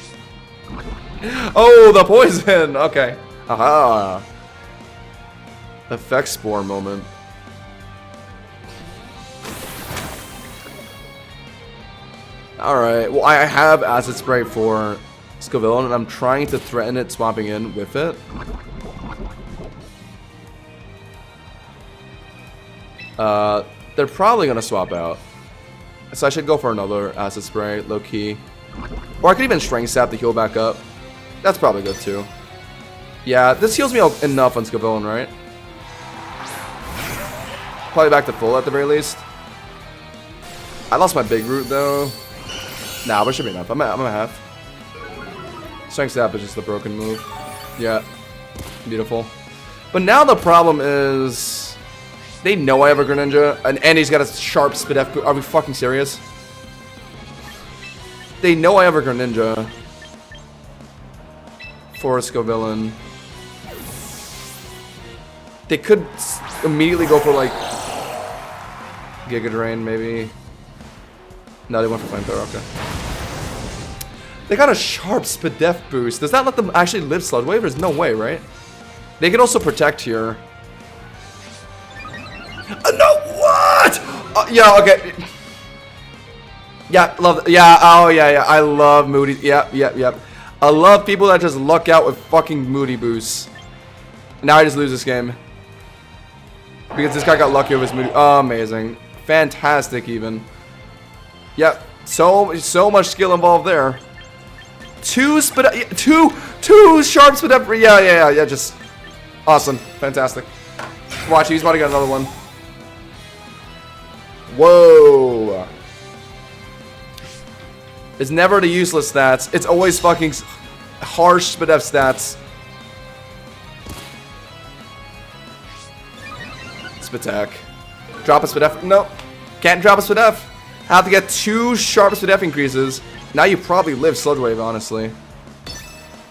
Oh, the poison. Okay. Aha. Effect Spore moment. Alright. Well, I have Acid Spray for Scovillain, and I'm trying to threaten it swapping in with it. They're probably going to swap out. So I should go for another Acid Spray, low-key. Or I could even Strength Sap to heal back up. That's probably good, too. Yeah, this heals me enough on Scovillain, right? Probably back to full at the very least. I lost my big root, though. Nah, but it should be enough. I'm at half. Strength Sap is just the broken move. Yeah. Beautiful. But now the problem is... They know I have a Greninja, and he's got a sharp Spidef. Are we fucking serious? They know I have a Greninja for a Scovillain. They could immediately go for, like... Giga Drain, maybe. No, they went for Flamethrower, okay. They got a sharp Spadef boost. Does that let them actually live Sludge Wave? There's no way, right? They can also protect here. No, what? Yeah, okay. Yeah, love. Yeah, oh yeah, yeah. I love Moody. Yep, yep, yep. I love people that just luck out with fucking Moody boosts. Now I just lose this game because this guy got lucky with his Moody. Oh, amazing, fantastic, even. Yep. So much skill involved there. Two sharp Spadef. Yeah. Just awesome, fantastic. Watch, he's about to get another one. Whoa. It's never the useless stats. It's always fucking harsh Spadef stats. Spatak. Drop a Spadef. Nope. Can't drop a Spadef. Have to get 2 sharp Spadef increases. Now you probably live Sludge Wave, honestly.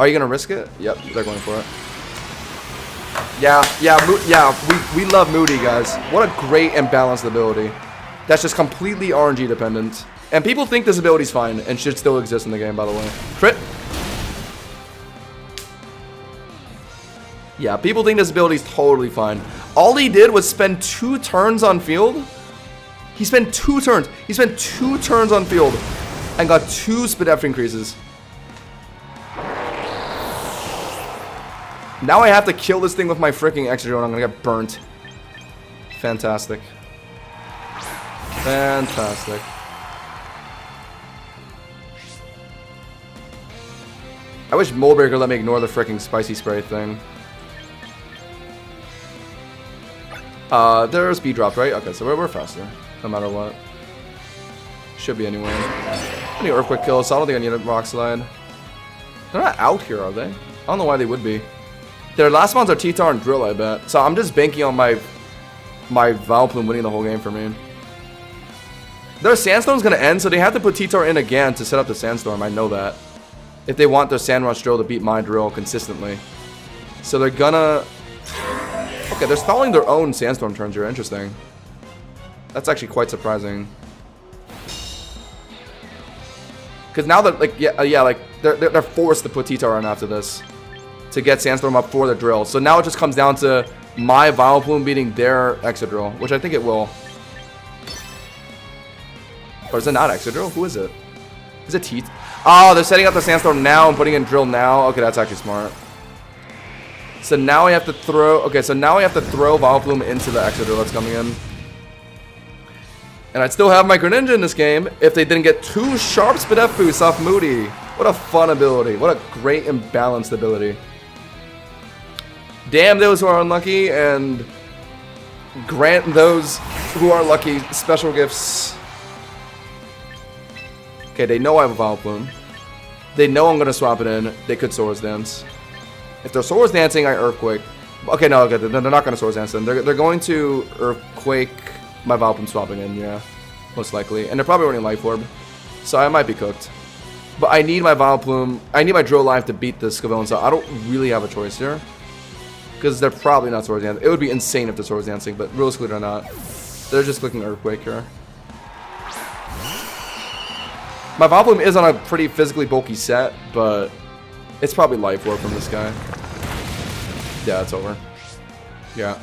Are you gonna risk it? Yep, they're going for it. Yeah, we love Moody, guys. What a great and balanced ability. That's just completely RNG dependent. And people think this ability's fine and should still exist in the game, by the way. Crit. Yeah, people think this ability's totally fine. All he did was spend 2 turns on field. He spent 2 turns. He spent 2 turns on field and got 2 Spadef increases. Now I have to kill this thing with my freaking Exeggutor and I'm gonna get burnt. Fantastic. Fantastic. I wish Moldbreaker let me ignore the freaking spicy spray thing. There's speed drop, right? Okay, so we're faster, no matter what. Should be anyway. I need Earthquake kill, so I don't think I need a Rock Slide. They're not out here, are they? I don't know why they would be. Their last ones are T-Tar and Drill, I bet. So I'm just banking on my Vileplume winning the whole game for me. Their Sandstorm's gonna end, so they have to put T-Tar in again to set up the Sandstorm. I know that. If they want their Sandrush Drill to beat my Drill consistently. So they're gonna... Okay, they're stalling their own Sandstorm turns here. Interesting. That's actually quite surprising. Because now that, like, yeah, like, they're forced to put T-Tar on after this. To get Sandstorm up for the Drill. So now it just comes down to my Vileplume beating their Excadrill, which I think it will. Or is it not Excadrill? Who is it? Is it T? Oh, they're setting up the Sandstorm now and putting in Drill now. Okay, that's actually smart. So now I have to throw... Okay, so now I have to throw Vileplume into the Excadrill that's coming in. And I'd still have my Greninja in this game if they didn't get 2 sharp Spadef boosts off Moody. What a fun ability. What a great and balanced ability. Damn those who are unlucky and grant those who are lucky special gifts. Okay, they know I have a Vileplume. They know I'm going to swap it in. They could Swords Dance. If they're Swords Dancing, I Earthquake. Okay, no, okay, they're not going to Swords Dance then. They're going to Earthquake my Vileplume swapping in, yeah. Most likely. And they're probably running Life Orb. So I might be cooked. But I need my Vileplume. I need my Drill Life to beat this Scavillain, so I don't really have a choice here. Because they're probably not Swords Dancing. It would be insane if they're Swords Dancing, but realistically they're not. They're just clicking Earthquake here. My Vileplume is on a pretty physically bulky set, but it's probably Life Orb from this guy. Yeah, it's over. Yeah.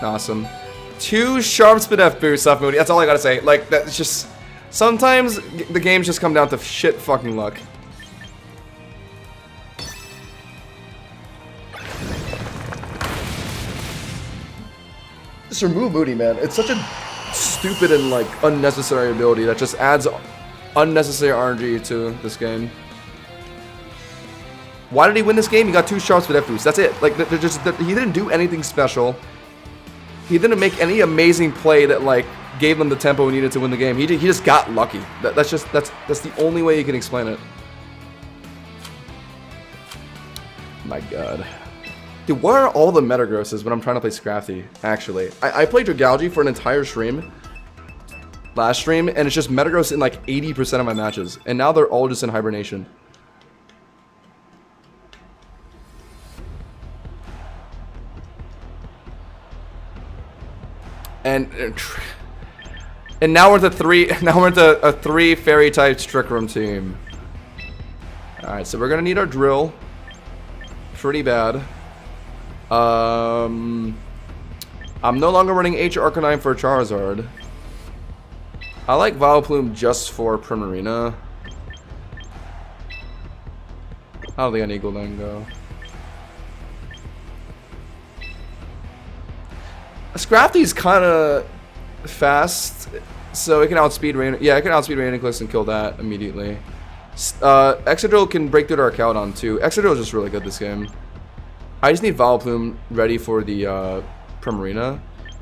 Awesome. 2 sharp Spadef boosts off Moody. That's all I gotta say. Like, that's just... Sometimes the games just come down to shit fucking luck. Just remove Moody, man. It's such a stupid and, like, unnecessary ability that just adds unnecessary RNG to this game. Why did he win this game? He got 2 sharp Spadef boosts. That's it. Like, he didn't do anything special. He didn't make any amazing play that, like, gave them the tempo he needed to win the game. He just got lucky. That's the only way you can explain it. My God. Dude, what are all the Metagrosses when I'm trying to play Scrafty, actually? I played Dragalge for an entire stream. Last stream, and it's just Metagross in like 80% of my matches. And now they're all just in hibernation. And now we're the three. Now we're a 3 fairy type Trick Room team. All right, so we're gonna need our drill. Pretty bad. I'm no longer running H Arcanine for Charizard. I like Vileplume just for Primarina. I don't think I need Gholdengo. Scrafty's kind of fast, so it can outspeed Rain. Yeah, it can outspeed Rainiclus and kill that immediately. Excadrill can break through to our Cowdon too. Excadrill is just really good this game. I just need Vileplume ready for the Primarina.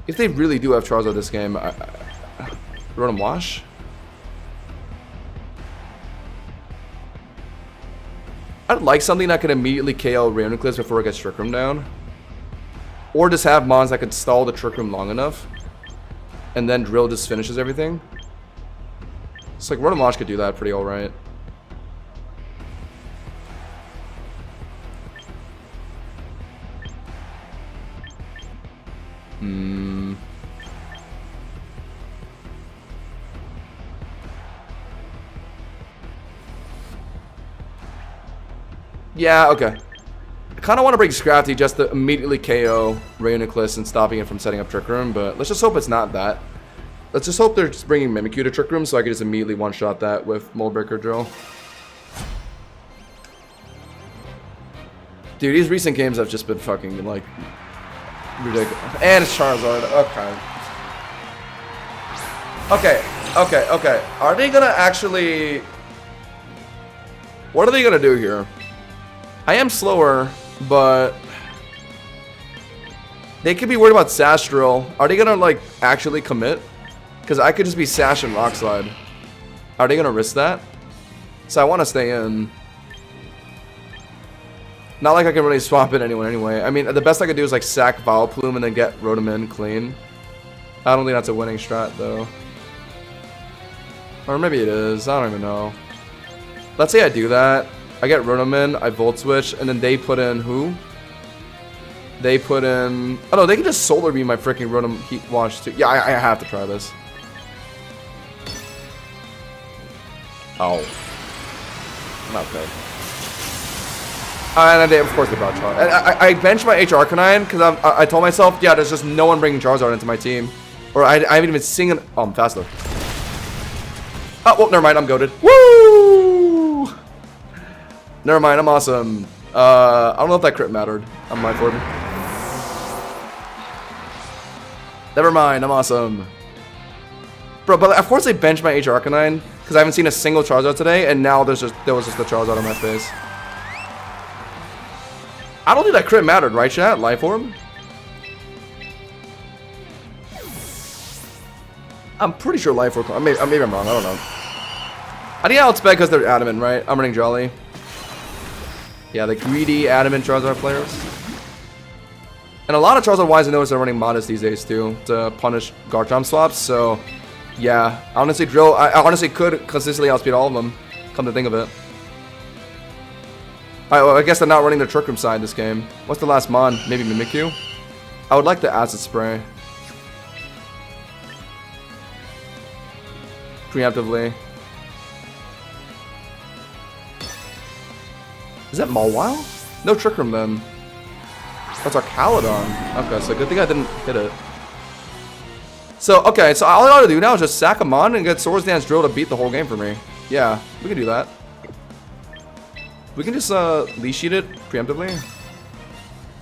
If they really do have Charizard this game, Rotom Wash? I'd like something that can immediately KO Rainiclus before it gets Trick Room down. Or just have Mons that could stall the Trick Room long enough. And then Drill just finishes everything. It's like Rotom Wash could do that pretty alright. Yeah, okay. I kind of want to bring Scrafty just to immediately KO Rainiclus and stopping it from setting up Trick Room, but let's just hope it's not that. Let's just hope they're just bringing Mimikyu to Trick Room so I can just immediately one-shot that with Mold Breaker Drill. Dude, these recent games have just been fucking, like, ridiculous. And it's Charizard. Okay. Are they gonna actually... What are they gonna do here? I am slower, but... They could be worried about Sash Drill. Are they gonna, like, actually commit? Because I could just be Sash and Rock Slide. Are they gonna risk that? So I want to stay in. Not like I can really swap it anyway. I mean, the best I could do is, like, sack Vileplume and then get Rotom in clean. I don't think that's a winning strat, though. Or maybe it is. I don't even know. Let's say I do that. I get Rotom in, I Volt Switch, and then they put in who? They put in... Oh no, they can just Solar Beam my freaking Rotom Heat Wash too. Yeah, I have to try this. Oh. Okay. And they, of course they brought Charizard. I benched my H Arcanine because I told myself, yeah, there's just no one bringing Charizard into my team. Or I haven't even seen an... Oh, I'm faster. Oh, well, never mind, I'm goated. Woo! Never mind, I'm awesome. I don't know if that crit mattered on my board. Never mind, I'm awesome. Bro, but of course they benched my H Arcanine because I haven't seen a single Charizard today, and now there was just the Charizard on my face. I don't think that crit mattered, right, chat? Life Orb? I'm pretty sure Life Orb... Maybe I'm wrong, I don't know. I think I'll expect because they're adamant, right? I'm running Jolly. Yeah, the greedy, adamant Charizard players. And a lot of Charizard Wise I notice are running Modest these days too, to punish Garchomp swaps, so... Yeah, honestly, Drill... I honestly could consistently outspeed all of them, come to think of it. Alright, well, I guess they're not running the Trick Room side this game. What's the last Mon? Maybe Mimikyu? I would like the Acid Spray. Preemptively. Is that Mawile? No Trick Room then. That's our Caledon. Okay, so good thing I didn't hit it. So, okay, so all I gotta do now is just sack him on and get Swords Dance Drill to beat the whole game for me. Yeah, we can do that. We can just leash sheet it preemptively.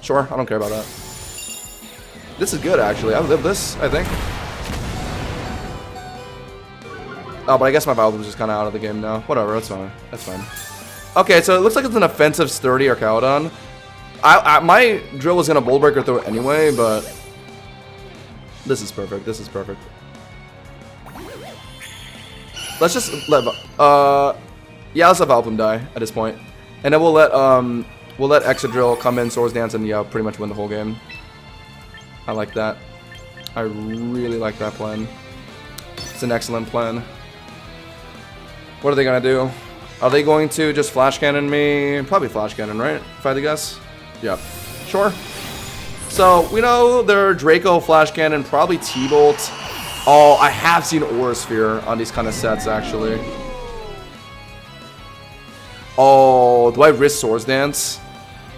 Sure, I don't care about that. This is good actually. I live this, I think. Oh, but I guess my Vileplume is just kind of out of the game now. Whatever, that's fine. That's fine. Okay, so it looks like it's an offensive sturdy or Caledon. My Drill was gonna Bolt Breaker through it anyway, but this is perfect. This is perfect. Let's just let yeah, let's let Vileplume die at this point. And then we'll let Excadrill come in, Swords Dance, and yeah, pretty much win the whole game. I like that. I really like that plan. It's an excellent plan. What are they gonna do? Are they going to just Flash Cannon me? Probably Flash Cannon, right? If I had to guess. Yep. Sure. So, we know they're Draco, Flash Cannon, probably T-Bolt. Oh, I have seen Aura Sphere on these kind of sets, actually. Oh, do I risk Swords Dance?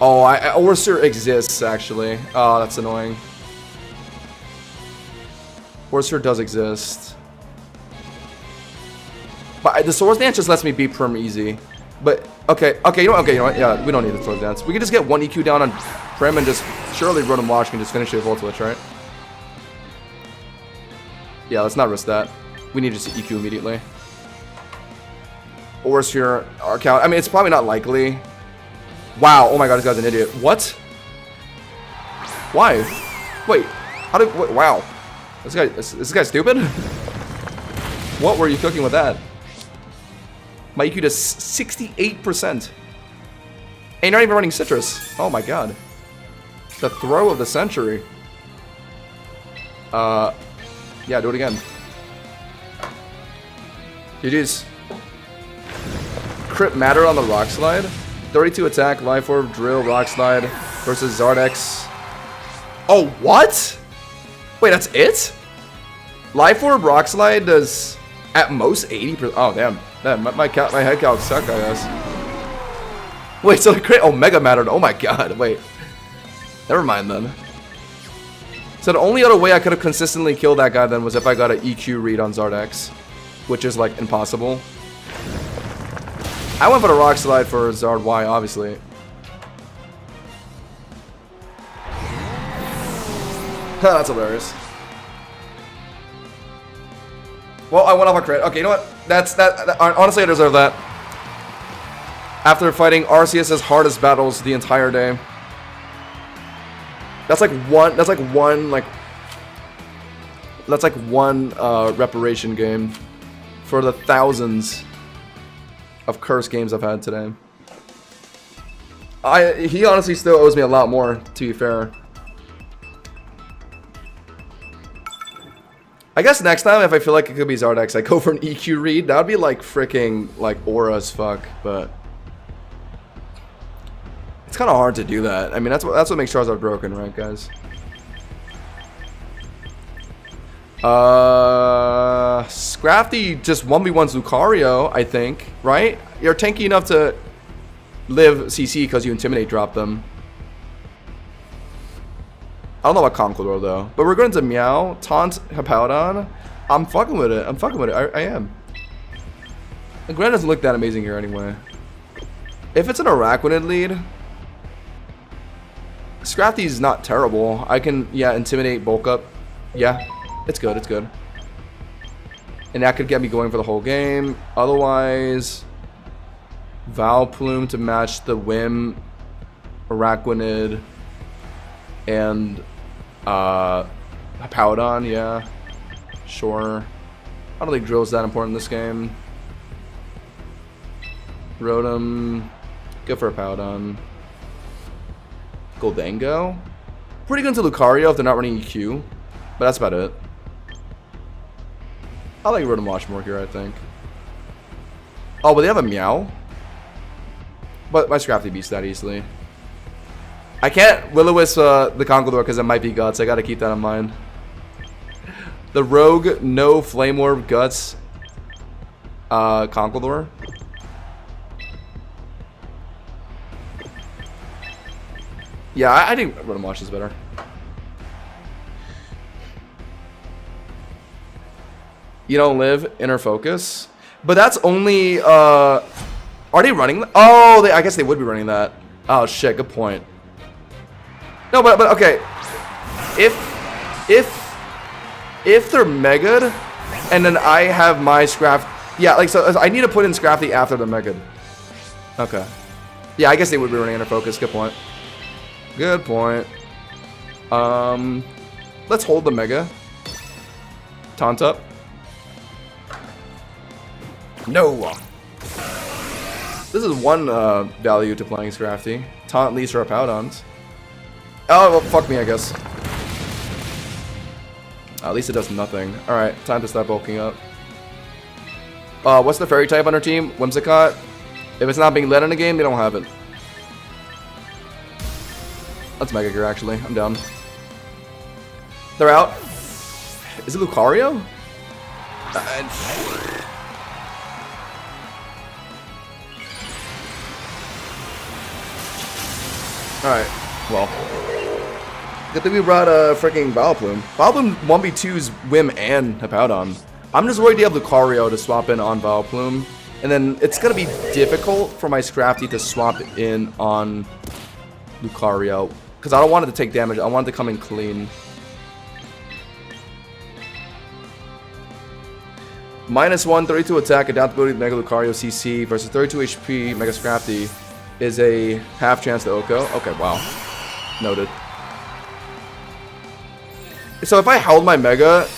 Oh, Aura Sphere exists, actually. Oh, that's annoying. Aura Sphere does exist. But the Swords Dance just lets me beat Prim easy. But, okay, you know what? Yeah, we don't need the Swords Dance. We can just get 1 EQ down on Prim and just, surely Rotom Wash can just finish it with Volt Switch, right? Yeah, let's not risk that. We need to just EQ immediately. Aura Sphere, Arcal. I mean, it's probably not likely. Wow, oh my god, this guy's an idiot. What? Why? Wait, how did, wait, wow. Is this guy stupid? What were you cooking with that? My EQ does 68%. And you're not even running Citrus. Oh my god. The throw of the century. Yeah, do it again. GG's. Crit Matter on the Rock Slide. 32 attack, Life Orb, Drill, Rock Slide versus Zardex. Oh, what? Wait, that's it? Life Orb, Rock Slide does at most 80%. Oh, damn. My head calcs suck, I guess. Wait, so the crit Omega mattered. Oh my god, wait. Never mind then. So the only other way I could have consistently killed that guy then was if I got an EQ read on Zardex. Which is like impossible. I went for the Rock Slide for Zard Y, obviously. That's hilarious. Well, I went off a crit. Okay, you know what? Honestly, I deserve that. After fighting Arceus' hardest battles the entire day. That's like one reparation game for the thousands of curse games I've had today. He honestly still owes me a lot more, to be fair. I guess next time, if I feel like it could be Zardex, I go for an EQ read. That would be like freaking like aura as fuck, but it's kind of hard to do that. I mean, that's what makes Charizard broken, right, guys? Scrafty just 1v1s Lucario, I think, right? You're tanky enough to live CC because you Intimidate drop them. I don't know about Conkeldurr though, but we're going to Meow, Taunt, Hippowdon. I'm fucking with it. I am. The Grand doesn't look that amazing here anyway. If it's an Araquanid lead, Scrafty's not terrible. I can, yeah, Intimidate, Bulk Up. Yeah, it's good, it's good. And that could get me going for the whole game. Otherwise, Vileplume to match the Whim, Araquanid, and Hippowdon, yeah. Sure. I don't think Drill's that important in this game. Rotom. Go for Hippowdon. Goldango. Pretty good to Lucario if they're not running EQ. But that's about it. I like Rotom Watchmore here, I think. Oh, but they have a Meow. But my Scrafty beats that easily. I can't Will-O-Wisp the Conkeldurr because it might be Guts. I gotta keep that in mind. The Rogue, no Flame Orb, Guts, Conkeldurr. Yeah, I think Rotom Wash is better. You don't live, Inner Focus. But that's only, are they running? Oh, I guess they would be running that. Oh shit, good point. No, but okay. If they're Megad, and then I have my Scrafty, yeah, like so I need to put in Scrafty after the Megad. Okay. Yeah, I guess they would be running Inner Focus. Good point. Good point. Let's hold the Mega. Taunt up. No. This is one value to playing Scrafty. Taunt leads for Hippowdons. Oh, well, fuck me, I guess. At least it does nothing. Alright, time to start bulking up. What's the fairy type on our team? Whimsicott. If it's not being led in a game, they don't have it. Let's Mega Gear, actually. I'm down. They're out. Is it Lucario? Alright, well. Good thing we brought a freaking Vileplume. Vileplume 1v2's Whim and Hippowdon. I'm just worried to have Lucario to swap in on Vileplume. And then it's going to be difficult for my Scrafty to swap in on Lucario. Because I don't want it to take damage. I want it to come in clean. -1, 32 attack, adaptability, Mega Lucario CC versus 32 HP, Mega Scrafty is a half chance to Oko. Okay, wow. Noted. So if I held my Mega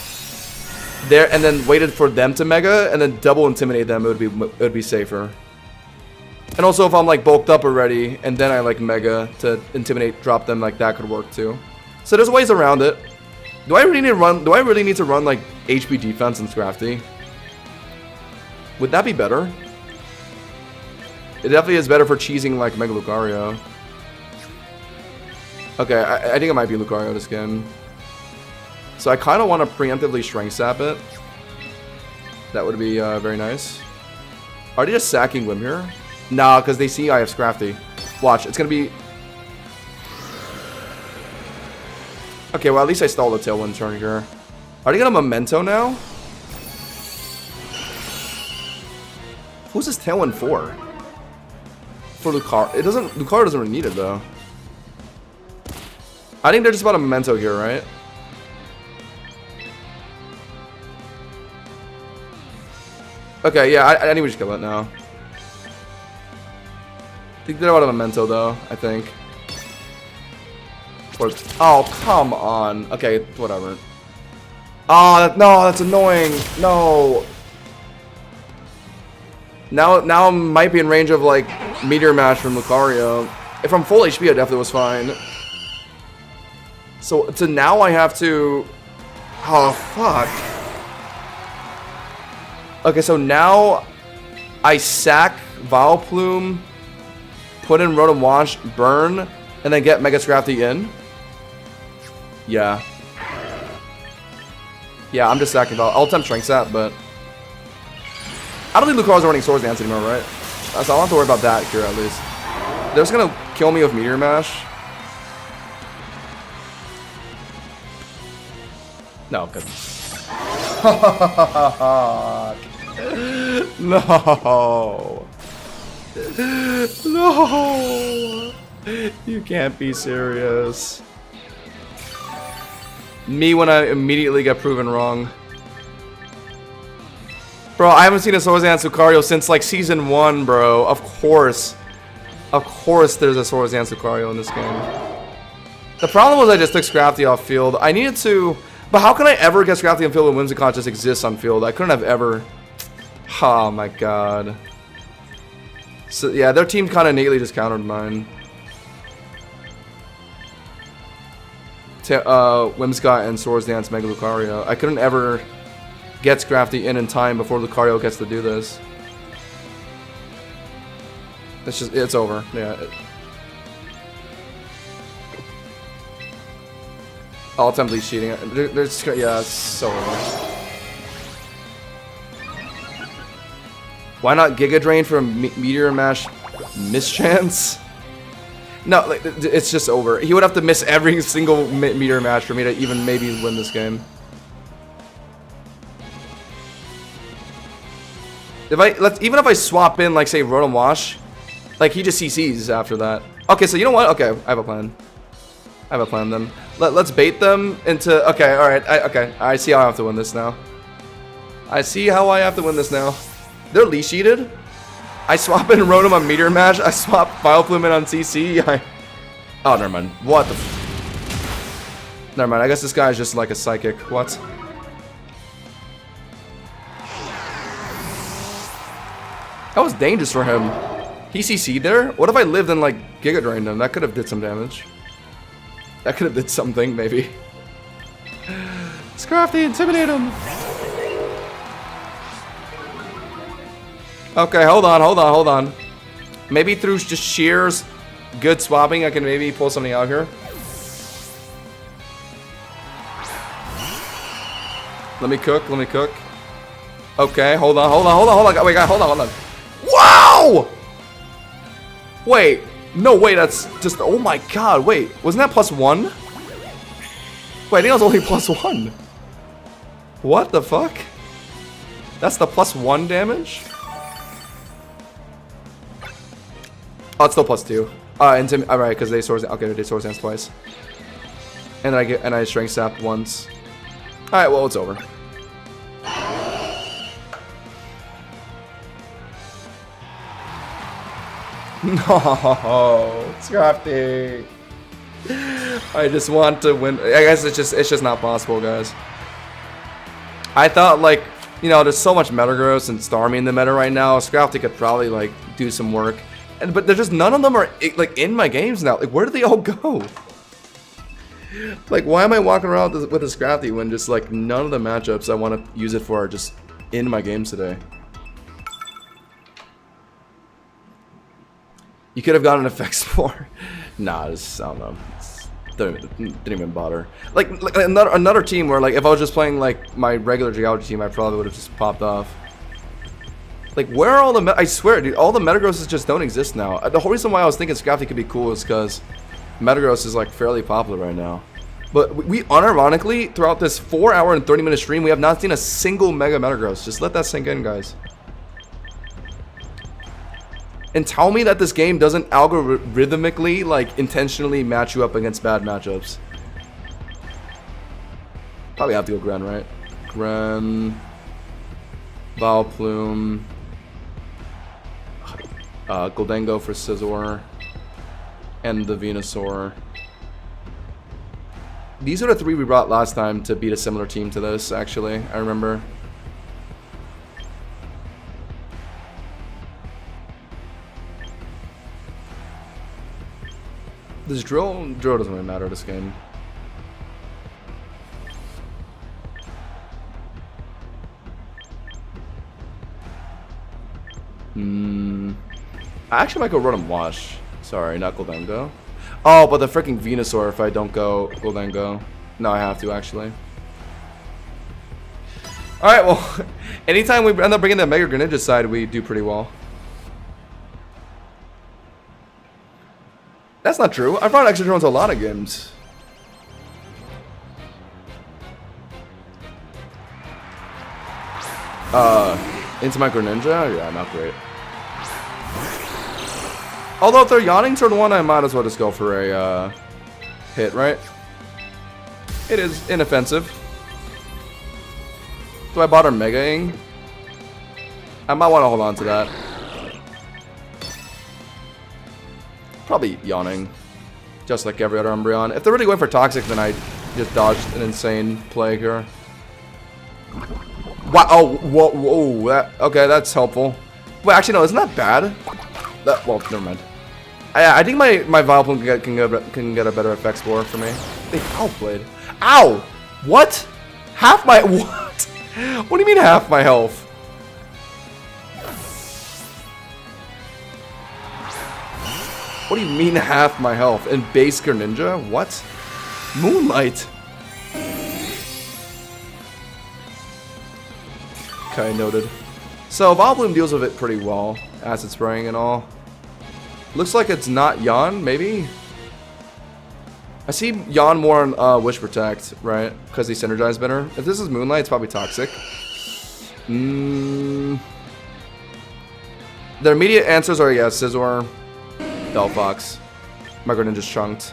there and then waited for them to Mega and then double intimidate them, it would be safer. And also if I'm like bulked up already and then I like Mega to intimidate, drop them, like that could work too. So there's ways around it. Do I really need to run like HP defense and Scrafty? Would that be better? It definitely is better for cheesing like Mega Lucario. Okay, I think it might be Lucario this game. So I kind of want to preemptively Strength Sap it. That would be very nice. Are they just sacking Whim here? Nah, because they see I have Scrafty. Watch, it's going to be... Okay, well at least I stalled the Tailwind turn here. Are they going to Memento now? Who's this Tailwind for? For Lucario. Lucario doesn't really need it though. I think they're just about a Memento here, right? Okay, yeah, I think we just kill it now. I think they're about a Memento though, I think. Or, oh, come on. Okay, whatever. Oh, no, that's annoying. No. Now I might be in range of like Meteor Mash from Lucario. If I'm full HP, I definitely was fine. So now I have to... Oh, fuck. Okay, so now I sack Vileplume, put in Rotom Wash, burn, and then get Mega Scrafty in. Yeah. Yeah, I'm just sacking Vileplume. I'll attempt Strength Sap, but... I don't think Lucario's running Swords Dance anymore, right? So I don't have to worry about that here, at least. They're just gonna kill me with Meteor Mash. No, good. No. No. You can't be serious. Me when I immediately get proven wrong. Bro, I haven't seen a Swords Dance Lucario since like season 1, bro. Of course. Of course there's a Swords Dance Lucario in this game. The problem was I just took Scrafty off field. I needed to... But how can I ever get Scrafty on field when Whimsicott just exists on field? I couldn't have ever... Oh my god. So yeah, their team kind of neatly just countered mine. Whimsicott and Swords Dance Mega Lucario. I couldn't ever get Scrafty in time before Lucario gets to do this. It's just, it's over. Yeah. I'll attempt least cheating. They're just, yeah, it's so over. Why not Giga Drain for a Meteor Mash mischance? No, like, it's just over. He would have to miss every single Meteor Mash for me to even maybe win this game. Even if I swap in, like, say, Rotom Wash, like, he just CCs after that. Okay, so you know what? Okay, I have a plan. I have a plan then. Let's bait them into... Okay, alright. Okay, I see how I have to win this now. I see how I have to win this now. They're leash cheated. I swap in Rotom on Meteor Mash. I swap Vileplume in on CC. Oh, never mind. What the... Never mind. I guess this guy is just like a psychic. What? That was dangerous for him. He CC'd there? What if I lived and like Giga Drained him? That could have did some damage. That could have did something, maybe. Scrafty, intimidate him! Okay, hold on. Maybe through just sheer good swapping, I can maybe pull something out here. Let me cook. Let me cook. Okay, hold on. Wait, guys, hold on. Wow! Wait. No, wait, that's just... Oh my god, wait. Wasn't that +1? Wait, I think that was only +1. What the fuck? That's the +1 damage? Oh, it's still +2. Alright, because they Swords... Okay, they Swords Dance twice. And then I Strength Sap once. Alright, well, it's over. No, Scrafty. I just want to win. I guess it's just not possible, guys. I thought, like, you know, there's so much Metagross and Starmie in the meta right now. Scrafty could probably like do some work, but there's just none of them are like in my games now. Like, where do they all go? Like, why am I walking around with a Scrafty when just like none of the matchups I want to use it for are just in my games today? You could have gotten an effect spore. Nah, I don't know. Didn't even bother. Like another team where, like, if I was just playing like my regular Geology team, I probably would have just popped off. Like, where are all the? I swear, dude, all the Metagrosses just don't exist now. The whole reason why I was thinking Scrafty could be cool is because Metagross is like fairly popular right now. But we unironically, throughout this 4 hour and 30 minute stream, we have not seen a single Mega Metagross. Just let that sink in, guys. And tell me that this game doesn't algorithmically, like, intentionally match you up against bad matchups. Probably have to go Gren, right? Gren, Vileplume, Goldengo for Scizor, and the Venusaur. These are the 3 we brought last time to beat a similar team to this, actually, I remember. This drill doesn't really matter this game. I actually might go run and wash. Sorry, not Goldengo. Oh, but the freaking Venusaur if I don't go Goldengo. No, I have to actually. Alright, well, anytime we end up bringing the Mega Greninja side, we do pretty well. That's not true. I've brought extra drones to a lot of games. Into my Greninja? Yeah, not great. Although if they're yawning turn 1, I might as well just go for a hit, right? It is inoffensive. Do I bother Mega-ing? I might want to hold on to that. Probably yawning, just like every other Umbreon. If they're really going for Toxic, then I just dodged an insane play here. Wow! Oh, whoa! Okay, that's helpful. Wait, actually, no, isn't that bad? Well, never mind. I think my Vileplume can get a better effect score for me. They outplayed. Ow! What? Half my what? What do you mean half my health? What do you mean half my health? In base Greninja? What? Moonlight. Okay, noted. So Vileplume deals with it pretty well. Acid spraying and all. Looks like it's not Yawn, maybe? I see Yawn more on Wish Protect, right? Because he synergized better. If this is Moonlight, it's probably Toxic. The immediate answers are, yeah, Scizor, Delphox. My Greninja's chunked.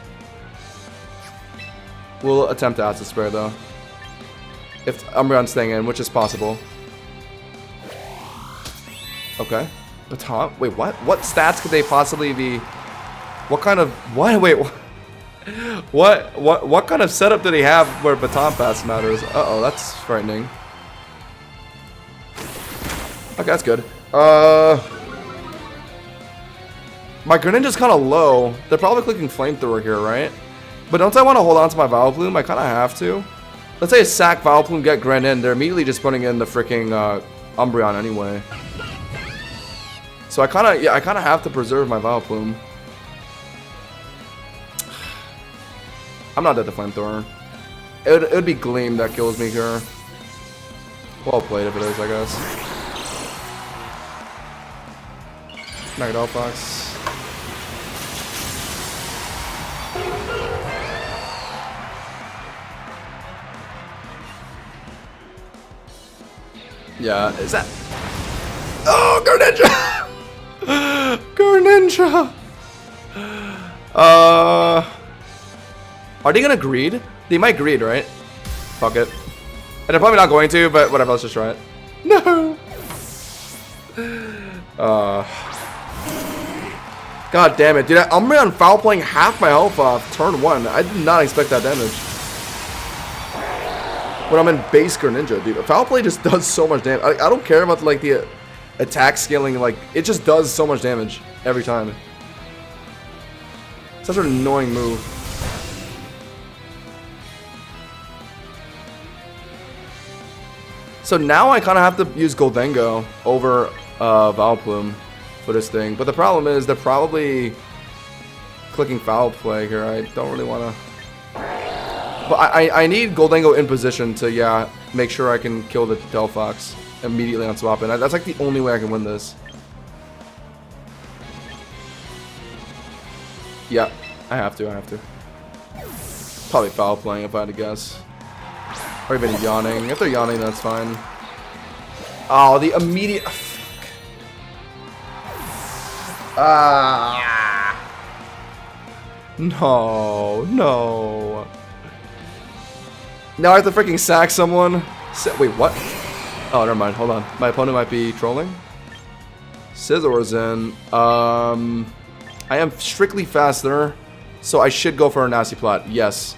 We'll attempt Acid Spray, though. If Umbreon's staying in, which is possible. Okay. Baton? Wait, what? What stats could they possibly be? What kind of... What? Wait, what kind of setup do they have where Baton Pass matters? Uh-oh, that's frightening. Okay, that's good. My Greninja's kind of low. They're probably clicking Flamethrower here, right? But don't I want to hold on to my Vileplume? I kind of have to. Let's say a sack Vileplume, get Grenin. They're immediately just putting in the freaking Umbreon anyway. So I kind of have to preserve my Vileplume. I'm not dead to Flamethrower. It would be Gleam that kills me here. Well played if it is, I guess. Knock it out, Fox. Yeah, is that... Oh, Greninja! Greninja! Are they gonna greed? They might greed, right? Fuck it. And they're probably not going to, but whatever, let's just try it. No! God damn it, dude. Umbreon foul playing half my health off turn 1. I did not expect that damage. When I'm in base Greninja, dude. Foul play just does so much damage. I don't care about like the attack scaling, like it just does so much damage every time. Such an annoying move. So now I kind of have to use Goldengo over Vileplume for this thing. But the problem is they're probably clicking foul play here. I don't really want to... But I need Goldengo in position to, yeah, make sure I can kill the Delphox immediately on swap. And that's like the only way I can win this. Yeah, I have to. Probably foul playing if I had to guess. Or even yawning. If they're yawning, that's fine. Oh, the immediate... No. Now I have to freaking sack someone. Wait, what? Oh, never mind. Hold on. My opponent might be trolling. Scizor's in. I am strictly faster, so I should go for a nasty plot. Yes.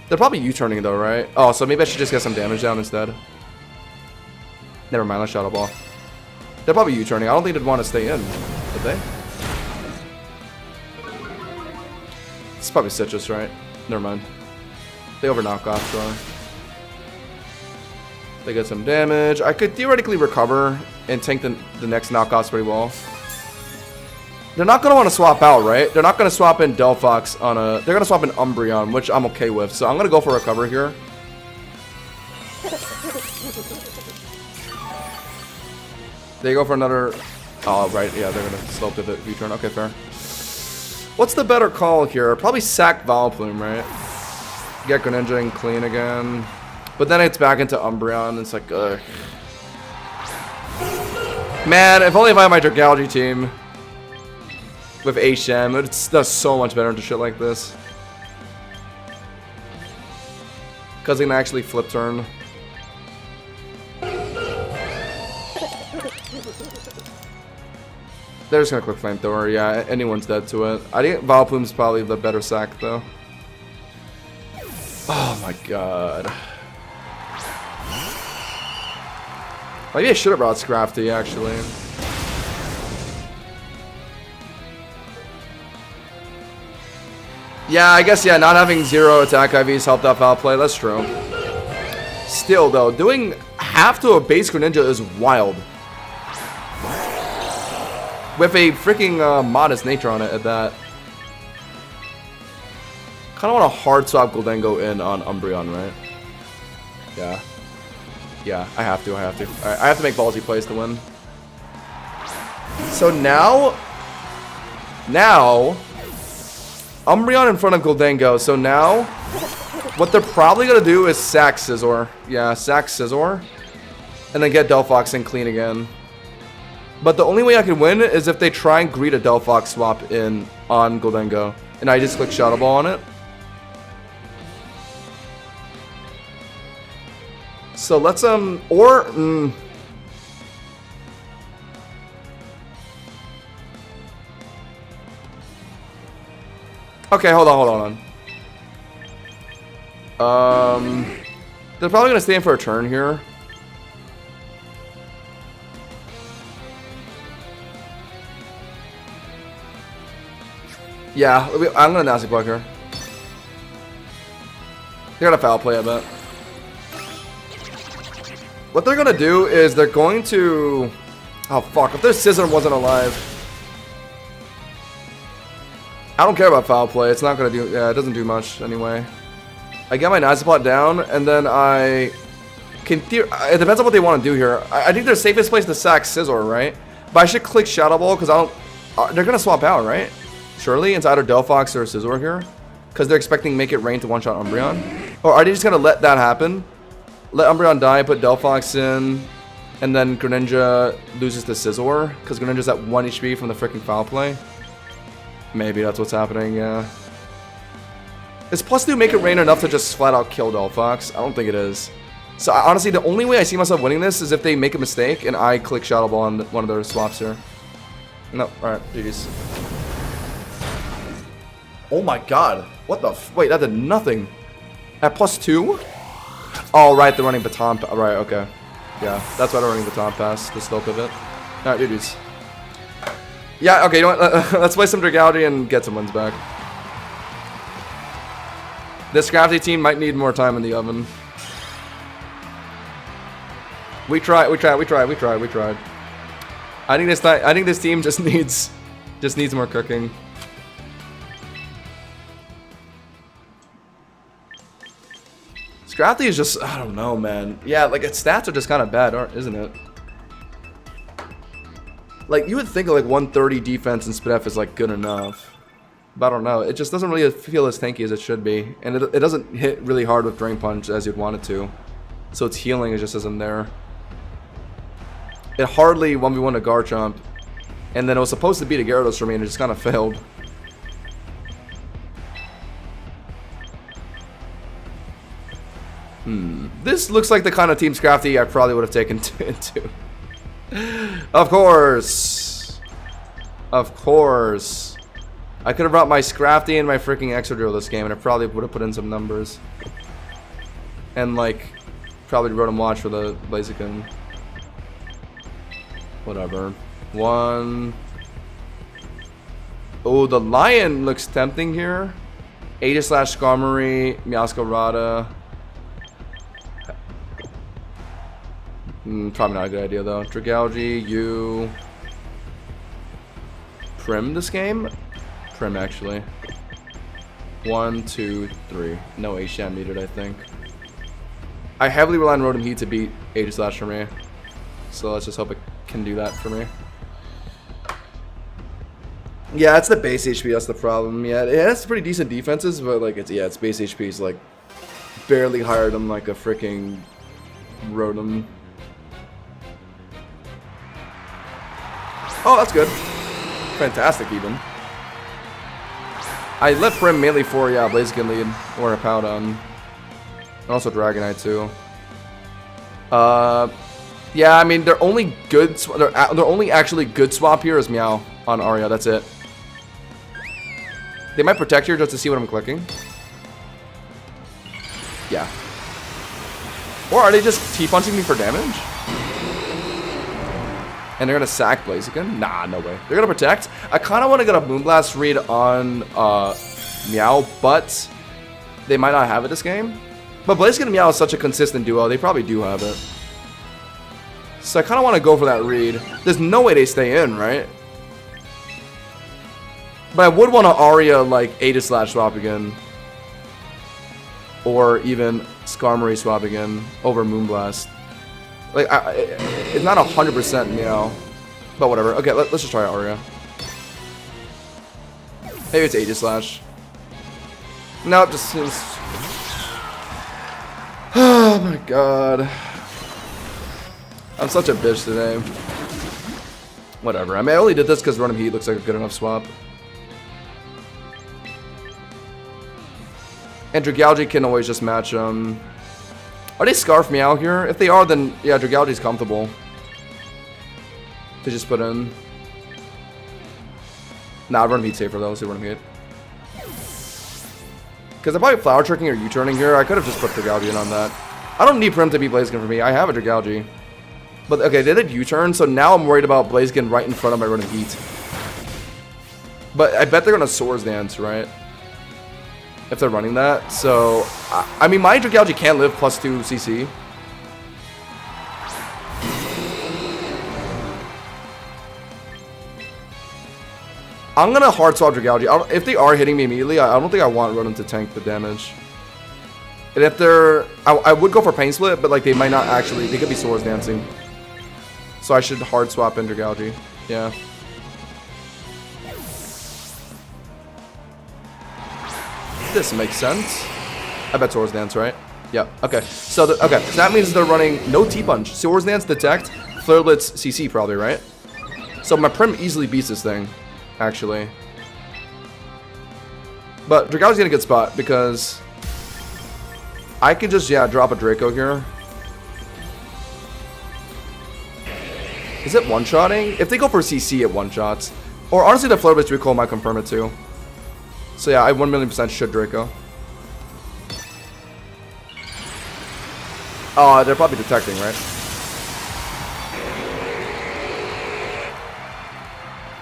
They're probably U-turning though, right? Oh, so maybe I should just get some damage down instead. Never mind, let's Shadow Ball. They're probably U-turning. I don't think they'd want to stay in, would they? It's probably Citrus, right? Never mind. They over knock off, sure. They get some damage. I could theoretically recover and tank the next knockoffs pretty well. They're not going to want to swap out, right? They're not going to swap in Delphox on a... They're going to swap in Umbreon, which I'm okay with. So I'm going to go for a recover here. They go for another... Oh, right. Yeah, they're going to slow pivot U-turn. Okay, fair. What's the better call here? Probably sack Vileplume, right? Get Greninja and clean again. But then it's back into Umbreon. It's like, ugh. Man, if only if I had my Dragalge team with HM, it does so much better into shit like this. Because they can actually flip turn. They're just gonna click Flamethrower. Yeah, anyone's dead to it. I think Vileplume's probably the better sack, though. Oh my god. Maybe I should have brought Scrafty, actually. Yeah, I guess, yeah, not having 0 attack IVs helped out foul play. That's true. Still, though, doing half to a base Greninja is wild. With a freaking modest nature on it at that. Kind of want to hard swap Goldengo in on Umbreon, right? Yeah. Yeah, I have to. Alright, I have to make ballsy plays to win. So now... Umbreon in front of Goldengo. So now... What they're probably going to do is sack Scizor. Yeah, sack Scizor. And then get Delphox and clean again. But the only way I can win is if they try and greet a Delphox swap in on Goldengo. And I just click Shadow Ball on it. So let's, Okay, hold on. They're probably gonna stay in for a turn here. Yeah, I'm gonna nasty plug here. They're gonna foul play, I bet. What they're gonna do is they're going to... Oh fuck, if their Scizor wasn't alive. I don't care about foul play, it's not gonna do... Yeah, it doesn't do much anyway. I get my Nazeplot down, and then I It depends on what they want to do here. I think their safest place to sack Scizor, right? But I should click Shadow Ball because I don't... they're going to swap out, right? Surely it's either Delphox or Scizor here. Because they're expecting Make It Rain to one-shot Umbreon. Or are they just going to let that happen? Let Umbreon die, put Delphox in, and then Greninja loses to Scizor. Because Greninja's at 1 HP from the freaking foul play. Maybe that's what's happening, yeah. Is +2 Make It Rain enough to just flat out kill Delphox? I don't think it is. So honestly, the only way I see myself winning this is if they make a mistake and I click Shadow Ball on one of their swaps here. No, alright, GG's. Oh my god. What the wait, that did nothing. At +2? Oh, right, they're running Baton Pass. Right, okay. Yeah, that's why they're running Baton Pass, the slow pivot. Alright, GG's. Yeah, okay, you know what? Let's play some Dragality and get some wins back. This Scrafty team might need more time in the oven. We tried. I think this team just needs more cooking. Scrafty is just, I don't know, man. Yeah, like its stats are just kind of bad, isn't it? Like you would think like 130 defense and SpDef is like good enough. But I don't know. It just doesn't really feel as tanky as it should be. And it doesn't hit really hard with Drain Punch as you'd want it to. So its healing is just isn't there. It hardly 1v1 a Garchomp. And then it was supposed to beat a Gyarados for me and it just kind of failed. This looks like the kind of Team Scrafty I probably would have taken into. Of course. Of course. I could have brought my Scrafty and my freaking Exodrill this game, and I probably would have put in some numbers. And, like, probably Rotom Watch for the Blaziken. Whatever. One. Oh, the Lion looks tempting here. Aegislash, Skarmory, Meowscarada. Probably not a good idea, though. Dragalge, you... Prim this game? Prim, actually. 1, 2, 3. No Aisham needed, I think. I heavily rely on Rotom Heat to beat Aegislash for me. So let's just hope it can do that for me. Yeah, it's the base HP, that's the problem. Yeah, it has pretty decent defenses, but like its base HP is like barely higher than like a freaking Rotom. Oh, that's good. Fantastic, even. I let Prim mainly for, yeah, Blaziken lead. Or a Powdon. And also Dragonite, too. Yeah, I mean, their only good... Their only actually good swap here is Meow on Arya. That's it. They might protect here just to see what I'm clicking. Yeah. Or are they just T-punching me for damage? And they're gonna sack Blaziken? Nah, no way. They're gonna protect. I kind of want to get a Moonblast read on Meow, but they might not have it this game. But Blaziken and Meow is such a consistent duo. They probably do have it. So I kind of want to go for that read. There's no way they stay in, right? But I would want to Arya like Aegislash swap again. Or even Skarmory swap again over Moonblast. Like, it's not 100% Meow. But whatever. Okay, let's just try Arya. Maybe it's Aegislash. No, it just seems... Oh my god. I'm such a bitch today. Whatever. I mean, I only did this because Rotom Heat looks like a good enough swap. And Dragalge can always just match them. Are they Scarf Meow here? If they are, then yeah, Dragalge's comfortable to just put in. Nah, Rotom Heat's safer though. Let's see Rotom Heat. Because I'm probably Flower Tricking or U-turning here. I could have just put Dragalge in on that. I don't need Prim to be Blaziken for me. I have a Dragalge. But okay, they did U-turn, so now I'm worried about Blaziken right in front of my Rotom Heat. But I bet they're gonna Swords Dance, right? If they're running that. So, I mean, my Dragalge can live +2 CC. I'm gonna hard swap Dragalge. If they are hitting me immediately, I don't think I want Rotom to tank the damage. And if they're... I would go for Pain Split, but like they might not actually... They could be Swords Dancing. So I should hard swap in Dragalge. Yeah. This makes sense. I bet Swords Dance, right? Yeah, okay. So, so that means they're running no T-Punch. Swords Dance, Detect, Flare Blitz, CC probably, right? So my Prim easily beats this thing, actually. But Dragalge's in a good spot because I can just, yeah, drop a Draco here. Is it one-shotting? If they go for CC, it one-shots. Or honestly, the Flare Blitz recoil might confirm it too. So yeah, I 1,000,000% should Draco. Oh, they're probably detecting, right?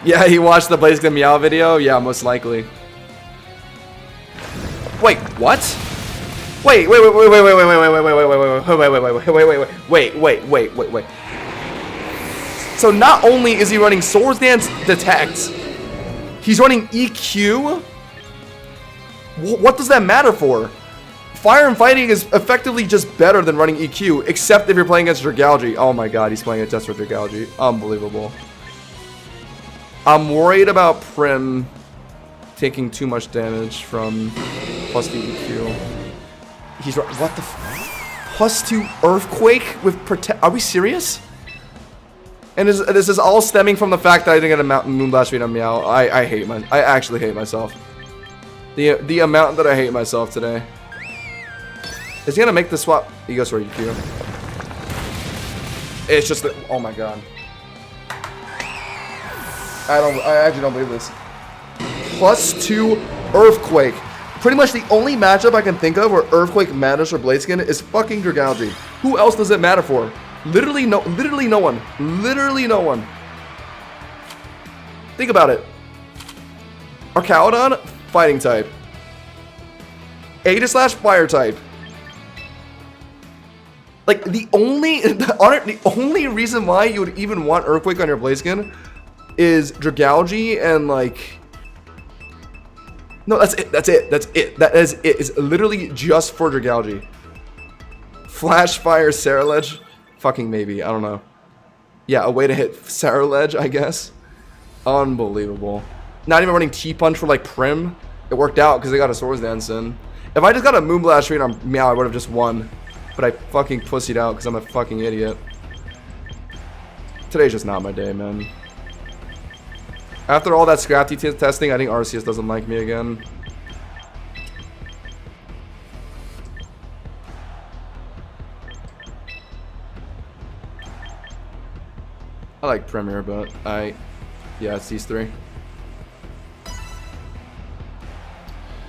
Yeah, he watched the Blaziken Meow video? Yeah, most likely. Wait, what? Wait. So not only is he running Swords Dance Detect, he's running EQ? What does that matter for? Fire and Fighting is effectively just better than running EQ, except if you're playing against Dragalge. Oh my god, he's playing it just for Dragalge. Unbelievable. I'm worried about Prim taking too much damage from plus the EQ. He's what the plus 2 Earthquake with protect? Are we serious? And this is all stemming from the fact that I didn't get a Moonblast Read on Meow. I actually hate myself. The amount that I hate myself today. Is he gonna make the swap? He goes for EQ. It's just that, oh my god. I actually don't believe this. Plus 2 Earthquake. Pretty much the only matchup I can think of where Earthquake matters for Blaziken is fucking Dragalge. Who else does it matter for? Literally no one. Literally no one. Think about it. Archaladon, Fighting type. Aegislash, Fire type. Like, the only reason why you would even want Earthquake on your Blaziken is Dragalge and, like... No, that's it. That is it. It's literally just for Dragalge. Flash Fire Ceruledge? Fucking maybe. I don't know. Yeah, a way to hit Ceruledge, I guess. Unbelievable. Not even running T-Punch for, like, Prim. It worked out because they got a Swords Dance in. If I just got a Moonblast Read on Meow, I would have just won. But I fucking pussied out because I'm a fucking idiot. Today's just not my day, man. After all that Scrafty testing, I think Arceus doesn't like me again. I like Premier, but yeah, it's these three.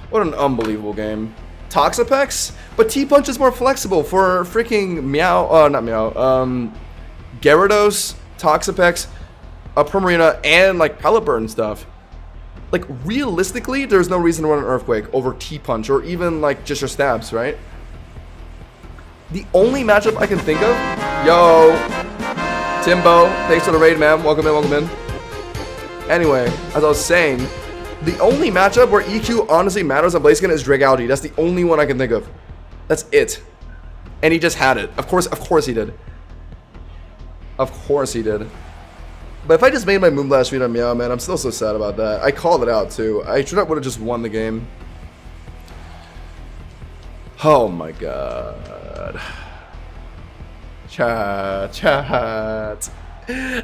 What an unbelievable game. Toxapex? But T-Punch is more flexible for freaking Meow, not Meow, Gyarados, Toxapex, Primarina, and like Pellet Burn stuff. Like, realistically, there's no reason to run an Earthquake over T-Punch or even like just your stabs, right? The only matchup I can think of, yo, Timbo, thanks for the raid, man. Welcome in. Anyway, as I was saying, the only matchup where EQ honestly matters on Blaziken is Dragalge. That's the only one I can think of. That's it. And he just had it. Of course he did. Of course he did. But if I just made my Moonblast Read on Meow, man, I'm still so sad about that. I called it out, too. I should have would have just won the game. Oh, my God. Chat.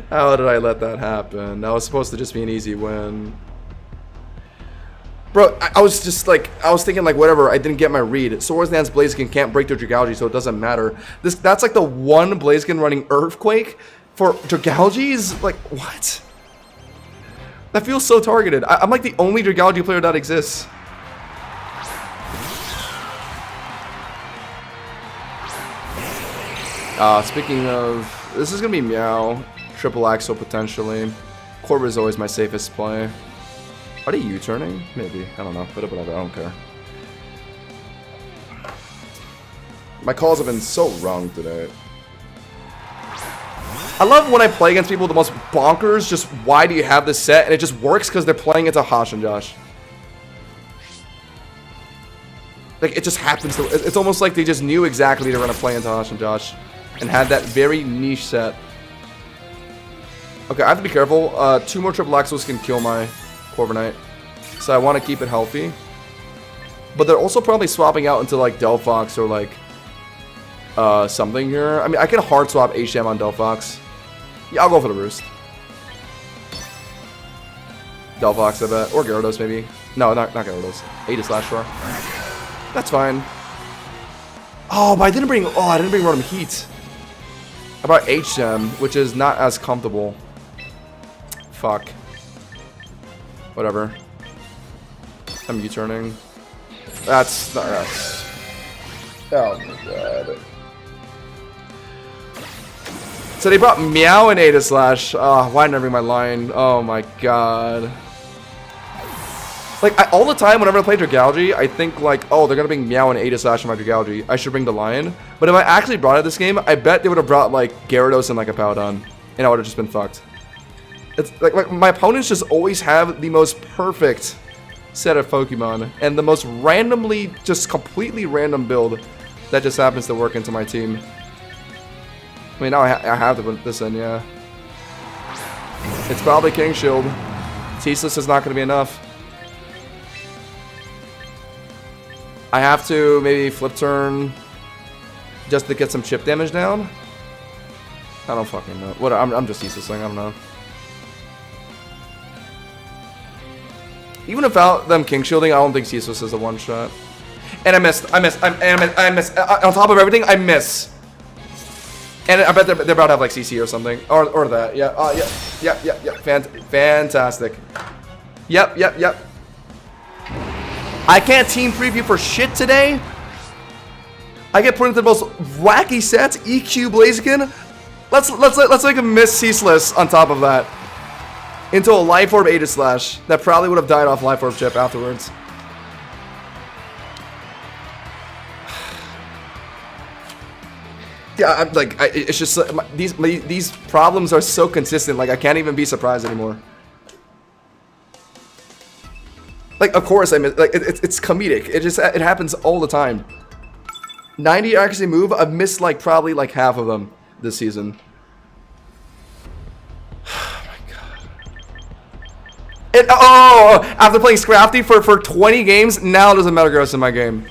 How did I let that happen? That was supposed to just be an easy win. Bro, I was just like, I was thinking like, whatever, I didn't get my read. Swords Dance Blaziken can't break their Dragalge, so it doesn't matter. That's like the one Blaziken running Earthquake for Dragalge's, like, what? That feels so targeted. I'm like the only Dragalge player that exists. Speaking of, this is gonna be Meow, Triple Axel potentially. Corba is always my safest play. Are they U-turning? Maybe. I don't know. But whatever. I don't care. My calls have been so wrong today. I love when I play against people the most bonkers, just why do you have this set? And it just works because they're playing it to Hosh and Josh. Like, it just happens to... It's almost like they just knew exactly to run a play into Hosh and Josh. And had that very niche set. Okay, I have to be careful. 2 more triple Exos can kill my Corviknight. So I want to keep it healthy. But they're also probably swapping out into, like, Delphox or, like... something here. I mean, I can hard swap HM on Delphox. Yeah, I'll go for the Roost. Delphox, I bet. Or Gyarados, maybe. No, not Gyarados. Aegislash. That's fine. Oh, but I didn't bring Rotom Heat. I brought HM, which is not as comfortable. Fuck. Whatever. I'm U-turning. That's not... Oh my god. So they brought Meow and Aegislash. Oh, why didn't I bring my line? Oh my god. Like, all the time whenever I play Dragalge, I think like, oh, they're gonna bring Meow and Aegislash in my Dragalge. I should bring the Lion. But if I actually brought it this game, I bet they would have brought like Gyarados and like a Powdon. And I would have just been fucked. It's like my opponents just always have the most perfect set of Pokemon. And the most randomly, just completely random build that just happens to work into my team. I mean, now I have to put this in, yeah. It's probably King Shield. T-Sless is not going to be enough. I have to maybe flip turn just to get some chip damage down. I don't fucking know. What? I'm just T-Slessing, I don't know. Even without them King Shielding, I don't think T-Sless is a one-shot. And I missed. I missed. On top of everything, I miss. And I bet they're about to have like CC or something. Or that. Yeah. Yeah. Fantastic. Yep. I can't team preview for shit today. I get put into the most wacky sets. EQ Blaziken. Let's make a miss Ceaseless on top of that. Into a Life Orb Aegislash that probably would have died off Life Orb chip afterwards. Yeah, I'm like, it's just these problems are so consistent. Like, I can't even be surprised anymore. Like, of course I miss. Like, it's comedic. It happens all the time. 90 accuracy move. I've missed like probably like half of them this season. Oh my god. And oh, after playing Scrafty for 20 games, now there's a Metagross in my game.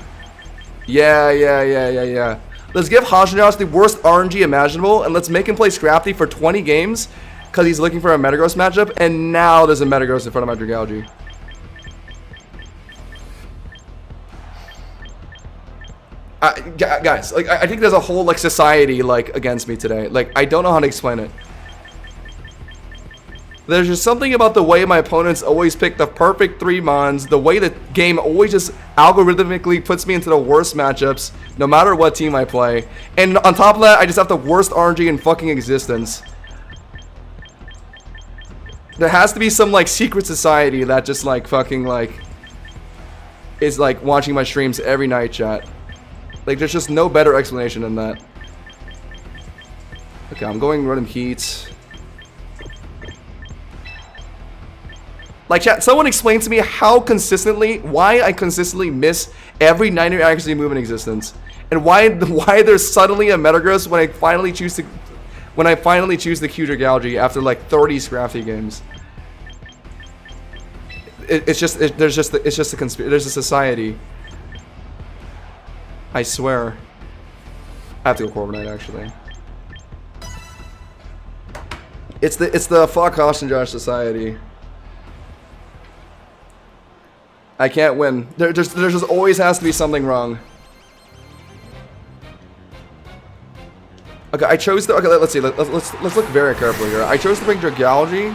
Yeah. Let's give Hashinosh the worst RNG imaginable, and let's make him play Scrafty for 20 games, because he's looking for a Metagross matchup, and now there's a Metagross in front of my Dragalge. Guys, like, I think there's a whole, like, society, like, against me today. Like, I don't know how to explain it. There's just something about the way my opponents always pick the perfect 3 mons, the way the game always just algorithmically puts me into the worst matchups, no matter what team I play. And on top of that, I just have the worst RNG in fucking existence. There has to be some, like, secret society that just, like, fucking, like, is, like, watching my streams every night, chat. Like, there's just no better explanation than that. Okay, I'm going Rotom Heat. Like, chat, someone explain to me why I consistently miss every 90 accuracy move in existence, and why there's suddenly a Metagross when I finally choose the Q Dragalge after like 30 Scrafty games. There's just a society. I swear. I have to go Corviknight actually. It's the fuck Hosh and Josh society. I can't win. There just always has to be something wrong. Okay, I chose to. Okay, let's see. Let's look very carefully here. I chose to bring Dragalge,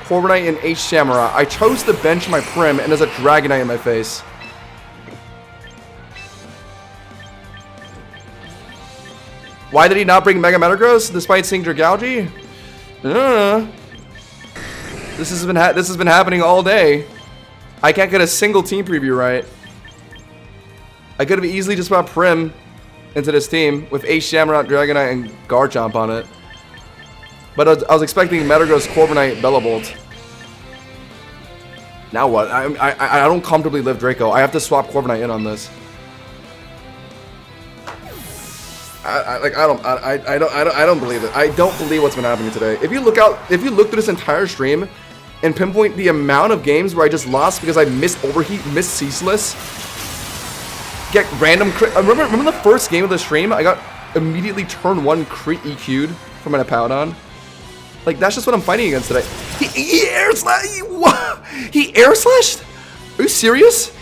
Corviknight, and H Shamara. I chose to bench my Prim, and there's a Dragonite in my face. Why did he not bring Mega Metagross despite seeing Dragalge? This has been happening all day. I can't get a single team preview right. I could have easily just brought Prim into this team with Ace Shamrock, Dragonite, and Garchomp on it. But I was expecting Metagross, Corviknight, Bellabolt. Now what? I don't comfortably live Draco. I have to swap Corviknight in on this. I don't believe it. I don't believe what's been happening today. If you look through this entire stream and pinpoint the amount of games where I just lost because I missed overheat, missed ceaseless, get random crit. Remember the first game of the stream? I got immediately turn 1 crit EQ'd from an Apollon. Like, that's just what I'm fighting against today. He air slashed. He air slashed? Are you serious?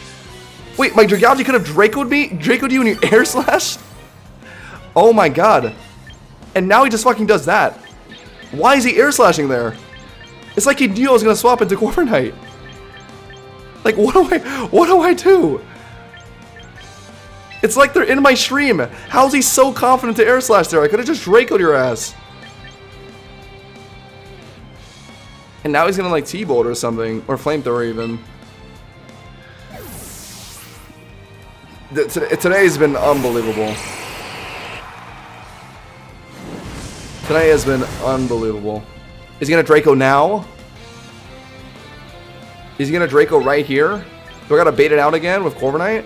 Wait, my Dragalge could have Draco'd me? Draco'd you and you air slashed? Oh my god. And now he just fucking does that. Why is he air slashing there? It's like he knew I was gonna swap into Corviknight. Like, what do I do? It's like they're in my stream. How is he so confident to air slash there? I could have just Draco'd your ass. And now he's gonna like T-Bolt or something, or Flamethrower even. Today's been unbelievable. Today has been unbelievable. Is he gonna Draco now? Is he gonna Draco right here? Do I gotta bait it out again with Corviknight?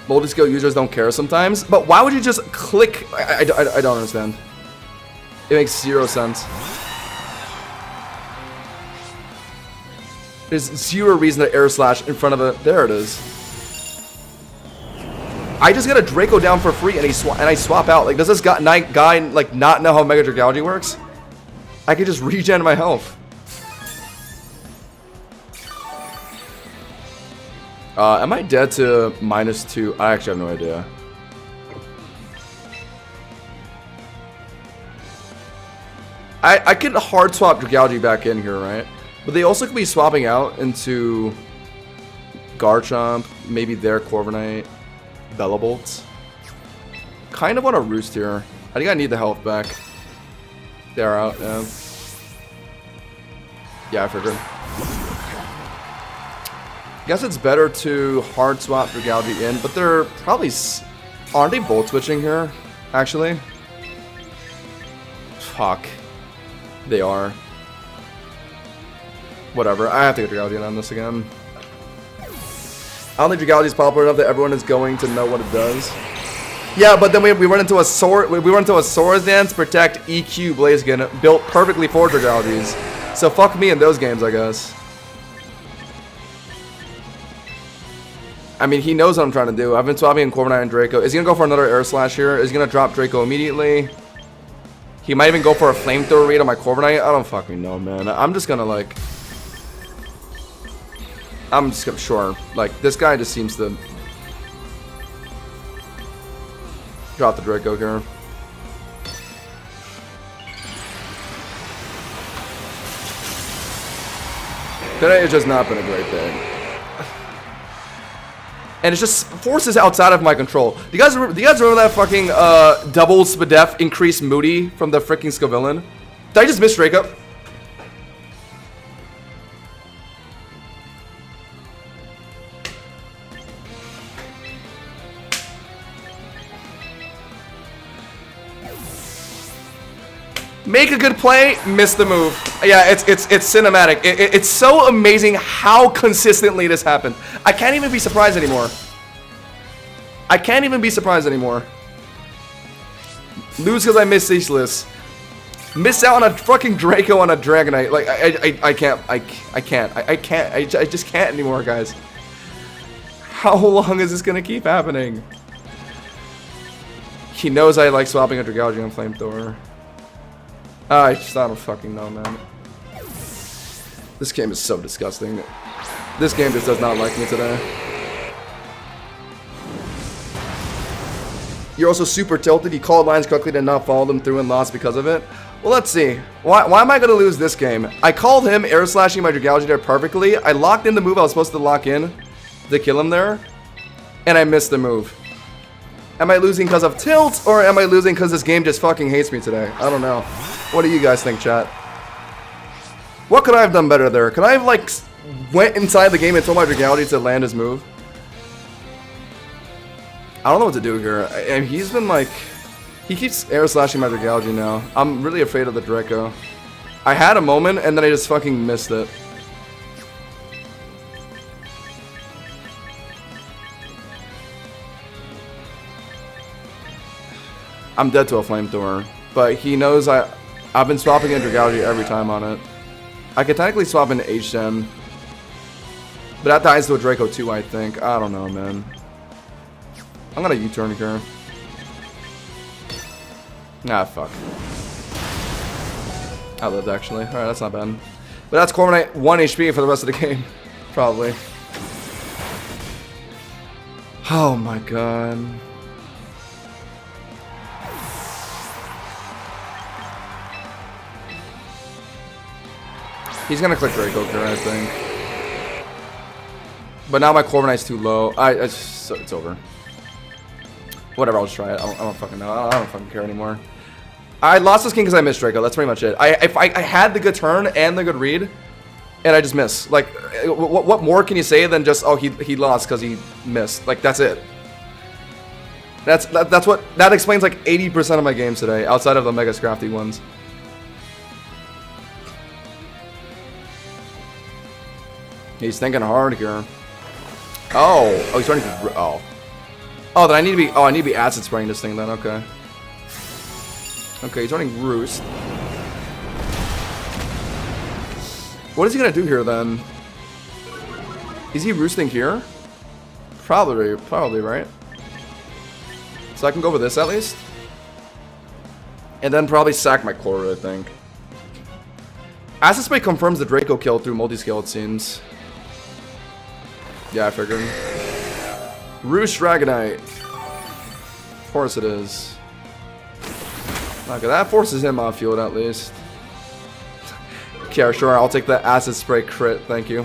Multi-skill users don't care sometimes, but why would you just click? I don't understand. It makes zero sense. There's zero reason to air slash in front of a. There it is. I just get a Draco down for free and I swap out. Like, does this guy like not know how Mega Dragalge works? I could just regen my health. Am I dead to -2? I actually have no idea. I could hard swap Dragalge back in here, right? But they also could be swapping out into Garchomp, maybe their Corviknight, Bellabolt. Kind of on a roost here. I think I need the health back. They're out, yeah. Yeah, I figured. Guess it's better to hard swap Dragalge in, but they're probably... Aren't they Volt Switching here, actually? Fuck. They are. Whatever, I have to get Dragalge on this again. I don't think Dragalge is popular enough that everyone is going to know what it does. Yeah, but then we run into a Swords Dance, Protect, EQ Blaziken built perfectly for Dragalges. So fuck me in those games, I guess. I mean, he knows what I'm trying to do. I've been swapping in Corviknight and Draco. Is he gonna go for another air slash here? Is he gonna drop Draco immediately? He might even go for a Flamethrower read on my Corviknight. I don't fucking know, man. I'm just gonna like... I'm just gonna... Sure. Like, this guy just seems to... drop the Draco here. Today has just not been a great day. And it's just forces outside of my control. Do you guys remember that fucking double Spadef increased Moody from the freaking Scovillain? Did I just miss Draco? Make a good play, miss the move. Yeah, it's cinematic. It's so amazing how consistently this happened. I can't even be surprised anymore. I can't even be surprised anymore. Lose because I missed Ceaseless. Miss out on a fucking Draco on a Dragonite. Like I just can't anymore, guys. How long is this gonna keep happening? He knows I like swapping a Dragalge on Flamethrower. I don't fucking know, man. This game is so disgusting. This game just does not like me today. You're also super tilted. You called lines correctly, did not follow them through and lost because of it. Well, let's see. Why am I going to lose this game? I called him air slashing my Dragalge there perfectly. I locked in the move I was supposed to lock in to kill him there. And I missed the move. Am I losing because of tilt, or am I losing because this game just fucking hates me today? I don't know. What do you guys think, chat? What could I have done better there? Could I have, like, went inside the game and told my Dragalge to land his move? I don't know what to do here. And he's been, like... He keeps air slashing my Dragalge now. I'm really afraid of the Draco. I had a moment and then I just fucking missed it. I'm dead to a flamethrower, but he knows I've been swapping into Gougy every time on it. I could technically swap into H-Gen, but that dies to a Draco too, I think. I don't know, man. I'm gonna U-turn here. Nah, fuck. I lived, actually. Alright, that's not bad. But that's Corviknight 1 HP for the rest of the game. Probably. Oh my god. He's gonna click Draco here, I think. But now my Corviknight's too low. It's over. Whatever, I'll just try it. I don't fucking know. I don't fucking care anymore. I lost this game because I missed Draco. That's pretty much it. I had the good turn and the good read, and I just missed. Like, what more can you say than just, oh, he lost because he missed? Like, that's it. That explains like 80% of my games today, outside of the Mega Scrafty ones. He's thinking hard here. Oh, he's starting to. Oh, then I need to be acid spraying this thing then. Okay. Okay, he's running Roost. What is he gonna do here then? Is he roosting here? Probably, right? So I can go with this at least. And then probably sack my Cora, I think. Acid Spray confirms the Draco kill through multi-scale, it seems. Yeah, I figured. Roost Dragonite. Of course it is. Okay, that forces him off field at least. Okay, sure, I'll take the Acid Spray crit, thank you.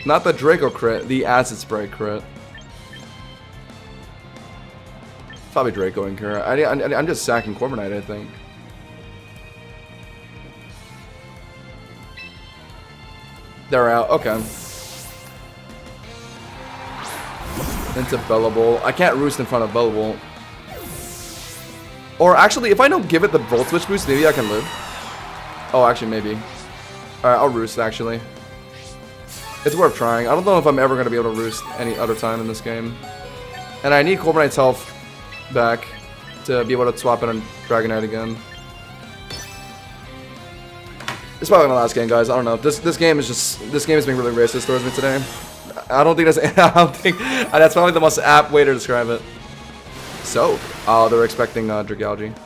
Not the Draco crit, the Acid Spray crit. Probably Draco in here. I'm just sacking Corviknight, I think. They're out, okay. Into Bellable. I can't roost in front of Bellable. Or actually, if I don't give it the Volt Switch boost, maybe I can live. Oh, actually, maybe. Alright, I'll roost, actually. It's worth trying. I don't know if I'm ever going to be able to roost any other time in this game. And I need Corviknight's health back to be able to swap in on Dragonite again. It's probably my last game, guys. I don't know. This game is being really racist towards me today. I don't think that's probably the most apt way to describe it. So, oh, they're expecting Dragalge.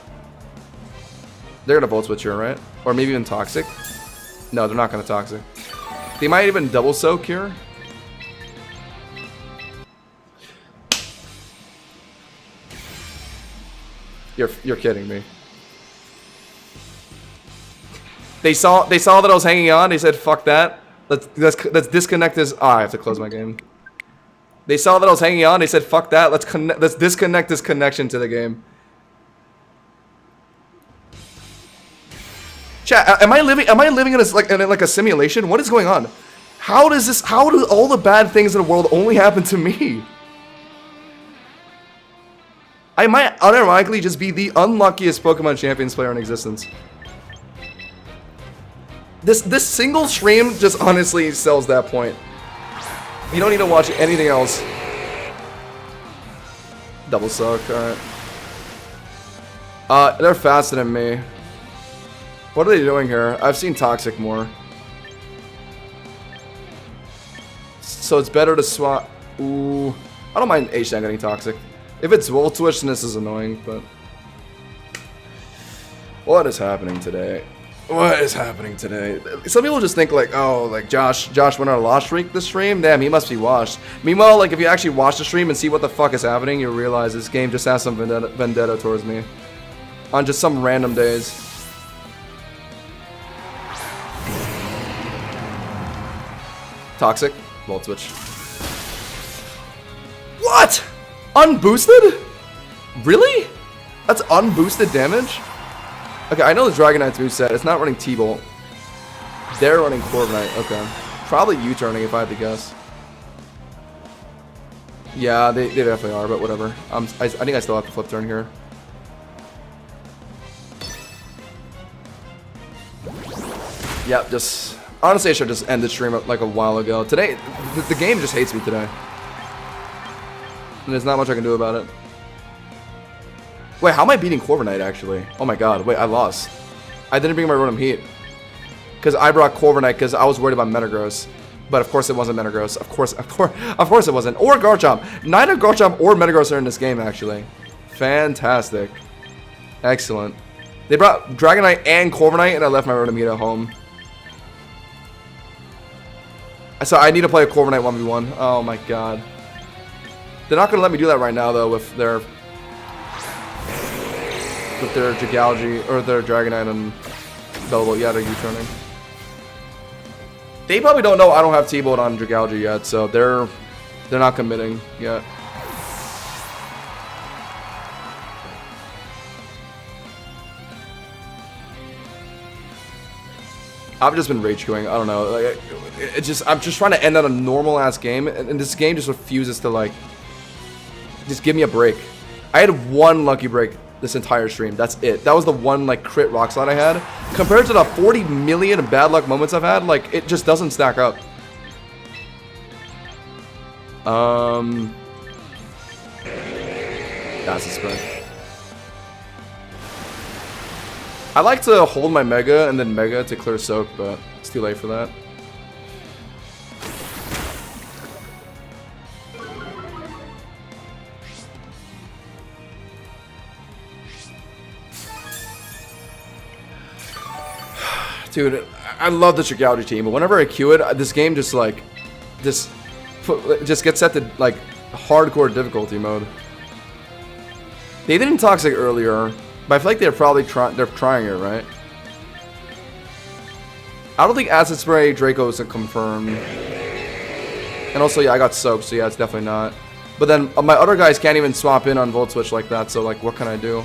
They're gonna Volt Switch here, right? Or maybe even Toxic. No, they're not gonna Toxic. They might even double soak here. You're kidding me. They saw that I was hanging on. They said, "Fuck that. Let's disconnect this." Oh, I have to close my game. They saw that I was hanging on. They said, "Fuck that. Let's disconnect this connection to the game." Chat, am I living in a simulation? What is going on? How do all the bad things in the world only happen to me? I might unironically just be the unluckiest Pokemon Champions player in existence. This single stream just honestly sells that point. You don't need to watch anything else. Double suck, alright. They're faster than me. What are they doing here? I've seen Toxic more. So it's better to swap. Ooh. I don't mind H-Shan getting Toxic. If it's Volt Switch, then this is annoying, but. What is happening today? What is happening today? Some people just think like, oh, like Josh went on a loss streak this stream. Damn, he must be washed. Meanwhile, like if you actually watch the stream and see what the fuck is happening, you'll realize this game just has some vendetta towards me. On just some random days. Toxic. Volt Switch. What? Unboosted? Really? That's unboosted damage? Okay, I know the Dragonite's moveset. It's not running T-Bolt. They're running Corviknight. Okay. Probably U-turning if I had to guess. Yeah, they definitely are, but whatever. I think I still have to flip turn here. Yep, just honestly, I should just end the stream like a while ago. Today, the game just hates me today, and there's not much I can do about it. Wait, how am I beating Corviknight actually? Oh my god, wait, I lost. I didn't bring my Rotom Heat because I brought Corviknight because I was worried about Metagross. But of course it wasn't Metagross. Of course it wasn't. Or Garchomp. Neither Garchomp or Metagross are in this game actually. Fantastic. Excellent. They brought Dragonite and Corviknight, and I left my Rotom Heat at home. So I need to play a Corviknight 1v1. Oh my god. They're not gonna let me do that right now though with their Dragalge or their Dragonite and Bellbolt. Yeah, they're U-turning. They probably don't know I don't have T-Bolt on Dragalge yet, so they're not committing yet. I've just been rage queuing. I don't know. Like, I'm just trying to end on a normal ass game, and this game just refuses to like just give me a break. I had one lucky break this entire stream. That's it. That was the one like crit rock slide I had. Compared to the 40 million bad luck moments I've had, like it just doesn't stack up. That's a spread. I like to hold my Mega and then Mega to clear Soak, but it's too late for that. Dude, I love the Dragalge team, but whenever I queue it, this game just like, just gets set to like hardcore difficulty mode. They didn't Toxic earlier, but I feel like they're probably trying it, right? I don't think Acid Spray Draco is a confirmed. And also, yeah, I got soaked, so yeah, it's definitely not. But then my other guys can't even swap in on Volt Switch like that, so like, what can I do?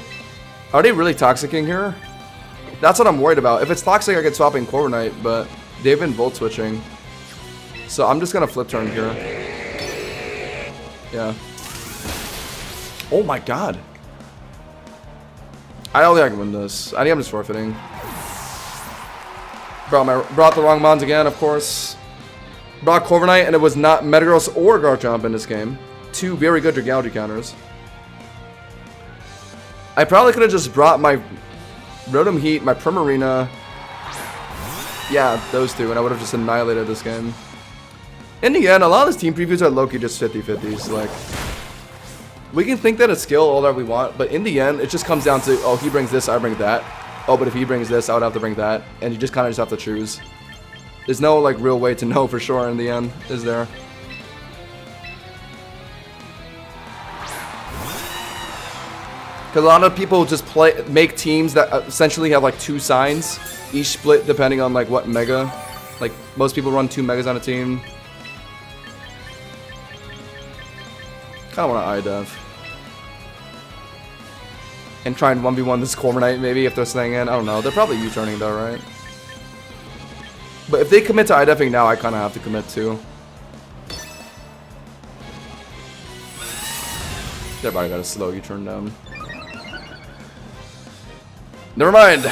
Are they really Toxicing here? That's what I'm worried about. If it's Toxic, I could swap in Corviknight, but they've been Volt Switching. So I'm just gonna flip turn here. Yeah. Oh my god. I don't think I can win this. I think I'm just forfeiting. Brought the wrong mons again, of course. Brought Corviknight, and it was not Metagross or Garchomp in this game. Two very good Dragalge counters. I probably could have just brought my Rotom Heat, my Primarina. Yeah, those two, and I would have just annihilated this game. In the end, a lot of these team previews are low-key just 50-50s. Like, we can think that it's skill all that we want, but in the end, it just comes down to, oh, he brings this, I bring that. Oh, but if he brings this, I would have to bring that. And you just kind of just have to choose. There's no, like, real way to know for sure in the end, is there? Because a lot of people just make teams that essentially have, like, two signs. Each split depending on, like, what mega. Like, most people run 2 megas on a team. Kind of want to IDEV. And try and 1v1 this Corviknight maybe if they're staying in. I don't know. They're probably U-turning though, right? But if they commit to IDEVing now, I kind of have to commit too. They're probably got a slow U-turn down. Never mind.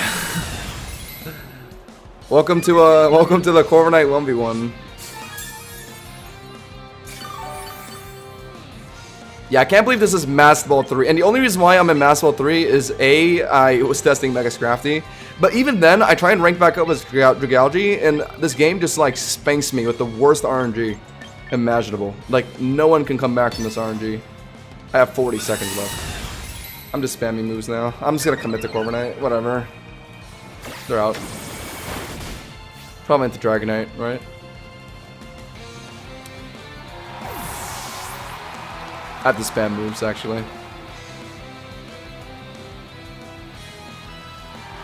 welcome to the Corviknight 1v1. Yeah, I can't believe this is Master Ball 3. And the only reason why I'm in Master Ball 3 is A, I was testing Mega Scrafty. But even then, I try and rank back up as Dragalge, and this game just like spanks me with the worst RNG imaginable. Like, no one can come back from this RNG. I have 40 seconds left. I'm just spamming moves now. I'm just gonna commit to Corviknight. Whatever. They're out. Probably into Dragonite, right? I have to spam moves, actually.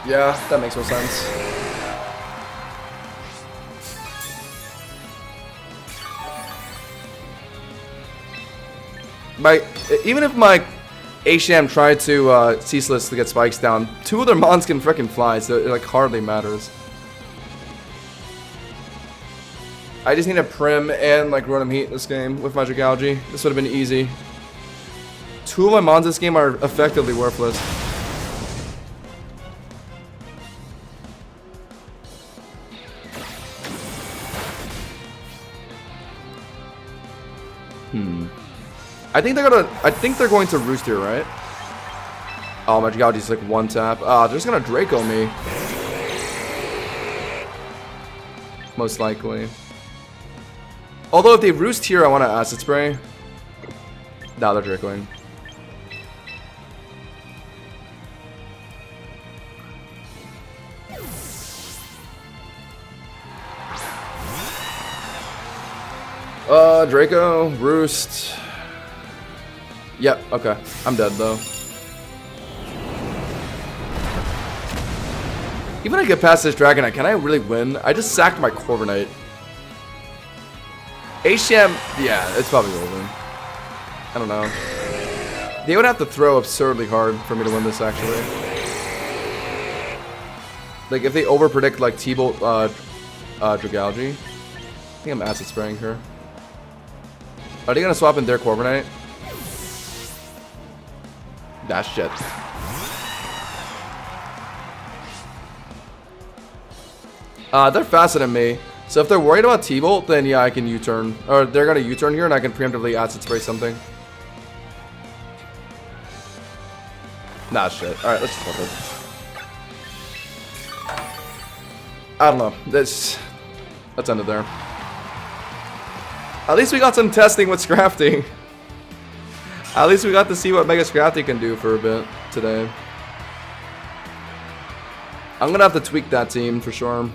Yeah, that makes more sense. Even if my Asham tried to Ceaseless to get spikes down, 2 of their mons can frickin' fly, so it like hardly matters. I just need a Prim and like Rotom Heat this game with my Dragalge. This would have been easy. 2 of my mons this game are effectively worthless. I think they're going to Roost here, right? Oh my god, he's like one tap. Ah, they're just gonna Draco me. Most likely. Although if they Roost here, I want to Acid Spray. Nah, they're Dracoing. Draco, Roost. Yep, okay. I'm dead though. Even if I get past this Dragonite, can I really win? I just sacked my Corviknight. HM, yeah, it's probably over. I don't know. They would have to throw absurdly hard for me to win this, actually. Like, if they overpredict, like, T-Bolt, Dragalge. I think I'm Acid Spraying her. Are they gonna swap in their Corviknight? That shit. They're faster than me. So if they're worried about T-Bolt, then yeah, I can U-turn. Or they're gonna U-turn here and I can preemptively Acid Spray something. Nah, shit. Alright, let's just flip it. I don't know. Let's end it there. At least we got some testing with Scrafty. At least we got to see what Mega Scrafty can do for a bit today. I'm gonna have to tweak that team for sure.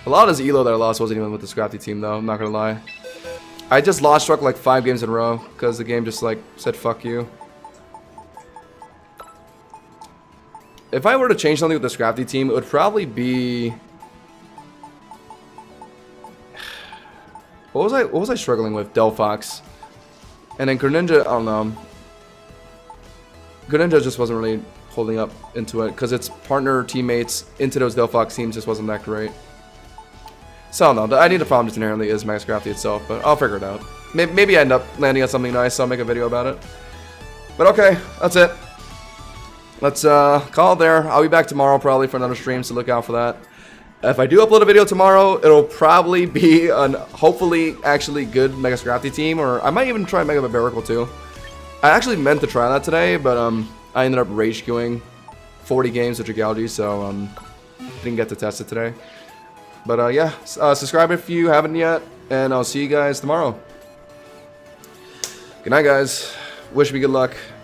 A lot of this elo that I lost wasn't even with the Scrafty team though, I'm not gonna lie. I just lost struck like 5 games in a row because the game just like said fuck you. If I were to change something with the Scrafty team, it would probably be... What was I struggling with? Delphox. And then Greninja, I don't know. Greninja just wasn't really holding up into it because its partner teammates into those Delphox teams just wasn't that great. So I don't know. I think the problem just inherently is Mega Scrafty itself, but I'll figure it out. Maybe I end up landing on something nice, so I'll make a video about it. But okay, that's it. Let's call it there. I'll be back tomorrow probably for another stream, so look out for that. If I do upload a video tomorrow, it'll probably be an hopefully actually good Mega Scrafty team, or I might even try Mega Barbaracle too. I actually meant to try that today, but I ended up rage queuing 40 games with Dragalge, so didn't get to test it today. But yeah, subscribe if you haven't yet, and I'll see you guys tomorrow. Good night, guys. Wish me good luck.